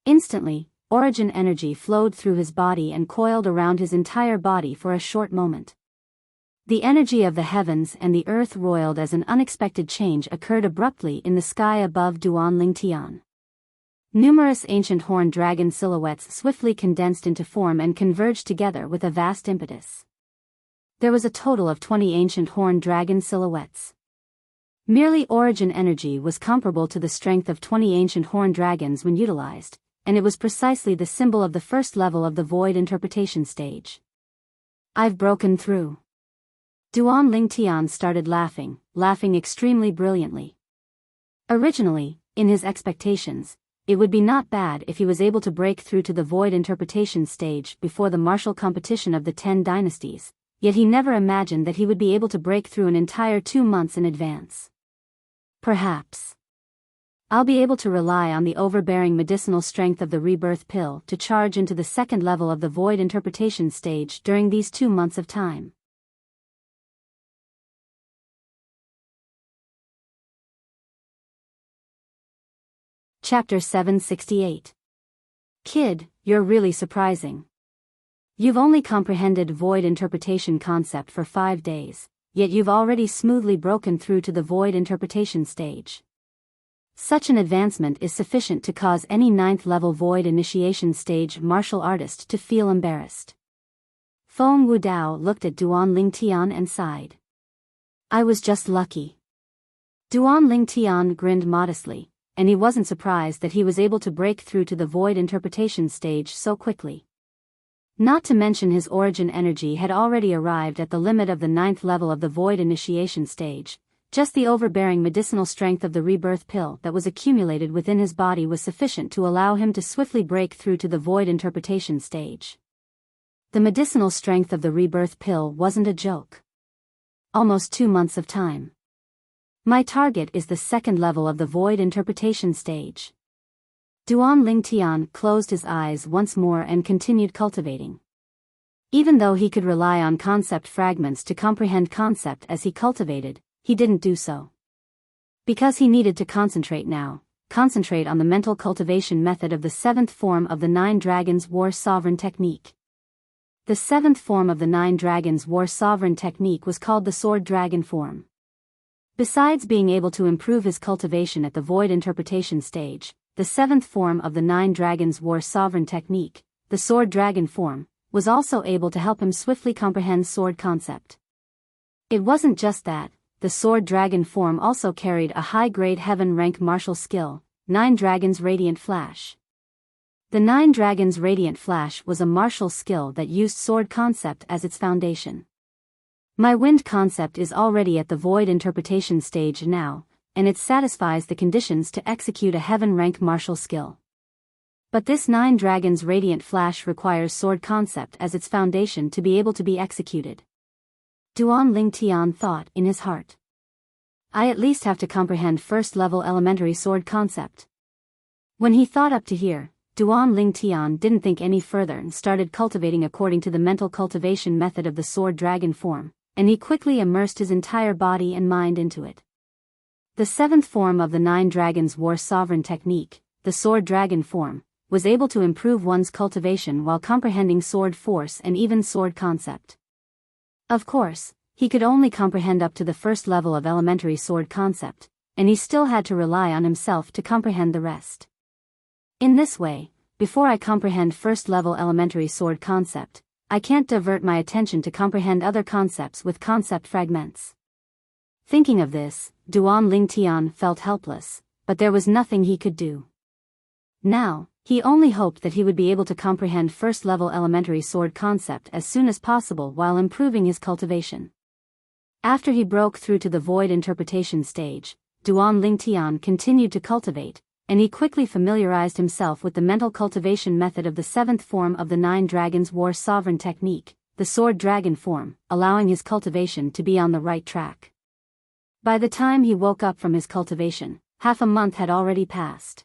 Instantly, origin energy flowed through his body and coiled around his entire body for a short moment. The energy of the heavens and the earth roiled as an unexpected change occurred abruptly in the sky above Duan Lingtian. Numerous ancient horned dragon silhouettes swiftly condensed into form and converged together with a vast impetus. There was a total of 20 ancient horned dragon silhouettes. Merely origin energy was comparable to the strength of 20 ancient horned dragons when utilized, and it was precisely the symbol of the first level of the void interpretation stage. I've broken through. Duan Lingtian started laughing extremely brilliantly. Originally, in his expectations, it would be not bad if he was able to break through to the void interpretation stage before the martial competition of the 10 dynasties, yet he never imagined that he would be able to break through an entire 2 months in advance. Perhaps I'll be able to rely on the overbearing medicinal strength of the rebirth pill to charge into the second level of the void interpretation stage during these 2 months of time. Chapter 768. Kid, you're really surprising. You've only comprehended void interpretation concept for 5 days, yet you've already smoothly broken through to the void interpretation stage. Such an advancement is sufficient to cause any 9th level void initiation stage martial artist to feel embarrassed. Feng Wudao looked at Duan Lingtian and sighed. I was just lucky. Duan Lingtian grinned modestly, and he wasn't surprised that he was able to break through to the void interpretation stage so quickly. Not to mention his origin energy had already arrived at the limit of the 9th level of the void initiation stage. Just the overbearing medicinal strength of the rebirth pill that was accumulated within his body was sufficient to allow him to swiftly break through to the void interpretation stage. The medicinal strength of the rebirth pill wasn't a joke. Almost 2 months of time. My target is the second level of the void interpretation stage. Duan Lingtian closed his eyes once more and continued cultivating. Even though he could rely on concept fragments to comprehend concept as he cultivated, he didn't do so. Because he needed to concentrate on the mental cultivation method of the 7th form of the 9 Dragons War Sovereign technique. The 7th form of the 9 Dragons War Sovereign technique was called the Sword Dragon form. Besides being able to improve his cultivation at the void interpretation stage, the 7th form of the 9 Dragons War Sovereign technique, the Sword Dragon form, was also able to help him swiftly comprehend sword concept. It wasn't just that, the Sword Dragon form also carried a high-grade heaven rank martial skill, 9 Dragons Radiant Flash. The 9 Dragons Radiant Flash was a martial skill that used sword concept as its foundation. My wind concept is already at the void interpretation stage now, and it satisfies the conditions to execute a heaven rank martial skill. But this 9 Dragons Radiant Flash requires sword concept as its foundation to be able to be executed. Duan Lingtian thought in his heart. I at least have to comprehend first level elementary sword concept. When he thought up to here, Duan Lingtian didn't think any further and started cultivating according to the mental cultivation method of the Sword Dragon form, and he quickly immersed his entire body and mind into it. The 7th form of the 9 Dragons War Sovereign technique, the Sword Dragon form, was able to improve one's cultivation while comprehending sword force and even sword concept. Of course, he could only comprehend up to the first level of elementary sword concept, and he still had to rely on himself to comprehend the rest. In this way, before I comprehend first level elementary sword concept, I can't divert my attention to comprehend other concepts with concept fragments. Thinking of this, Duan Lingtian felt helpless, but there was nothing he could do. Now, he only hoped that he would be able to comprehend first-level elementary sword concept as soon as possible while improving his cultivation. After he broke through to the void interpretation stage, Duan Lingtian continued to cultivate, and he quickly familiarized himself with the mental cultivation method of the seventh form of the Nine Dragons War Sovereign technique, the Sword Dragon form, allowing his cultivation to be on the right track. By the time he woke up from his cultivation, half a month had already passed.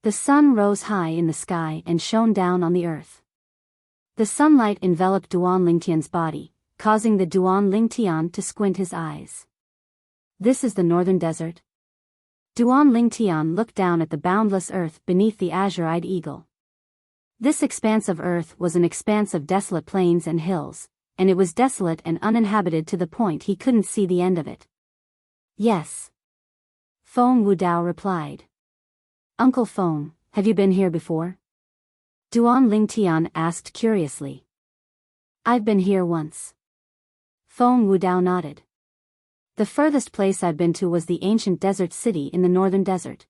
The sun rose high in the sky and shone down on the earth. The sunlight enveloped Duan Lingtian's body, causing the Duan Lingtian to squint his eyes. This is the northern desert? Duan Lingtian looked down at the boundless earth beneath the azure-eyed eagle. This expanse of earth was an expanse of desolate plains and hills, and it was desolate and uninhabited to the point he couldn't see the end of it. Yes. Feng Wudao replied. Uncle Feng, have you been here before? Duan Lingtian asked curiously. I've been here once. Feng Wudao nodded. The furthest place I've been to was the ancient desert city in the northern desert.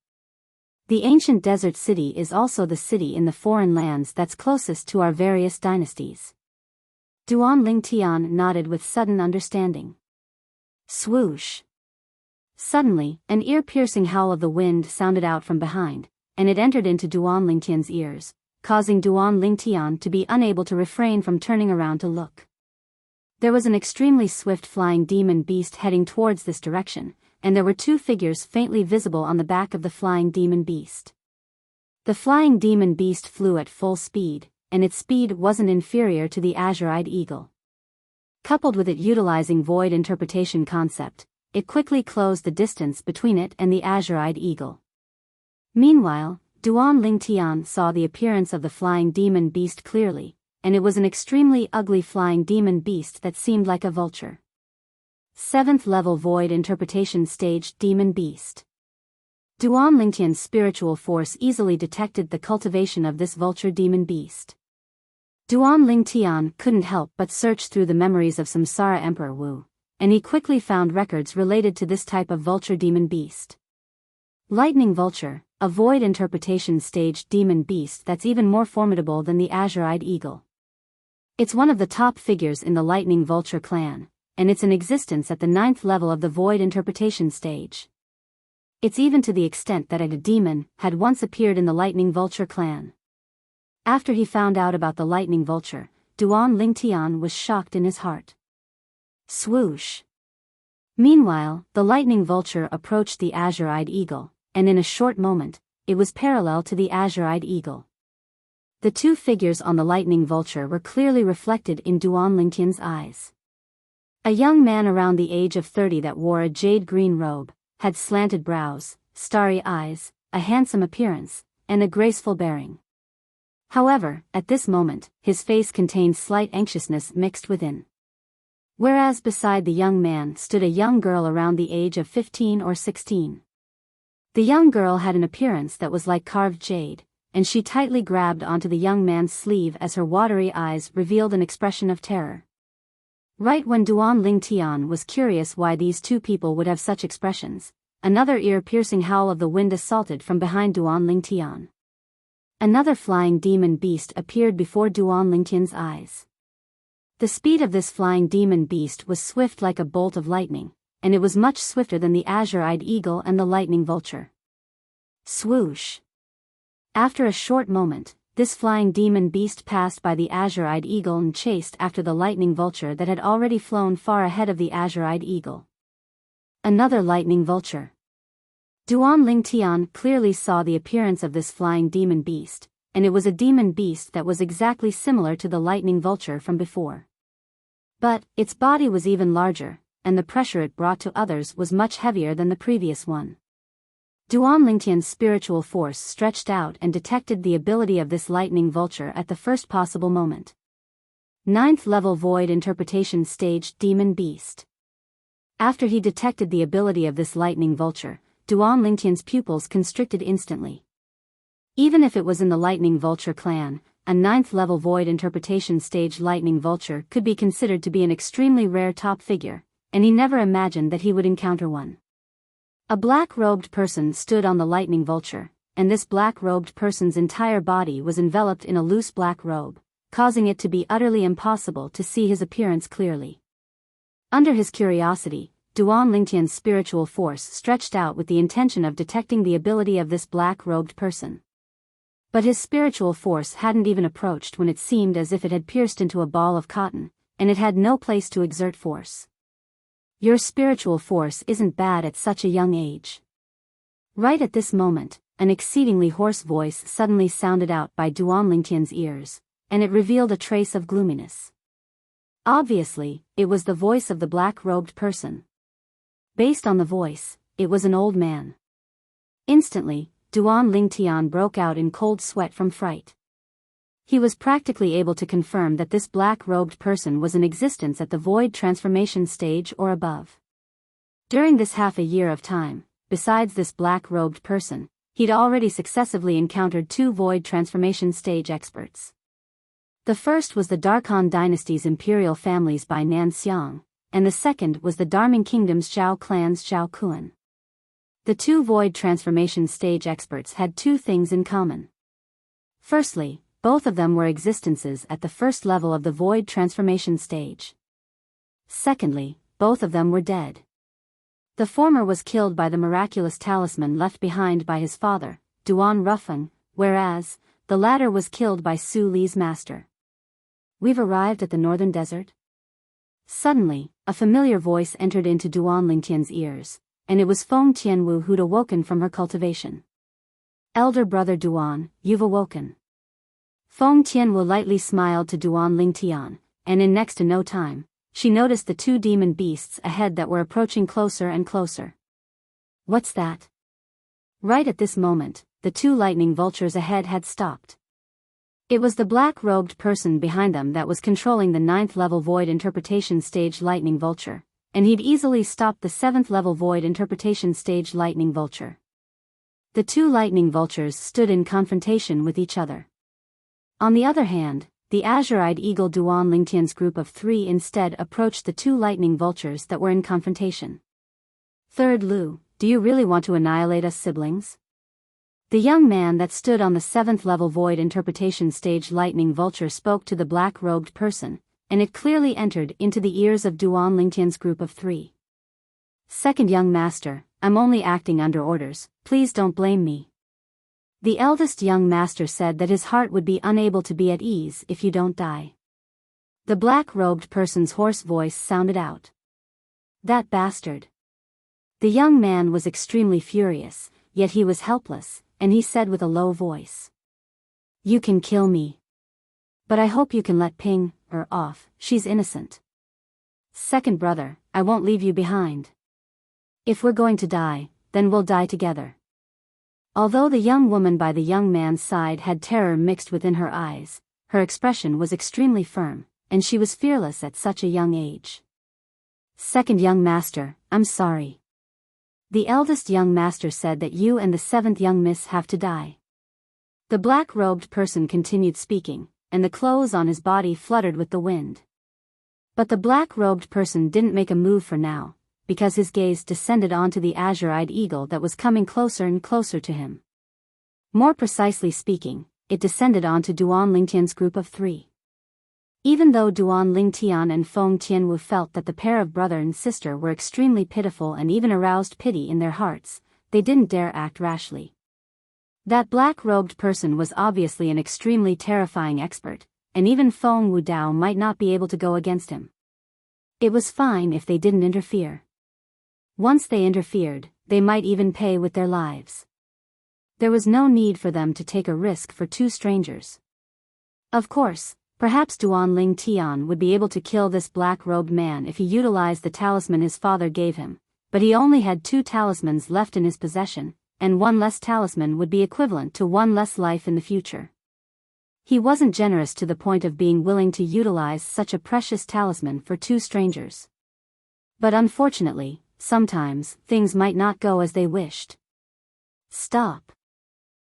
The ancient desert city is also the city in the foreign lands that's closest to our various dynasties. Duan Lingtian nodded with sudden understanding. Swoosh. Suddenly, an ear-piercing howl of the wind sounded out from behind, and it entered into Duan Lingtian's ears, causing Duan Lingtian to be unable to refrain from turning around to look. There was an extremely swift flying demon beast heading towards this direction, and there were two figures faintly visible on the back of the flying demon beast. The flying demon beast flew at full speed, and its speed wasn't inferior to the azure-eyed eagle. Coupled with it utilizing void interpretation concept, it quickly closed the distance between it and the azure-eyed eagle. Meanwhile, Duan Lingtian saw the appearance of the flying demon beast clearly, and it was an extremely ugly flying demon beast that seemed like a vulture. 7th level void interpretation stage demon beast. Duan Lingtian's spiritual force easily detected the cultivation of this vulture demon beast. Duan Lingtian couldn't help but search through the memories of Samsara Emperor Wu, and he quickly found records related to this type of vulture demon beast. Lightning Vulture, a void interpretation stage demon beast that's even more formidable than the azure-eyed eagle. It's one of the top figures in the Lightning Vulture clan, and it's in existence at the 9th level of the void interpretation stage. It's even to the extent that a demon had once appeared in the Lightning Vulture clan. After he found out about the Lightning Vulture, Duan Lingtian was shocked in his heart. Swoosh. Meanwhile, the Lightning Vulture approached the azure-eyed eagle, and in a short moment, it was parallel to the azure-eyed eagle. The two figures on the Lightning Vulture were clearly reflected in Duan Lingtian's eyes. A young man around the age of 30 that wore a jade-green robe, had slanted brows, starry eyes, a handsome appearance, and a graceful bearing. However, at this moment, his face contained slight anxiousness mixed within. Whereas beside the young man stood a young girl around the age of 15 or 16. The young girl had an appearance that was like carved jade, and she tightly grabbed onto the young man's sleeve as her watery eyes revealed an expression of terror. Right when Duan Lingtian was curious why these two people would have such expressions, another ear-piercing howl of the wind assaulted from behind Duan Lingtian. Another flying demon beast appeared before Duan Lingtian's eyes. The speed of this flying demon beast was swift like a bolt of lightning, and it was much swifter than the azure-eyed eagle and the lightning vulture. Swoosh. After a short moment, this flying demon beast passed by the azure-eyed eagle and chased after the lightning vulture that had already flown far ahead of the azure-eyed eagle. Another lightning vulture. Duan Lingtian clearly saw the appearance of this flying demon beast, and it was a demon beast that was exactly similar to the lightning vulture from before. But, its body was even larger, and the pressure it brought to others was much heavier than the previous one. Duan Lingtian's spiritual force stretched out and detected the ability of this lightning vulture at the first possible moment. 9th level void interpretation stage demon beast. After he detected the ability of this lightning vulture, Duan Lingtian's pupils constricted instantly. Even if it was in the lightning vulture clan, a 9th level void interpretation stage lightning vulture could be considered to be an extremely rare top figure, and he never imagined that he would encounter one. A black-robed person stood on the lightning vulture, and this black-robed person's entire body was enveloped in a loose black robe, causing it to be utterly impossible to see his appearance clearly. Under his curiosity, Duan Lingtian's spiritual force stretched out with the intention of detecting the ability of this black-robed person. But his spiritual force hadn't even approached when it seemed as if it had pierced into a ball of cotton, and it had no place to exert force. Your spiritual force isn't bad at such a young age. Right at this moment, an exceedingly hoarse voice suddenly sounded out by Duan Lingtian's ears, and it revealed a trace of gloominess. Obviously, it was the voice of the black-robed person. Based on the voice, it was an old man. Instantly, Duan Lingtian broke out in cold sweat from fright. He was practically able to confirm that this black-robed person was in existence at the void transformation stage or above. During this half a year of time, besides this black-robed person, he'd already successively encountered 2 void transformation stage experts. The first was the Darkhan dynasty's imperial families by Nan Xiang, and the second was the Darming Kingdom's Zhao clan's Zhao Kuan. The 2 void transformation stage experts had 2 things in common. Firstly, both of them were existences at the first level of the void transformation stage. Secondly, both of them were dead. The former was killed by the miraculous talisman left behind by his father, Duan Rufeng, whereas the latter was killed by Su Li's master. We've arrived at the northern desert? Suddenly, a familiar voice entered into Duan Lingtian's ears, and it was Feng Tianwu who'd awoken from her cultivation. Elder brother Duan, you've awoken. Feng Tianwu lightly smiled to Duan Lingtian, and in next to no time, she noticed the 2 demon beasts ahead that were approaching closer and closer. What's that? Right at this moment, the 2 lightning vultures ahead had stopped. It was the black-robed person behind them that was controlling the 9th level void interpretation stage lightning vulture, and he'd easily stopped the 7th level void interpretation stage lightning vulture. The 2 lightning vultures stood in confrontation with each other. On the other hand, the azure-eyed eagle Duan Lingtian's group of 3 instead approached the 2 lightning vultures that were in confrontation. Third Lu, do you really want to annihilate us siblings? The young man that stood on the 7th level void interpretation stage lightning vulture spoke to the black-robed person, and it clearly entered into the ears of Duan Lingtian's group of 3. Second young master, I'm only acting under orders, please don't blame me. The eldest young master said that his heart would be unable to be at ease if you don't die. The black-robed person's hoarse voice sounded out. That bastard. The young man was extremely furious, yet he was helpless, and he said with a low voice. You can kill me. But I hope you can let Ping her off, she's innocent. Second brother, I won't leave you behind. If we're going to die, then we'll die together. Although the young woman by the young man's side had terror mixed within her eyes, her expression was extremely firm, and she was fearless at such a young age. Second young master, I'm sorry. The eldest young master said that you and the 7th young miss have to die. The black-robed person continued speaking, and the clothes on his body fluttered with the wind. But the black-robed person didn't make a move for now, because his gaze descended onto the azure-eyed eagle that was coming closer and closer to him. More precisely speaking, it descended onto Duan Lingtian's group of 3. Even though Duan Lingtian and Feng Tianwu felt that the pair of brother and sister were extremely pitiful and even aroused pity in their hearts, they didn't dare act rashly. That black-robed person was obviously an extremely terrifying expert, and even Feng Wudao might not be able to go against him. It was fine if they didn't interfere. Once they interfered, they might even pay with their lives. There was no need for them to take a risk for 2 strangers. Of course, perhaps Duan Lingtian would be able to kill this black-robed man if he utilized the talisman his father gave him, but he only had 2 talismans left in his possession, and 1 less talisman would be equivalent to 1 less life in the future. He wasn't generous to the point of being willing to utilize such a precious talisman for 2 strangers. But unfortunately, sometimes things might not go as they wished. Stop!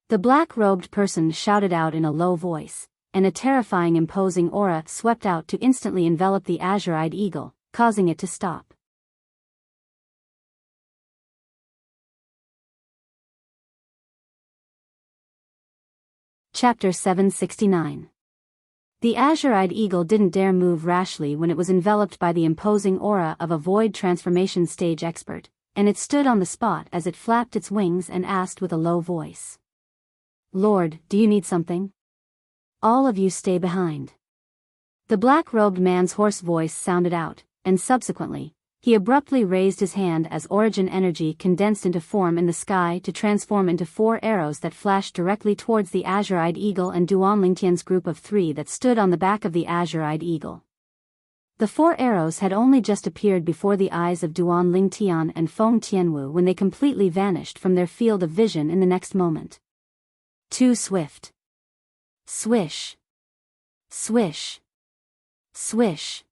The black-robed person shouted out in a low voice, and a terrifying imposing aura swept out to instantly envelop the azure-eyed eagle, causing it to stop. Chapter 769. The azure-eyed eagle didn't dare move rashly when it was enveloped by the imposing aura of a void transformation stage expert, and it stood on the spot as it flapped its wings and asked with a low voice. "Lord, do you need something? All of you stay behind." The black-robed man's hoarse voice sounded out, and subsequently, he abruptly raised his hand as origin energy condensed into form in the sky to transform into 4 arrows that flashed directly towards the azure-eyed eagle and Duan Lingtian's group of 3 that stood on the back of the azure-eyed eagle. The 4 arrows had only just appeared before the eyes of Duan Lingtian and Feng Tianwu when they completely vanished from their field of vision in the next moment. Too swift. Swish. Swish. Swish.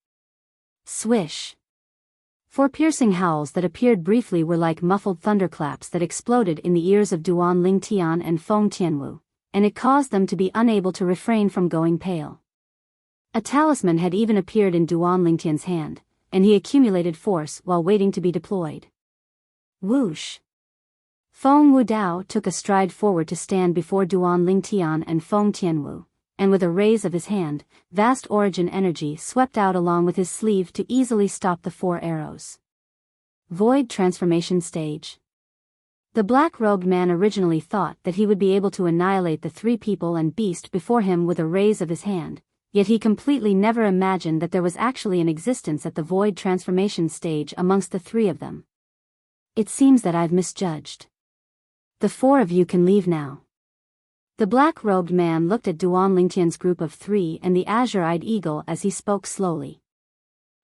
Swish. 4 piercing howls that appeared briefly were like muffled thunderclaps that exploded in the ears of Duan Lingtian and Feng Tianwu, and it caused them to be unable to refrain from going pale. A talisman had even appeared in Duan Lingtian's hand, and he accumulated force while waiting to be deployed. Whoosh! Feng Wudao took a stride forward to stand before Duan Lingtian and Feng Tianwu, and with a raise of his hand, vast origin energy swept out along with his sleeve to easily stop the 4 arrows. Void transformation stage. The black-robed man originally thought that he would be able to annihilate the 3 people and beast before him with a raise of his hand, yet he completely never imagined that there was actually an existence at the void transformation stage amongst the 3 of them. "It seems that I've misjudged. The 4 of you can leave now." The black-robed man looked at Duan Lingtian's group of 3 and the azure-eyed eagle as he spoke slowly.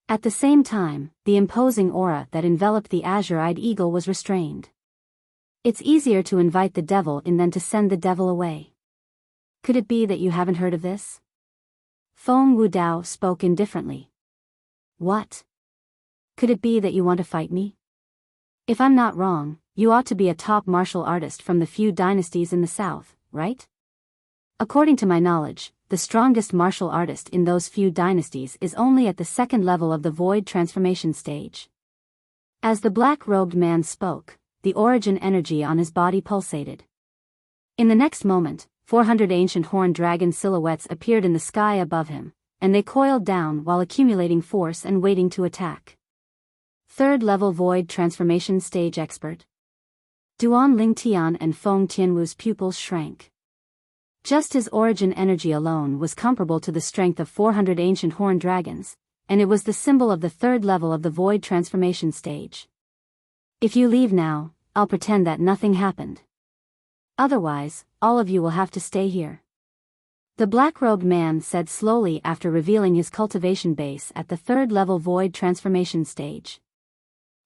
At the same time, the imposing aura that enveloped the azure-eyed eagle was restrained. "It's easier to invite the devil in than to send the devil away. Could it be that you haven't heard of this?" Feng Wudao spoke indifferently. "What? Could it be that you want to fight me? If I'm not wrong, you ought to be a top martial artist from the few dynasties in the south, right? According to my knowledge, the strongest martial artist in those few dynasties is only at the 2nd level of the void transformation stage." As the black-robed man spoke, the origin energy on his body pulsated. In the next moment, 400 ancient horned dragon silhouettes appeared in the sky above him, and they coiled down while accumulating force and waiting to attack. 3rd level void transformation stage expert. Duan Lingtian and Feng Tianwu's pupils shrank. Just his origin energy alone was comparable to the strength of 400 ancient horned dragons, and it was the symbol of the 3rd level of the void transformation stage. "If you leave now, I'll pretend that nothing happened. Otherwise, all of you will have to stay here," the black-robed man said slowly after revealing his cultivation base at the 3rd level void transformation stage.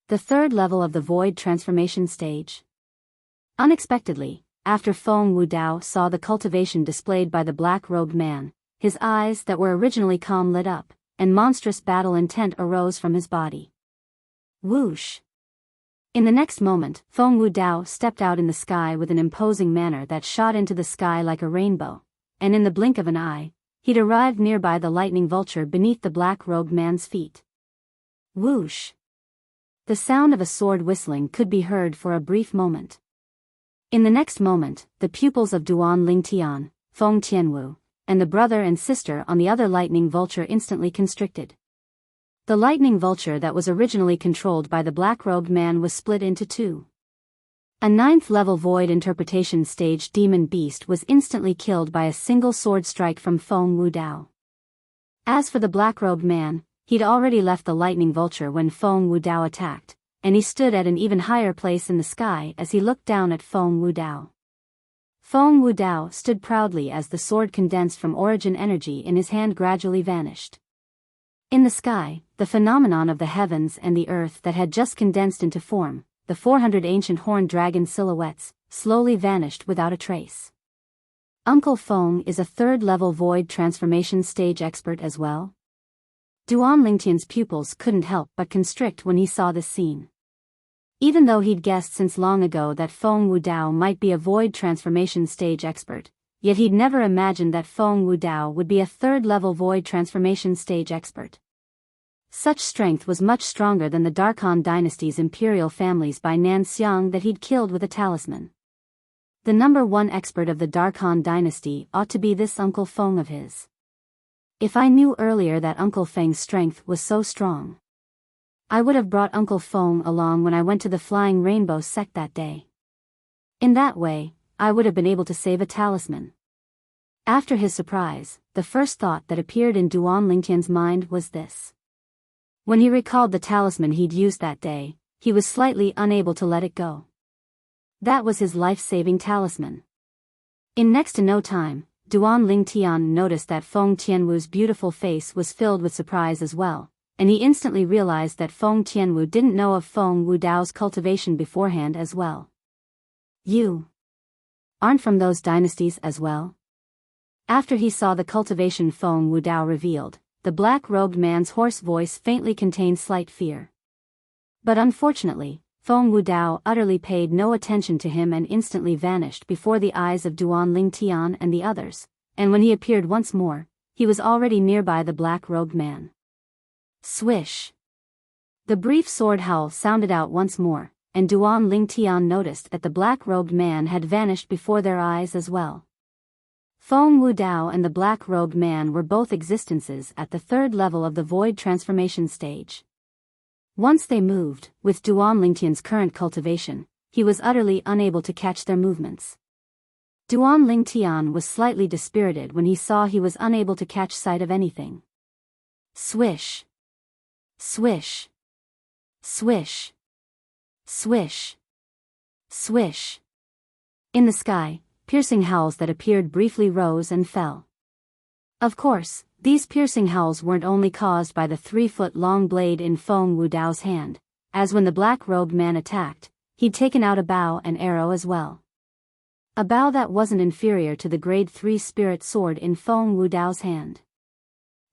The 3rd level of the void transformation stage. Unexpectedly, after Feng Wudao saw the cultivation displayed by the black-robed man, his eyes that were originally calm lit up, and monstrous battle intent arose from his body. Whoosh! In the next moment, Feng Wudao stepped out in the sky with an imposing manner that shot into the sky like a rainbow, and in the blink of an eye, he'd arrived nearby the lightning vulture beneath the black-robed man's feet. Whoosh! The sound of a sword whistling could be heard for a brief moment. In the next moment, the pupils of Duan Lingtian, Feng Tianwu, and the brother and sister on the other lightning vulture instantly constricted. The lightning vulture that was originally controlled by the black-robed man was split into 2. A 9th level void interpretation stage demon beast was instantly killed by a single sword strike from Feng Wudao. As for the black-robed man, he'd already left the lightning vulture when Feng Wudao attacked, and he stood at an even higher place in the sky as he looked down at Feng Wudao. Feng Wudao stood proudly as the sword condensed from origin energy in his hand gradually vanished. In the sky, the phenomenon of the heavens and the earth that had just condensed into form, the 400 ancient horned dragon silhouettes, slowly vanished without a trace. "Uncle Feng is a 3rd level void transformation stage expert as well?" Duan Lingtian's pupils couldn't help but constrict when he saw this scene. Even though he'd guessed since long ago that Feng Wudao might be a void transformation stage expert, yet he'd never imagined that Feng Wudao would be a 3rd level void transformation stage expert. Such strength was much stronger than the Darkhan dynasty's imperial families by Nanxiang that he'd killed with a talisman. The #1 expert of the Darkhan dynasty ought to be this Uncle Feng of his. If I knew earlier that Uncle Feng's strength was so strong, I would have brought Uncle Feng along when I went to the Flying Rainbow sect that day. In that way, I would have been able to save a talisman. After his surprise, the first thought that appeared in Duan Lingtian's mind was this. When he recalled the talisman he'd used that day, he was slightly unable to let it go. That was his life-saving talisman. In next to no time, Duan Lingtian noticed that Feng Tianwu's beautiful face was filled with surprise as well, and he instantly realized that Feng Tianwu didn't know of Feng Wudao's cultivation beforehand as well. You aren't from those dynasties as well? After he saw the cultivation Feng Wudao revealed, the black-robed man's hoarse voice faintly contained slight fear. But unfortunately, Feng Wudao utterly paid no attention to him and instantly vanished before the eyes of Duan Lingtian and the others, and when he appeared once more, he was already nearby the black-robed man. Swish! The brief sword howl sounded out once more, and Duan Lingtian noticed that the black-robed man had vanished before their eyes as well. Feng Wudao and the black-robed man were both existences at the 3rd level of the void transformation stage. Once they moved, with Duan Lingtian's current cultivation, he was utterly unable to catch their movements. Duan Lingtian was slightly dispirited when he saw he was unable to catch sight of anything. Swish! Swish! Swish! Swish! Swish! In the sky, piercing howls that appeared briefly rose and fell. Of course, these piercing howls weren't only caused by the 3-foot-long blade in Feng Wudao's hand, as when the black-robed man attacked, he'd taken out a bow and arrow as well. A bow that wasn't inferior to the grade 3 spirit sword in Feng Wudao's hand.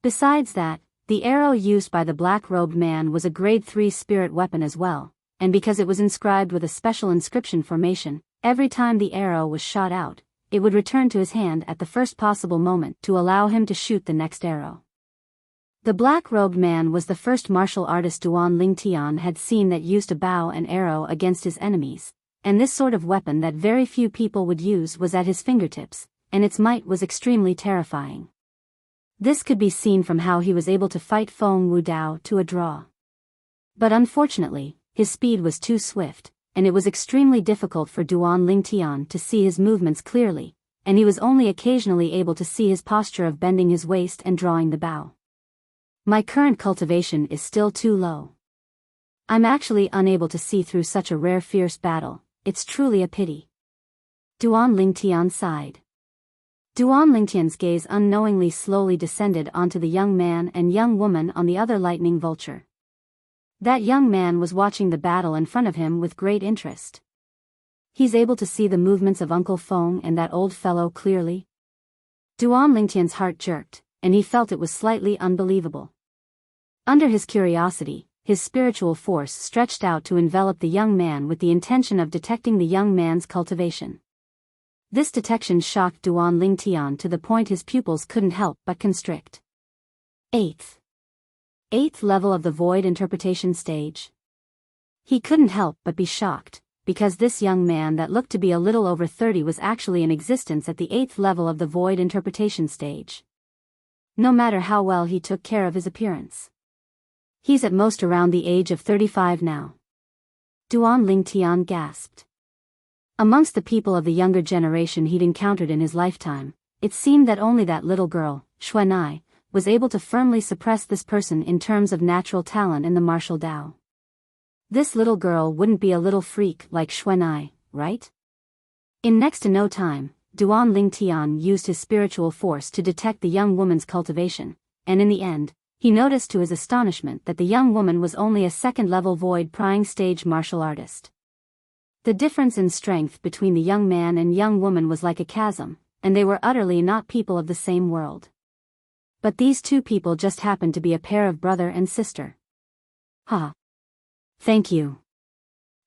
Besides that, the arrow used by the black-robed man was a grade 3 spirit weapon as well, and because it was inscribed with a special inscription formation, every time the arrow was shot out, it would return to his hand at the first possible moment to allow him to shoot the next arrow. The black-robed man was the first martial artist Duan Lingtian had seen that used a bow and arrow against his enemies, and this sort of weapon that very few people would use was at his fingertips, and its might was extremely terrifying. This could be seen from how he was able to fight Feng Wudao to a draw. But unfortunately, his speed was too swift, and it was extremely difficult for Duan Lingtian to see his movements clearly, and he was only occasionally able to see his posture of bending his waist and drawing the bow. My current cultivation is still too low. I'm actually unable to see through such a rare fierce battle, it's truly a pity. Duan Lingtian sighed. Duan Lingtian's gaze unknowingly slowly descended onto the young man and young woman on the other lightning vulture. That young man was watching the battle in front of him with great interest. He's able to see the movements of Uncle Feng and that old fellow clearly. Duan Lingtian's heart jerked, and he felt it was slightly unbelievable. Under his curiosity, his spiritual force stretched out to envelop the young man with the intention of detecting the young man's cultivation. This detection shocked Duan Lingtian to the point his pupils couldn't help but constrict. 8th level of the void interpretation stage. He couldn't help but be shocked, because this young man that looked to be a little over 30 was actually in existence at the 8th level of the void interpretation stage. No matter how well he took care of his appearance. He's at most around the age of 35 now. Duan Lingtian gasped. Amongst the people of the younger generation he'd encountered in his lifetime, it seemed that only that little girl, Xuanai, was able to firmly suppress this person in terms of natural talent in the martial Dao. This little girl wouldn't be a little freak like Xuanai, right? In next to no time, Duan Lingtian used his spiritual force to detect the young woman's cultivation, and in the end, he noticed to his astonishment that the young woman was only a 2nd-level void prying stage martial artist. The difference in strength between the young man and young woman was like a chasm, and they were utterly not people of the same world. But these two people just happened to be a pair of brother and sister. Ha! Thank you.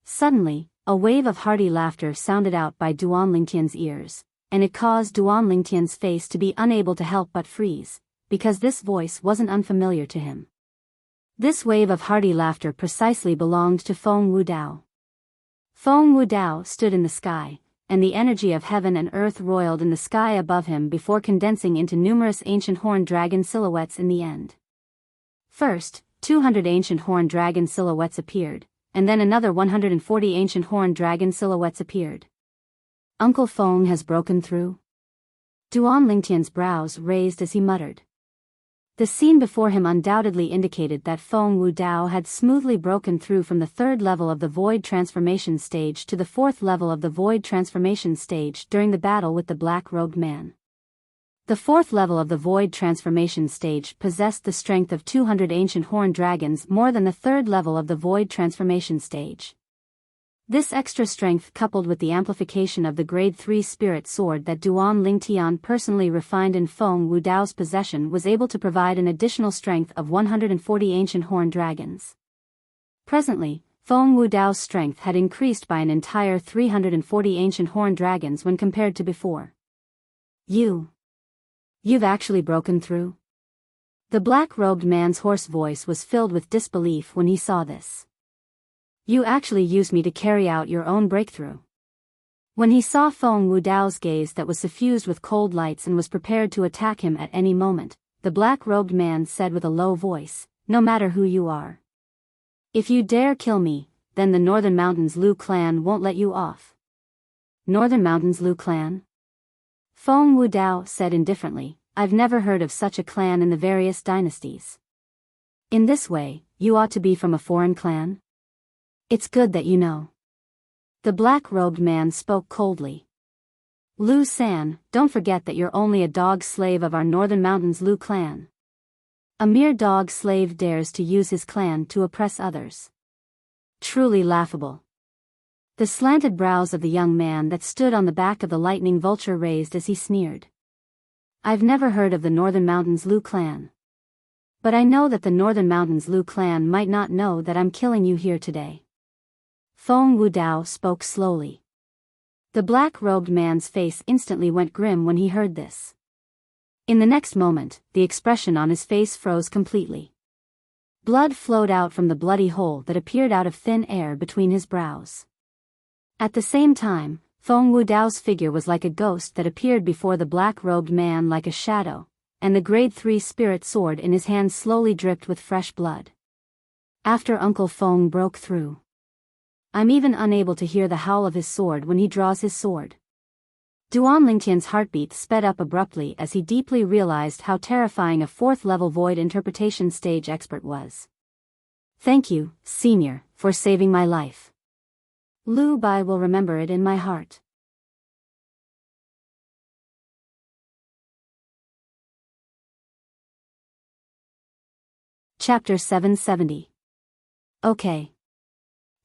Suddenly, a wave of hearty laughter sounded out by Duan Lingtian's ears, and it caused Duan Lingtian's face to be unable to help but freeze, because this voice wasn't unfamiliar to him. This wave of hearty laughter precisely belonged to Feng Wudao. Feng Wudao stood in the sky, and the energy of heaven and earth roiled in the sky above him before condensing into numerous ancient horned dragon silhouettes in the end. First, 200 ancient horned dragon silhouettes appeared, and then another 140 ancient horned dragon silhouettes appeared. Uncle Feng has broken through? Duan Lingtian's brows raised as he muttered. The scene before him undoubtedly indicated that Feng Wudao had smoothly broken through from the third level of the Void Transformation Stage to the fourth level of the Void Transformation Stage during the battle with the Black-Robed Man. The fourth level of the Void Transformation Stage possessed the strength of 200 ancient horned dragons more than the third level of the Void Transformation Stage. This extra strength, coupled with the amplification of the Grade 3 Spirit Sword that Duan Lingtian personally refined in Feng Wudao's possession, was able to provide an additional strength of 140 ancient horned dragons. Presently, Feng Wudao's strength had increased by an entire 340 ancient horned dragons when compared to before. You've actually broken through? The black-robed man's hoarse voice was filled with disbelief when he saw this. You actually used me to carry out your own breakthrough. When he saw Feng Wudao's gaze that was suffused with cold lights and was prepared to attack him at any moment, the black-robed man said with a low voice, "No matter who you are. If you dare kill me, then the Northern Mountains Lu clan won't let you off." Northern Mountains Lu clan? Feng Wudao said indifferently, "I've never heard of such a clan in the various dynasties. In this way, you ought to be from a foreign clan? It's good that you know." The black-robed man spoke coldly. "Lu San, don't forget that you're only a dog slave of our Northern Mountains Lu clan. A mere dog slave dares to use his clan to oppress others. Truly laughable." The slanted brows of the young man that stood on the back of the lightning vulture raised as he sneered. "I've never heard of the Northern Mountains Lu clan. But I know that the Northern Mountains Lu clan might not know that I'm killing you here today." Feng Wudao spoke slowly. The black-robed man's face instantly went grim when he heard this. In the next moment, the expression on his face froze completely. Blood flowed out from the bloody hole that appeared out of thin air between his brows. At the same time, Feng Wudao's figure was like a ghost that appeared before the black-robed man like a shadow, and the Grade 3 Spirit Sword in his hand slowly dripped with fresh blood. After Uncle Feng broke through. I'm even unable to hear the howl of his sword when he draws his sword. Duan Lingtian's heartbeat sped up abruptly as he deeply realized how terrifying a fourth-level void interpretation stage expert was. Thank you, Senior, for saving my life. Lu Bai will remember it in my heart. Chapter 770. Okay.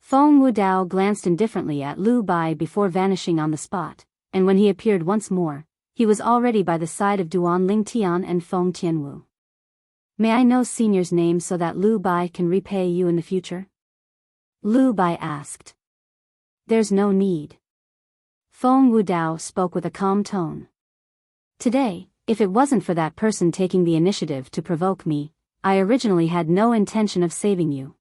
Feng Wudao glanced indifferently at Lu Bai before vanishing on the spot, and when he appeared once more, he was already by the side of Duan Lingtian and Feng Tianwu. May I know Senior's name so that Lu Bai can repay you in the future? Lu Bai asked. There's no need. Feng Wudao spoke with a calm tone. Today, if it wasn't for that person taking the initiative to provoke me, I originally had no intention of saving you.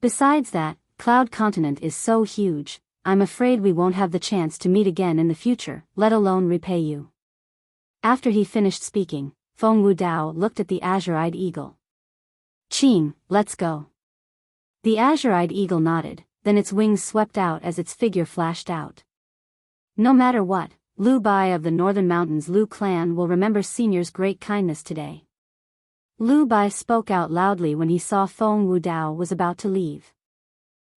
Besides that, Cloud Continent is so huge, I'm afraid we won't have the chance to meet again in the future, let alone repay you. After he finished speaking, Feng Wudao looked at the azure-eyed eagle. Qing, let's go. The azure-eyed eagle nodded, then its wings swept out as its figure flashed out. No matter what, Lu Bai of the Northern Mountains Lu clan will remember Senior's great kindness today. Lu Bai spoke out loudly when he saw Feng Wudao was about to leave.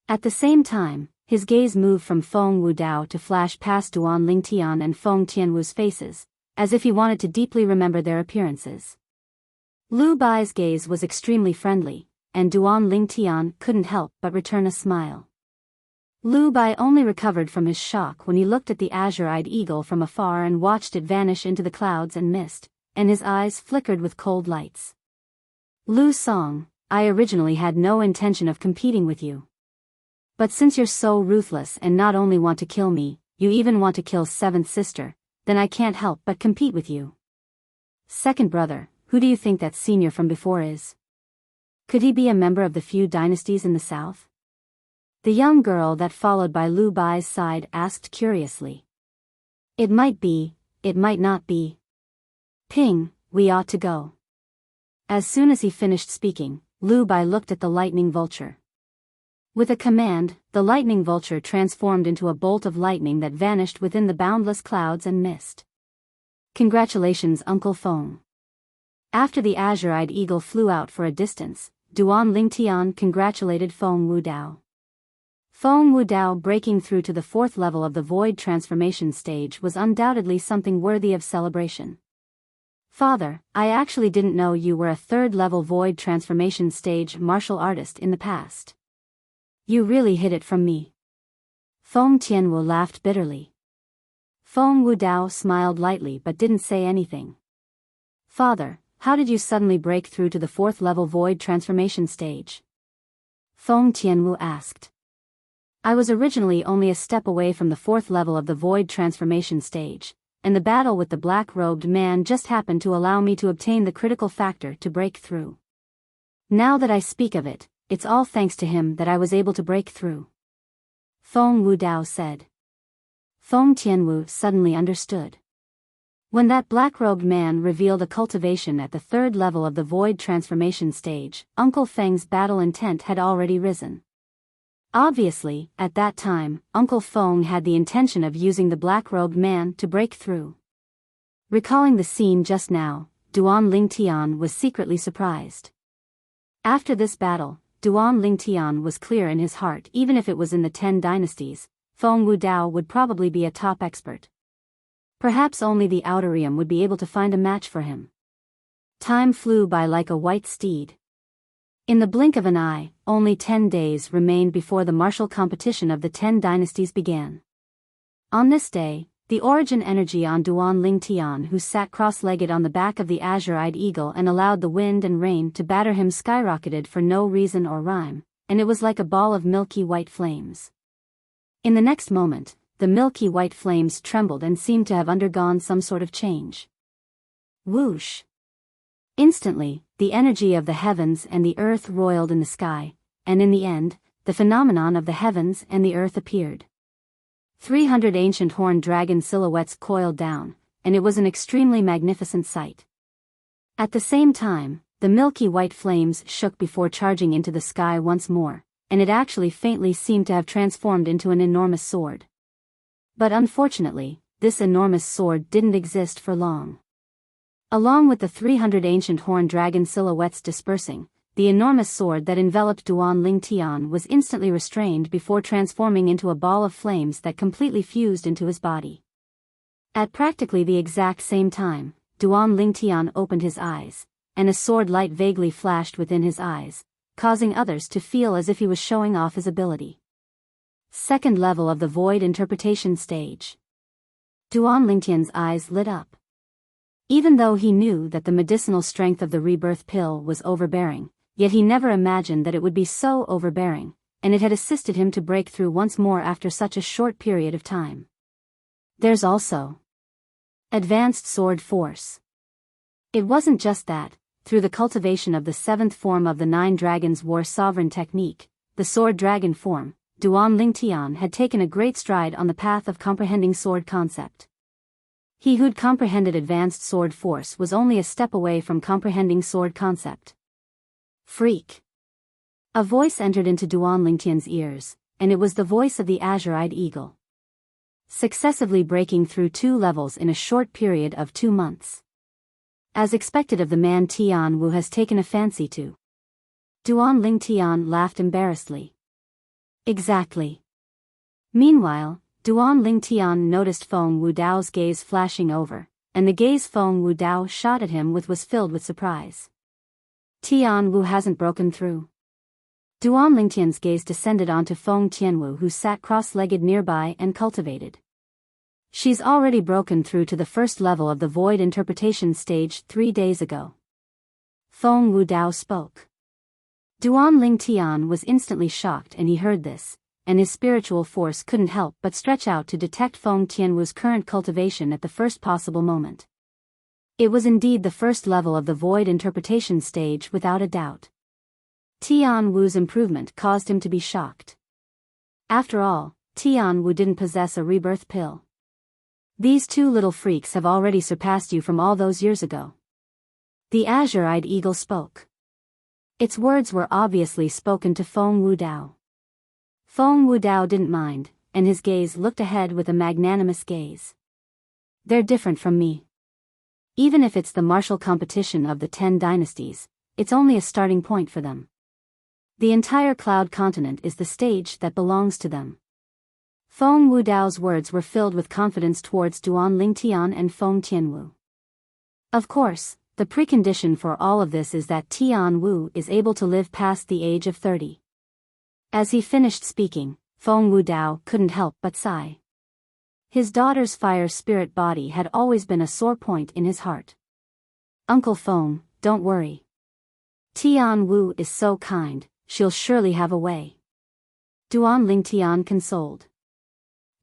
At the same time, his gaze moved from Feng Wudao to flash past Duan Lingtian and Feng Tianwu's faces, as if he wanted to deeply remember their appearances. Lu Bai's gaze was extremely friendly, and Duan Lingtian couldn't help but return a smile. Lu Bai only recovered from his shock when he looked at the azure-eyed eagle from afar and watched it vanish into the clouds and mist, and his eyes flickered with cold lights. Lu Song, I originally had no intention of competing with you. But since you're so ruthless and not only want to kill me, you even want to kill Seventh Sister, then I can't help but compete with you. Second brother, who do you think that Senior from before is? Could he be a member of the few dynasties in the south? The young girl that followed by Lu Bai's side asked curiously. It might be, it might not be. Ping, we ought to go. As soon as he finished speaking, Lu Bai looked at the lightning vulture. With a command, the lightning vulture transformed into a bolt of lightning that vanished within the boundless clouds and mist. Congratulations, Uncle Feng. After the azure-eyed eagle flew out for a distance, Duan Lingtian congratulated Feng Wudao. Feng Wudao breaking through to the 4th level of the void transformation stage was undoubtedly something worthy of celebration. Father, I actually didn't know you were a 3rd level void transformation stage martial artist in the past. You really hid it from me. Feng Tianwu laughed bitterly. Feng Wudao smiled lightly but didn't say anything. Father, how did you suddenly break through to the 4th level void transformation stage? Feng Tianwu asked. I was originally only a step away from the 4th level of the void transformation stage, and the battle with the black-robed man just happened to allow me to obtain the critical factor to break through. Now that I speak of it, it's all thanks to him that I was able to break through. Feng Wudao said. Feng Tianwu suddenly understood. When that black-robed man revealed a cultivation at the 3rd level of the void transformation stage, Uncle Feng's battle intent had already risen. Obviously, at that time, Uncle Feng had the intention of using the black-robed man to break through. Recalling the scene just now, Duan Lingtian was secretly surprised. After this battle, Duan Lingtian was clear in his heart even if it was in the 10 dynasties, Feng Wudao would probably be a top expert. Perhaps only the outer realm would be able to find a match for him. Time flew by like a white steed. In the blink of an eye, only 10 days remained before the martial competition of the 10 dynasties began. On this day, the origin energy on Duan Lingtian, who sat cross-legged on the back of the azure-eyed eagle and allowed the wind and rain to batter him, skyrocketed for no reason or rhyme, and it was like a ball of milky white flames. In the next moment, the milky white flames trembled and seemed to have undergone some sort of change. Whoosh! Instantly, the energy of the heavens and the earth roiled in the sky, and in the end, the phenomenon of the heavens and the earth appeared. 300 ancient horned dragon silhouettes coiled down, and it was an extremely magnificent sight. At the same time, the milky white flames shook before charging into the sky once more, and it actually faintly seemed to have transformed into an enormous sword. But unfortunately, this enormous sword didn't exist for long. Along with the 300 ancient horned dragon silhouettes dispersing, the enormous sword that enveloped Duan Lingtian was instantly restrained before transforming into a ball of flames that completely fused into his body. At practically the exact same time, Duan Lingtian opened his eyes, and a sword light vaguely flashed within his eyes, causing others to feel as if he was showing off his ability. 2nd level of the void interpretation stage. Duan Lingtian's eyes lit up. Even though he knew that the medicinal strength of the rebirth pill was overbearing, yet he never imagined that it would be so overbearing, and it had assisted him to break through once more after such a short period of time. There's also advanced sword force. It wasn't just that, through the cultivation of the 7th form of the 9 dragons war sovereign technique, the sword dragon form, Duan Lingtian had taken a great stride on the path of comprehending sword concept. He who'd comprehended advanced sword force was only a step away from comprehending sword concept. Freak! A voice entered into Duan Lingtian's ears, and it was the voice of the azure-eyed eagle. Successively breaking through 2 levels in a short period of 2 months. As expected of the man Tian Wu has taken a fancy to. Duan Lingtian laughed embarrassedly. Exactly. Meanwhile, Duan Lingtian noticed Feng Wudao's gaze flashing over, and the gaze Feng Wudao shot at him with was filled with surprise. Tian Wu hasn't broken through. Duan Lingtian's gaze descended onto Feng Tianwu, who sat cross-legged nearby and cultivated. She's already broken through to the 1st level of the void interpretation stage 3 days ago. Feng Wudao spoke. Duan Lingtian was instantly shocked and he heard this, and his spiritual force couldn't help but stretch out to detect Feng Tianwu's current cultivation at the first possible moment. It was indeed the 1st level of the void interpretation stage without a doubt. Tian Wu's improvement caused him to be shocked. After all, Tian Wu didn't possess a rebirth pill. These two little freaks have already surpassed you from all those years ago. The azure-eyed eagle spoke. Its words were obviously spoken to Feng Wudao. Feng Wudao didn't mind, and his gaze looked ahead with a magnanimous gaze. They're different from me. Even if it's the martial competition of the 10 dynasties, it's only a starting point for them. The entire Cloud Continent is the stage that belongs to them. Feng Wudao's words were filled with confidence towards Duan Lingtian and Feng Tianwu. Of course, the precondition for all of this is that Tian Wu is able to live past the age of 30. As he finished speaking, Feng Wudao couldn't help but sigh. His daughter's fire spirit body had always been a sore point in his heart. Uncle Feng, don't worry. Tian Wu is so kind, she'll surely have a way. Duan Lingtian consoled.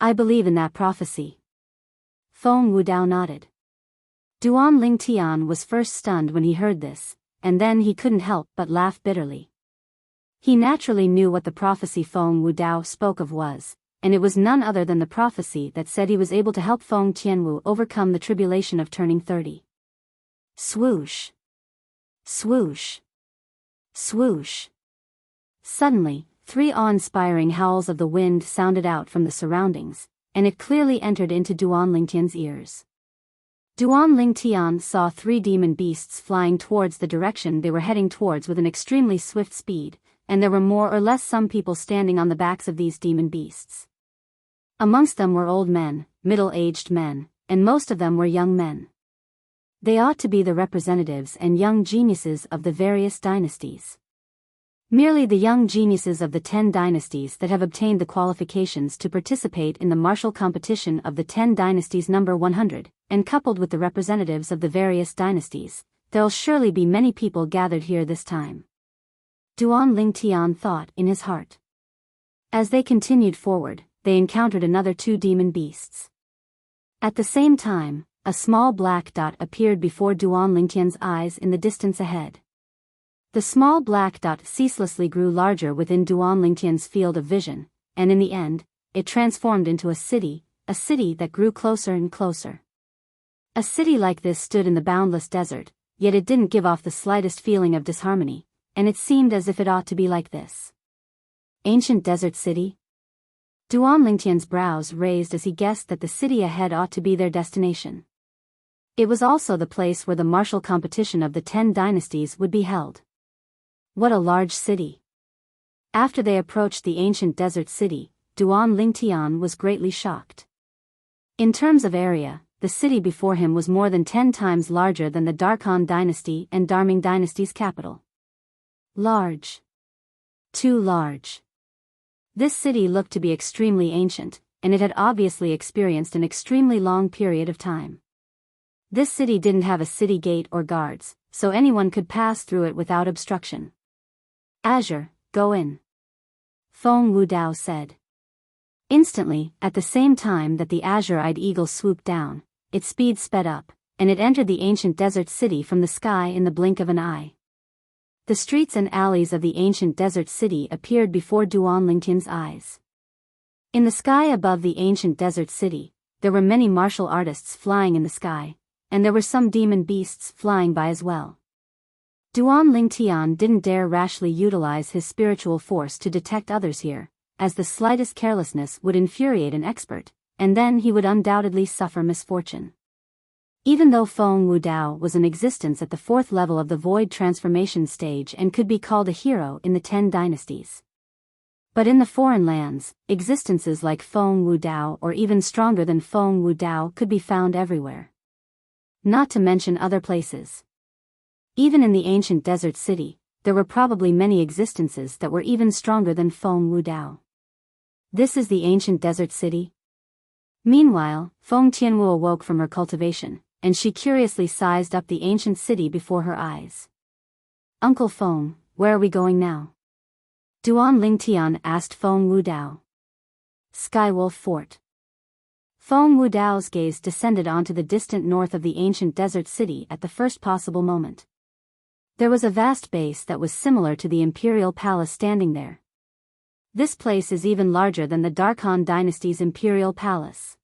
I believe in that prophecy. Feng Wudao nodded. Duan Lingtian was first stunned when he heard this, and then he couldn't help but laugh bitterly. He naturally knew what the prophecy Feng Wudao spoke of was, and it was none other than the prophecy that said he was able to help Feng Tianwu overcome the tribulation of turning 30. Swoosh! Swoosh! Swoosh! Suddenly, 3 awe-inspiring howls of the wind sounded out from the surroundings, and it clearly entered into Duan Lingtian's ears. Duan Lingtian saw 3 demon beasts flying towards the direction they were heading towards with an extremely swift speed, and there were more or less some people standing on the backs of these demon beasts. Amongst them were old men, middle-aged men, and most of them were young men. They ought to be the representatives and young geniuses of the various dynasties. Merely the young geniuses of the 10 dynasties that have obtained the qualifications to participate in the martial competition of the 10 dynasties number 100, and coupled with the representatives of the various dynasties, there'll surely be many people gathered here this time. Duan Lingtian thought in his heart. As they continued forward, they encountered another 2 demon beasts. At the same time, a small black dot appeared before Duan Lingtian's eyes in the distance ahead. The small black dot ceaselessly grew larger within Duan Lingtian's field of vision, and in the end, it transformed into a city that grew closer and closer. A city like this stood in the boundless desert, yet it didn't give off the slightest feeling of disharmony, and it seemed as if it ought to be like this. Ancient desert city? Duan Lingtian's brows raised as he guessed that the city ahead ought to be their destination. It was also the place where the martial competition of the 10 dynasties would be held. What a large city. After they approached the ancient desert city, Duan Lingtian was greatly shocked. In terms of area, the city before him was more than 10 times larger than the Darkhan dynasty and Darming dynasty's capital. Large. Too large. This city looked to be extremely ancient, and it had obviously experienced an extremely long period of time. This city didn't have a city gate or guards, so anyone could pass through it without obstruction. Azure, go in. Feng Wudao said. Instantly, at the same time that the azure-eyed eagle swooped down, its speed sped up, and it entered the ancient desert city from the sky in the blink of an eye. The streets and alleys of the ancient desert city appeared before Duan Lingtian's eyes. In the sky above the ancient desert city, there were many martial artists flying in the sky, and there were some demon beasts flying by as well. Duan Lingtian didn't dare rashly utilize his spiritual force to detect others here, as the slightest carelessness would infuriate an expert, and then he would undoubtedly suffer misfortune. Even though Feng Wudao was in existence at the 4th level of the void transformation stage and could be called a hero in the 10 dynasties. But in the foreign lands, existences like Feng Wudao or even stronger than Feng Wudao could be found everywhere. Not to mention other places. Even in the ancient desert city, there were probably many existences that were even stronger than Feng Wudao. This is the ancient desert city? Meanwhile, Feng Tianwu awoke from her cultivation, and she curiously sized up the ancient city before her eyes. Uncle Feng, where are we going now? Duan Lingtian asked Feng Wudao. Skywolf Fort. Feng Wudao's gaze descended onto the distant north of the ancient desert city at the first possible moment. There was a vast base that was similar to the imperial palace standing there. This place is even larger than the Darkhan dynasty's imperial palace.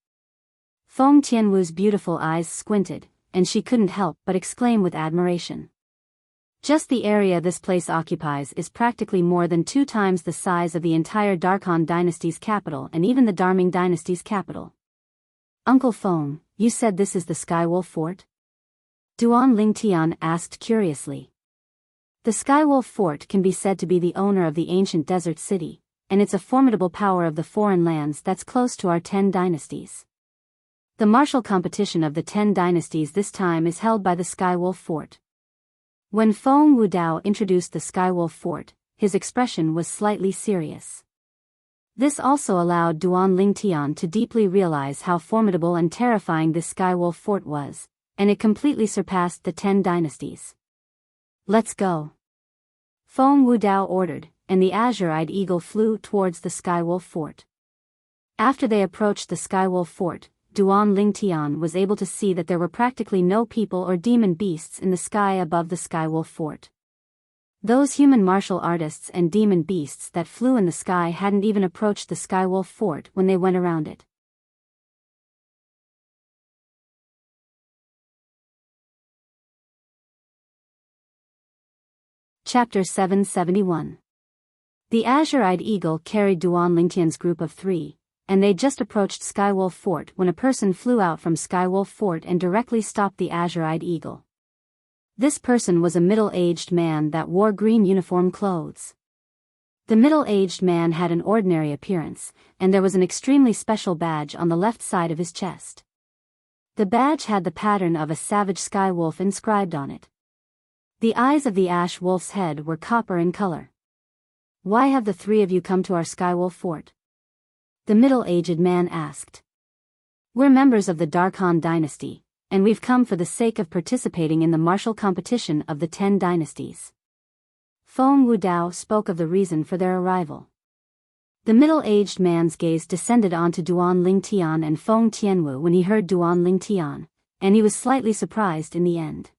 Feng Tianwu's beautiful eyes squinted, and she couldn't help but exclaim with admiration. Just the area this place occupies is practically more than 2 times the size of the entire Darkhan dynasty's capital and even the Darming dynasty's capital. Uncle Feng, you said this is the Skywolf Fort? Duan Lingtian asked curiously. The Skywolf Fort can be said to be the owner of the ancient desert city, and it's a formidable power of the foreign lands that's close to our 10 dynasties. The martial competition of the 10 dynasties this time is held by the Skywolf Fort. When Feng Wudao introduced the Skywolf Fort, his expression was slightly serious. This also allowed Duan Lingtian to deeply realize how formidable and terrifying this Skywolf Fort was, and it completely surpassed the 10 dynasties. Let's go. Feng Wudao ordered, and the azure-eyed eagle flew towards the Skywolf Fort. After they approached the Skywolf Fort, Duan Lingtian was able to see that there were practically no people or demon beasts in the sky above the Skywolf Fort. Those human martial artists and demon beasts that flew in the sky hadn't even approached the Skywolf Fort when they went around it. Chapter 771. The azure-eyed eagle carried Duan Lingtian's group of 3, and they just approached Skywolf Fort when a person flew out from Skywolf Fort and directly stopped the azure-eyed eagle. This person was a middle-aged man that wore green uniform clothes. The middle-aged man had an ordinary appearance, and there was an extremely special badge on the left side of his chest. The badge had the pattern of a savage sky wolf inscribed on it. The eyes of the ash wolf's head were copper in color. Why have the 3 of you come to our Skywolf Fort? The middle-aged man asked. We're members of the Darkhan dynasty, and we've come for the sake of participating in the martial competition of the 10 dynasties. Feng Wudao spoke of the reason for their arrival. The middle-aged man's gaze descended onto Duan Lingtian and Feng Tianwu when he heard Duan Lingtian, and he was slightly surprised in the end.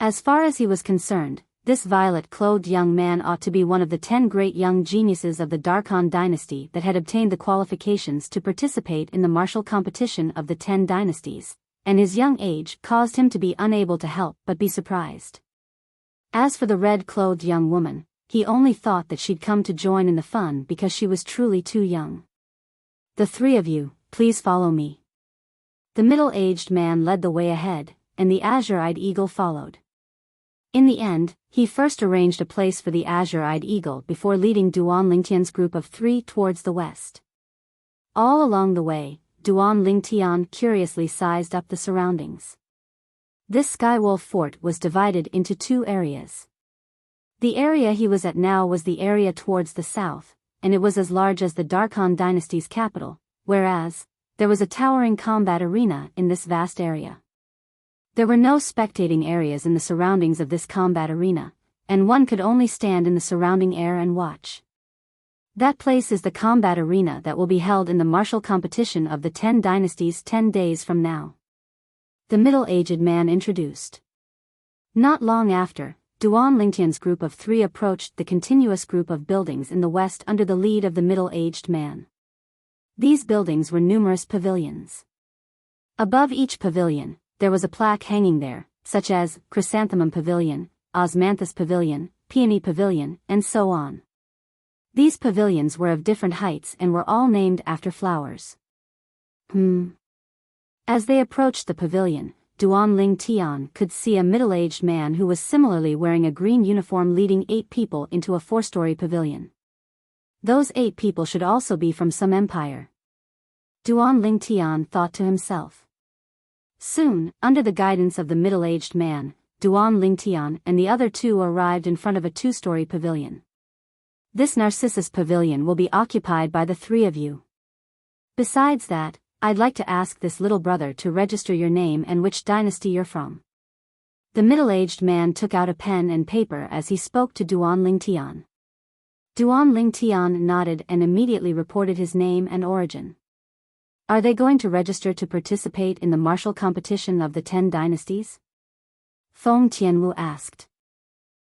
As far as he was concerned, this violet-clothed young man ought to be one of the 10 great young geniuses of the Darkhan dynasty that had obtained the qualifications to participate in the martial competition of the 10 dynasties, and his young age caused him to be unable to help but be surprised. As for the red-clothed young woman, he only thought that she'd come to join in the fun because she was truly too young. The 3 of you, please follow me. The middle-aged man led the way ahead, and the azure-eyed eagle followed. In the end, he first arranged a place for the azure-eyed eagle before leading Duan Lingtian's group of 3 towards the west. All along the way, Duan Lingtian curiously sized up the surroundings. This Skywolf Fort was divided into 2 areas. The area he was at now was the area towards the south, and it was as large as the Darkhan dynasty's capital, whereas, there was a towering combat arena in this vast area. There were no spectating areas in the surroundings of this combat arena, and one could only stand in the surrounding air and watch. That place is the combat arena that will be held in the martial competition of the 10 dynasties 10 days from now. The middle-aged man introduced. Not long after, Duan Lingtian's group of 3 approached the continuous group of buildings in the west under the lead of the middle-aged man. These buildings were numerous pavilions. Above each pavilion, there was a plaque hanging there, such as Chrysanthemum Pavilion, Osmanthus Pavilion, Peony Pavilion, and so on. These pavilions were of different heights and were all named after flowers. As they approached the pavilion, Duan Lingtian could see a middle-aged man who was similarly wearing a green uniform leading 8 people into a 4-story pavilion. Those 8 people should also be from some empire. Duan Lingtian thought to himself. Soon, under the guidance of the middle-aged man, Duan Lingtian and the other 2 arrived in front of a 2-story pavilion. This Narcissus Pavilion will be occupied by the 3 of you. Besides that, I'd like to ask this little brother to register your name and which dynasty you're from. The middle-aged man took out a pen and paper as he spoke to Duan Lingtian. Duan Lingtian nodded and immediately reported his name and origin. Are they going to register to participate in the martial competition of the 10 dynasties? Feng Tianwu asked.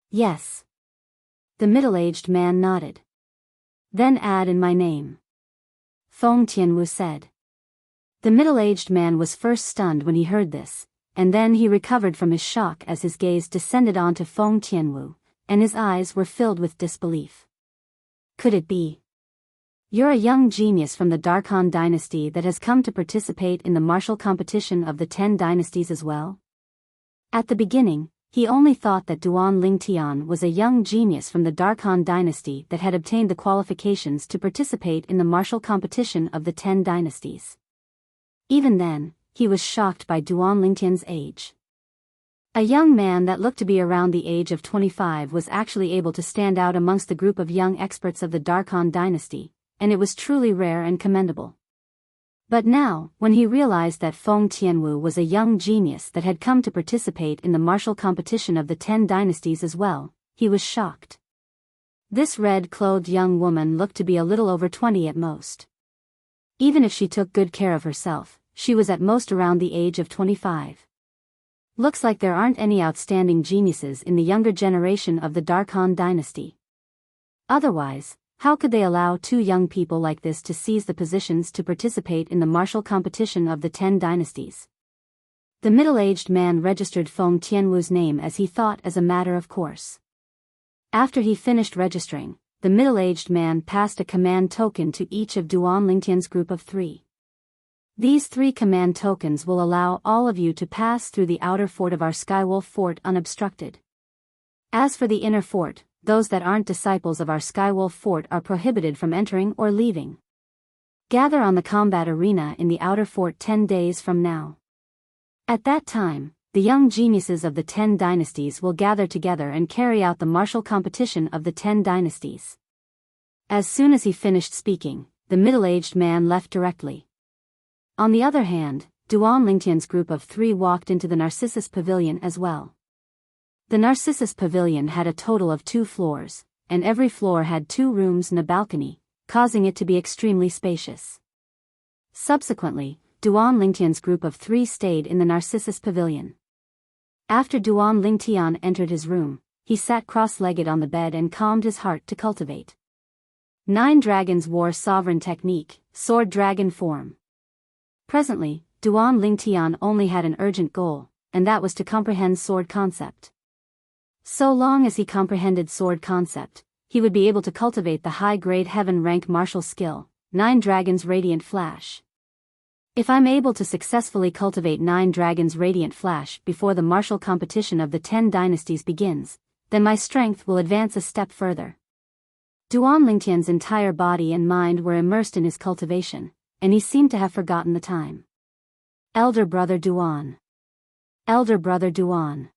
Yes. The middle-aged man nodded. Then add in my name. Feng Tianwu said. The middle-aged man was first stunned when he heard this, and then he recovered from his shock as his gaze descended onto Feng Tianwu, and his eyes were filled with disbelief. Could it be? You're a young genius from the Dark Han dynasty that has come to participate in the martial competition of the 10 dynasties as well? At the beginning, he only thought that Duan Lingtian was a young genius from the Dark Han dynasty that had obtained the qualifications to participate in the martial competition of the 10 dynasties. Even then, he was shocked by Duan Lingtian's age. A young man that looked to be around the age of 25 was actually able to stand out amongst the group of young experts of the Dark Han dynasty, and it was truly rare and commendable. But now, when he realized that Feng Tianwu was a young genius that had come to participate in the martial competition of the 10 dynasties as well, he was shocked. This red-clothed young woman looked to be a little over 20 at most. Even if she took good care of herself, she was at most around the age of 25. Looks like there aren't any outstanding geniuses in the younger generation of the Dark Han dynasty. Otherwise, how could they allow two young people like this to seize the positions to participate in the martial competition of the 10 dynasties? The middle-aged man registered Feng Tianwu's name as he thought as a matter of course. After he finished registering, the middle-aged man passed a command token to each of Duan Lingtian's group of 3. These 3 command tokens will allow all of you to pass through the outer fort of our Skywolf Fort unobstructed. As for the inner fort, those that aren't disciples of our Skywolf Fort are prohibited from entering or leaving. Gather on the combat arena in the outer fort 10 days from now. At that time, the young geniuses of the 10 dynasties will gather together and carry out the martial competition of the 10 dynasties. As soon as he finished speaking, the middle-aged man left directly. On the other hand, Duan Lingtian's group of 3 walked into the Narcissus Pavilion as well. The Narcissus Pavilion had a total of 2 floors, and every floor had 2 rooms and a balcony, causing it to be extremely spacious. Subsequently, Duan Lingtian's group of 3 stayed in the Narcissus Pavilion. After Duan Lingtian entered his room, he sat cross-legged on the bed and calmed his heart to cultivate. 9 dragons wore sovereign technique, sword dragon form. Presently, Duan Lingtian only had an urgent goal, and that was to comprehend sword concept. So long as he comprehended sword concept, he would be able to cultivate the high-grade heaven rank martial skill, 9 Dragons Radiant Flash. If I'm able to successfully cultivate 9 Dragons Radiant Flash before the martial competition of the 10 dynasties begins, then my strength will advance a step further. Duan Lingtian's entire body and mind were immersed in his cultivation, and he seemed to have forgotten the time. Elder Brother Duan. Elder Brother Duan.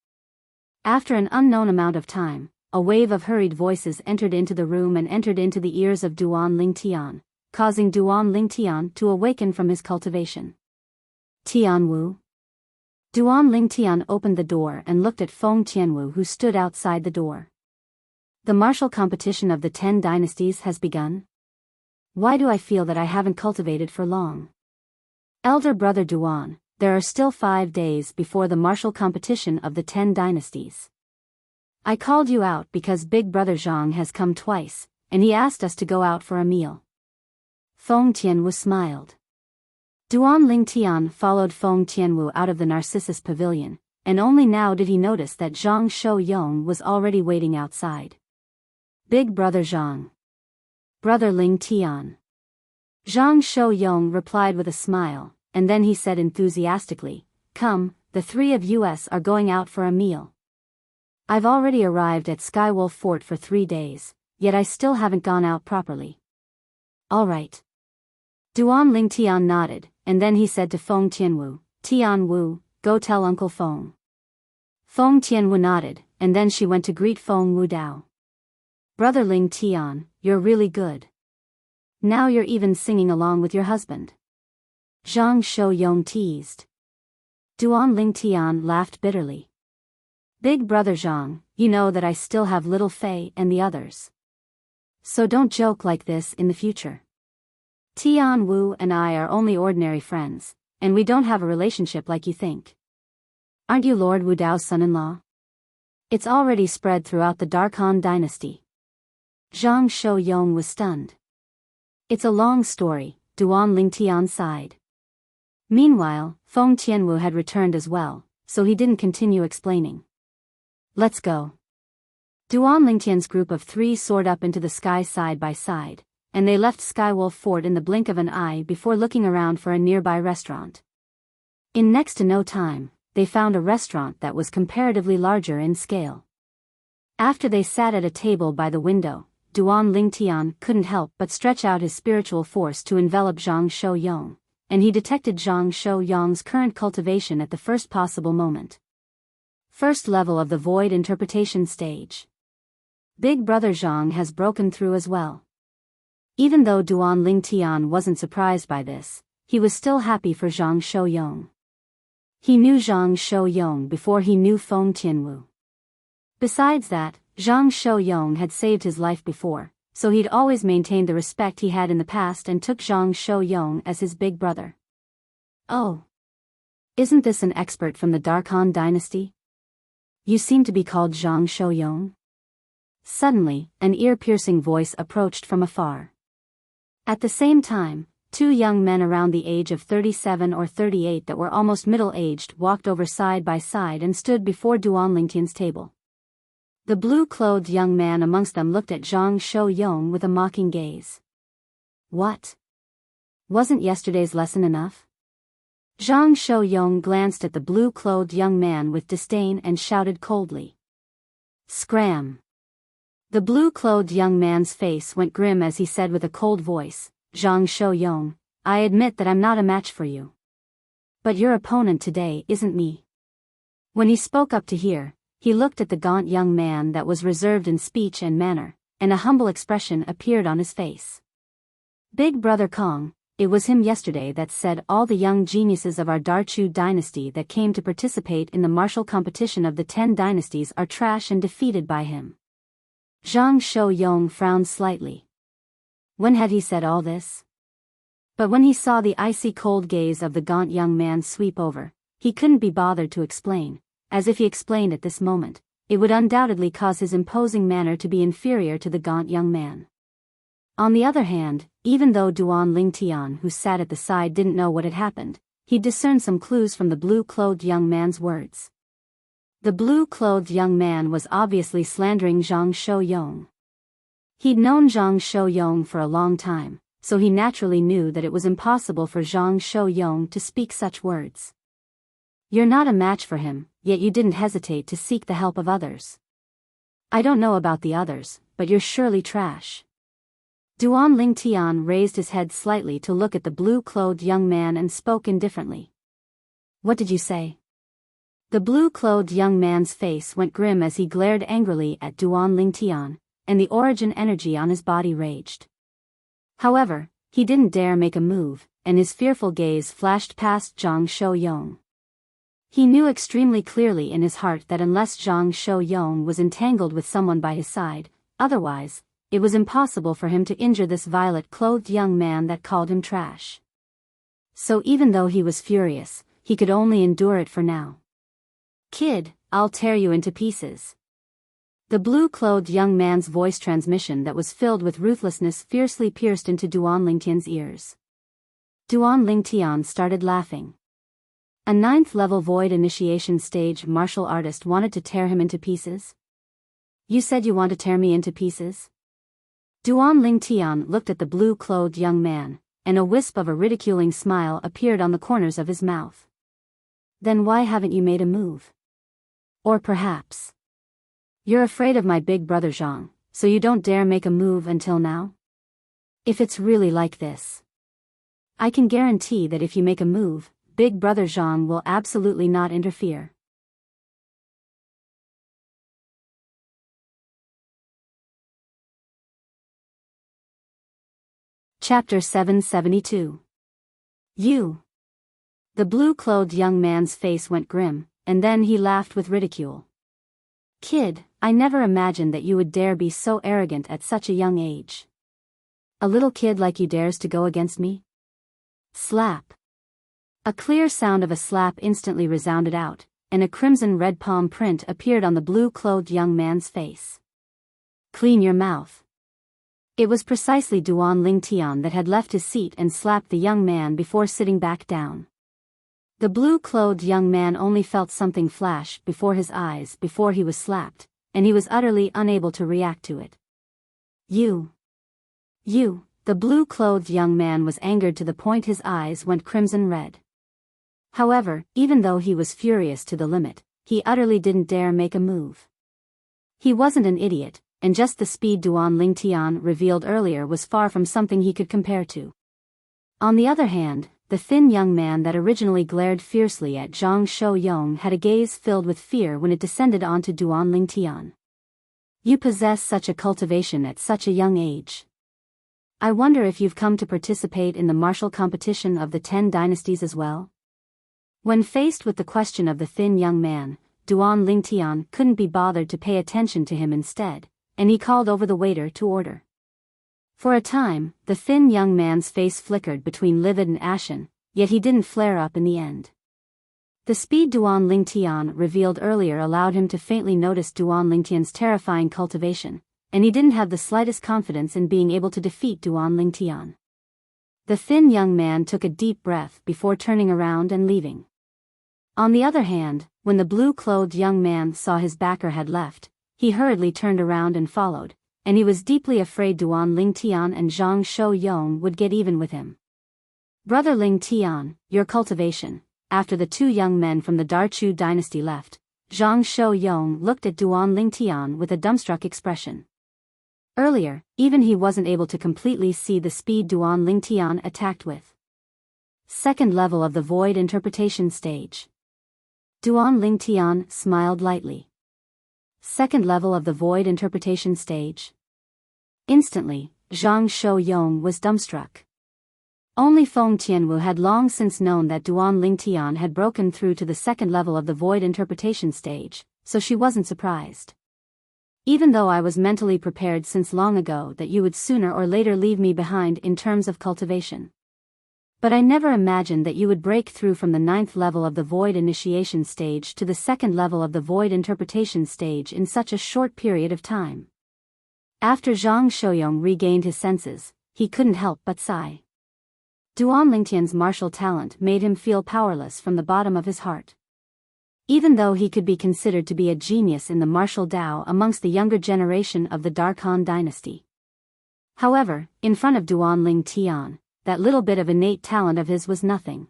After an unknown amount of time, a wave of hurried voices entered into the room and entered into the ears of Duan Lingtian, causing Duan Lingtian to awaken from his cultivation. Tianwu. Duan Lingtian opened the door and looked at Feng Tianwu, who stood outside the door. The martial competition of the 10 dynasties has begun? Why do I feel that I haven't cultivated for long? Elder Brother Duan, there are still 5 days before the martial competition of the 10 dynasties. I called you out because Big Brother Zhang has come twice, and he asked us to go out for a meal. Feng Tianwu smiled. Duan Lingtian followed Feng Tianwu out of the Narcissus Pavilion, and only now did he notice that Zhang Shouyong was already waiting outside. Big Brother Zhang. Brother Lingtian. Zhang Shouyong replied with a smile, and then he said enthusiastically, "Come, the 3 of us are going out for a meal. I've already arrived at Skywolf Fort for 3 days, yet I still haven't gone out properly." "All right." Duan Lingtian nodded, and then he said to Feng Tianwu, "Tianwu, go tell Uncle Feng." Feng Tianwu nodded, and then she went to greet Feng Wudao. "Brother Lingtian, you're really good. Now you're even singing along with your husband." Zhang Shouyong teased. Duan Lingtian laughed bitterly. "Big Brother Zhang, you know that I still have little Fei and the others. So don't joke like this in the future. Tianwu and I are only ordinary friends, and we don't have a relationship like you think. Aren't you Lord Wudao's son-in-law? It's already spread throughout the Dark Han dynasty." Zhang Shouyong was stunned. "It's a long story," Duan Lingtian sighed. Meanwhile, Feng Tianwu had returned as well, so he didn't continue explaining. Let's go. Duan Lingtian's group of 3 soared up into the sky side by side, and they left Skywolf Fort in the blink of an eye before looking around for a nearby restaurant. In next to no time, they found a restaurant that was comparatively larger in scale. After they sat at a table by the window, Duan Lingtian couldn't help but stretch out his spiritual force to envelop Zhang Shouyong, and he detected Zhang Shouyong's current cultivation at the first possible moment. First level of the void interpretation stage. Big Brother Zhang has broken through as well. Even though Duan Lingtian wasn't surprised by this, he was still happy for Zhang Shouyong. He knew Zhang Shouyong before he knew Feng Tianwu. Besides that, Zhang Shouyong had saved his life before, so he'd always maintained the respect he had in the past and took Zhang Shouyong as his big brother. Oh. Isn't this an expert from the Dark Han dynasty? You seem to be called Zhang Shouyong? Suddenly, an ear-piercing voice approached from afar. At the same time, 2 young men around the age of 37 or 38 that were almost middle-aged walked over side by side and stood before Duan Lingtian's table. The blue-clothed young man amongst them looked at Zhang Shouyong with a mocking gaze. What? Wasn't yesterday's lesson enough? Zhang Shouyong glanced at the blue-clothed young man with disdain and shouted coldly. Scram! The blue-clothed young man's face went grim as he said with a cold voice, Zhang Shouyong, I admit that I'm not a match for you. But your opponent today isn't me. When he spoke up to hear, he looked at the gaunt young man that was reserved in speech and manner, and a humble expression appeared on his face. Big Brother Kong, it was him yesterday that said all the young geniuses of our Darchu dynasty that came to participate in the martial competition of the 10 dynasties are trash and defeated by him. Zhang Shouyong frowned slightly. When had he said all this? But when he saw the icy cold gaze of the gaunt young man sweep over, he couldn't be bothered to explain, as if he explained at this moment, it would undoubtedly cause his imposing manner to be inferior to the gaunt young man. On the other hand, even though Duan Lingtian who sat at the side didn't know what had happened, he discerned some clues from the blue-clothed young man's words. The blue-clothed young man was obviously slandering Zhang Shouyong. He'd known Zhang Shouyong for a long time, so he naturally knew that it was impossible for Zhang Shouyong to speak such words. You're not a match for him, yet you didn't hesitate to seek the help of others. I don't know about the others, but you're surely trash. Duan Lingtian raised his head slightly to look at the blue-clothed young man and spoke indifferently. What did you say? The blue-clothed young man's face went grim as he glared angrily at Duan Lingtian, and the origin energy on his body raged. However, he didn't dare make a move, and his fearful gaze flashed past Zhang Shouyong. He knew extremely clearly in his heart that unless Zhang Shouyong was entangled with someone by his side, otherwise, it was impossible for him to injure this violet-clothed young man that called him trash. So even though he was furious, he could only endure it for now. Kid, I'll tear you into pieces. The blue-clothed young man's voice transmission that was filled with ruthlessness fiercely pierced into Duan Lingtian's ears. Duan Lingtian started laughing. A 9th-level void initiation stage martial artist wanted to tear him into pieces? You said you want to tear me into pieces? Duan Lingtian looked at the blue-clothed young man, and a wisp of a ridiculing smile appeared on the corners of his mouth. Then why haven't you made a move? Or perhaps you're afraid of my big brother Zhang, so you don't dare make a move until now? If it's really like this, I can guarantee that if you make a move, big brother Zhang will absolutely not interfere. Chapter 772. You. The blue-clothed young man's face went grim, and then he laughed with ridicule. Kid, I never imagined that you would dare be so arrogant at such a young age. A little kid like you dares to go against me? Slap. A clear sound of a slap instantly resounded out, and a crimson-red palm print appeared on the blue-clothed young man's face. Clean your mouth. It was precisely Duan Lingtian that had left his seat and slapped the young man before sitting back down. The blue-clothed young man only felt something flash before his eyes before he was slapped, and he was utterly unable to react to it. You. The blue-clothed young man was angered to the point his eyes went crimson red. However, even though he was furious to the limit, he utterly didn't dare make a move. He wasn't an idiot, and just the speed Duan Lingtian revealed earlier was far from something he could compare to. On the other hand, the thin young man that originally glared fiercely at Zhang Shouyong had a gaze filled with fear when it descended onto Duan Lingtian. You possess such a cultivation at such a young age. I wonder if you've come to participate in the martial competition of the 10 dynasties as well? When faced with the question of the thin young man, Duan Lingtian couldn't be bothered to pay attention to him instead, and he called over the waiter to order. For a time, the thin young man's face flickered between livid and ashen, yet he didn't flare up in the end. The speed Duan Lingtian revealed earlier allowed him to faintly notice Duan Lingtian's terrifying cultivation, and he didn't have the slightest confidence in being able to defeat Duan Lingtian. The thin young man took a deep breath before turning around and leaving. On the other hand, when the blue-clothed young man saw his backer had left, he hurriedly turned around and followed, and he was deeply afraid Duan Lingtian and Zhang Shouyong would get even with him. Brother Lingtian, your cultivation. After the 2 young men from the Darchu dynasty left, Zhang Shouyong looked at Duan Lingtian with a dumbstruck expression. Earlier, even he wasn't able to completely see the speed Duan Lingtian attacked with. Second level of the void interpretation stage. Duan Lingtian smiled lightly. Second level of the void interpretation stage. Instantly, Zhang Shouyong was dumbstruck. Only Feng Tianwu had long since known that Duan Lingtian had broken through to the second level of the void interpretation stage, so she wasn't surprised. Even though I was mentally prepared since long ago that you would sooner or later leave me behind in terms of cultivation. But I never imagined that you would break through from the 9th level of the void initiation stage to the second level of the void interpretation stage in such a short period of time. After Zhang Shouyong regained his senses, he couldn't help but sigh. Duan Lingtian's martial talent made him feel powerless from the bottom of his heart. Even though he could be considered to be a genius in the martial Tao amongst the younger generation of the Darkhan dynasty. However, in front of Duan Lingtian, that little bit of innate talent of his was nothing.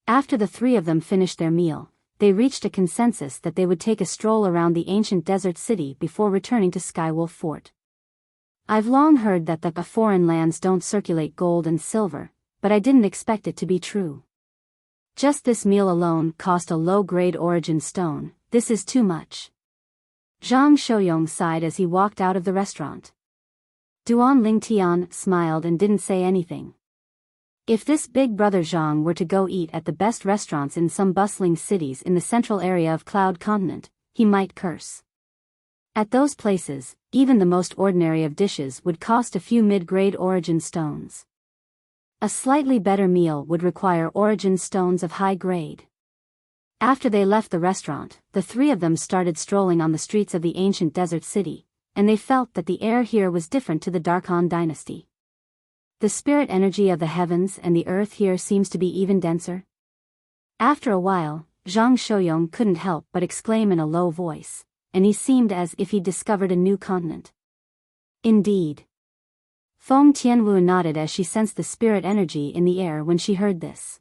After the 3 of them finished their meal, they reached a consensus that they would take a stroll around the ancient desert city before returning to Skywolf Fort. I've long heard that the foreign lands don't circulate gold and silver, but I didn't expect it to be true. Just this meal alone cost a low-grade origin stone. This is too much. Zhang Shouyong sighed as he walked out of the restaurant. Duan Lingtian smiled and didn't say anything. If this big brother Zhang were to go eat at the best restaurants in some bustling cities in the central area of Cloud Continent, he might curse. At those places, even the most ordinary of dishes would cost a few mid-grade origin stones. A slightly better meal would require origin stones of high grade. After they left the restaurant, the 3 of them started strolling on the streets of the ancient desert city, and they felt that the air here was different to the Darkhan dynasty. The spirit energy of the heavens and the earth here seems to be even denser. After a while, Zhang Shouyong couldn't help but exclaim in a low voice, and he seemed as if he'd discovered a new continent. Indeed. Feng Tianwu nodded as she sensed the spirit energy in the air when she heard this.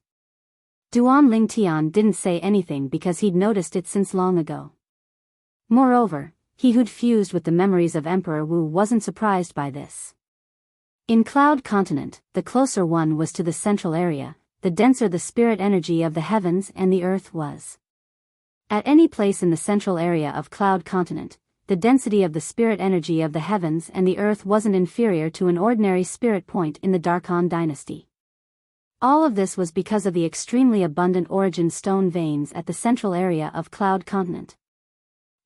Duan Lingtian didn't say anything because he'd noticed it since long ago. Moreover, he who'd fused with the memories of Emperor Wu wasn't surprised by this. In Cloud Continent, the closer one was to the central area, the denser the spirit energy of the heavens and the earth was. At any place in the central area of Cloud Continent, the density of the spirit energy of the heavens and the earth wasn't inferior to an ordinary spirit point in the Darkhan dynasty. All of this was because of the extremely abundant origin stone veins at the central area of Cloud Continent.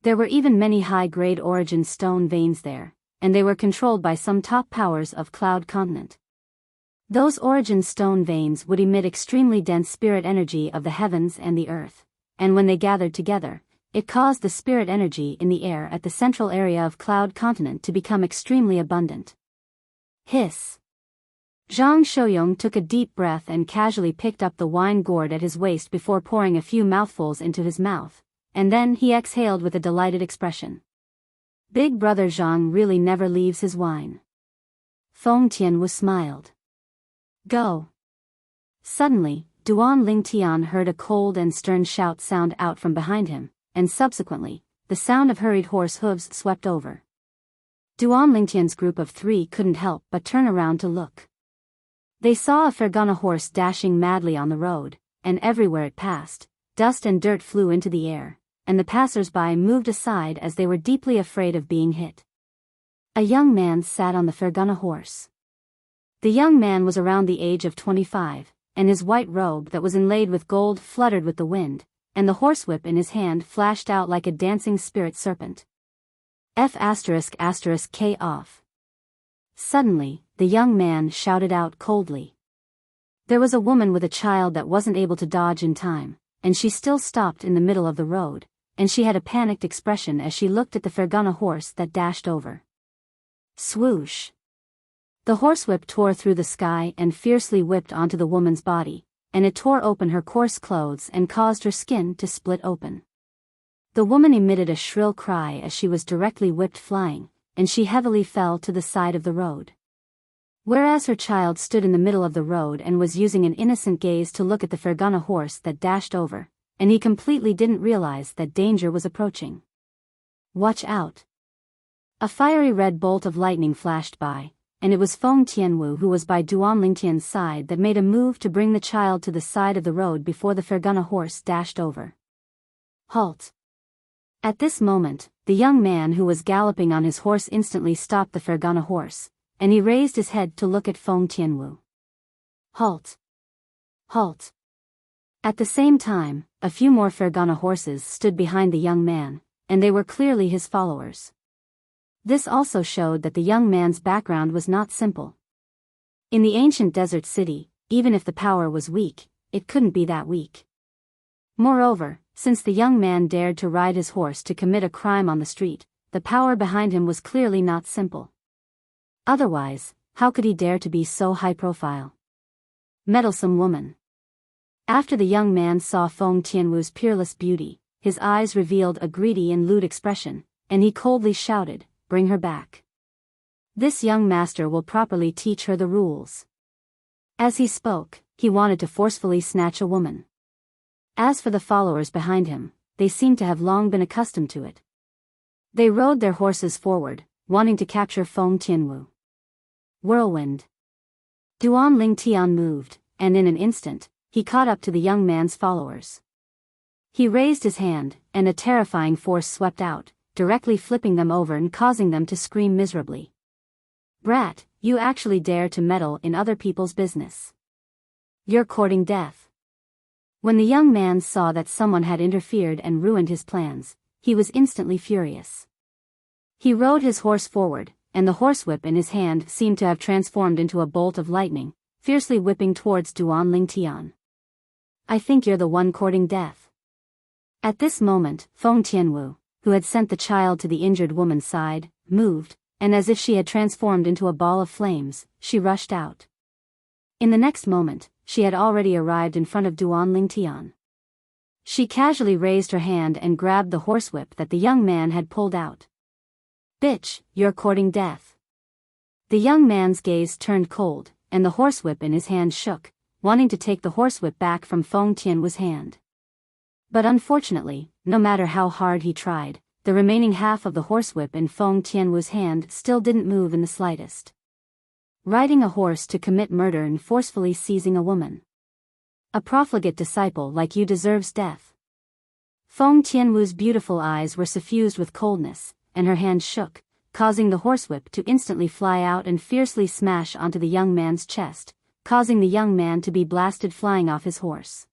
There were even many high-grade origin stone veins there, and they were controlled by some top powers of Cloud Continent. Those origin stone veins would emit extremely dense spirit energy of the heavens and the earth, and when they gathered together, it caused the spirit energy in the air at the central area of Cloud Continent to become extremely abundant. Hiss. Zhang Shouyong took a deep breath and casually picked up the wine gourd at his waist before pouring a few mouthfuls into his mouth, and then he exhaled with a delighted expression. Big brother Zhang really never leaves his wine. Feng Tianwu smiled. Go. Suddenly, Duan Lingtian heard a cold and stern shout sound out from behind him, and subsequently, the sound of hurried horse hooves swept over. Duan Lingtian's group of 3 couldn't help but turn around to look. They saw a Fergana horse dashing madly on the road, and everywhere it passed, dust and dirt flew into the air, and the passers-by moved aside as they were deeply afraid of being hit. A young man sat on the Fergana horse. The young man was around the age of 25, and his white robe that was inlaid with gold fluttered with the wind, and the horsewhip in his hand flashed out like a dancing spirit serpent. F***K off. Suddenly, the young man shouted out coldly. There was a woman with a child that wasn't able to dodge in time, and she still stopped in the middle of the road, and she had a panicked expression as she looked at the Fergana horse that dashed over. Swoosh! The horsewhip tore through the sky and fiercely whipped onto the woman's body, and it tore open her coarse clothes and caused her skin to split open. The woman emitted a shrill cry as she was directly whipped flying, and she heavily fell to the side of the road. Whereas her child stood in the middle of the road and was using an innocent gaze to look at the Fergana horse that dashed over, and he completely didn't realize that danger was approaching. Watch out! A fiery red bolt of lightning flashed by, and it was Feng Tianwu who was by Duan Lingtian's side that made a move to bring the child to the side of the road before the Fergana horse dashed over. Halt! At this moment, the young man who was galloping on his horse instantly stopped the Fergana horse, and he raised his head to look at Feng Tianwu. Halt! Halt! At the same time, a few more Fergana horses stood behind the young man, and they were clearly his followers. This also showed that the young man's background was not simple. In the ancient desert city, even if the power was weak, it couldn't be that weak. Moreover, since the young man dared to ride his horse to commit a crime on the street, the power behind him was clearly not simple. Otherwise, how could he dare to be so high profile? Meddlesome woman. After the young man saw Feng Tianwu's peerless beauty, his eyes revealed a greedy and lewd expression, and he coldly shouted, "Bring her back. This young master will properly teach her the rules." As he spoke, he wanted to forcefully snatch a woman. As for the followers behind him, they seemed to have long been accustomed to it. They rode their horses forward, wanting to capture Feng Tianwu. Whirlwind. Duan Lingtian moved, and in an instant, he caught up to the young man's followers. He raised his hand, and a terrifying force swept out, directly flipping them over and causing them to scream miserably. "Brat, you actually dare to meddle in other people's business. You're courting death." When the young man saw that someone had interfered and ruined his plans, he was instantly furious. He rode his horse forward, and the horsewhip in his hand seemed to have transformed into a bolt of lightning, fiercely whipping towards Duan Lingtian. "I think you're the one courting death." At this moment, Feng Tianwu, who had sent the child to the injured woman's side, moved, and as if she had transformed into a ball of flames, she rushed out. In the next moment, she had already arrived in front of Duan Lingtian. She casually raised her hand and grabbed the horsewhip that the young man had pulled out. "Bitch, you're courting death." The young man's gaze turned cold, and the horsewhip in his hand shook, wanting to take the horsewhip back from Feng Tianwu's hand. But unfortunately, no matter how hard he tried, the remaining half of the horsewhip in Feng Tianwu's hand still didn't move in the slightest. Riding a horse to commit murder and forcefully seizing a woman. A profligate disciple like you deserves death. Feng Tianwu's beautiful eyes were suffused with coldness, and her hand shook, causing the horsewhip to instantly fly out and fiercely smash onto the young man's chest, causing the young man to be blasted flying off his horse.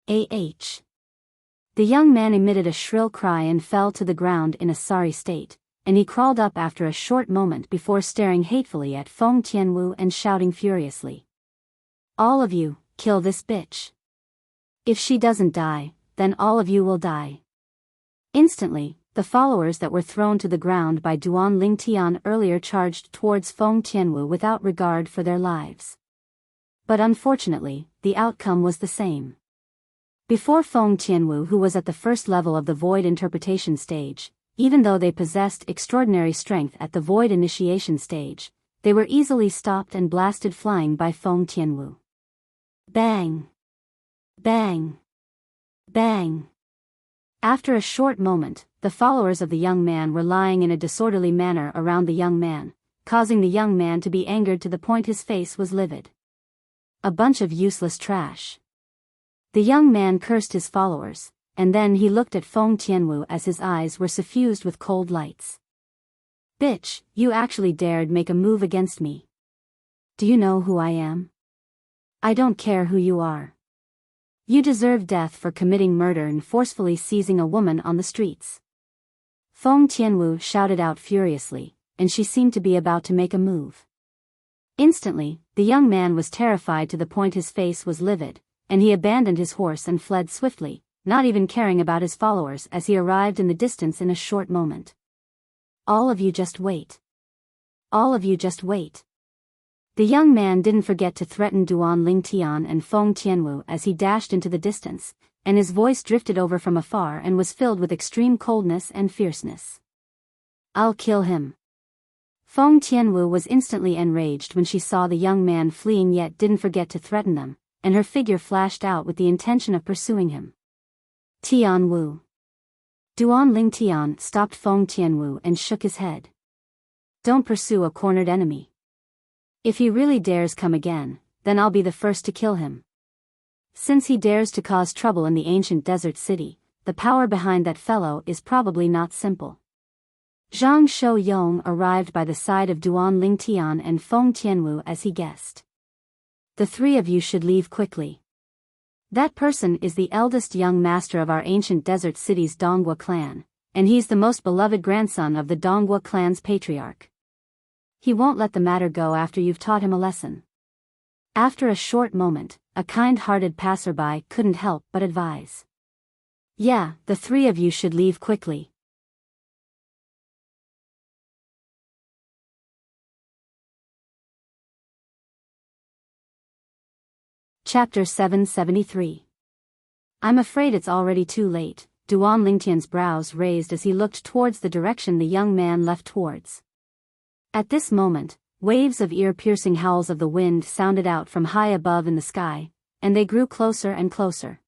The young man emitted a shrill cry and fell to the ground in a sorry state, and he crawled up after a short moment before staring hatefully at Feng Tianwu and shouting furiously. "All of you, kill this bitch. If she doesn't die, then all of you will die." Instantly, the followers that were thrown to the ground by Duan Lingtian earlier charged towards Feng Tianwu without regard for their lives. But unfortunately, the outcome was the same. Before Feng Tianwu, who was at the first level of the void interpretation stage, even though they possessed extraordinary strength at the void initiation stage, they were easily stopped and blasted flying by Feng Tianwu. Bang! Bang! Bang! After a short moment, the followers of the young man were lying in a disorderly manner around the young man, causing the young man to be angered to the point his face was livid. A bunch of useless trash. The young man cursed his followers, and then he looked at Feng Tianwu as his eyes were suffused with cold lights. Bitch, you actually dared make a move against me. Do you know who I am? I don't care who you are. You deserve death for committing murder and forcefully seizing a woman on the streets. Feng Tianwu shouted out furiously, and she seemed to be about to make a move. Instantly, the young man was terrified to the point his face was livid, and he abandoned his horse and fled swiftly, not even caring about his followers as he arrived in the distance in a short moment. All of you just wait. All of you just wait. The young man didn't forget to threaten Duan Lingtian and Feng Tianwu as he dashed into the distance, and his voice drifted over from afar and was filled with extreme coldness and fierceness. I'll kill him. Feng Tianwu was instantly enraged when she saw the young man fleeing yet didn't forget to threaten them, and her figure flashed out with the intention of pursuing him. Tian Wu. Duan Lingtian stopped Feng Tianwu and shook his head. Don't pursue a cornered enemy. If he really dares come again, then I'll be the first to kill him. Since he dares to cause trouble in the ancient desert city, the power behind that fellow is probably not simple. Zhang Shouyong arrived by the side of Duan Lingtian and Feng Tianwu as he guessed. The three of you should leave quickly. That person is the eldest young master of our ancient desert city's Donghua clan, and he's the most beloved grandson of the Donghua clan's patriarch. He won't let the matter go after you've taught him a lesson. After a short moment, a kind-hearted passerby couldn't help but advise. Yeah, the three of you should leave quickly. Chapter 773. I'm afraid it's already too late, Duan Lingtian's brows raised as he looked towards the direction the young man left towards. At this moment, waves of ear-piercing howls of the wind sounded out from high above in the sky, and they grew closer and closer.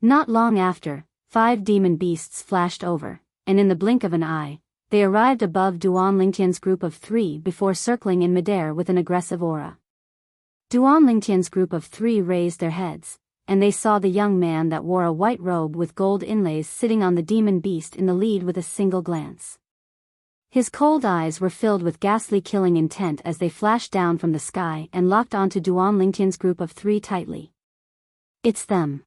Not long after, 5 demon beasts flashed over, and in the blink of an eye, they arrived above Duan Lingtian's group of 3 before circling in midair with an aggressive aura. Duan Lingtian's group of 3 raised their heads, and they saw the young man that wore a white robe with gold inlays sitting on the demon beast in the lead with a single glance. His cold eyes were filled with ghastly killing intent as they flashed down from the sky and locked onto Duan Lingtian's group of 3 tightly. It's them.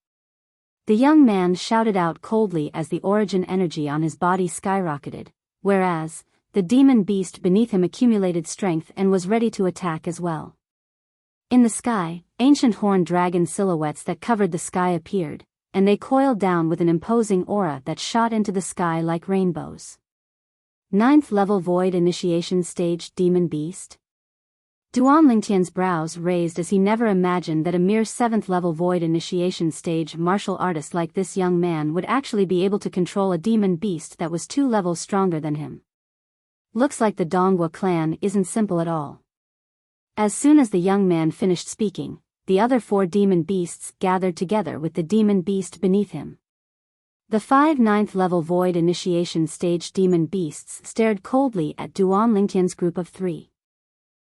The young man shouted out coldly as the origin energy on his body skyrocketed, whereas, the demon beast beneath him accumulated strength and was ready to attack as well. In the sky, ancient horned dragon silhouettes that covered the sky appeared, and they coiled down with an imposing aura that shot into the sky like rainbows. 9th level void initiation stage demon beast? Duan Lingtian's brows raised as he never imagined that a mere 7th level void initiation stage martial artist like this young man would actually be able to control a demon beast that was 2 levels stronger than him. Looks like the Donghua clan isn't simple at all. As soon as the young man finished speaking, the other 4 demon beasts gathered together with the demon beast beneath him. The 5 9th level void initiation stage demon beasts stared coldly at Duan Lingtian's group of 3.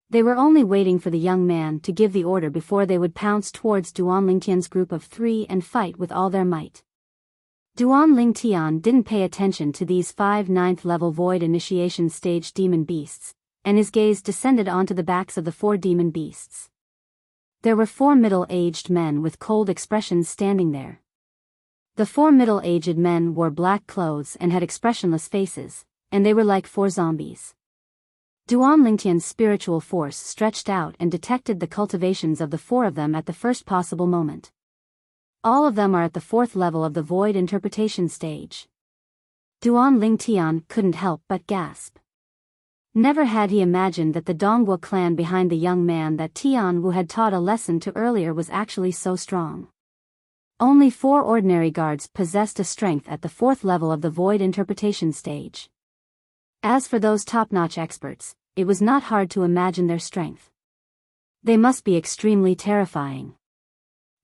They were only waiting for the young man to give the order before they would pounce towards Duan Lingtian's group of 3 and fight with all their might. Duan Lingtian didn't pay attention to these 5 9th level void initiation stage demon beasts, and his gaze descended onto the backs of the 4 demon beasts. There were 4 middle-aged men with cold expressions standing there. The 4 middle-aged men wore black clothes and had expressionless faces, and they were like 4 zombies. Duan Lingtian's spiritual force stretched out and detected the cultivations of the 4 of them at the first possible moment. All of them are at the 4th level of the void interpretation stage. Duan Lingtian couldn't help but gasp. Never had he imagined that the Dongwu clan behind the young man that Tian Wu had taught a lesson to earlier was actually so strong. Only 4 ordinary guards possessed a strength at the 4th level of the void interpretation stage. As for those top-notch experts, it was not hard to imagine their strength. They must be extremely terrifying.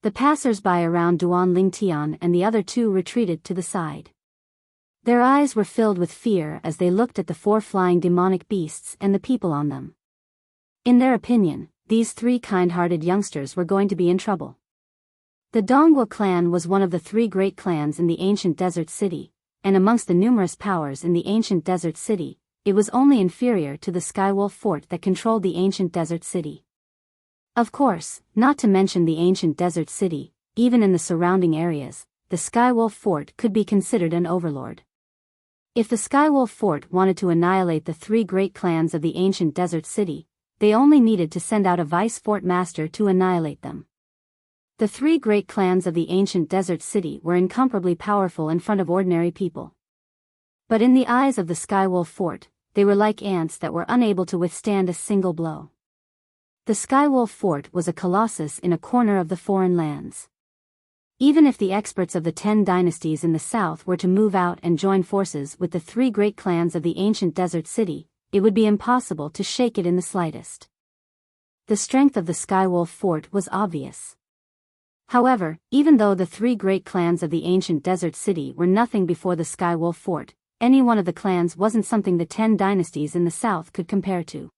The passers-by around Duan Lingtian and the other 2 retreated to the side. Their eyes were filled with fear as they looked at the 4 flying demonic beasts and the people on them. In their opinion, these 3 kind-hearted youngsters were going to be in trouble. The Dongwu clan was one of the 3 great clans in the ancient desert city, and amongst the numerous powers in the ancient desert city, it was only inferior to the Skywolf fort that controlled the ancient desert city. Of course, not to mention the ancient desert city, even in the surrounding areas, the Skywolf fort could be considered an overlord. If the Skywolf fort wanted to annihilate the 3 great clans of the ancient desert city, they only needed to send out a vice fort master to annihilate them. The 3 great clans of the ancient desert city were incomparably powerful in front of ordinary people. But in the eyes of the Skywolf fort, they were like ants that were unable to withstand a single blow. The Skywolf fort was a colossus in a corner of the foreign lands. Even if the experts of the 10 dynasties in the south were to move out and join forces with the 3 great clans of the ancient desert city, it would be impossible to shake it in the slightest. The strength of the Skywolf fort was obvious. However, even though the 3 great clans of the ancient desert city were nothing before the Skywolf fort, any one of the clans wasn't something the 10 dynasties in the south could compare to.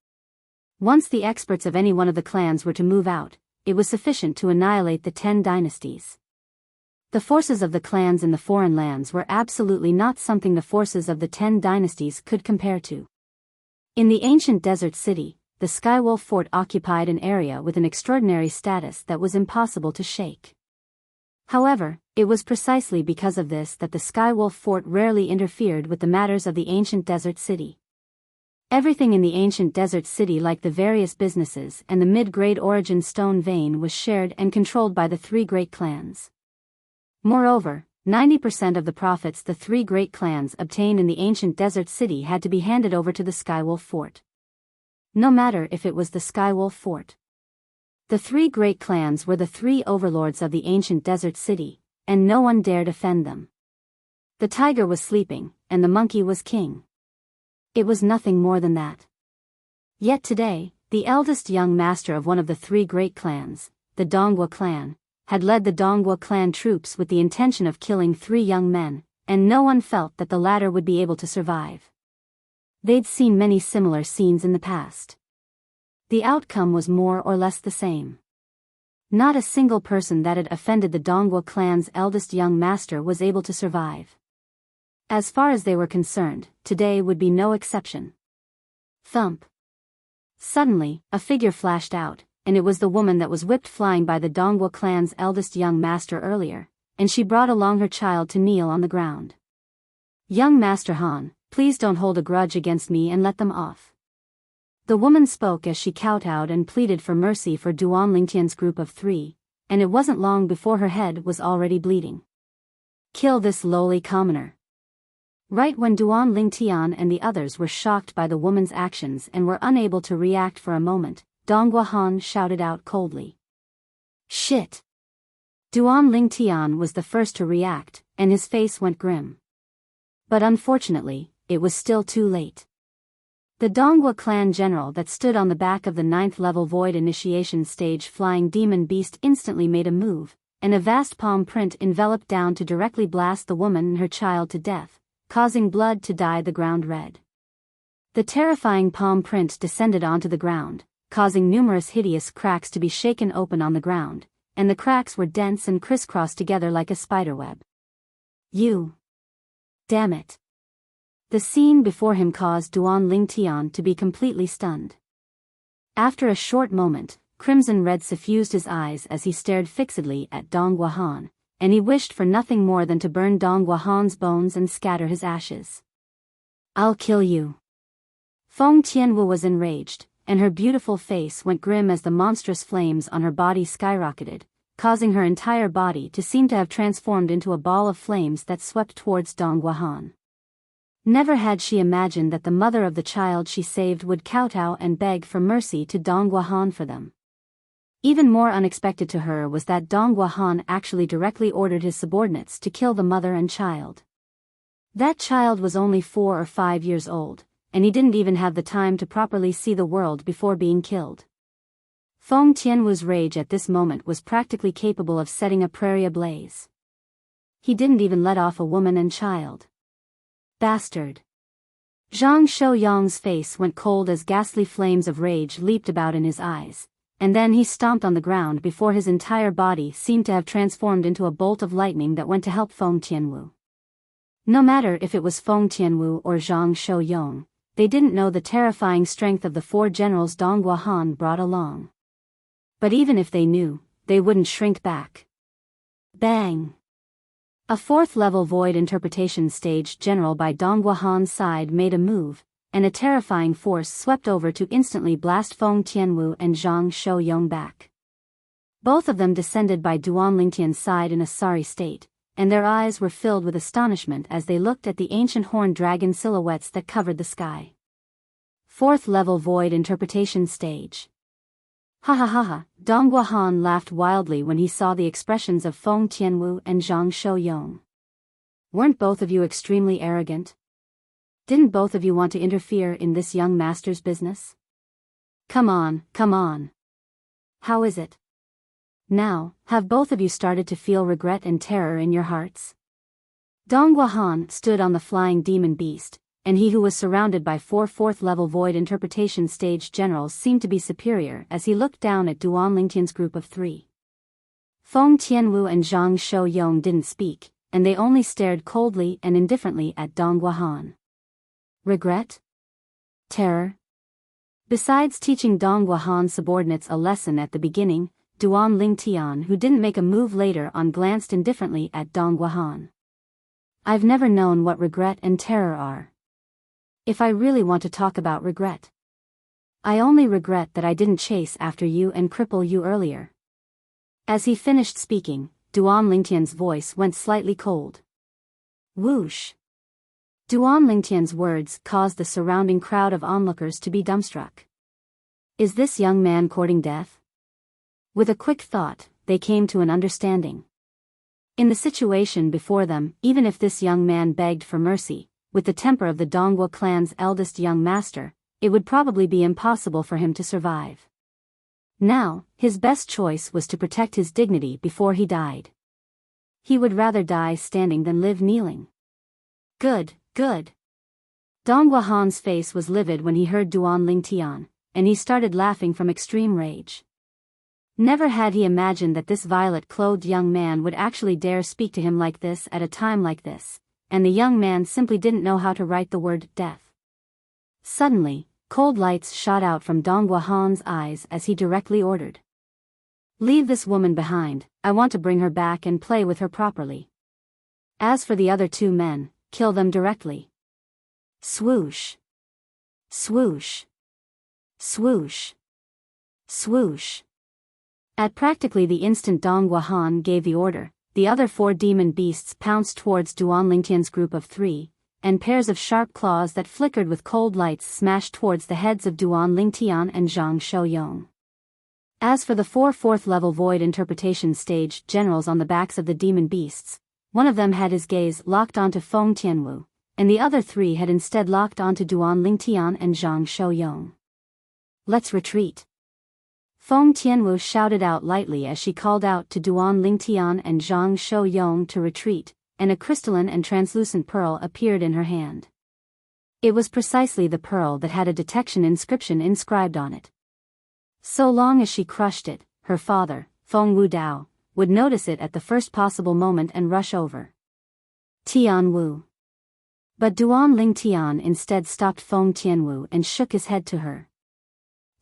Once the experts of any one of the clans were to move out, it was sufficient to annihilate the 10 dynasties. The forces of the clans in the foreign lands were absolutely not something the forces of the 10 dynasties could compare to. In the ancient desert city, the Skywolf fort occupied an area with an extraordinary status that was impossible to shake. However, it was precisely because of this that the Skywolf fort rarely interfered with the matters of the ancient desert city. Everything in the ancient desert city, like the various businesses and the mid-grade origin stone vein, was shared and controlled by the 3 great clans. Moreover, 90% of the profits the 3 great clans obtained in the ancient desert city had to be handed over to the Skywolf fort. No matter if it was the Skywolf fort. The 3 great clans were the 3 overlords of the ancient desert city, and no one dared offend them. The tiger was sleeping, and the monkey was king. It was nothing more than that. Yet today, the eldest young master of one of the 3 great clans, the Dongwu clan, had led the Dongwu clan troops with the intention of killing 3 young men, and no one felt that the latter would be able to survive. They'd seen many similar scenes in the past. The outcome was more or less the same. Not a single person that had offended the Dongwu clan's eldest young master was able to survive. As far as they were concerned, today would be no exception. Thump. Suddenly, a figure flashed out, and it was the woman that was whipped flying by the Dongwu clan's eldest young master earlier, and she brought along her child to kneel on the ground. "Young Master Han, please don't hold a grudge against me and let them off." The woman spoke as she kowtowed and pleaded for mercy for Duan Lingtian's group of 3, and it wasn't long before her head was already bleeding. "Kill this lowly commoner." Right when Duan Lingtian and the others were shocked by the woman's actions and were unable to react for a moment, Dongwu Han shouted out coldly. "Shit!" Duan Lingtian was the first to react, and his face went grim. But unfortunately, it was still too late. The Dongwu clan general that stood on the back of the 9th level void initiation stage flying demon beast instantly made a move, and a vast palm print enveloped down to directly blast the woman and her child to death, causing blood to dye the ground red. The terrifying palm print descended onto the ground, causing numerous hideous cracks to be shaken open on the ground, and the cracks were dense and crisscrossed together like a spiderweb. "You! Damn it!" The scene before him caused Duan Lingtian to be completely stunned. After a short moment, crimson red suffused his eyes as he stared fixedly at Dongwu Han, and he wished for nothing more than to burn Dongwu Han's bones and scatter his ashes. "I'll kill you." Feng Tianwu was enraged, and her beautiful face went grim as the monstrous flames on her body skyrocketed, causing her entire body to seem to have transformed into a ball of flames that swept towards Dongwu Han. Never had she imagined that the mother of the child she saved would kowtow and beg for mercy to Dong Guohan for them. Even more unexpected to her was that Dong Guohan actually directly ordered his subordinates to kill the mother and child. That child was only 4 or 5 years old, and he didn't even have the time to properly see the world before being killed. Feng Tianwu's rage at this moment was practically capable of setting a prairie ablaze. He didn't even let off a woman and child. Bastard! Zhang Shouyong's face went cold as ghastly flames of rage leaped about in his eyes, and then he stomped on the ground before his entire body seemed to have transformed into a bolt of lightning that went to help Feng Tianwu. No matter if it was Feng Tianwu or Zhang Shouyong, they didn't know the terrifying strength of the 4 generals Dong Guohan brought along. But even if they knew, they wouldn't shrink back. Bang! A 4th-level void interpretation stage general by Dong Guohan's side made a move, and a terrifying force swept over to instantly blast Feng Tianwu and Zhang Shouyong back. Both of them descended by Duan Lingtian's side in a sorry state, and their eyes were filled with astonishment as they looked at the ancient horned dragon silhouettes that covered the sky. 4th-level void interpretation stage. Ha ha ha ha, Dong Guohan laughed wildly when he saw the expressions of Feng Tianwu and Zhang Shouyong. Weren't both of you extremely arrogant? Didn't both of you want to interfere in this young master's business? Come on, come on. How is it? Now, have both of you started to feel regret and terror in your hearts? Dong Guohan stood on the flying demon beast, and he who was surrounded by 4 4th-level void interpretation stage generals seemed to be superior as he looked down at Duan Lingtian's group of 3. Feng Tianwu and Zhang Shouyong didn't speak, and they only stared coldly and indifferently at Dong Guohan. Regret? Terror? Besides teaching Dong Guohan's subordinates a lesson at the beginning, Duan Lingtian, who didn't make a move later on, glanced indifferently at Dong Guohan. I've never known what regret and terror are. If I really want to talk about regret, I only regret that I didn't chase after you and cripple you earlier. As he finished speaking, Duan Lingtian's voice went slightly cold. Whoosh! Duan Lingtian's words caused the surrounding crowd of onlookers to be dumbstruck. Is this young man courting death? With a quick thought, they came to an understanding. In the situation before them, even if this young man begged for mercy, with the temper of the Dongguo clan's eldest young master, it would probably be impossible for him to survive. Now, his best choice was to protect his dignity before he died. He would rather die standing than live kneeling. Good, good. Dong Guohan's face was livid when he heard Duan Lingtian, and he started laughing from extreme rage. Never had he imagined that this violet-clothed young man would actually dare speak to him like this at a time like this, and the young man simply didn't know how to write the word death. Suddenly, cold lights shot out from Dong Guohan's eyes as he directly ordered. Leave this woman behind, I want to bring her back and play with her properly. As for the other 2 men, kill them directly. Swoosh. Swoosh. Swoosh. Swoosh. At practically the instant Dong Guohan gave the order, the other 4 demon beasts pounced towards Duan Lingtian's group of 3, and pairs of sharp claws that flickered with cold lights smashed towards the heads of Duan Lingtian and Zhang Shouyong. As for the 4 4th-level void interpretation stage generals on the backs of the demon beasts, one of them had his gaze locked onto Feng Tianwu, and the other 3 had instead locked onto Duan Lingtian and Zhang Shouyong. Let's retreat. Feng Tianwu shouted out lightly as she called out to Duan Lingtian and Zhang Shouyong to retreat, and a crystalline and translucent pearl appeared in her hand. It was precisely the pearl that had a detection inscription inscribed on it. So long as she crushed it, her father, Feng Wudao, would notice it at the first possible moment and rush over. Tianwu. But Duan Lingtian instead stopped Feng Tianwu and shook his head to her.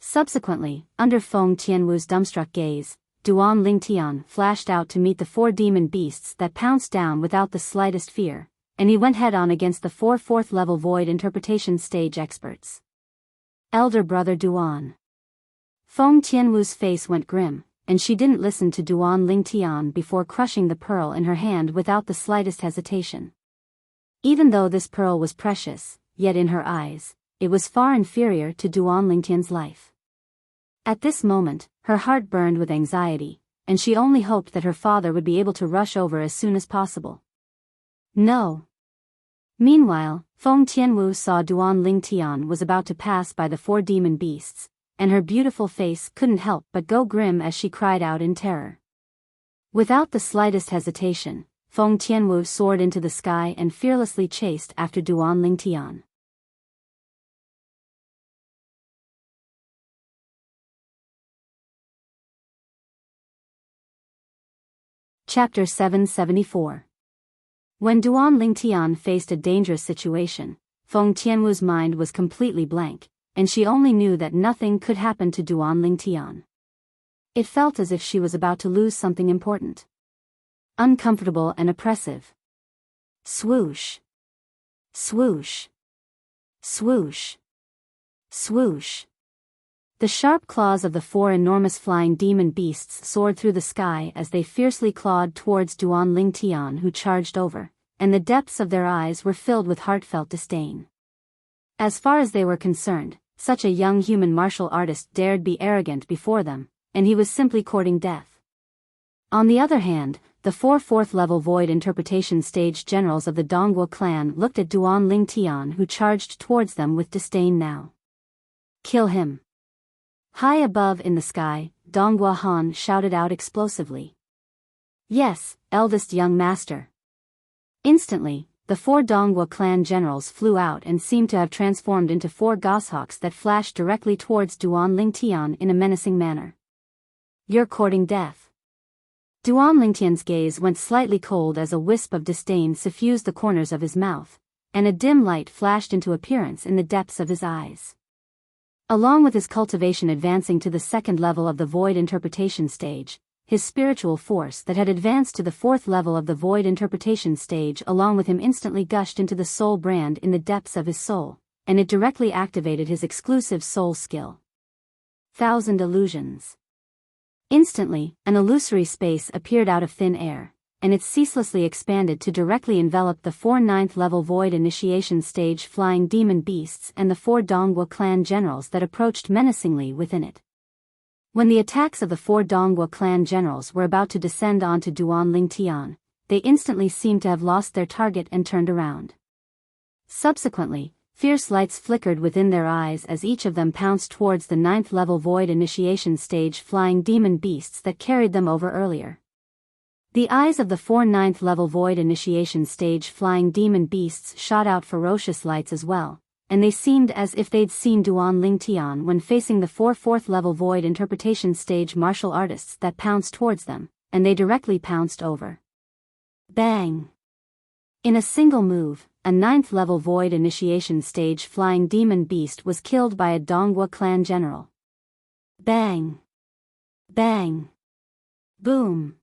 Subsequently, under Feng Tianwu's dumbstruck gaze, Duan Lingtian flashed out to meet the 4 demon beasts that pounced down without the slightest fear, and he went head-on against the 4 4th-level void interpretation stage experts. Elder brother Duan. Feng Tianwu's face went grim, and she didn't listen to Duan Lingtian before crushing the pearl in her hand without the slightest hesitation. Even though this pearl was precious, yet in her eyes, it was far inferior to Duan Lingtian's life. At this moment, her heart burned with anxiety, and she only hoped that her father would be able to rush over as soon as possible. No. Meanwhile, Feng Tianwu saw Duan Lingtian was about to pass by the 4 demon beasts, and her beautiful face couldn't help but go grim as she cried out in terror. Without the slightest hesitation, Feng Tianwu soared into the sky and fearlessly chased after Duan Lingtian. Chapter 774. When Duan Lingtian faced a dangerous situation, Feng Tianwu's mind was completely blank, and she only knew that nothing could happen to Duan Lingtian. It felt as if she was about to lose something important. Uncomfortable and oppressive. Swoosh. Swoosh. Swoosh. Swoosh. The sharp claws of the 4 enormous flying demon beasts soared through the sky as they fiercely clawed towards Duan Lingtian, who charged over, and the depths of their eyes were filled with heartfelt disdain. As far as they were concerned, such a young human martial artist dared be arrogant before them, and he was simply courting death. On the other hand, the 4 4th-level void interpretation stage generals of the Dongguo clan looked at Duan Lingtian, who charged towards them with disdain now. Kill him. High above in the sky, Dongguo Han shouted out explosively. Yes, eldest young master. Instantly, the 4 Dongguo clan generals flew out and seemed to have transformed into 4 goshawks that flashed directly towards Duan Lingtian in a menacing manner. You're courting death. Duan Lingtian's gaze went slightly cold as a wisp of disdain suffused the corners of his mouth, and a dim light flashed into appearance in the depths of his eyes. Along with his cultivation advancing to the 2nd level of the void interpretation stage, his spiritual force that had advanced to the 4th level of the void interpretation stage along with him instantly gushed into the soul brand in the depths of his soul, and it directly activated his exclusive soul skill. 1,000 illusions. Instantly, an illusory space appeared out of thin air, and it ceaselessly expanded to directly envelop the 4 9th-level void initiation stage flying demon beasts and the 4 Dongguo clan generals that approached menacingly within it. When the attacks of the 4 Dongguo clan generals were about to descend onto Duan Lingtian, they instantly seemed to have lost their target and turned around. Subsequently, fierce lights flickered within their eyes as each of them pounced towards the 9th-level void initiation stage flying demon beasts that carried them over earlier. The eyes of the 4 9th-level void initiation stage flying demon beasts shot out ferocious lights as well, and they seemed as if they'd seen Duan Lingtian when facing the 4 4th-level void interpretation stage martial artists that pounced towards them, and they directly pounced over. Bang! In a single move, a 9th-level void initiation stage flying demon beast was killed by a Dongguo clan general. Bang! Bang! Boom!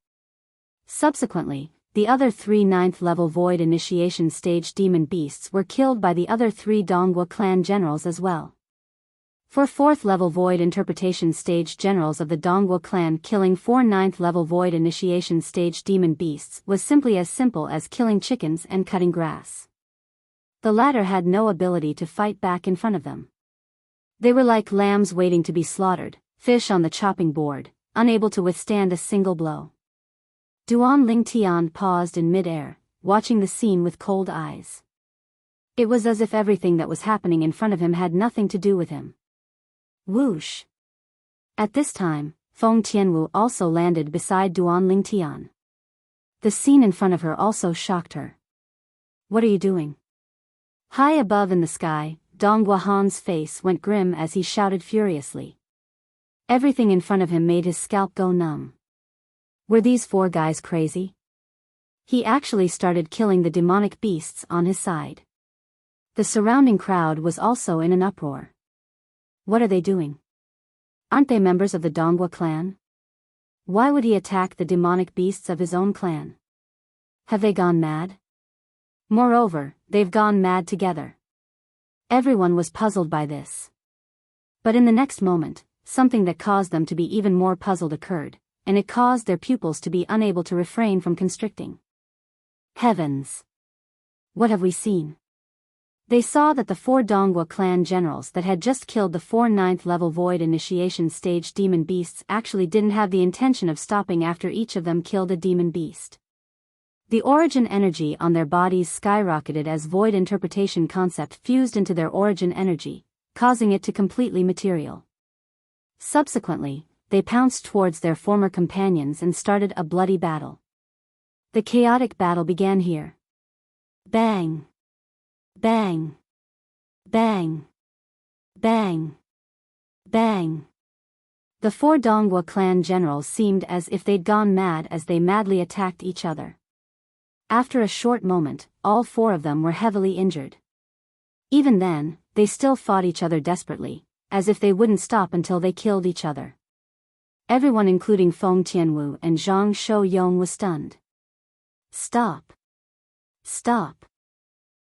Subsequently, the other 3 9th-level void initiation stage demon beasts were killed by the other 3 Dongguo clan generals as well. For 4th-level void interpretation stage generals of the Dongguo clan, killing 4 9th-level void initiation stage demon beasts was simply as simple as killing chickens and cutting grass. The latter had no ability to fight back in front of them. They were like lambs waiting to be slaughtered, fish on the chopping board, unable to withstand a single blow. Duan Lingtian paused in mid-air, watching the scene with cold eyes. It was as if everything that was happening in front of him had nothing to do with him. Whoosh! At this time, Feng Tianwu also landed beside Duan Lingtian. The scene in front of her also shocked her. What are you doing? High above in the sky, Dongguo Han's face went grim as he shouted furiously. Everything in front of him made his scalp go numb. Were these 4 guys crazy? He actually started killing the demonic beasts on his side. The surrounding crowd was also in an uproar. What are they doing? Aren't they members of the Dongguo clan? Why would he attack the demonic beasts of his own clan? Have they gone mad? Moreover, they've gone mad together. Everyone was puzzled by this. But in the next moment, something that caused them to be even more puzzled occurred, and it caused their pupils to be unable to refrain from constricting. Heavens! What have we seen? They saw that the 4 Donghua clan generals that had just killed the 4 9th level void initiation stage demon beasts actually didn't have the intention of stopping after each of them killed a demon beast. The origin energy on their bodies skyrocketed as void interpretation concept fused into their origin energy, causing it to completely material. Subsequently, they pounced towards their former companions and started a bloody battle. The chaotic battle began here. Bang! Bang! Bang! Bang! Bang! The 4 Donghua clan generals seemed as if they'd gone mad as they madly attacked each other. After a short moment, all 4 of them were heavily injured. Even then, they still fought each other desperately, as if they wouldn't stop until they killed each other. Everyone including Feng Tianwu and Zhang Shouyong was stunned. Stop! Stop!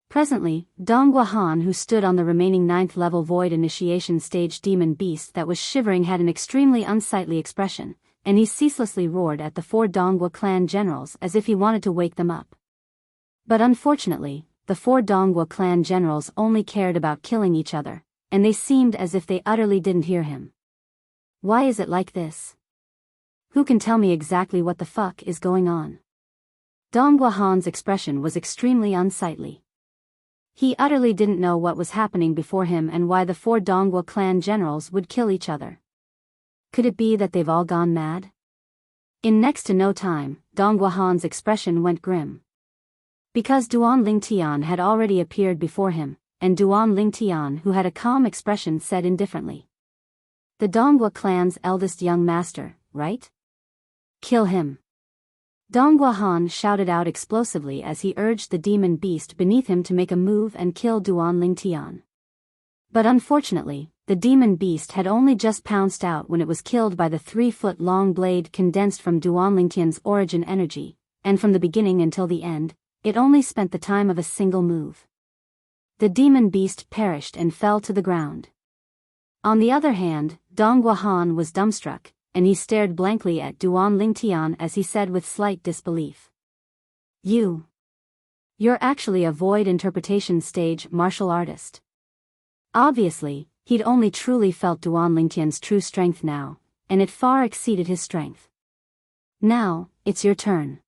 Presently, Donghua Han, who stood on the remaining 9th level void initiation stage demon beast that was shivering, had an extremely unsightly expression, and he ceaselessly roared at the 4 Donghua clan generals as if he wanted to wake them up. But unfortunately, the 4 Donghua clan generals only cared about killing each other, and they seemed as if they utterly didn't hear him. Why is it like this? Who can tell me exactly what the fuck is going on? Donghua Han's expression was extremely unsightly. He utterly didn't know what was happening before him and why the 4 Donghua clan generals would kill each other. Could it be that they've all gone mad? In next to no time, Donghua Han's expression went grim. Because Duan Lingtian had already appeared before him, and Duan Lingtian, who had a calm expression, said indifferently. The Donghua clan's eldest young master, right? Kill him. Donghua Han shouted out explosively as he urged the demon beast beneath him to make a move and kill Duan Lingtian. But unfortunately, the demon beast had only just pounced out when it was killed by the 3-foot-long blade condensed from Duan Lingtian's origin energy, and from the beginning until the end, it only spent the time of a single move. The demon beast perished and fell to the ground. On the other hand, Donghua Han was dumbstruck, and he stared blankly at Duan Lingtian as he said with slight disbelief. You're actually a void interpretation stage martial artist. Obviously, he'd only truly felt Duan Lingtian's true strength now, and it far exceeded his strength. Now, it's your turn.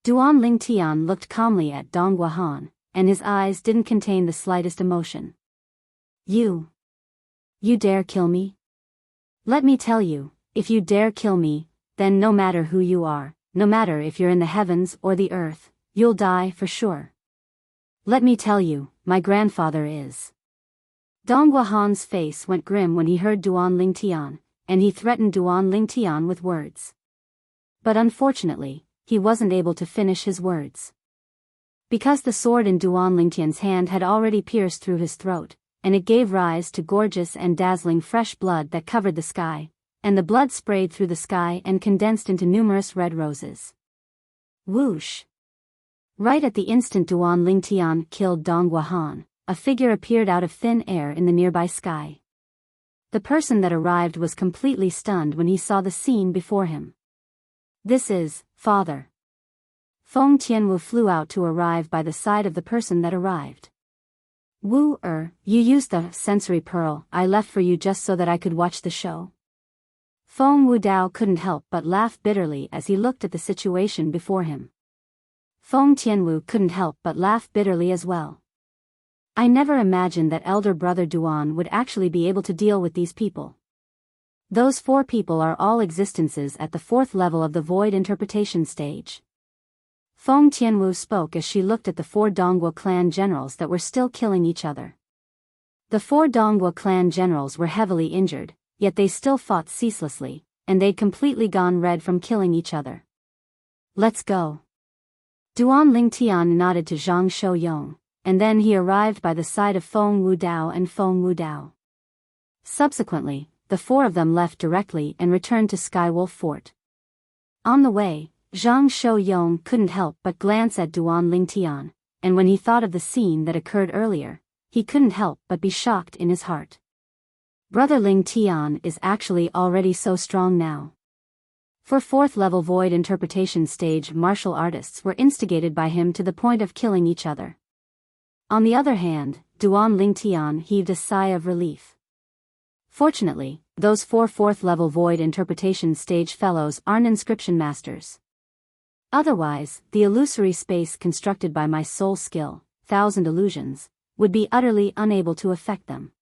Duan Lingtian looked calmly at Donghua Han, and his eyes didn't contain the slightest emotion. You dare kill me? Let me tell you, if you dare kill me, then no matter who you are, no matter if you're in the heavens or the earth, you'll die for sure. Let me tell you, my grandfather is. Donghua Han's face went grim when he heard Duan Lingtian, and he threatened Duan Lingtian with words. But unfortunately, he wasn't able to finish his words. Because the sword in Duan Lingtian's hand had already pierced through his throat, and it gave rise to gorgeous and dazzling fresh blood that covered the sky, and the blood sprayed through the sky and condensed into numerous red roses. Whoosh! Right at the instant Duan Lingtian killed Donghua Han, a figure appeared out of thin air in the nearby sky. The person that arrived was completely stunned when he saw the scene before him. This is, Father. Feng Tianwu flew out to arrive by the side of the person that arrived. You used the sensory pearl I left for you just so that I could watch the show? Feng Wudao couldn't help but laugh bitterly as he looked at the situation before him. Feng Tianwu couldn't help but laugh bitterly as well. I never imagined that elder brother Duan would actually be able to deal with these people. Those 4 people are all existences at the 4th level of the void interpretation stage. Feng Tianwu spoke as she looked at the 4 Donghua clan generals that were still killing each other. The 4 Donghua clan generals were heavily injured, yet they still fought ceaselessly, and they'd completely gone red from killing each other. Let's go. Duan Lingtian nodded to Zhang Shouyong, and then he arrived by the side of Feng Wudao and Feng Wudao. Subsequently, the 4 of them left directly and returned to Skywolf Fort. On the way, Zhang Shouyong couldn't help but glance at Duan Lingtian, and when he thought of the scene that occurred earlier, he couldn't help but be shocked in his heart. Brother Lingtian is actually already so strong now. For 4th level void interpretation stage martial artists were instigated by him to the point of killing each other. On the other hand, Duan Lingtian heaved a sigh of relief. Fortunately, those 4 4th-level Void Interpretation Stage Fellows aren't inscription masters. Otherwise, the illusory space constructed by my soul skill, 1,000 illusions, would be utterly unable to affect them.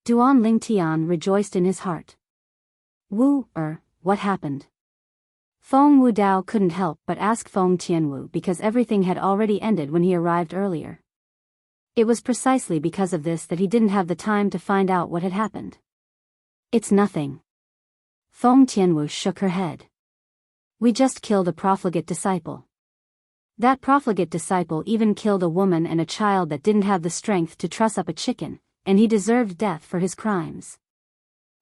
Duan Lingtian rejoiced in his heart. What happened? Feng Wudao couldn't help but ask Feng Tianwu because everything had already ended when he arrived earlier. It was precisely because of this that he didn't have the time to find out what had happened. It's nothing. Feng Tianwu shook her head. We just killed a profligate disciple. That profligate disciple even killed a woman and a child that didn't have the strength to truss up a chicken, and he deserved death for his crimes.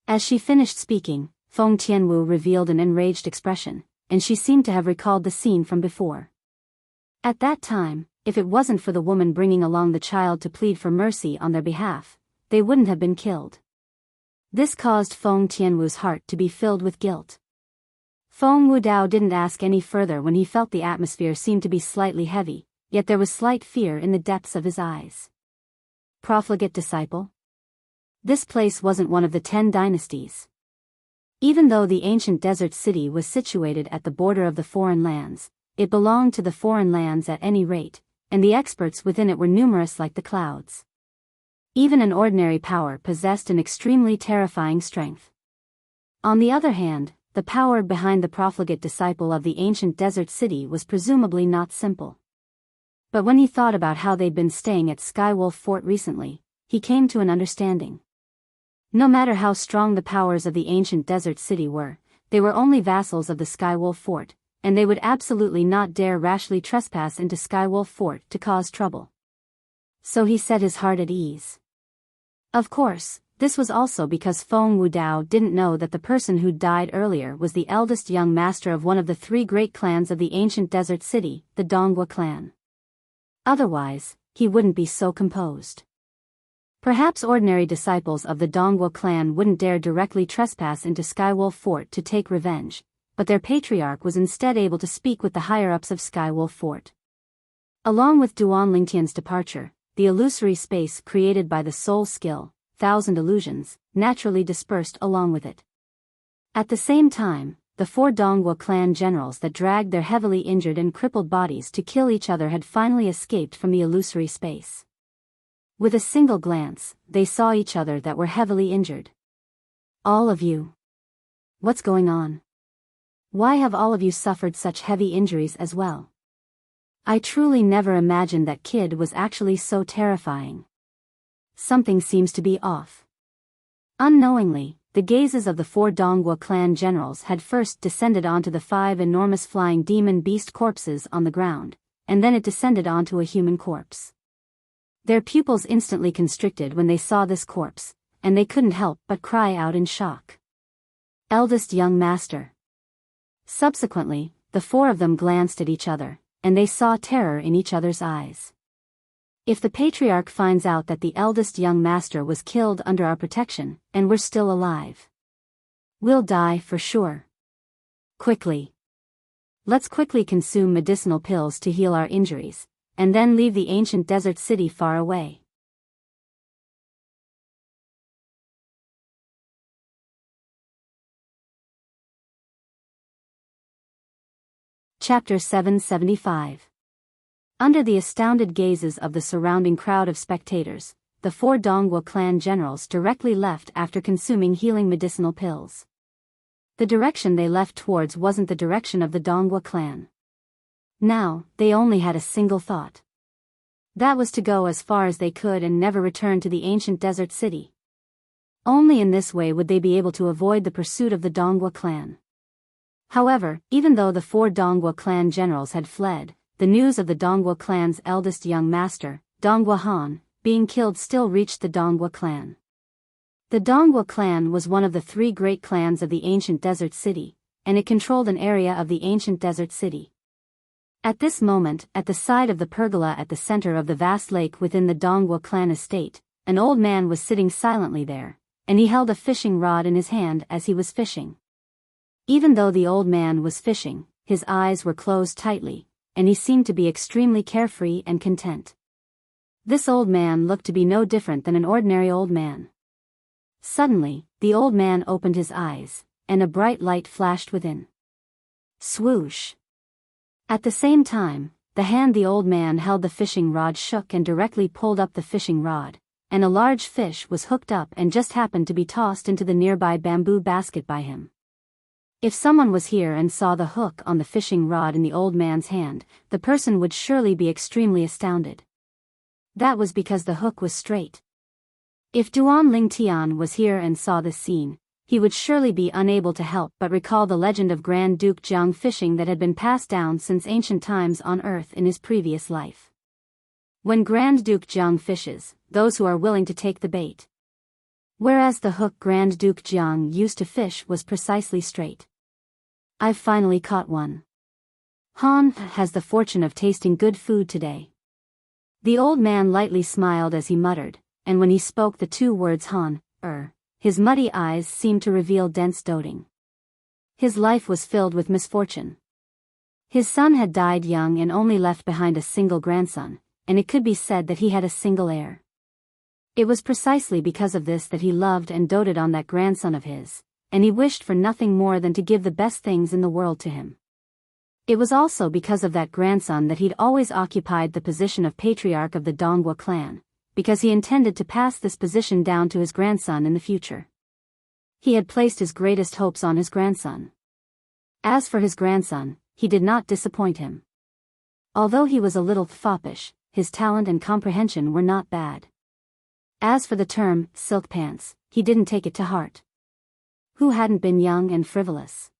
As she finished speaking, Feng Tianwu revealed an enraged expression, and she seemed to have recalled the scene from before. At that time, if it wasn't for the woman bringing along the child to plead for mercy on their behalf, they wouldn't have been killed. This caused Feng Tianwu's heart to be filled with guilt. Feng Wudao didn't ask any further when he felt the atmosphere seemed to be slightly heavy, yet there was slight fear in the depths of his eyes. Profligate disciple? This place wasn't one of the 10 dynasties. Even though the ancient desert city was situated at the border of the foreign lands, it belonged to the foreign lands at any rate, and the experts within it were numerous like the clouds. Even an ordinary power possessed an extremely terrifying strength. On the other hand, the power behind the profligate disciple of the ancient desert city was presumably not simple. But when he thought about how they'd been staying at Skywolf Fort recently, he came to an understanding. No matter how strong the powers of the ancient desert city were, they were only vassals of the Skywolf Fort, and they would absolutely not dare rashly trespass into Skywolf Fort to cause trouble. So he set his heart at ease. Of course, this was also because Feng Wudao didn't know that the person who died earlier was the eldest young master of one of the 3 great clans of the ancient desert city, the Donghua clan. Otherwise, he wouldn't be so composed. Perhaps ordinary disciples of the Donghua clan wouldn't dare directly trespass into Skywolf Fort to take revenge, but their patriarch was instead able to speak with the higher-ups of Skywolf Fort. Along with Duan Lingtian's departure, the illusory space created by the soul skill, 1,000 illusions, naturally dispersed along with it. At the same time, the 4 Donghua clan generals that dragged their heavily injured and crippled bodies to kill each other had finally escaped from the illusory space. With a single glance, they saw each other that were heavily injured. All of you. What's going on? Why have all of you suffered such heavy injuries as well? I truly never imagined that kid was actually so terrifying. Something seems to be off. Unknowingly, the gazes of the 4 Donghua clan generals had first descended onto the 5 enormous flying demon beast corpses on the ground, and then it descended onto a human corpse. Their pupils instantly constricted when they saw this corpse, and they couldn't help but cry out in shock. Eldest young master. Subsequently, the 4 of them glanced at each other, and they saw terror in each other's eyes. If the patriarch finds out that the eldest young master was killed under our protection, and we're still alive, we'll die for sure. Quickly. Let's quickly consume medicinal pills to heal our injuries, and then leave the ancient desert city far away. Chapter 775. Under the astounded gazes of the surrounding crowd of spectators, the 4 Donghua clan generals directly left after consuming healing medicinal pills. The direction they left towards wasn't the direction of the Donghua clan. Now, they only had a single thought. That was to go as far as they could and never return to the ancient desert city. Only in this way would they be able to avoid the pursuit of the Donghua clan. However, even though the 4 Donghua clan generals had fled, the news of the Donghua clan's eldest young master, Donghua Han, being killed still reached the Donghua clan. The Donghua clan was one of the 3 great clans of the ancient desert city, and it controlled an area of the ancient desert city. At this moment, at the side of the pergola at the center of the vast lake within the Donghua clan estate, an old man was sitting silently there, and he held a fishing rod in his hand as he was fishing. Even though the old man was fishing, his eyes were closed tightly, and he seemed to be extremely carefree and content. This old man looked to be no different than an ordinary old man. Suddenly, the old man opened his eyes, and a bright light flashed within. Swoosh! At the same time, the hand the old man held the fishing rod shook and directly pulled up the fishing rod, and a large fish was hooked up and just happened to be tossed into the nearby bamboo basket by him. If someone was here and saw the hook on the fishing rod in the old man's hand, the person would surely be extremely astounded. That was because the hook was straight. If Duan Ling Tian was here and saw this scene, he would surely be unable to help but recall the legend of Grand Duke Jiang fishing that had been passed down since ancient times on Earth in his previous life. When Grand Duke Jiang fishes, those who are willing to take the bait. Whereas the hook Grand Duke Jiang used to fish was precisely straight. I've finally caught one. Han has the fortune of tasting good food today. The old man lightly smiled as he muttered, and when he spoke the two words Han, his muddy eyes seemed to reveal dense doting. His life was filled with misfortune. His son had died young and only left behind a single grandson, and it could be said that he had a single heir. It was precisely because of this that he loved and doted on that grandson of his, and he wished for nothing more than to give the best things in the world to him. It was also because of that grandson that he'd always occupied the position of patriarch of the Donghua clan, because he intended to pass this position down to his grandson in the future. He had placed his greatest hopes on his grandson. As for his grandson, he did not disappoint him. Although he was a little foppish, his talent and comprehension were not bad. As for the term, silk pants, he didn't take it to heart. Who hadn't been young and frivolous?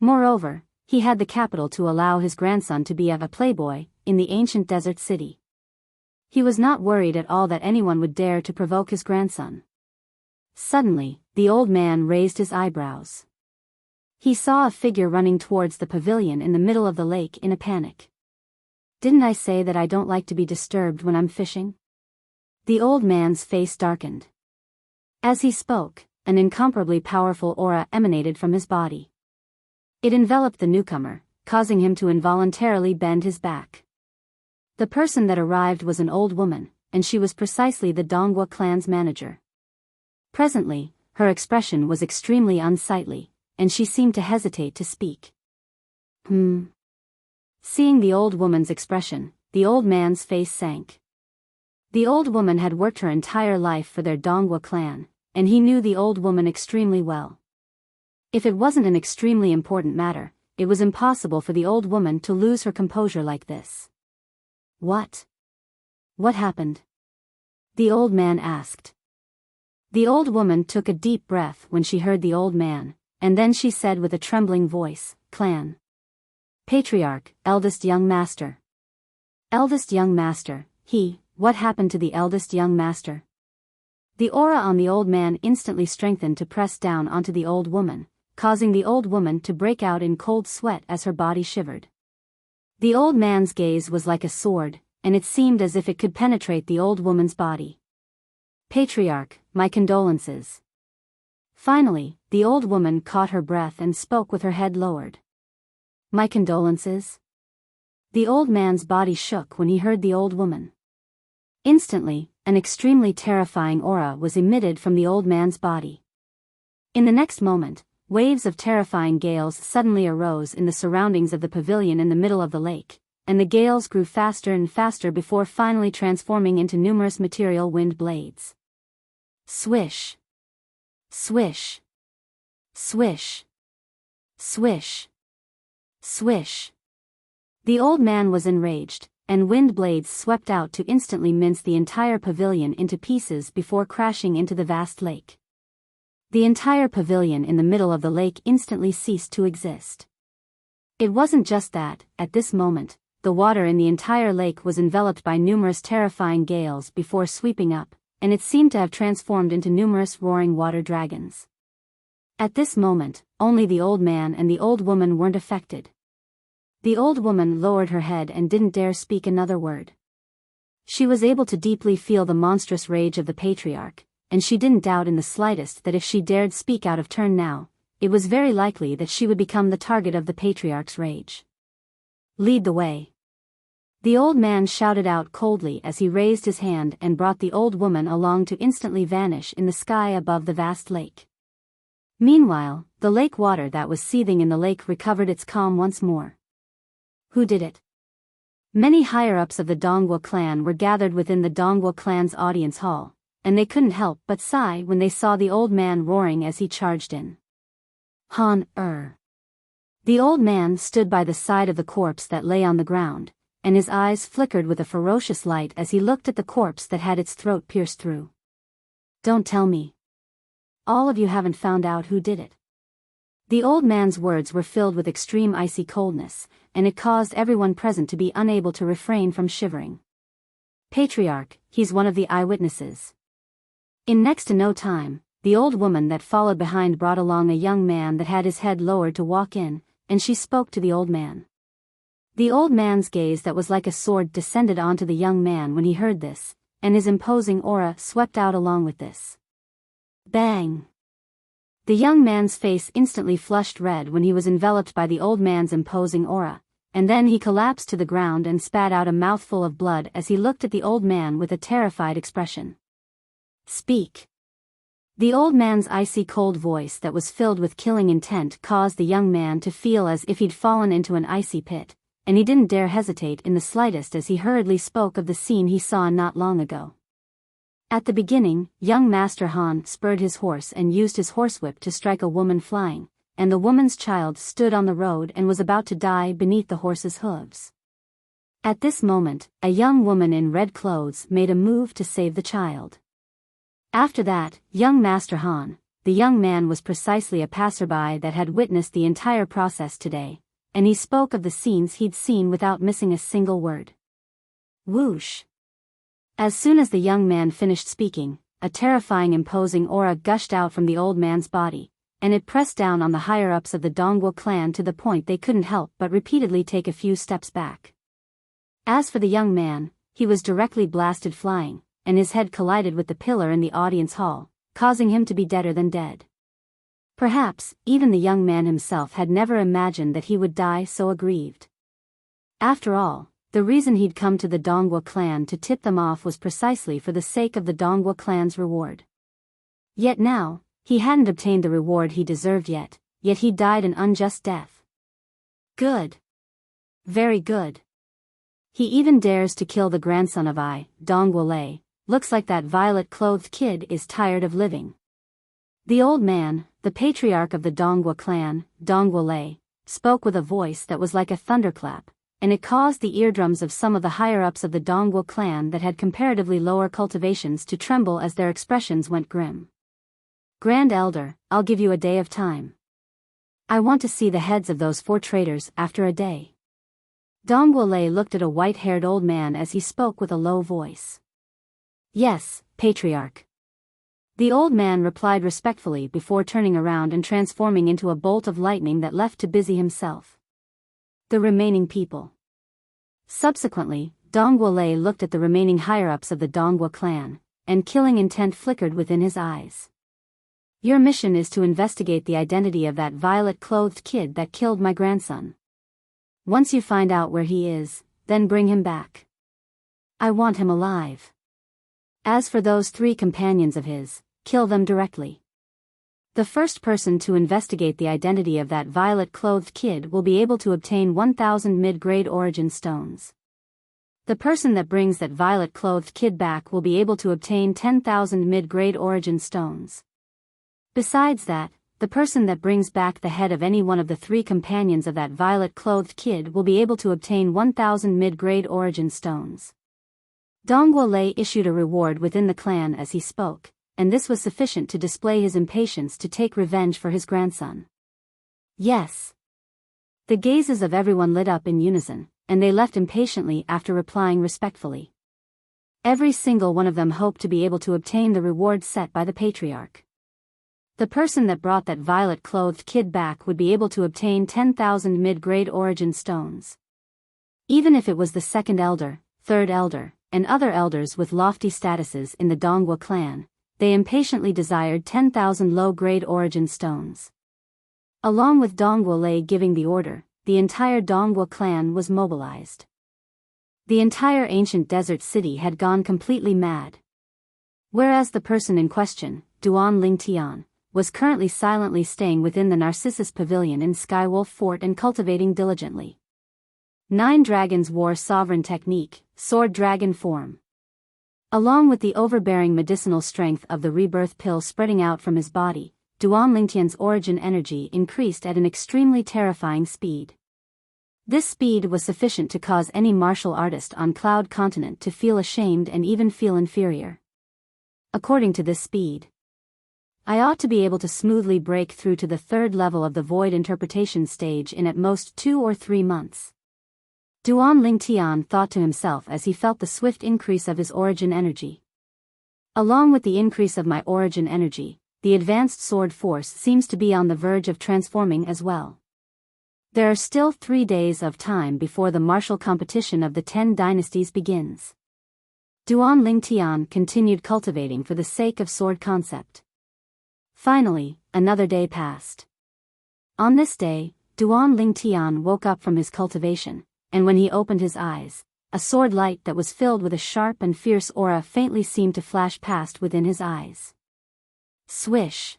Moreover, he had the capital to allow his grandson to be a playboy in the ancient desert city. He was not worried at all that anyone would dare to provoke his grandson. Suddenly, the old man raised his eyebrows. He saw a figure running towards the pavilion in the middle of the lake in a panic. Didn't I say that I don't like to be disturbed when I'm fishing? The old man's face darkened. As he spoke, an incomparably powerful aura emanated from his body. It enveloped the newcomer, causing him to involuntarily bend his back. The person that arrived was an old woman, and she was precisely the Donghua clan's manager. Presently, her expression was extremely unsightly, and she seemed to hesitate to speak. Seeing the old woman's expression, the old man's face sank. The old woman had worked her entire life for their Donghua clan, and he knew the old woman extremely well. If it wasn't an extremely important matter, it was impossible for the old woman to lose her composure like this. What? What happened? The old man asked. The old woman took a deep breath when she heard the old man, and then she said with a trembling voice, Clan. Patriarch, eldest young master. Eldest young master, what happened to the eldest young master? The aura on the old man instantly strengthened to press down onto the old woman, causing the old woman to break out in cold sweat as her body shivered. The old man's gaze was like a sword, and it seemed as if it could penetrate the old woman's body. Patriarch, my condolences. Finally, the old woman caught her breath and spoke with her head lowered. My condolences? The old man's body shook when he heard the old woman. Instantly, an extremely terrifying aura was emitted from the old man's body. In the next moment, waves of terrifying gales suddenly arose in the surroundings of the pavilion in the middle of the lake, and the gales grew faster and faster before finally transforming into numerous material wind blades. Swish! Swish! Swish! Swish! Swish! The old man was enraged, and wind blades swept out to instantly mince the entire pavilion into pieces before crashing into the vast lake. The entire pavilion in the middle of the lake instantly ceased to exist. It wasn't just that, at this moment, the water in the entire lake was enveloped by numerous terrifying gales before sweeping up, and it seemed to have transformed into numerous roaring water dragons. At this moment, only the old man and the old woman weren't affected. The old woman lowered her head and didn't dare speak another word. She was able to deeply feel the monstrous rage of the patriarch, and she didn't doubt in the slightest that if she dared speak out of turn now, it was very likely that she would become the target of the patriarch's rage. Lead the way. The old man shouted out coldly as he raised his hand and brought the old woman along to instantly vanish in the sky above the vast lake. Meanwhile, the lake water that was seething in the lake recovered its calm once more. Who did it? Many higher-ups of the Dongwu clan were gathered within the Dongwu clan's audience hall, and they couldn't help but sigh when they saw the old man roaring as he charged in. The old man stood by the side of the corpse that lay on the ground, and his eyes flickered with a ferocious light as he looked at the corpse that had its throat pierced through. Don't tell me. All of you haven't found out who did it. The old man's words were filled with extreme icy coldness, and it caused everyone present to be unable to refrain from shivering. Patriarch, he's one of the eyewitnesses. In next to no time, the old woman that followed behind brought along a young man that had his head lowered to walk in, and she spoke to the old man. The old man's gaze that was like a sword descended onto the young man when he heard this, and his imposing aura swept out along with this. Bang! The young man's face instantly flushed red when he was enveloped by the old man's imposing aura, and then he collapsed to the ground and spat out a mouthful of blood as he looked at the old man with a terrified expression. Speak! The old man's icy cold voice that was filled with killing intent caused the young man to feel as if he'd fallen into an icy pit, and he didn't dare hesitate in the slightest as he hurriedly spoke of the scene he saw not long ago. At the beginning, young Master Han spurred his horse and used his horsewhip to strike a woman flying, and the woman's child stood on the road and was about to die beneath the horse's hooves. At this moment, a young woman in red clothes made a move to save the child. After that, young Master Han, the young man was precisely a passerby that had witnessed the entire process today, and he spoke of the scenes he'd seen without missing a single word. Whoosh! As soon as the young man finished speaking, a terrifying imposing aura gushed out from the old man's body, and it pressed down on the higher-ups of the Dongwu clan to the point they couldn't help but repeatedly take a few steps back. As for the young man, he was directly blasted flying, and his head collided with the pillar in the audience hall, causing him to be deader than dead. Perhaps, even the young man himself had never imagined that he would die so aggrieved. After all, the reason he'd come to the Dongwu clan to tip them off was precisely for the sake of the Dongwu clan's reward. Yet now, he hadn't obtained the reward he deserved yet he died an unjust death. Good. Very good. He even dares to kill the grandson of Dongwu Lei. Looks like that violet-clothed kid is tired of living. The old man, the patriarch of the Dongwu clan, Dongwu Lei, spoke with a voice that was like a thunderclap, and it caused the eardrums of some of the higher-ups of the Dongwu clan that had comparatively lower cultivations to tremble as their expressions went grim. Grand Elder, I'll give you a day of time. I want to see the heads of those 4 traitors after a day. Dongwu Lei looked at a white-haired old man as he spoke with a low voice. Yes, Patriarch. The old man replied respectfully before turning around and transforming into a bolt of lightning that left to busy himself. The remaining people. Subsequently, Dongwu Lei looked at the remaining higher-ups of the Dongwu clan, and killing intent flickered within his eyes. Your mission is to investigate the identity of that violet-clothed kid that killed my grandson. Once you find out where he is, then bring him back. I want him alive. As for those 3 companions of his, kill them directly. The first person to investigate the identity of that violet-clothed kid will be able to obtain 1,000 mid-grade origin stones. The person that brings that violet-clothed kid back will be able to obtain 10,000 mid-grade origin stones. Besides that, the person that brings back the head of any one of the 3 companions of that violet-clothed kid will be able to obtain 1,000 mid-grade origin stones. Dongwu Lei issued a reward within the clan as he spoke, and this was sufficient to display his impatience to take revenge for his grandson. Yes. The gazes of everyone lit up in unison, and they left impatiently after replying respectfully. Every single one of them hoped to be able to obtain the reward set by the patriarch. The person that brought that violet-clothed kid back would be able to obtain 10,000 mid-grade origin stones. Even if it was the 2nd elder, 3rd elder, and other elders with lofty statuses in the Dongwu clan, they impatiently desired 10,000 low-grade origin stones. Along with Dongwu Lei giving the order, the entire Dongwu clan was mobilized. The entire ancient desert city had gone completely mad. Whereas the person in question, Duan Lingtian, was currently silently staying within the Narcissus Pavilion in Skywolf Fort and cultivating diligently. 9 dragons wore sovereign technique, sword dragon form. Along with the overbearing medicinal strength of the rebirth pill spreading out from his body, Duan Lingtian's origin energy increased at an extremely terrifying speed. This speed was sufficient to cause any martial artist on Cloud Continent to feel ashamed and even feel inferior. According to this speed, I ought to be able to smoothly break through to the 3rd level of the void interpretation stage in at most 2 or 3 months. Duan Lingtian thought to himself as he felt the swift increase of his origin energy. Along with the increase of my origin energy, the advanced sword force seems to be on the verge of transforming as well. There are still 3 days of time before the martial competition of the 10 dynasties begins. Duan Lingtian continued cultivating for the sake of sword concept. Finally, another day passed. On this day, Duan Lingtian woke up from his cultivation, and when he opened his eyes, a sword light that was filled with a sharp and fierce aura faintly seemed to flash past within his eyes. Swish!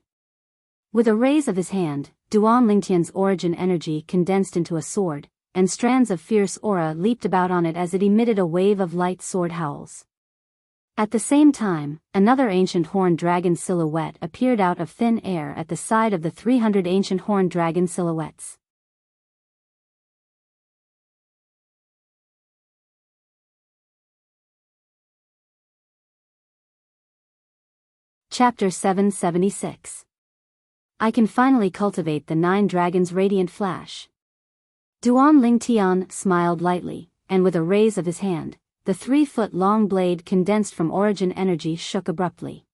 With a raise of his hand, Duan Lingtian's origin energy condensed into a sword, and strands of fierce aura leaped about on it as it emitted a wave of light sword howls. At the same time, another ancient horned dragon silhouette appeared out of thin air at the side of the 300 ancient horned dragon silhouettes. Chapter 776. I can finally cultivate the 9 dragons' radiant flash. Duan Lingtian smiled lightly, and with a raise of his hand, the 3-foot-long blade condensed from origin energy shook abruptly.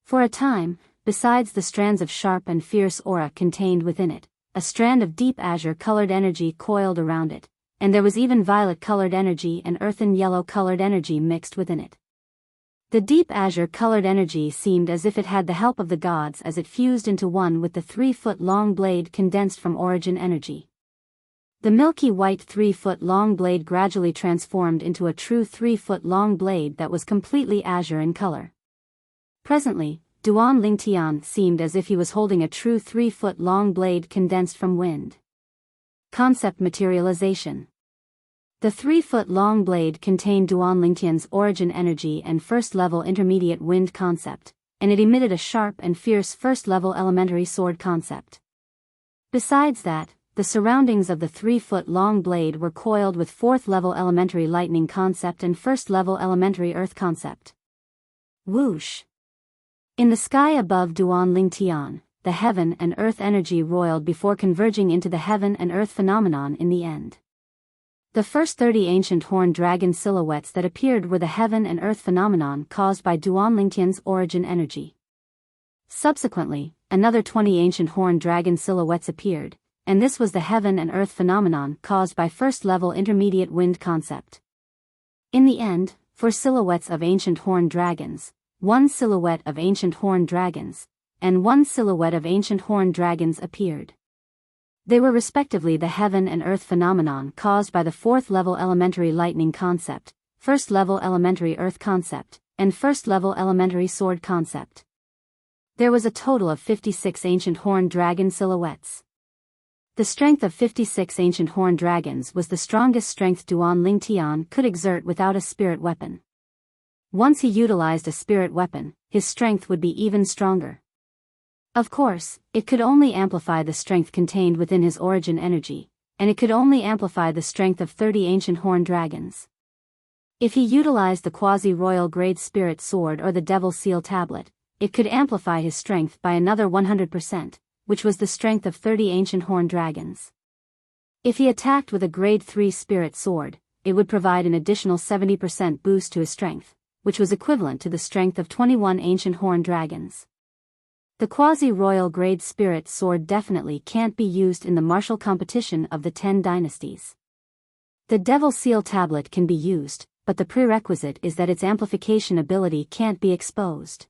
For a time, besides the strands of sharp and fierce aura contained within it, a strand of deep azure-colored energy coiled around it, and there was even violet-colored energy and earthen yellow-colored energy mixed within it. The deep azure-colored energy seemed as if it had the help of the gods as it fused into one with the 3-foot-long blade condensed from origin energy. The milky white 3-foot-long blade gradually transformed into a true 3-foot-long blade that was completely azure in color. Presently, Duan Lingtian seemed as if he was holding a true 3-foot-long blade condensed from wind. Concept materialization. The 3-foot-long blade contained Duan Lingtian's origin energy and first-level intermediate wind concept, and it emitted a sharp and fierce first-level elementary sword concept. Besides that, the surroundings of the 3-foot-long blade were coiled with 4th-level elementary lightning concept and 1st-level elementary earth concept. Whoosh! In the sky above Duan Lingtian, the heaven and earth energy roiled before converging into the heaven and earth phenomenon in the end. The first 30 ancient horned dragon silhouettes that appeared were the heaven and earth phenomenon caused by Duan Lingtian's origin energy. Subsequently, another 20 ancient horned dragon silhouettes appeared, and this was the heaven and earth phenomenon caused by first-level intermediate wind concept. In the end, 4 silhouettes of ancient horned dragons, 1 silhouette of ancient horned dragons, and 1 silhouette of ancient horned dragons appeared. They were respectively the heaven and earth phenomenon caused by the 4th-level elementary lightning concept, 1st-level elementary earth concept, and 1st-level elementary sword concept. There was a total of 56 ancient horned dragon silhouettes. The strength of 56 ancient horned dragons was the strongest strength Duan Lingtian could exert without a spirit weapon. Once he utilized a spirit weapon, his strength would be even stronger. Of course, it could only amplify the strength contained within his origin energy, and it could only amplify the strength of 30 ancient horned dragons. If he utilized the quasi-royal grade spirit sword or the devil seal tablet, it could amplify his strength by another 100%, which was the strength of 30 ancient horned dragons. If he attacked with a grade 3 spirit sword, it would provide an additional 70% boost to his strength, which was equivalent to the strength of 21 ancient horned dragons. The quasi-royal grade spirit sword definitely can't be used in the martial competition of the 10 dynasties. The devil seal tablet can be used, but the prerequisite is that its amplification ability can't be exposed.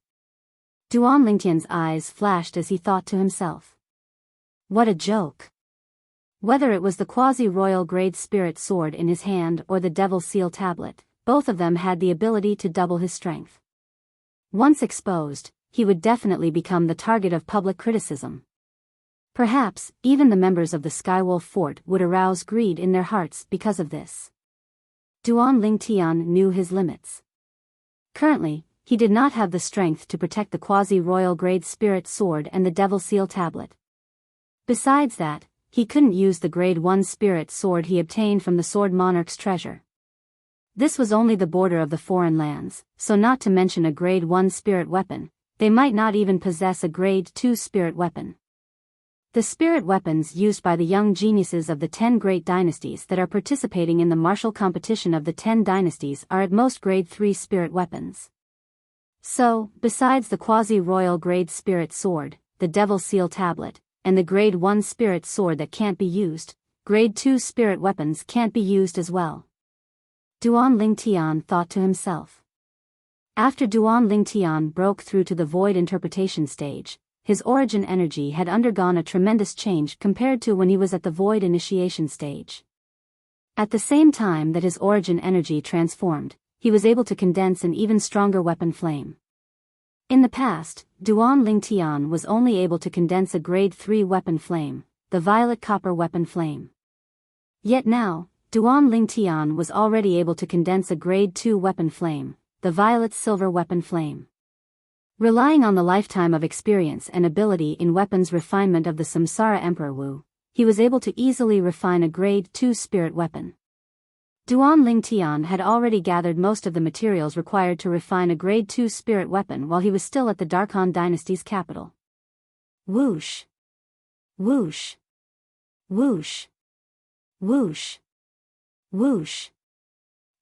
Duan Lingtian's eyes flashed as he thought to himself. What a joke! Whether it was the quasi-royal grade spirit sword in his hand or the Devil Seal tablet, both of them had the ability to double his strength. Once exposed, he would definitely become the target of public criticism. Perhaps, even the members of the Skywolf Fort would arouse greed in their hearts because of this. Duan Lingtian knew his limits. Currently, he did not have the strength to protect the quasi-royal grade spirit sword and the Devil Seal tablet. Besides that, he couldn't use the grade 1 spirit sword he obtained from the Sword Monarch's treasure. This was only the border of the foreign lands, so not to mention a grade 1 spirit weapon, they might not even possess a grade 2 spirit weapon. The spirit weapons used by the young geniuses of the 10 great dynasties that are participating in the martial competition of the 10 dynasties are at most grade 3 spirit weapons. So, besides the quasi-royal grade spirit sword, the Devil Seal tablet, and the grade 1 spirit sword that can't be used, grade 2 spirit weapons can't be used as well. Duan Lingtian thought to himself. After Duan Lingtian broke through to the void interpretation stage, his origin energy had undergone a tremendous change compared to when he was at the void initiation stage. At the same time that his origin energy transformed, he was able to condense an even stronger weapon flame. In the past, Duan Lingtian was only able to condense a grade 3 weapon flame, the violet copper weapon flame. Yet now, Duan Lingtian was already able to condense a grade 2 weapon flame, the violet silver weapon flame. Relying on the lifetime of experience and ability in weapons refinement of the Samsara Emperor Wu, he was able to easily refine a grade 2 spirit weapon. Duan Lingtian had already gathered most of the materials required to refine a grade 2 spirit weapon while he was still at the Darkhan dynasty's capital. Whoosh! Whoosh! Whoosh! Whoosh! Whoosh!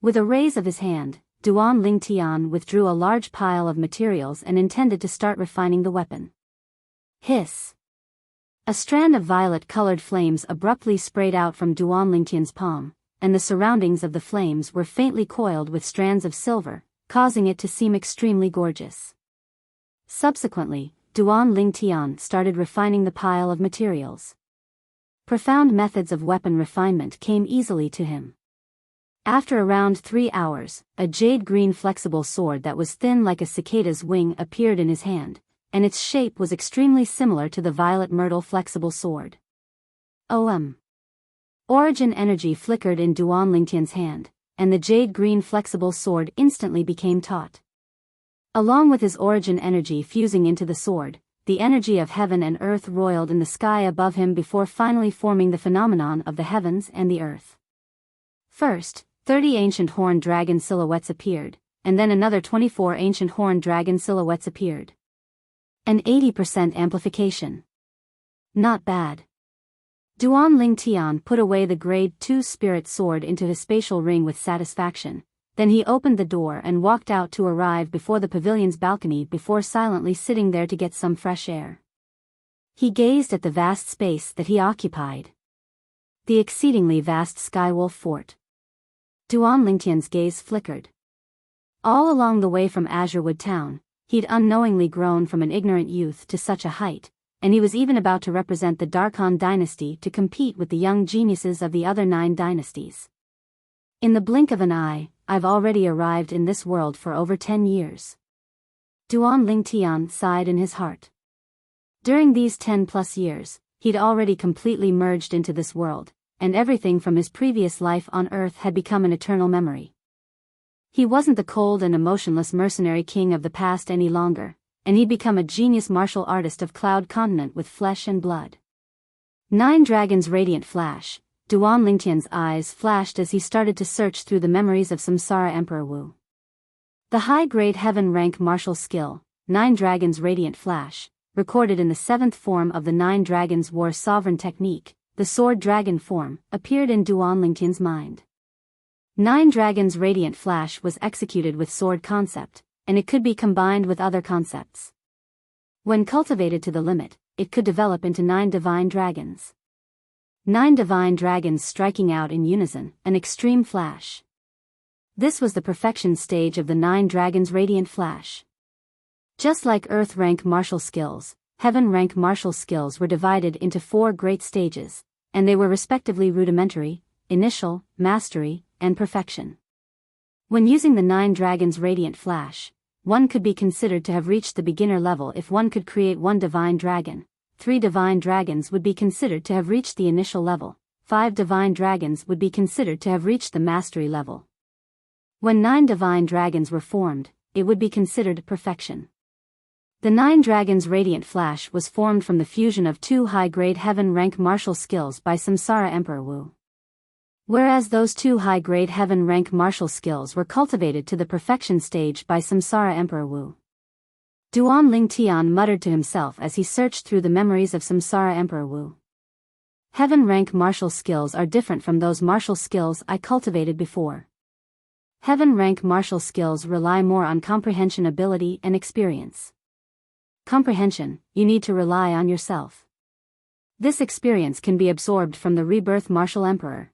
With a raise of his hand, Duan Lingtian withdrew a large pile of materials and intended to start refining the weapon. Hiss! A strand of violet-colored flames abruptly sprayed out from Duan Lingtian's palm, and the surroundings of the flames were faintly coiled with strands of silver, causing it to seem extremely gorgeous. Subsequently, Duan Lingtian started refining the pile of materials. Profound methods of weapon refinement came easily to him. After around 3 hours, a jade-green flexible sword that was thin like a cicada's wing appeared in his hand, and its shape was extremely similar to the violet myrtle flexible sword. Origin energy flickered in Duan Lingtian's hand, and the jade-green flexible sword instantly became taut. Along with his origin energy fusing into the sword, the energy of heaven and earth roiled in the sky above him before finally forming the phenomenon of the heavens and the earth. First, 30 ancient horned dragon silhouettes appeared, and then another 24 ancient horned dragon silhouettes appeared. An 80% amplification. Not bad. Duan Lingtian put away the grade 2 spirit sword into his spatial ring with satisfaction, then he opened the door and walked out to arrive before the pavilion's balcony before silently sitting there to get some fresh air. He gazed at the vast space that he occupied. The exceedingly vast Skywolf Fort. Duan Lingtian's gaze flickered. All along the way from Azurewood Town, he'd unknowingly grown from an ignorant youth to such a height, and he was even about to represent the Darkhan dynasty to compete with the young geniuses of the other 9 dynasties. In the blink of an eye, I've already arrived in this world for over 10 years. Duan Lingtian sighed in his heart. During these 10+ years, he'd already completely merged into this world, and everything from his previous life on Earth had become an eternal memory. He wasn't the cold and emotionless mercenary king of the past any longer, and he'd become a genius martial artist of Cloud Continent with flesh and blood. 9 Dragons Radiant Flash. Duan Lingtian's eyes flashed as he started to search through the memories of Samsara Emperor Wu. The high-grade heaven rank martial skill, 9 Dragons Radiant Flash, recorded in the 7th form of the 9 Dragons War Sovereign technique, the Sword Dragon form, appeared in Duan Lingtian's mind. 9 Dragons Radiant Flash was executed with sword concept, and it could be combined with other concepts. When cultivated to the limit, it could develop into 9 divine dragons. 9 divine dragons striking out in unison, an extreme flash. This was the perfection stage of the 9 Dragons Radiant Flash. Just like Earth rank martial skills, Heaven rank martial skills were divided into 4 great stages, and they were respectively rudimentary, initial, mastery, and perfection. When using the 9 Dragons Radiant Flash, one could be considered to have reached the beginner level if one could create 1 Divine Dragon. 3 Divine Dragons would be considered to have reached the initial level. 5 Divine Dragons would be considered to have reached the mastery level. When 9 Divine Dragons were formed, it would be considered perfection. The 9 Dragons Radiant Flash was formed from the fusion of 2 high-grade heaven rank martial skills by Samsara Emperor Wu. Whereas those 2 high-grade heaven rank martial skills were cultivated to the perfection stage by Samsara Emperor Wu. Duan Ling Tian muttered to himself as he searched through the memories of Samsara Emperor Wu. Heaven rank martial skills are different from those martial skills I cultivated before. Heaven rank martial skills rely more on comprehension ability and experience. Comprehension, you need to rely on yourself. This experience can be absorbed from the rebirth martial emperor.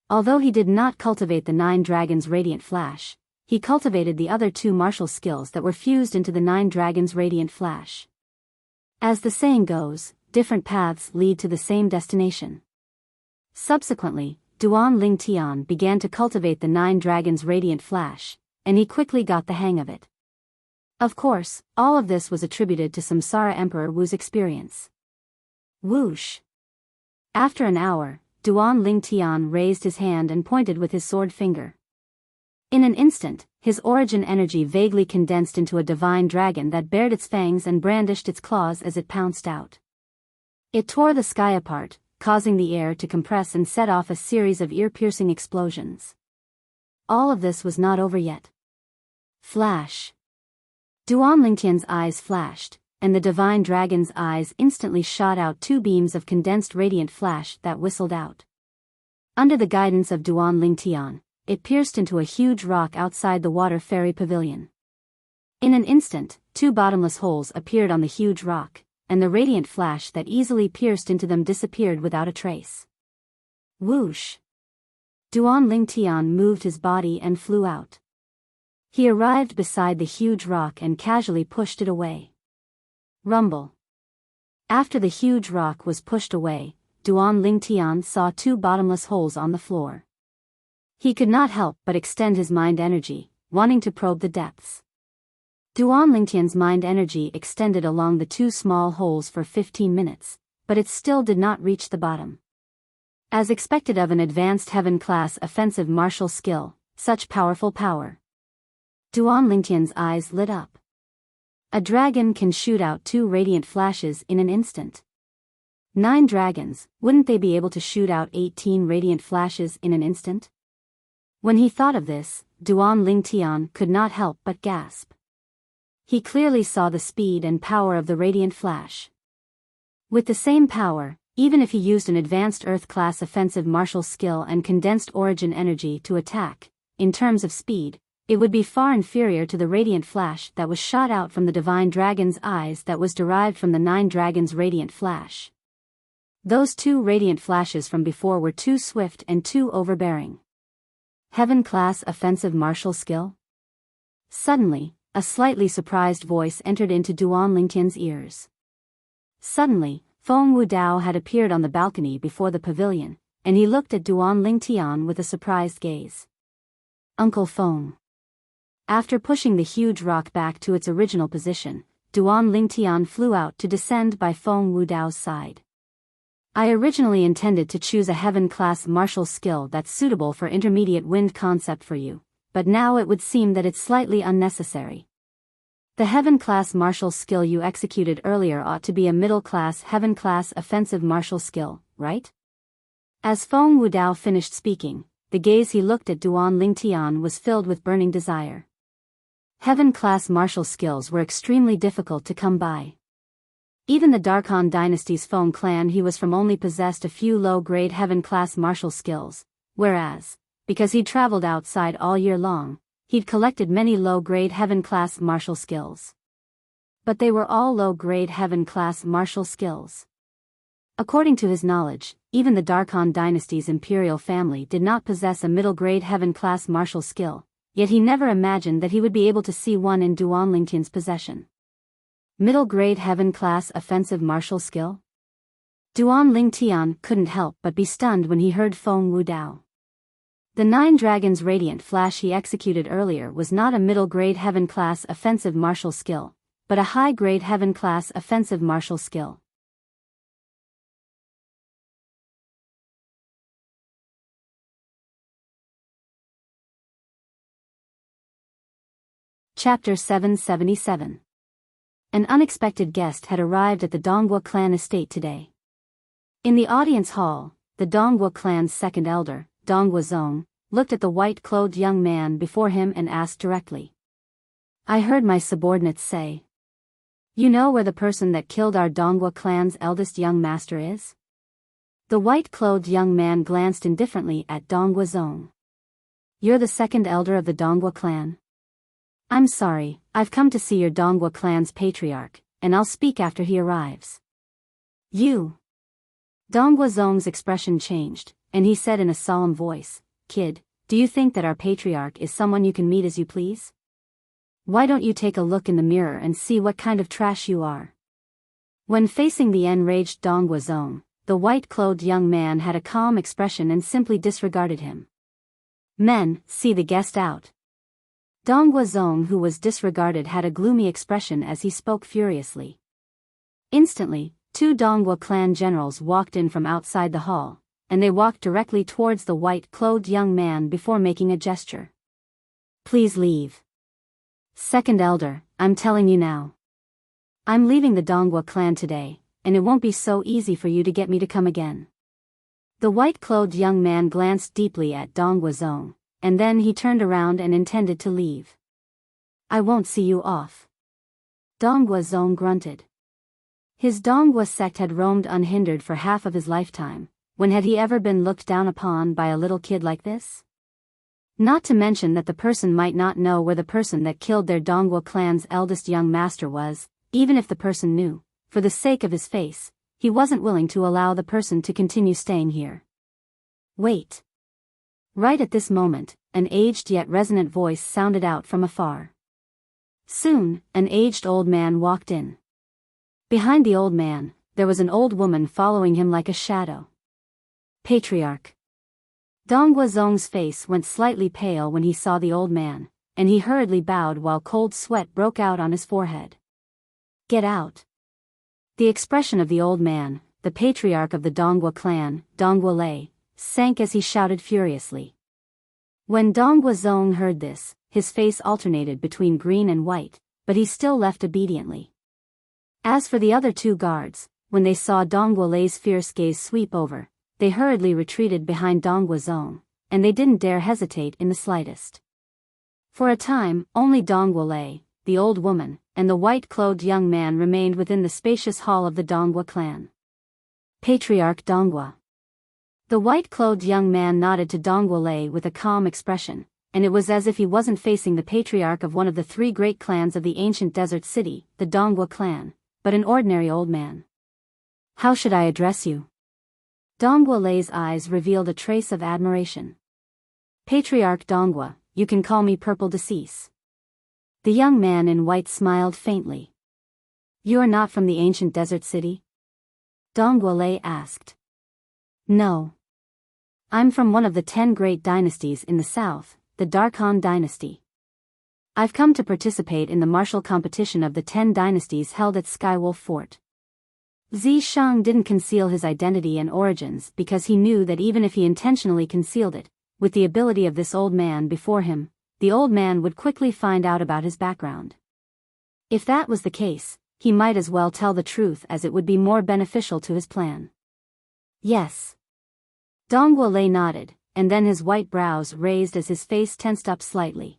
Although he did not cultivate the 9 Dragons Radiant Flash, he cultivated the other 2 martial skills that were fused into the 9 Dragons Radiant Flash. As the saying goes, different paths lead to the same destination. Subsequently, Duan Ling Tian began to cultivate the 9 Dragons Radiant Flash, and he quickly got the hang of it. Of course, all of this was attributed to Samsara Emperor Wu's experience. Whoosh! After an hour, Duan Ling Tian raised his hand and pointed with his sword finger. In an instant, his origin energy vaguely condensed into a divine dragon that bared its fangs and brandished its claws as it pounced out. It tore the sky apart, causing the air to compress and set off a series of ear-piercing explosions. All of this was not over yet. Flash! Duan Lingtian's eyes flashed, and the divine dragon's eyes instantly shot out 2 beams of condensed radiant flash that whistled out. Under the guidance of Duan Lingtian, it pierced into a huge rock outside the water fairy pavilion. In an instant, 2 bottomless holes appeared on the huge rock, and the radiant flash that easily pierced into them disappeared without a trace. Whoosh! Duan Lingtian moved his body and flew out. He arrived beside the huge rock and casually pushed it away. Rumble. After the huge rock was pushed away, Duan Lingtian saw 2 bottomless holes on the floor. He could not help but extend his mind energy, wanting to probe the depths. Duan Lingtian's mind energy extended along the 2 small holes for 15 minutes, but it still did not reach the bottom. As expected of an advanced heaven-class offensive martial skill, such powerful power. Duan Lingtian's eyes lit up. A dragon can shoot out 2 radiant flashes in an instant. 9 dragons, wouldn't they be able to shoot out 18 radiant flashes in an instant? When he thought of this, Duan Lingtian could not help but gasp. He clearly saw the speed and power of the radiant flash. With the same power, even if he used an advanced Earth-class offensive martial skill and condensed origin energy to attack, in terms of speed, it would be far inferior to the radiant flash that was shot out from the divine dragon's eyes that was derived from the 9 dragons radiant flash. Those 2 radiant flashes from before were too swift and too overbearing. Heaven-class offensive martial skill? Suddenly, a slightly surprised voice entered into Duan Lingtian's ears. Suddenly, Feng Wudao had appeared on the balcony before the pavilion, and he looked at Duan Lingtian with a surprised gaze. Uncle Feng. After pushing the huge rock back to its original position, Duan Lingtian flew out to descend by Feng Wudao's side. I originally intended to choose a heaven-class martial skill that's suitable for intermediate wind concept for you, but now it would seem that it's slightly unnecessary. The heaven-class martial skill you executed earlier ought to be a middle-class heaven-class offensive martial skill, right? As Feng Wudao finished speaking, the gaze he looked at Duan Lingtian was filled with burning desire. Heaven-class martial skills were extremely difficult to come by. Even the Darkhan dynasty's Feng clan he was from only possessed a few low-grade heaven-class martial skills, whereas, because he'd traveled outside all year long, he'd collected many low-grade heaven-class martial skills. But they were all low-grade heaven-class martial skills. According to his knowledge, even the Darkhan dynasty's imperial family did not possess a middle-grade heaven-class martial skill, yet he never imagined that he would be able to see one in Duan Lingtian's possession. Middle-grade heaven-class offensive martial skill? Duan Lingtian couldn't help but be stunned when he heard Feng Wudao. The 9 Dragons Radiant Flash he executed earlier was not a middle-grade Heaven-class offensive martial skill, but a high-grade Heaven-class offensive martial skill. Chapter 777. An unexpected guest had arrived at the Dongwu clan estate today. In the audience hall, the Dongwu clan's second elder, Dongwu Zong, looked at the white-clothed young man before him and asked directly. I heard my subordinates say. You know where the person that killed our Dongwu clan's eldest young master is? The white-clothed young man glanced indifferently at Dongwu Zong. You're the second elder of the Dongwu clan? I'm sorry, I've come to see your Dongwu clan's patriarch, and I'll speak after he arrives. You. Dongwu Zong's expression changed, and he said in a solemn voice, Kid, do you think that our patriarch is someone you can meet as you please? Why don't you take a look in the mirror and see what kind of trash you are? When facing the enraged Dongwu Zong, the white-clothed young man had a calm expression and simply disregarded him. Men, see the guest out. Dongwu Zong, who was disregarded, had a gloomy expression as he spoke furiously. Instantly, 2 Dongwu clan generals walked in from outside the hall, and they walked directly towards the white-clothed young man before making a gesture. Please leave. Second elder, I'm telling you now. I'm leaving the Dongwu clan today, and it won't be so easy for you to get me to come again. The white-clothed young man glanced deeply at Dongwu Zong, and then he turned around and intended to leave. I won't see you off. Dongwu Zong grunted. His Dongwu sect had roamed unhindered for half of his lifetime. When had he ever been looked down upon by a little kid like this? Not to mention that the person might not know where the person that killed their Dongwu clan's eldest young master was, even if the person knew. For the sake of his face, he wasn't willing to allow the person to continue staying here. Wait. Right at this moment, an aged yet resonant voice sounded out from afar. Soon, an aged old man walked in. Behind the old man, there was an old woman following him like a shadow. Patriarch. Dongwu Zong's face went slightly pale when he saw the old man, and he hurriedly bowed while cold sweat broke out on his forehead. Get out. The expression of the old man, the patriarch of the Dongwu clan, Dongwu Lei, sank as he shouted furiously. When Dongwu Zong heard this, his face alternated between green and white, but he still left obediently. As for the other 2 guards, when they saw Dongwu Lei's fierce gaze sweep over, they hurriedly retreated behind Dongwu Zong, and they didn't dare hesitate in the slightest. For a time, only Dongwu Lei, the old woman, and the white-clothed young man remained within the spacious hall of the Dongwu clan. Patriarch Dongwu. The white-clothed young man nodded to Dongwu Lei with a calm expression, and it was as if he wasn't facing the patriarch of one of the 3 great clans of the ancient desert city, the Dongwu clan, but an ordinary old man. How should I address you? Dongwu Lei's eyes revealed a trace of admiration. Patriarch Dongwu, you can call me Purple Decease. The young man in white smiled faintly. You are not from the ancient desert city? Dongwu Lei asked. No. I'm from one of the 10 great dynasties in the south, the Darkhan dynasty. I've come to participate in the martial competition of the 10 dynasties held at Skywolf Fort. Zishang didn't conceal his identity and origins because he knew that even if he intentionally concealed it, with the ability of this old man before him, the old man would quickly find out about his background. If that was the case, he might as well tell the truth as it would be more beneficial to his plan. Yes. Dongwu Lei nodded, and then his white brows raised as his face tensed up slightly.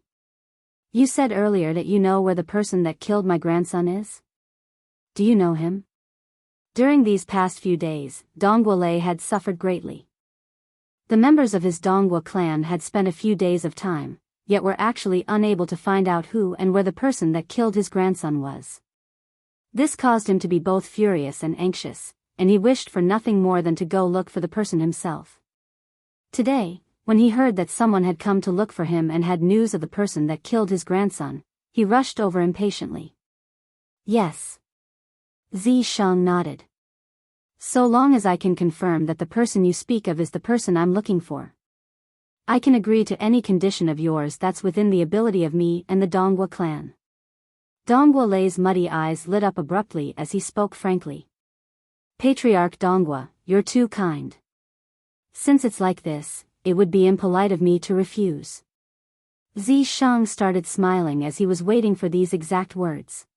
You said earlier that you know where the person that killed my grandson is? Do you know him? During these past few days, Dongwu Lei had suffered greatly. The members of his Dongwu clan had spent a few days of time, yet were actually unable to find out who and where the person that killed his grandson was. This caused him to be both furious and anxious, and he wished for nothing more than to go look for the person himself. Today, when he heard that someone had come to look for him and had news of the person that killed his grandson, he rushed over impatiently. Yes. Zishang nodded. So long as I can confirm that the person you speak of is the person I'm looking for. I can agree to any condition of yours that's within the ability of me and the Donghua clan. Donghua Lei's muddy eyes lit up abruptly as he spoke frankly. Patriarch Donghua, you're too kind. Since it's like this, it would be impolite of me to refuse. Zishang started smiling as he was waiting for these exact words.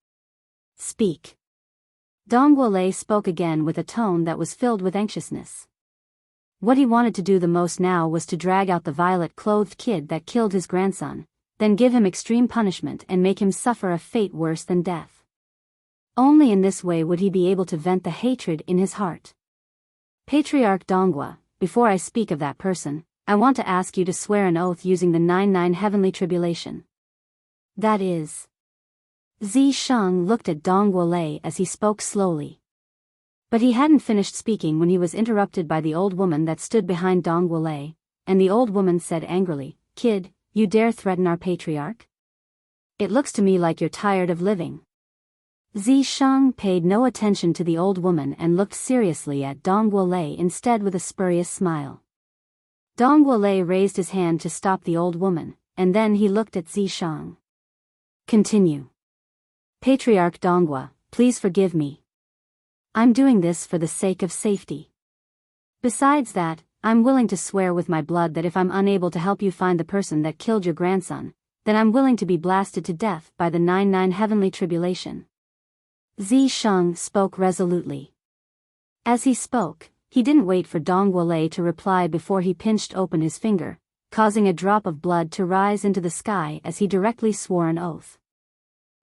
Speak. Donghua Lei spoke again with a tone that was filled with anxiousness. What he wanted to do the most now was to drag out the violet-clothed kid that killed his grandson, then give him extreme punishment and make him suffer a fate worse than death. Only in this way would he be able to vent the hatred in his heart. Patriarch Donghua, before I speak of that person, I want to ask you to swear an oath using the 99 heavenly tribulation. That is. Zishang looked at Donghua Lei as he spoke slowly. But he hadn't finished speaking when he was interrupted by the old woman that stood behind Donghua Lei, and the old woman said angrily, Kid, you dare threaten our patriarch? It looks to me like you're tired of living. Zishang paid no attention to the old woman and looked seriously at Donghua Lei instead with a spurious smile. Donghua Lei raised his hand to stop the old woman, and then he looked at Zishang. Continue. Patriarch Donghua, please forgive me. I'm doing this for the sake of safety. Besides that, I'm willing to swear with my blood that if I'm unable to help you find the person that killed your grandson, then I'm willing to be blasted to death by the 99 heavenly tribulation. Zishang spoke resolutely. As he spoke, he didn't wait for Donghua Lei to reply before he pinched open his finger, causing a drop of blood to rise into the sky as he directly swore an oath.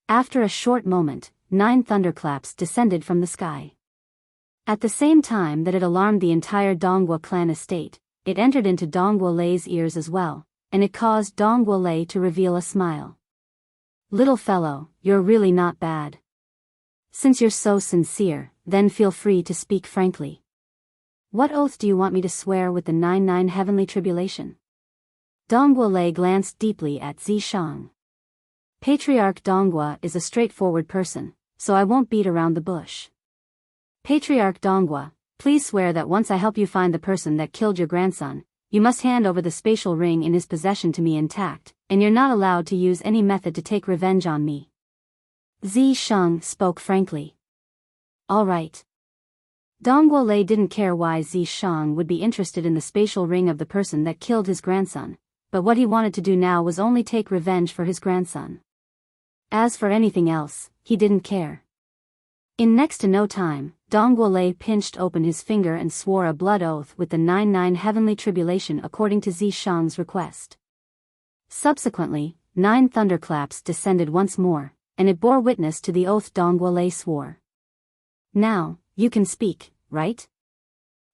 After a short moment, 9 thunderclaps descended from the sky. At the same time that it alarmed the entire Donghua clan estate, it entered into Donghua Lei's ears as well, and it caused Donghua Lei to reveal a smile. Little fellow, you're really not bad. Since you're so sincere, then feel free to speak frankly. What oath do you want me to swear with the 99 heavenly tribulation? Donghua Lei glanced deeply at Zishang. Patriarch Donghua is a straightforward person, so I won't beat around the bush. Patriarch Donghua, please swear that once I help you find the person that killed your grandson, you must hand over the spatial ring in his possession to me intact, and you're not allowed to use any method to take revenge on me. Zishang spoke frankly. All right. Donghua Lei didn't care why Zishang would be interested in the spatial ring of the person that killed his grandson, but what he wanted to do now was only take revenge for his grandson. As for anything else, he didn't care. In next to no time, Donghua Lei pinched open his finger and swore a blood oath with the 99 heavenly tribulation according to Zishang's request. Subsequently, 9 thunderclaps descended once more, and it bore witness to the oath Donghua Lei swore. Now, you can speak, right?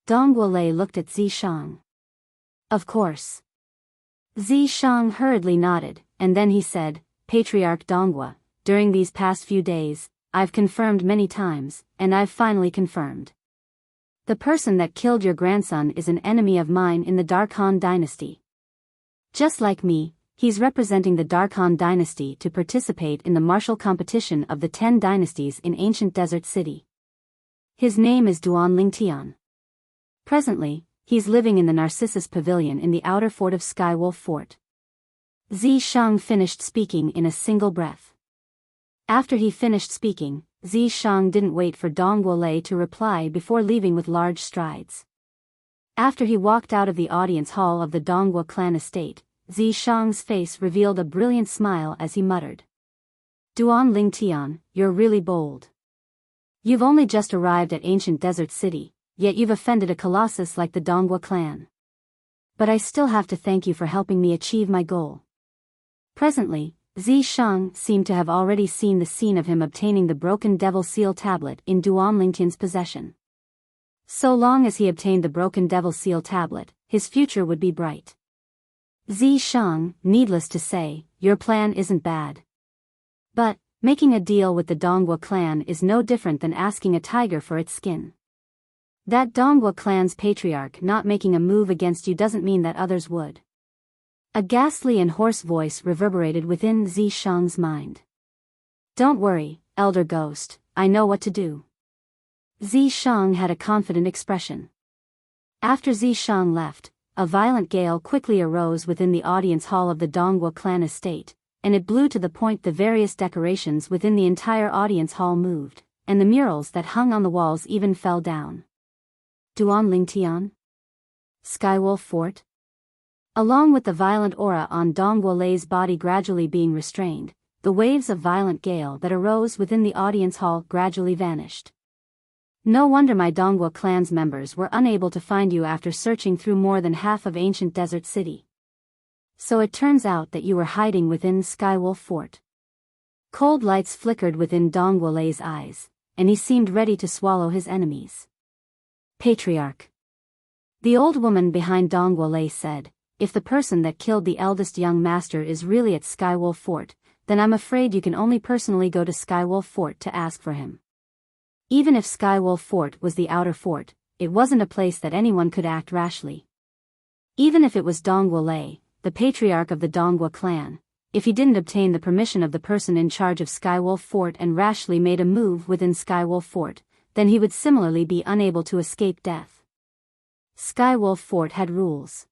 Donghua Lei looked at Zishang. Of course. Zishang hurriedly nodded, and then he said, Patriarch Donghua, during these past few days, I've confirmed many times, and I've finally confirmed. The person that killed your grandson is an enemy of mine in the Darkhan dynasty. Just like me, he's representing the Darkhan dynasty to participate in the martial competition of the 10 dynasties in ancient Desert City. His name is Duan Lingtian. Presently, he's living in the Narcissus Pavilion in the outer fort of Skywolf Fort. Zishang finished speaking in a single breath. After he finished speaking, Zishang didn't wait for Donghua Lei to reply before leaving with large strides. After he walked out of the audience hall of the Donghua clan estate, Zishang's face revealed a brilliant smile as he muttered. Duan Lingtian, you're really bold. You've only just arrived at ancient Desert City, yet you've offended a colossus like the Donghua clan. But I still have to thank you for helping me achieve my goal. Presently, Zishang seemed to have already seen the scene of him obtaining the broken devil seal tablet in Duan Lingtian's possession. So long as he obtained the broken devil seal tablet, his future would be bright. Zishang, needless to say, your plan isn't bad. But, making a deal with the Donghua clan is no different than asking a tiger for its skin. That Donghua clan's patriarch not making a move against you doesn't mean that others would. A ghastly and hoarse voice reverberated within Zishang's mind. Don't worry, Elder Ghost, I know what to do. Zishang had a confident expression. After Zishang left, a violent gale quickly arose within the audience hall of the Donghua clan estate, and it blew to the point the various decorations within the entire audience hall moved, and the murals that hung on the walls even fell down. Duan Lingtian? Skywolf Fort? Along with the violent aura on Donghua Lei's body gradually being restrained, the waves of violent gale that arose within the audience hall gradually vanished. No wonder my Donghua clan's members were unable to find you after searching through more than half of ancient Desert City. So it turns out that you were hiding within Skywolf Fort. Cold lights flickered within Donghua Lei's eyes, and he seemed ready to swallow his enemies. Patriarch. The old woman behind Donghua Lei said, if the person that killed the eldest young master is really at Skywolf Fort, then I'm afraid you can only personally go to Skywolf Fort to ask for him. Even if Skywolf Fort was the outer fort, it wasn't a place that anyone could act rashly. Even if it was Donghua Lei, the patriarch of the Donghua clan, if he didn't obtain the permission of the person in charge of Skywolf Fort and rashly made a move within Skywolf Fort, then he would similarly be unable to escape death. Skywolf Fort had rules.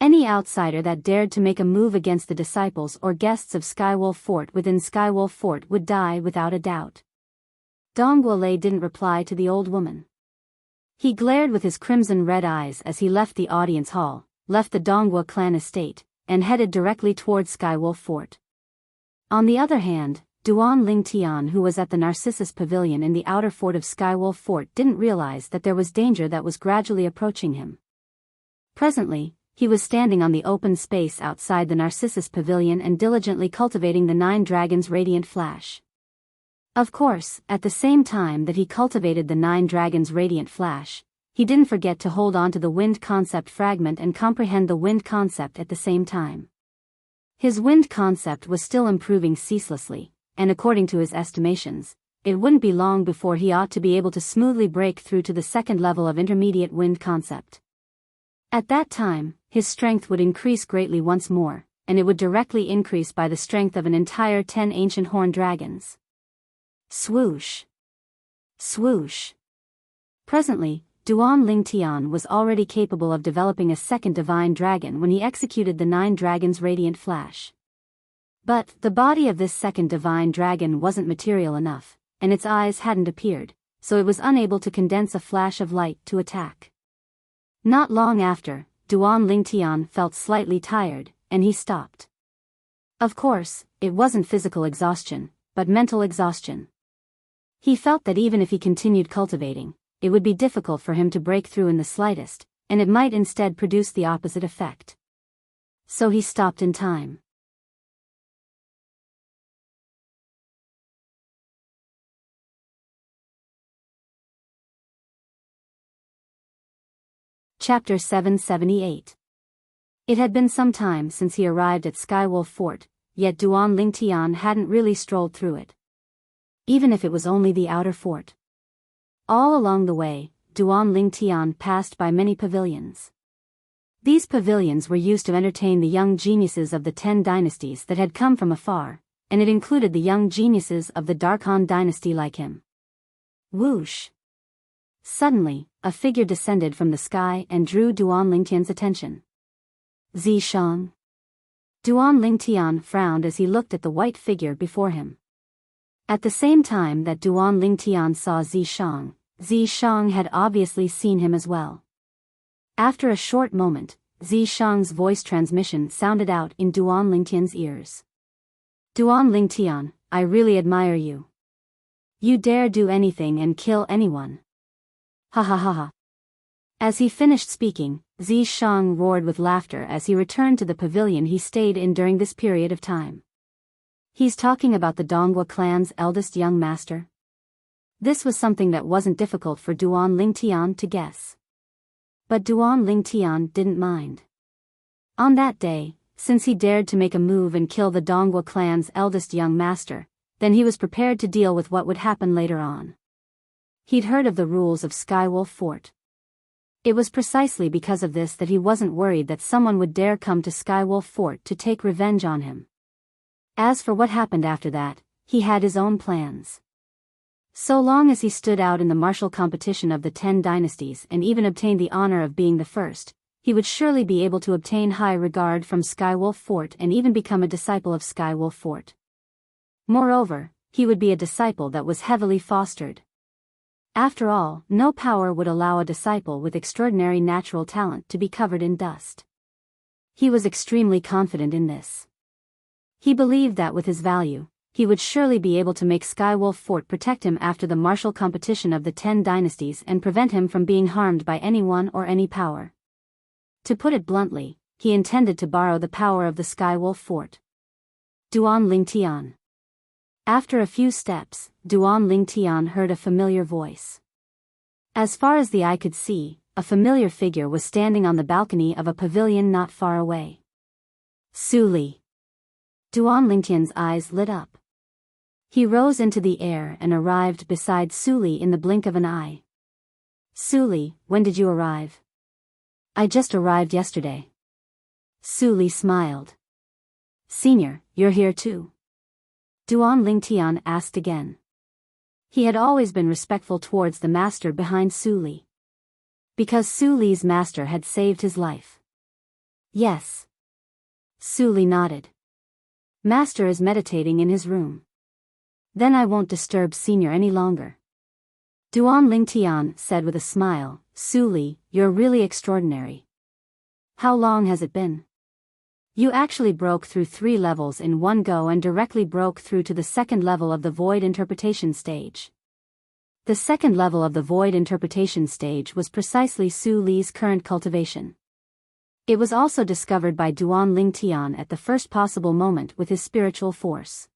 Any outsider that dared to make a move against the disciples or guests of Skywolf Fort within Skywolf Fort would die without a doubt. Donghua Lei didn't reply to the old woman. He glared with his crimson-red eyes as he left the audience hall, left the Donghua clan estate, and headed directly towards Skywolf Fort. On the other hand, Duan Lingtian, who was at the Narcissus Pavilion in the outer fort of Skywolf Fort, didn't realize that there was danger that was gradually approaching him. Presently, he was standing on the open space outside the Narcissus Pavilion and diligently cultivating the 9 dragons' radiant flash. Of course, at the same time that he cultivated the 9 dragons' radiant flash, he didn't forget to hold on to the wind concept fragment and comprehend the wind concept at the same time. His wind concept was still improving ceaselessly, and according to his estimations, it wouldn't be long before he ought to be able to smoothly break through to the 2nd level of intermediate wind concept. At that time, his strength would increase greatly once more, and it would directly increase by the strength of an entire 10 ancient horned dragons. Swoosh! Swoosh! Presently, Duan Lingtian was already capable of developing a 2nd divine dragon when he executed the 9 dragons' radiant flash. But the body of this 2nd divine dragon wasn't material enough, and its eyes hadn't appeared, so it was unable to condense a flash of light to attack. Not long after, Duan Lingtian felt slightly tired, and he stopped. Of course, it wasn't physical exhaustion, but mental exhaustion. He felt that even if he continued cultivating, it would be difficult for him to break through in the slightest, and it might instead produce the opposite effect. So he stopped in time. Chapter 778. It had been some time since he arrived at Skywolf Fort, yet Duan Lingtian hadn't really strolled through it. Even if it was only the outer fort. All along the way, Duan Lingtian passed by many pavilions. These pavilions were used to entertain the young geniuses of the 10 dynasties that had come from afar, and it included the young geniuses of the Darkhan dynasty like him. Whoosh! Suddenly, a figure descended from the sky and drew Duan Lingtian's attention. Zishang. Duan Lingtian frowned as he looked at the white figure before him. At the same time that Duan Lingtian saw Zishang, Zishang had obviously seen him as well. After a short moment, Zishang's voice transmission sounded out in Duan Lingtian's ears. Duan Lingtian, I really admire you. You dare do anything and kill anyone. Ha ha ha ha. As he finished speaking, Zishang roared with laughter as he returned to the pavilion he stayed in during this period of time. He's talking about the Donghua clan's eldest young master? This was something that wasn't difficult for Duan Lingtian to guess. But Duan Lingtian didn't mind. On that day, since he dared to make a move and kill the Donghua clan's eldest young master, then he was prepared to deal with what would happen later on. He'd heard of the rules of Skywolf Fort. It was precisely because of this that he wasn't worried that someone would dare come to Skywolf Fort to take revenge on him. As for what happened after that, he had his own plans. So long as he stood out in the martial competition of the 10 dynasties and even obtained the honor of being the first, he would surely be able to obtain high regard from Skywolf Fort and even become a disciple of Skywolf Fort. Moreover, he would be a disciple that was heavily fostered. After all, no power would allow a disciple with extraordinary natural talent to be covered in dust. He was extremely confident in this. He believed that with his value, he would surely be able to make Skywolf Fort protect him after the martial competition of the 10 dynasties and prevent him from being harmed by anyone or any power. To put it bluntly, he intended to borrow the power of the Skywolf Fort. Duan Lingtian. After a few steps, Duan Lingtian heard a familiar voice. As far as the eye could see, a familiar figure was standing on the balcony of a pavilion not far away. Su Li. Duan Lingtian's eyes lit up. He rose into the air and arrived beside Su Li in the blink of an eye. Su Li, when did you arrive? I just arrived yesterday. Su Li smiled. Senior, you're here too? Duan Lingtian asked again. He had always been respectful towards the master behind Su Li. Because Su Li's master had saved his life. Yes. Su Li nodded. Master is meditating in his room. Then I won't disturb Senior any longer. Duan Lingtian said with a smile, Su Li, you're really extraordinary. How long has it been? You actually broke through 3 levels in one go and directly broke through to the second level of the Void Interpretation stage. The second level of the Void Interpretation stage was precisely Su Li's current cultivation. It was also discovered by Duan Lingtian at the first possible moment with his spiritual force.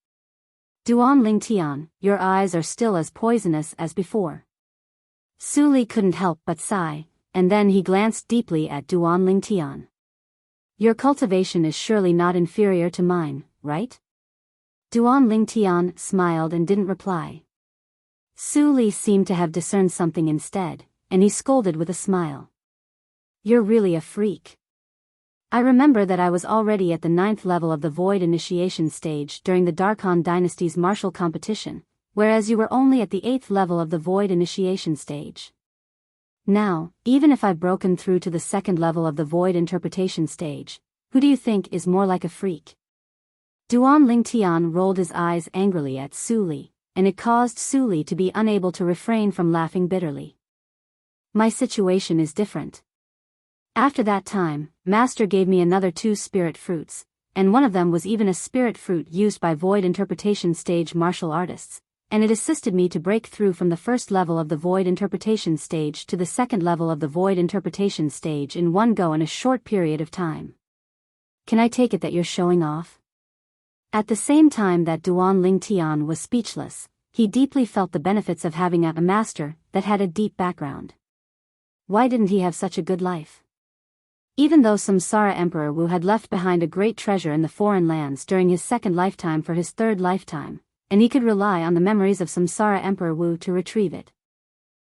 Duan Lingtian, your eyes are still as poisonous as before. Su Li couldn't help but sigh, and then he glanced deeply at Duan Lingtian. Your cultivation is surely not inferior to mine, right? Duan Lingtian smiled and didn't reply. Su Li seemed to have discerned something instead, and he scolded with a smile. You're really a freak. I remember that I was already at the 9th level of the Void Initiation stage during the Darkhan Dynasty's martial competition, whereas you were only at the 8th level of the Void Initiation stage. Now, even if I've broken through to the 2nd level of the Void Interpretation stage, who do you think is more like a freak? Duan Lingtian rolled his eyes angrily at Su Li, and it caused Su Li to be unable to refrain from laughing bitterly. My situation is different. After that time, Master gave me another 2 spirit fruits, and one of them was even a spirit fruit used by Void Interpretation stage martial artists, and it assisted me to break through from the 1st level of the Void Interpretation stage to the 2nd level of the Void Interpretation stage in one go in a short period of time. Can I take it that you're showing off? At the same time that Duan Lingtian was speechless, he deeply felt the benefits of having a master that had a deep background. Why didn't he have such a good life? Even though Samsara Emperor Wu had left behind a great treasure in the foreign lands during his 2nd lifetime for his 3rd lifetime, and he could rely on the memories of Samsara Emperor Wu to retrieve it.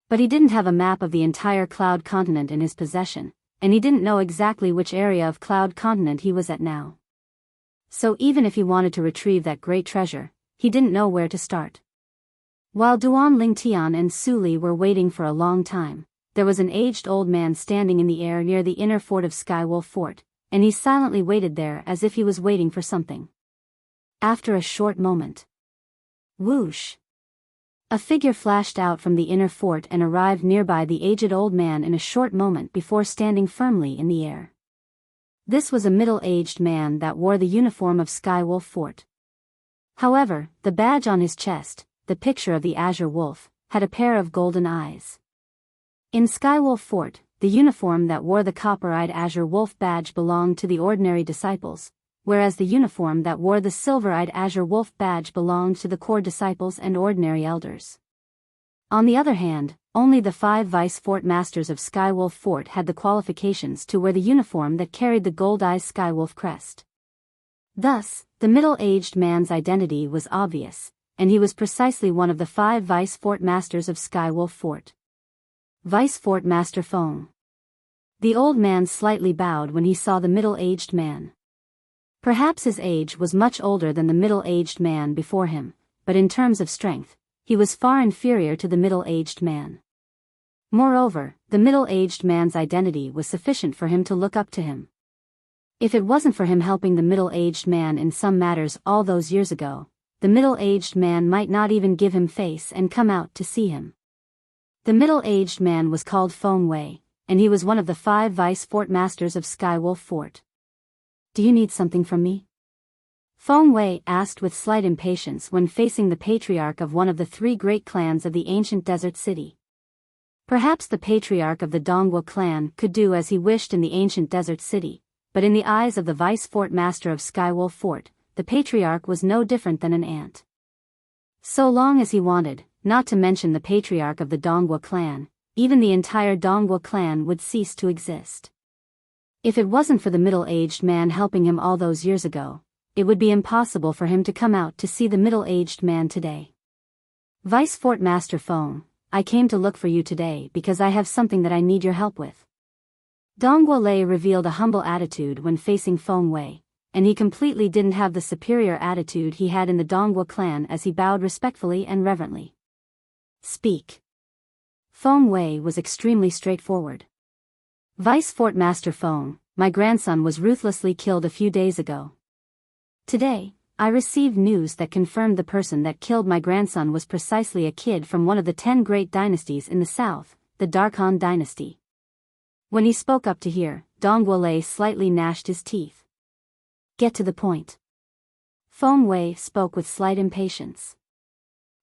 But he didn't have a map of the entire Cloud Continent in his possession, and he didn't know exactly which area of Cloud Continent he was at now. So even if he wanted to retrieve that great treasure, he didn't know where to start. While Duan Lingtian and Su Li were waiting for a long time, there was an aged old man standing in the air near the inner fort of Skywolf Fort, and he silently waited there as if he was waiting for something. After a short moment, whoosh! A figure flashed out from the inner fort and arrived nearby the aged old man in a short moment before standing firmly in the air. This was a middle-aged man that wore the uniform of Skywolf Fort. However, the badge on his chest, the picture of the Azure Wolf, had a pair of golden eyes. In Skywolf Fort, the uniform that wore the copper-eyed Azure Wolf badge belonged to the ordinary disciples, whereas the uniform that wore the silver-eyed Azure Wolf badge belonged to the core disciples and ordinary elders. On the other hand, only the 5 vice fort masters of Skywolf Fort had the qualifications to wear the uniform that carried the gold-eyed Skywolf crest. Thus, the middle-aged man's identity was obvious, and he was precisely one of the 5 vice fort masters of Skywolf Fort. Vice Fort Master Feng. The old man slightly bowed when he saw the middle-aged man. Perhaps his age was much older than the middle-aged man before him, but in terms of strength, he was far inferior to the middle-aged man. Moreover, the middle-aged man's identity was sufficient for him to look up to him. If it wasn't for him helping the middle-aged man in some matters all those years ago, the middle-aged man might not even give him face and come out to see him. The middle-aged man was called Feng Wei, and he was one of the 5 vice fort masters of Skywolf Fort. "Do you need something from me?" Feng Wei asked with slight impatience when facing the patriarch of one of the 3 great clans of the ancient desert city. Perhaps the patriarch of the Dongwu clan could do as he wished in the ancient desert city, but in the eyes of the vice fort master of Skywolf Fort, the patriarch was no different than an ant. So long as he wanted, not to mention the patriarch of the Dongwu clan, even the entire Dongwu clan would cease to exist. If it wasn't for the middle-aged man helping him all those years ago, it would be impossible for him to come out to see the middle-aged man today. "Vice Fort Master Feng, I came to look for you today because I have something that I need your help with." Dongwu Lei revealed a humble attitude when facing Feng Wei, and he completely didn't have the superior attitude he had in the Dongwu clan as he bowed respectfully and reverently. "Speak." Feng Wei was extremely straightforward. "Vice Fort Master Feng, my grandson was ruthlessly killed a few days ago. Today, I received news that confirmed the person that killed my grandson was precisely a kid from one of the 10 great dynasties in the south, the Darkhan dynasty." When he spoke up to hear, Dongwu Lei slightly gnashed his teeth. "Get to the point." Feng Wei spoke with slight impatience.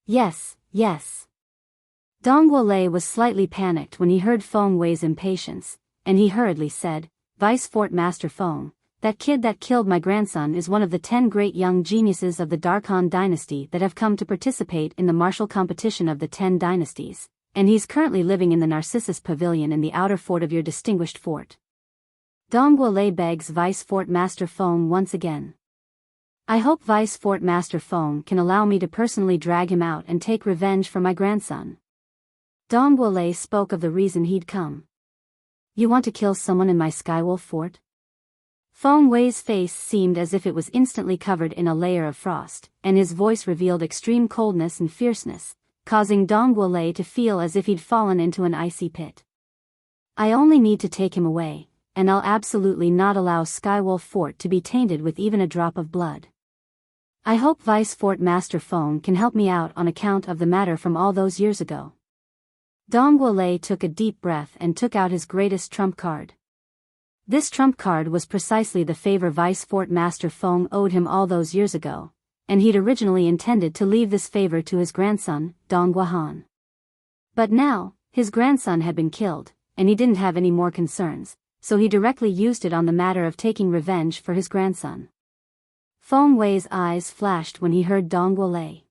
Yes. Dongwu Lei was slightly panicked when he heard Feng Wei's impatience, and he hurriedly said, "Vice Fort Master Feng, that kid that killed my grandson is one of the 10 great young geniuses of the Darkhan dynasty that have come to participate in the martial competition of the 10 dynasties, and he's currently living in the Narcissus Pavilion in the outer fort of your distinguished fort." Dongwu Lei begs Vice Fort Master Feng once again. "I hope Vice Fort Master Feng can allow me to personally drag him out and take revenge for my grandson." Dongwu Lei spoke of the reason he'd come. "You want to kill someone in my Skywolf Fort?" Feng Wei's face seemed as if it was instantly covered in a layer of frost, and his voice revealed extreme coldness and fierceness, causing Dongwu Lei to feel as if he'd fallen into an icy pit. "I only need to take him away, and I'll absolutely not allow Skywolf Fort to be tainted with even a drop of blood. I hope Vice Fort Master Feng can help me out on account of the matter from all those years ago." Dongwu Lei took a deep breath and took out his greatest trump card. This trump card was precisely the favor Vice Fort Master Feng owed him all those years ago, and he'd originally intended to leave this favor to his grandson, Dongwu Han. But now, his grandson had been killed, and he didn't have any more concerns, so he directly used it on the matter of taking revenge for his grandson. Feng Wei's eyes flashed when he heard Dongwu Lei.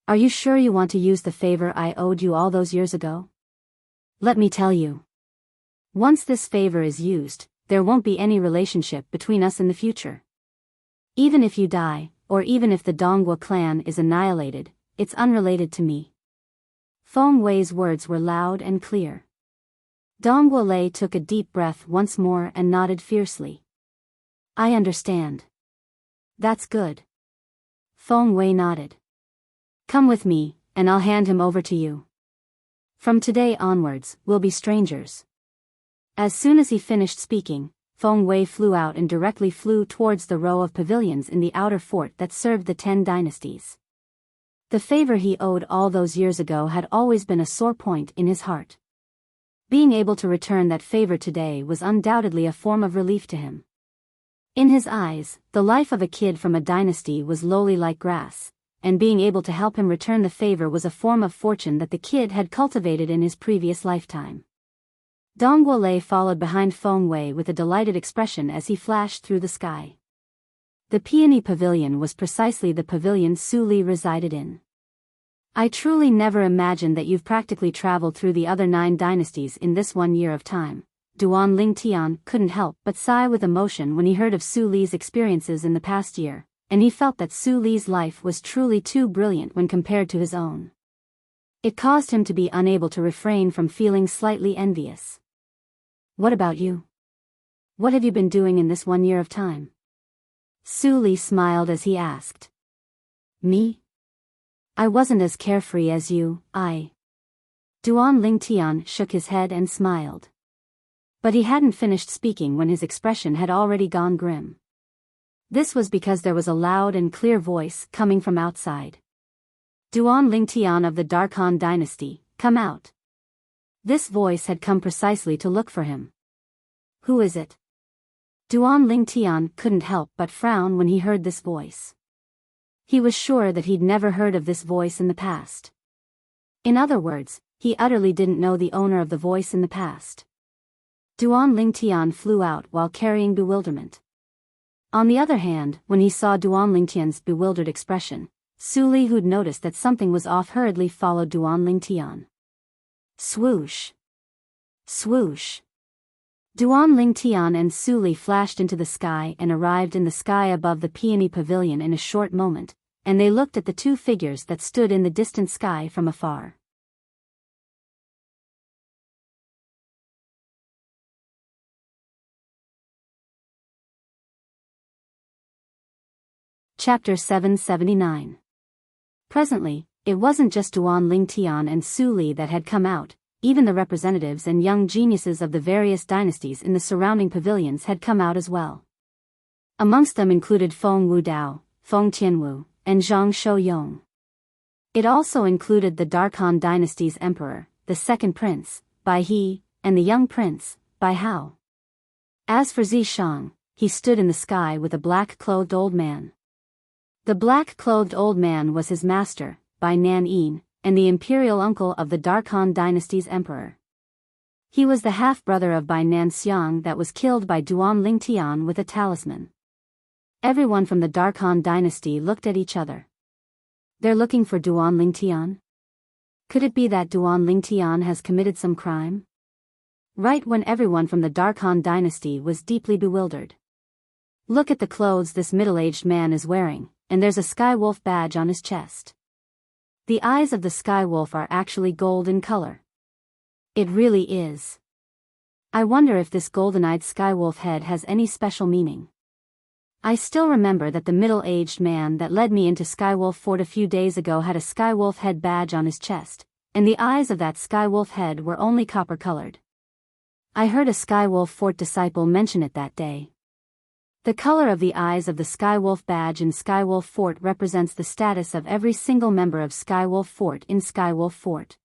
"Are you sure you want to use the favor I owed you all those years ago? Let me tell you. Once this favor is used, there won't be any relationship between us in the future. Even if you die, or even if the Dongwu clan is annihilated, it's unrelated to me." Feng Wei's words were loud and clear. Dongwu Lei took a deep breath once more and nodded fiercely. "I understand." "That's good." Feng Wei nodded. "Come with me, and I'll hand him over to you. From today onwards, we'll be strangers." As soon as he finished speaking, Feng Wei flew out and directly flew towards the row of pavilions in the outer fort that served the 10 dynasties. The favor he owed all those years ago had always been a sore point in his heart. Being able to return that favor today was undoubtedly a form of relief to him. In his eyes, the life of a kid from a dynasty was lowly like grass, and being able to help him return the favor was a form of fortune that the kid had cultivated in his previous lifetime. Dongwu Lei followed behind Feng Wei with a delighted expression as he flashed through the sky. The Peony Pavilion was precisely the pavilion Su Li resided in. "I truly never imagined that you've practically traveled through the other 9 dynasties in this 1 year of time." Duan Lingtian couldn't help but sigh with emotion when he heard of Su Li's experiences in the past year, and he felt that Su Li's life was truly too brilliant when compared to his own. It caused him to be unable to refrain from feeling slightly envious. "What about you? What have you been doing in this 1 year of time?" Su Li smiled as he asked. "Me? I wasn't as carefree as you, Duan Lingtian shook his head and smiled. But he hadn't finished speaking when his expression had already gone grim. This was because there was a loud and clear voice coming from outside. Duan Lingtian of the Darkhan dynasty, come out. This voice had come precisely to look for him. Who is it? Duan Lingtian couldn't help but frown when he heard this voice. He was sure that he'd never heard of this voice in the past. In other words, he utterly didn't know the owner of the voice in the past. Duan Lingtian flew out while carrying bewilderment. On the other hand, when he saw Duan Lingtian's bewildered expression, Su Li, who'd noticed that something was off, hurriedly followed Duan Lingtian. Swoosh! Swoosh! Duan Lingtian and Su Li flashed into the sky and arrived in the sky above the peony pavilion in a short moment, and they looked at the two figures that stood in the distant sky from afar. Chapter 779. Presently, it wasn't just Duan Lingtian and Su Li that had come out, even the representatives and young geniuses of the various dynasties in the surrounding pavilions had come out as well. Amongst them included Feng Wudao, Feng Tianwu, and Zhang Shouyong. It also included the Darkhan dynasty's emperor, the second prince, Bai He, and the young prince, Bai Hao. As for Zishang, he stood in the sky with a black-clothed old man. The black-clothed old man was his master, Bai Nan-yin, and the imperial uncle of the Darkhan dynasty's emperor. He was the half-brother of Bai Nanxiang that was killed by Duan Lingtian with a talisman. Everyone from the Darkhan dynasty looked at each other. They're looking for Duan Lingtian? Could it be that Duan Lingtian has committed some crime? Right when everyone from the Darkhan dynasty was deeply bewildered. Look at the clothes this middle-aged man is wearing, and there's a sky wolf badge on his chest. The eyes of the sky wolf are actually gold in color. It really is. I wonder if this golden-eyed sky wolf head has any special meaning. I still remember that the middle-aged man that led me into Skywolf Fort a few days ago had a skywolf head badge on his chest, and the eyes of that skywolf head were only copper-colored. I heard a Skywolf Fort disciple mention it that day. The color of the eyes of the Skywolf badge in Skywolf Fort represents the status of every single member of Skywolf Fort in Skywolf Fort.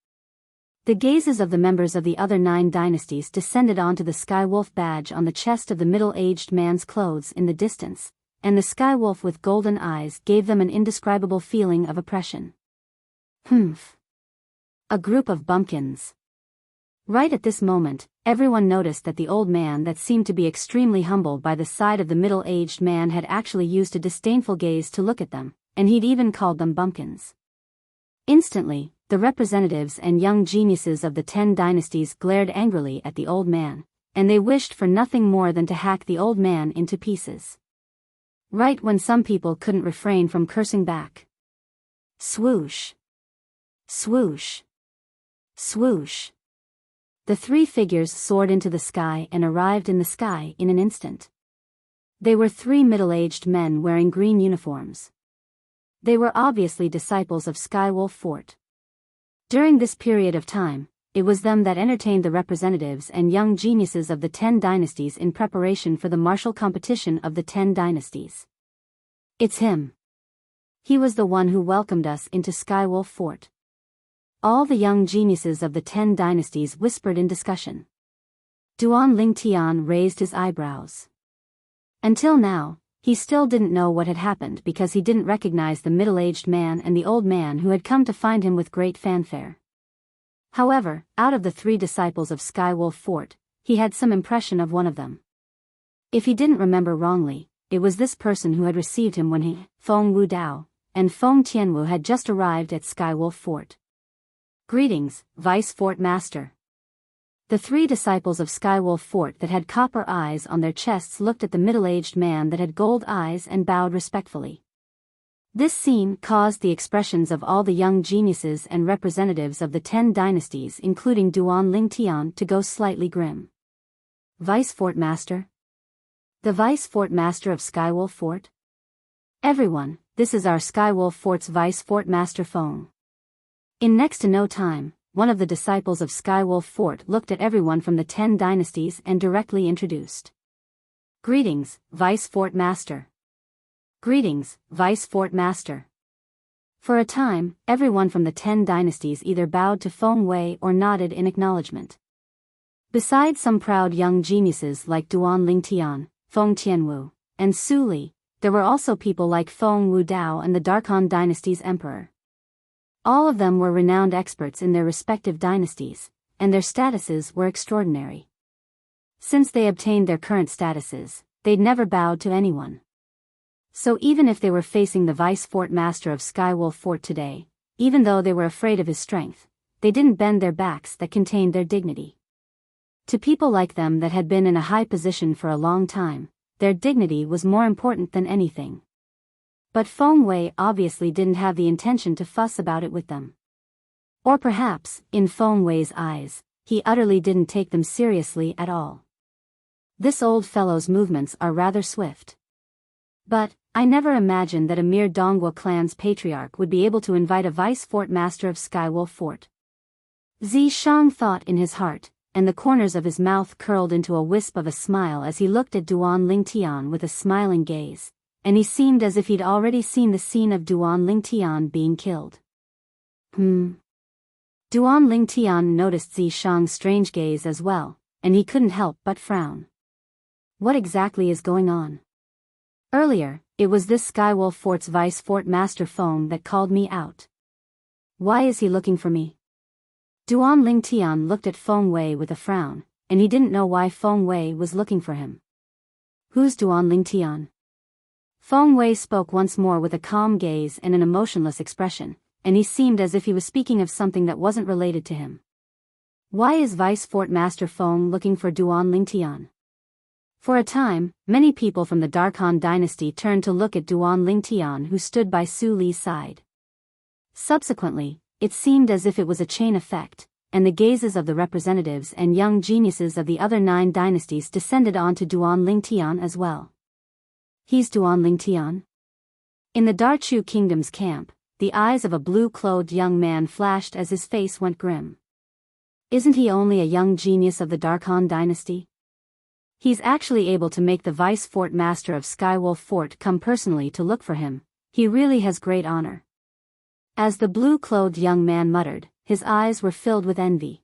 The gazes of the members of the other 9 dynasties descended onto the Skywolf badge on the chest of the middle-aged man's clothes in the distance, and the Skywolf with golden eyes gave them an indescribable feeling of oppression. Humph. A group of bumpkins. Right at this moment, everyone noticed that the old man that seemed to be extremely humble by the side of the middle-aged man had actually used a disdainful gaze to look at them, and he'd even called them bumpkins. Instantly, the representatives and young geniuses of the 10 dynasties glared angrily at the old man, and they wished for nothing more than to hack the old man into pieces. Right when some people couldn't refrain from cursing back. Swoosh! Swoosh! Swoosh! The 3 figures soared into the sky and arrived in the sky in an instant. They were 3 middle-aged men wearing green uniforms. They were obviously disciples of Skywolf Fort. During this period of time, it was them that entertained the representatives and young geniuses of the 10 dynasties in preparation for the martial competition of the 10 dynasties. It's him. He was the one who welcomed us into Skywolf Fort. All the young geniuses of the 10 dynasties whispered in discussion. Duan Lingtian raised his eyebrows. Until now, he still didn't know what had happened because he didn't recognize the middle-aged man and the old man who had come to find him with great fanfare. However, out of the 3 disciples of Skywolf Fort, he had some impression of one of them. If he didn't remember wrongly, it was this person who had received him when he, Feng Wudao, and Feng Tianwu had just arrived at Skywolf Fort. Greetings, Vice Fort Master. The 3 disciples of Skywolf Fort that had copper eyes on their chests looked at the middle-aged man that had gold eyes and bowed respectfully. This scene caused the expressions of all the young geniuses and representatives of the 10 dynasties including Duan Lingtian to go slightly grim. Vice Fort Master? The Vice Fort Master of Skywolf Fort? Everyone, this is our Skywolf Fort's Vice Fort Master Feng. In next to no time, one of the disciples of Skywolf Fort looked at everyone from the 10 dynasties and directly introduced. Greetings, Vice Fort Master. Greetings, Vice Fort Master. For a time, everyone from the 10 dynasties either bowed to Feng Wei or nodded in acknowledgement. Besides some proud young geniuses like Duan Lingtian, Feng Tianwu, and Su Li, there were also people like Feng Wudao and the Darkhan dynasty's emperor. All of them were renowned experts in their respective dynasties, and their statuses were extraordinary. Since they obtained their current statuses, they'd never bowed to anyone. So even if they were facing the Vice Fort Master of Skywolf Fort today, even though they were afraid of his strength, they didn't bend their backs that contained their dignity. To people like them that had been in a high position for a long time, their dignity was more important than anything. But Feng Wei obviously didn't have the intention to fuss about it with them. Or perhaps, in Feng Wei's eyes, he utterly didn't take them seriously at all. This old fellow's movements are rather swift. But, I never imagined that a mere Dongwu clan's patriarch would be able to invite a Vice Fort Master of Skywolf Fort. Zishang thought in his heart, and the corners of his mouth curled into a wisp of a smile as he looked at Duan Lingtian with a smiling gaze, and he seemed as if he'd already seen the scene of Duan Lingtian being killed. Duan Lingtian noticed Zishang's strange gaze as well, and he couldn't help but frown. What exactly is going on? Earlier, it was this Skywolf Fort's Vice Fort Master Feng that called me out. Why is he looking for me? Duan Lingtian looked at Feng Wei with a frown, and he didn't know why Feng Wei was looking for him. Who's Duan Lingtian? Feng Wei spoke once more with a calm gaze and an emotionless expression, and he seemed as if he was speaking of something that wasn't related to him. Why is Vice Fort Master Feng looking for Duan Lingtian? For a time, many people from the Darkhan dynasty turned to look at Duan Lingtian who stood by Su Li's side. Subsequently, it seemed as if it was a chain effect, and the gazes of the representatives and young geniuses of the other 9 dynasties descended onto Duan Lingtian as well. He's Duan Lingtian? In the Darchu Kingdom's camp, the eyes of a blue-clothed young man flashed as his face went grim. Isn't he only a young genius of the Darkhan dynasty? He's actually able to make the Vice Fort Master of Skywolf Fort come personally to look for him. He really has great honor. As the blue-clothed young man muttered, his eyes were filled with envy.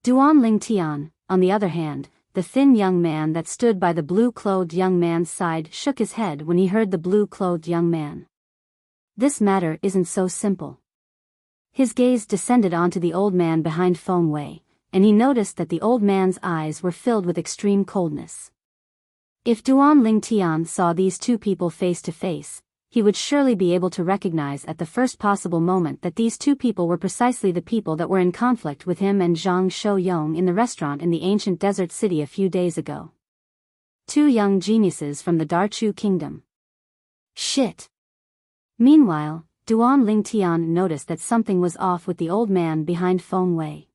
Duan Lingtian, on the other hand, the thin young man that stood by the blue-clothed young man's side shook his head when he heard the blue-clothed young man. This matter isn't so simple. His gaze descended onto the old man behind Feng Wei, and he noticed that the old man's eyes were filled with extreme coldness. If Duan Lingtian saw these two people face to face, he would surely be able to recognize at the first possible moment that these two people were precisely the people that were in conflict with him and Zhang Shouyong in the restaurant in the ancient desert city a few days ago. 2 young geniuses from the Darchu Kingdom. Shit! Meanwhile, Duan Lingtian noticed that something was off with the old man behind Feng Wei.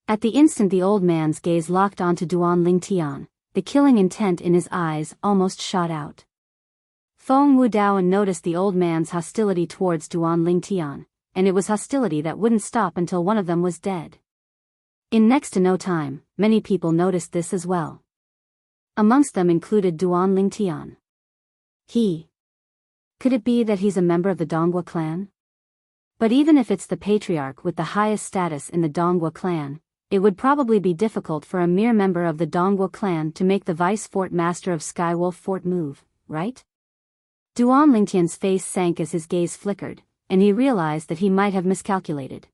At the instant the old man's gaze locked onto Duan Lingtian, the killing intent in his eyes almost shot out. Feng Wudao noticed the old man's hostility towards Duan Lingtian, and it was hostility that wouldn't stop until one of them was dead. In next to no time, many people noticed this as well. Amongst them included Duan Lingtian. Could it be that he's a member of the Dongwu clan? But even if it's the patriarch with the highest status in the Dongwu clan, it would probably be difficult for a mere member of the Dongwu clan to make the Vice Fort Master of Skywolf Fort move, right? Duan Lingtian's face sank as his gaze flickered, and he realized that he might have miscalculated.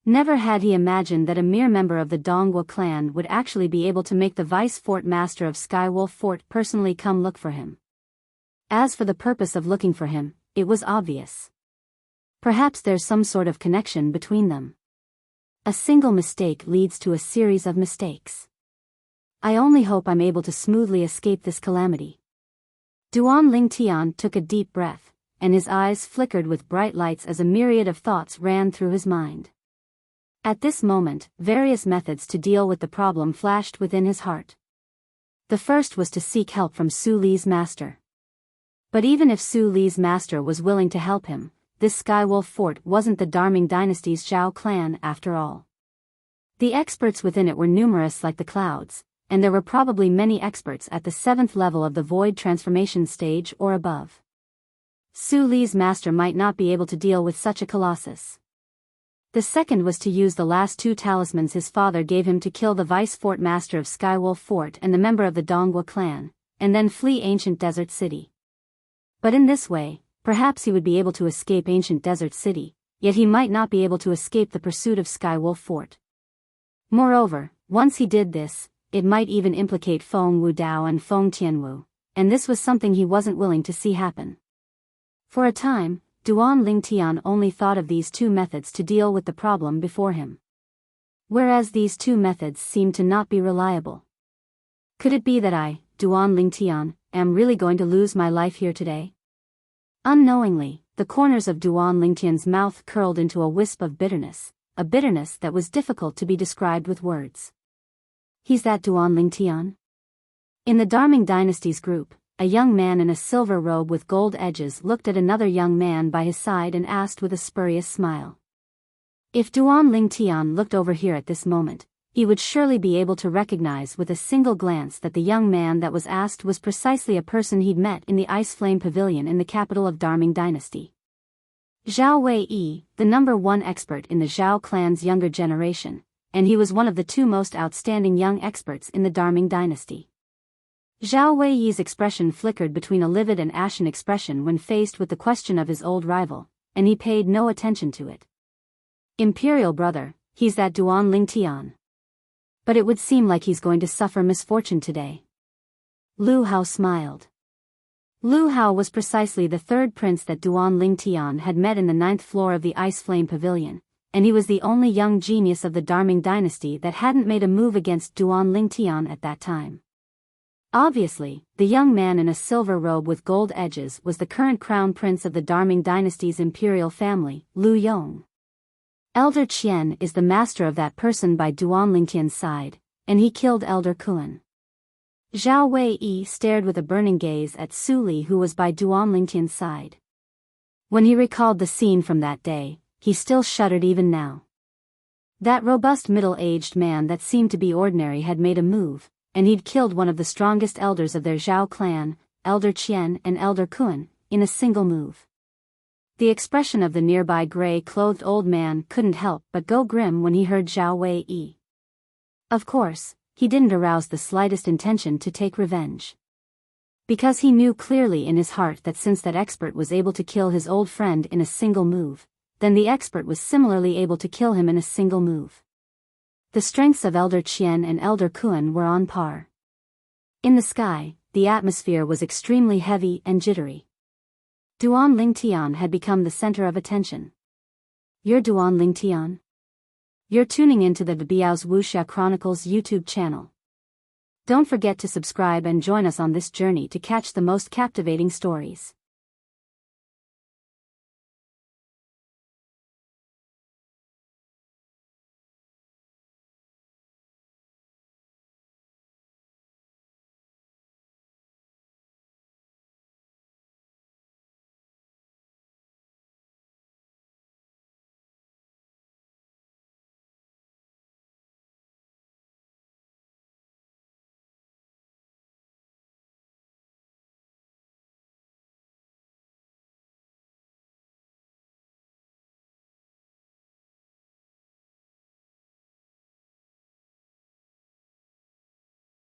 Never had he imagined that a mere member of the Dongwu clan would actually be able to make the Vice Fort Master of Skywolf Fort personally come look for him. As for the purpose of looking for him, it was obvious. Perhaps there's some sort of connection between them. A single mistake leads to a series of mistakes. I only hope I'm able to smoothly escape this calamity. Duan Lingtian took a deep breath, and his eyes flickered with bright lights as a myriad of thoughts ran through his mind. At this moment, various methods to deal with the problem flashed within his heart. The first was to seek help from Su Li's master. But even if Su Li's master was willing to help him, this Skywolf Fort wasn't the Darming Dynasty's Zhao clan after all. The experts within it were numerous like the clouds, and there were probably many experts at the 7th level of the void transformation stage or above. Su Li's master might not be able to deal with such a colossus. The second was to use the last 2 talismans his father gave him to kill the vice fort master of Skywolf Fort and the member of the Donghua clan, and then flee ancient desert city. But in this way, perhaps he would be able to escape ancient desert city, yet he might not be able to escape the pursuit of Skywolf Fort. Moreover, once he did this, it might even implicate Feng Wudao and Feng Tianwu, and this was something he wasn't willing to see happen. For a time, Duan Lingtian only thought of these 2 methods to deal with the problem before him. Whereas these 2 methods seemed to not be reliable. Could it be that I, Duan Lingtian, am really going to lose my life here today? Unknowingly, the corners of Duan Lingtian's mouth curled into a wisp of bitterness, a bitterness that was difficult to be described with words. He's that Duan Lingtian? In the Darming Dynasty's group, a young man in a silver robe with gold edges looked at another young man by his side and asked with a spurious smile. If Duan Lingtian looked over here at this moment, he would surely be able to recognize with a single glance that the young man that was asked was precisely a person he'd met in the Ice Flame Pavilion in the capital of Darming Dynasty. Zhao Wei, the number 1 expert in the Zhao clan's younger generation, and he was one of the 2 most outstanding young experts in the Darming Dynasty. Zhao Wei's expression flickered between a livid and ashen expression when faced with the question of his old rival, and he paid no attention to it. Imperial brother, he's that Duan Lingtian. But it would seem like he's going to suffer misfortune today. Lu Hao smiled. Lu Hao was precisely the 3rd prince that Duan Lingtian had met in the 9th floor of the Ice Flame Pavilion, and he was the only young genius of the Darming Dynasty that hadn't made a move against Duan Lingtian at that time. Obviously, the young man in a silver robe with gold edges was the current crown prince of the Darming Dynasty's imperial family, Lu Yong. Elder Qian is the master of that person by Duan Lingtian's side, and he killed Elder Kuan. Zhao Wei stared with a burning gaze at Su Li, who was by Duan Lingtian's side. When he recalled the scene from that day, he still shuddered even now. That robust middle-aged man that seemed to be ordinary had made a move, and he'd killed one of the strongest elders of their Zhao clan, Elder Qian and Elder Kuan, in a single move. The expression of the nearby gray-clothed old man couldn't help but go grim when he heard Zhao Wei. Of course, he didn't arouse the slightest intention to take revenge. Because he knew clearly in his heart that since that expert was able to kill his old friend in a single move, then the expert was similarly able to kill him in a single move. The strengths of Elder Qian and Elder Kuan were on par. In the sky, the atmosphere was extremely heavy and jittery. Duan Lingtian had become the center of attention. You're Duan Lingtian? You're tuning into the Biyao's Wuxia Chronicles YouTube channel. Don't forget to subscribe and join us on this journey to catch the most captivating stories.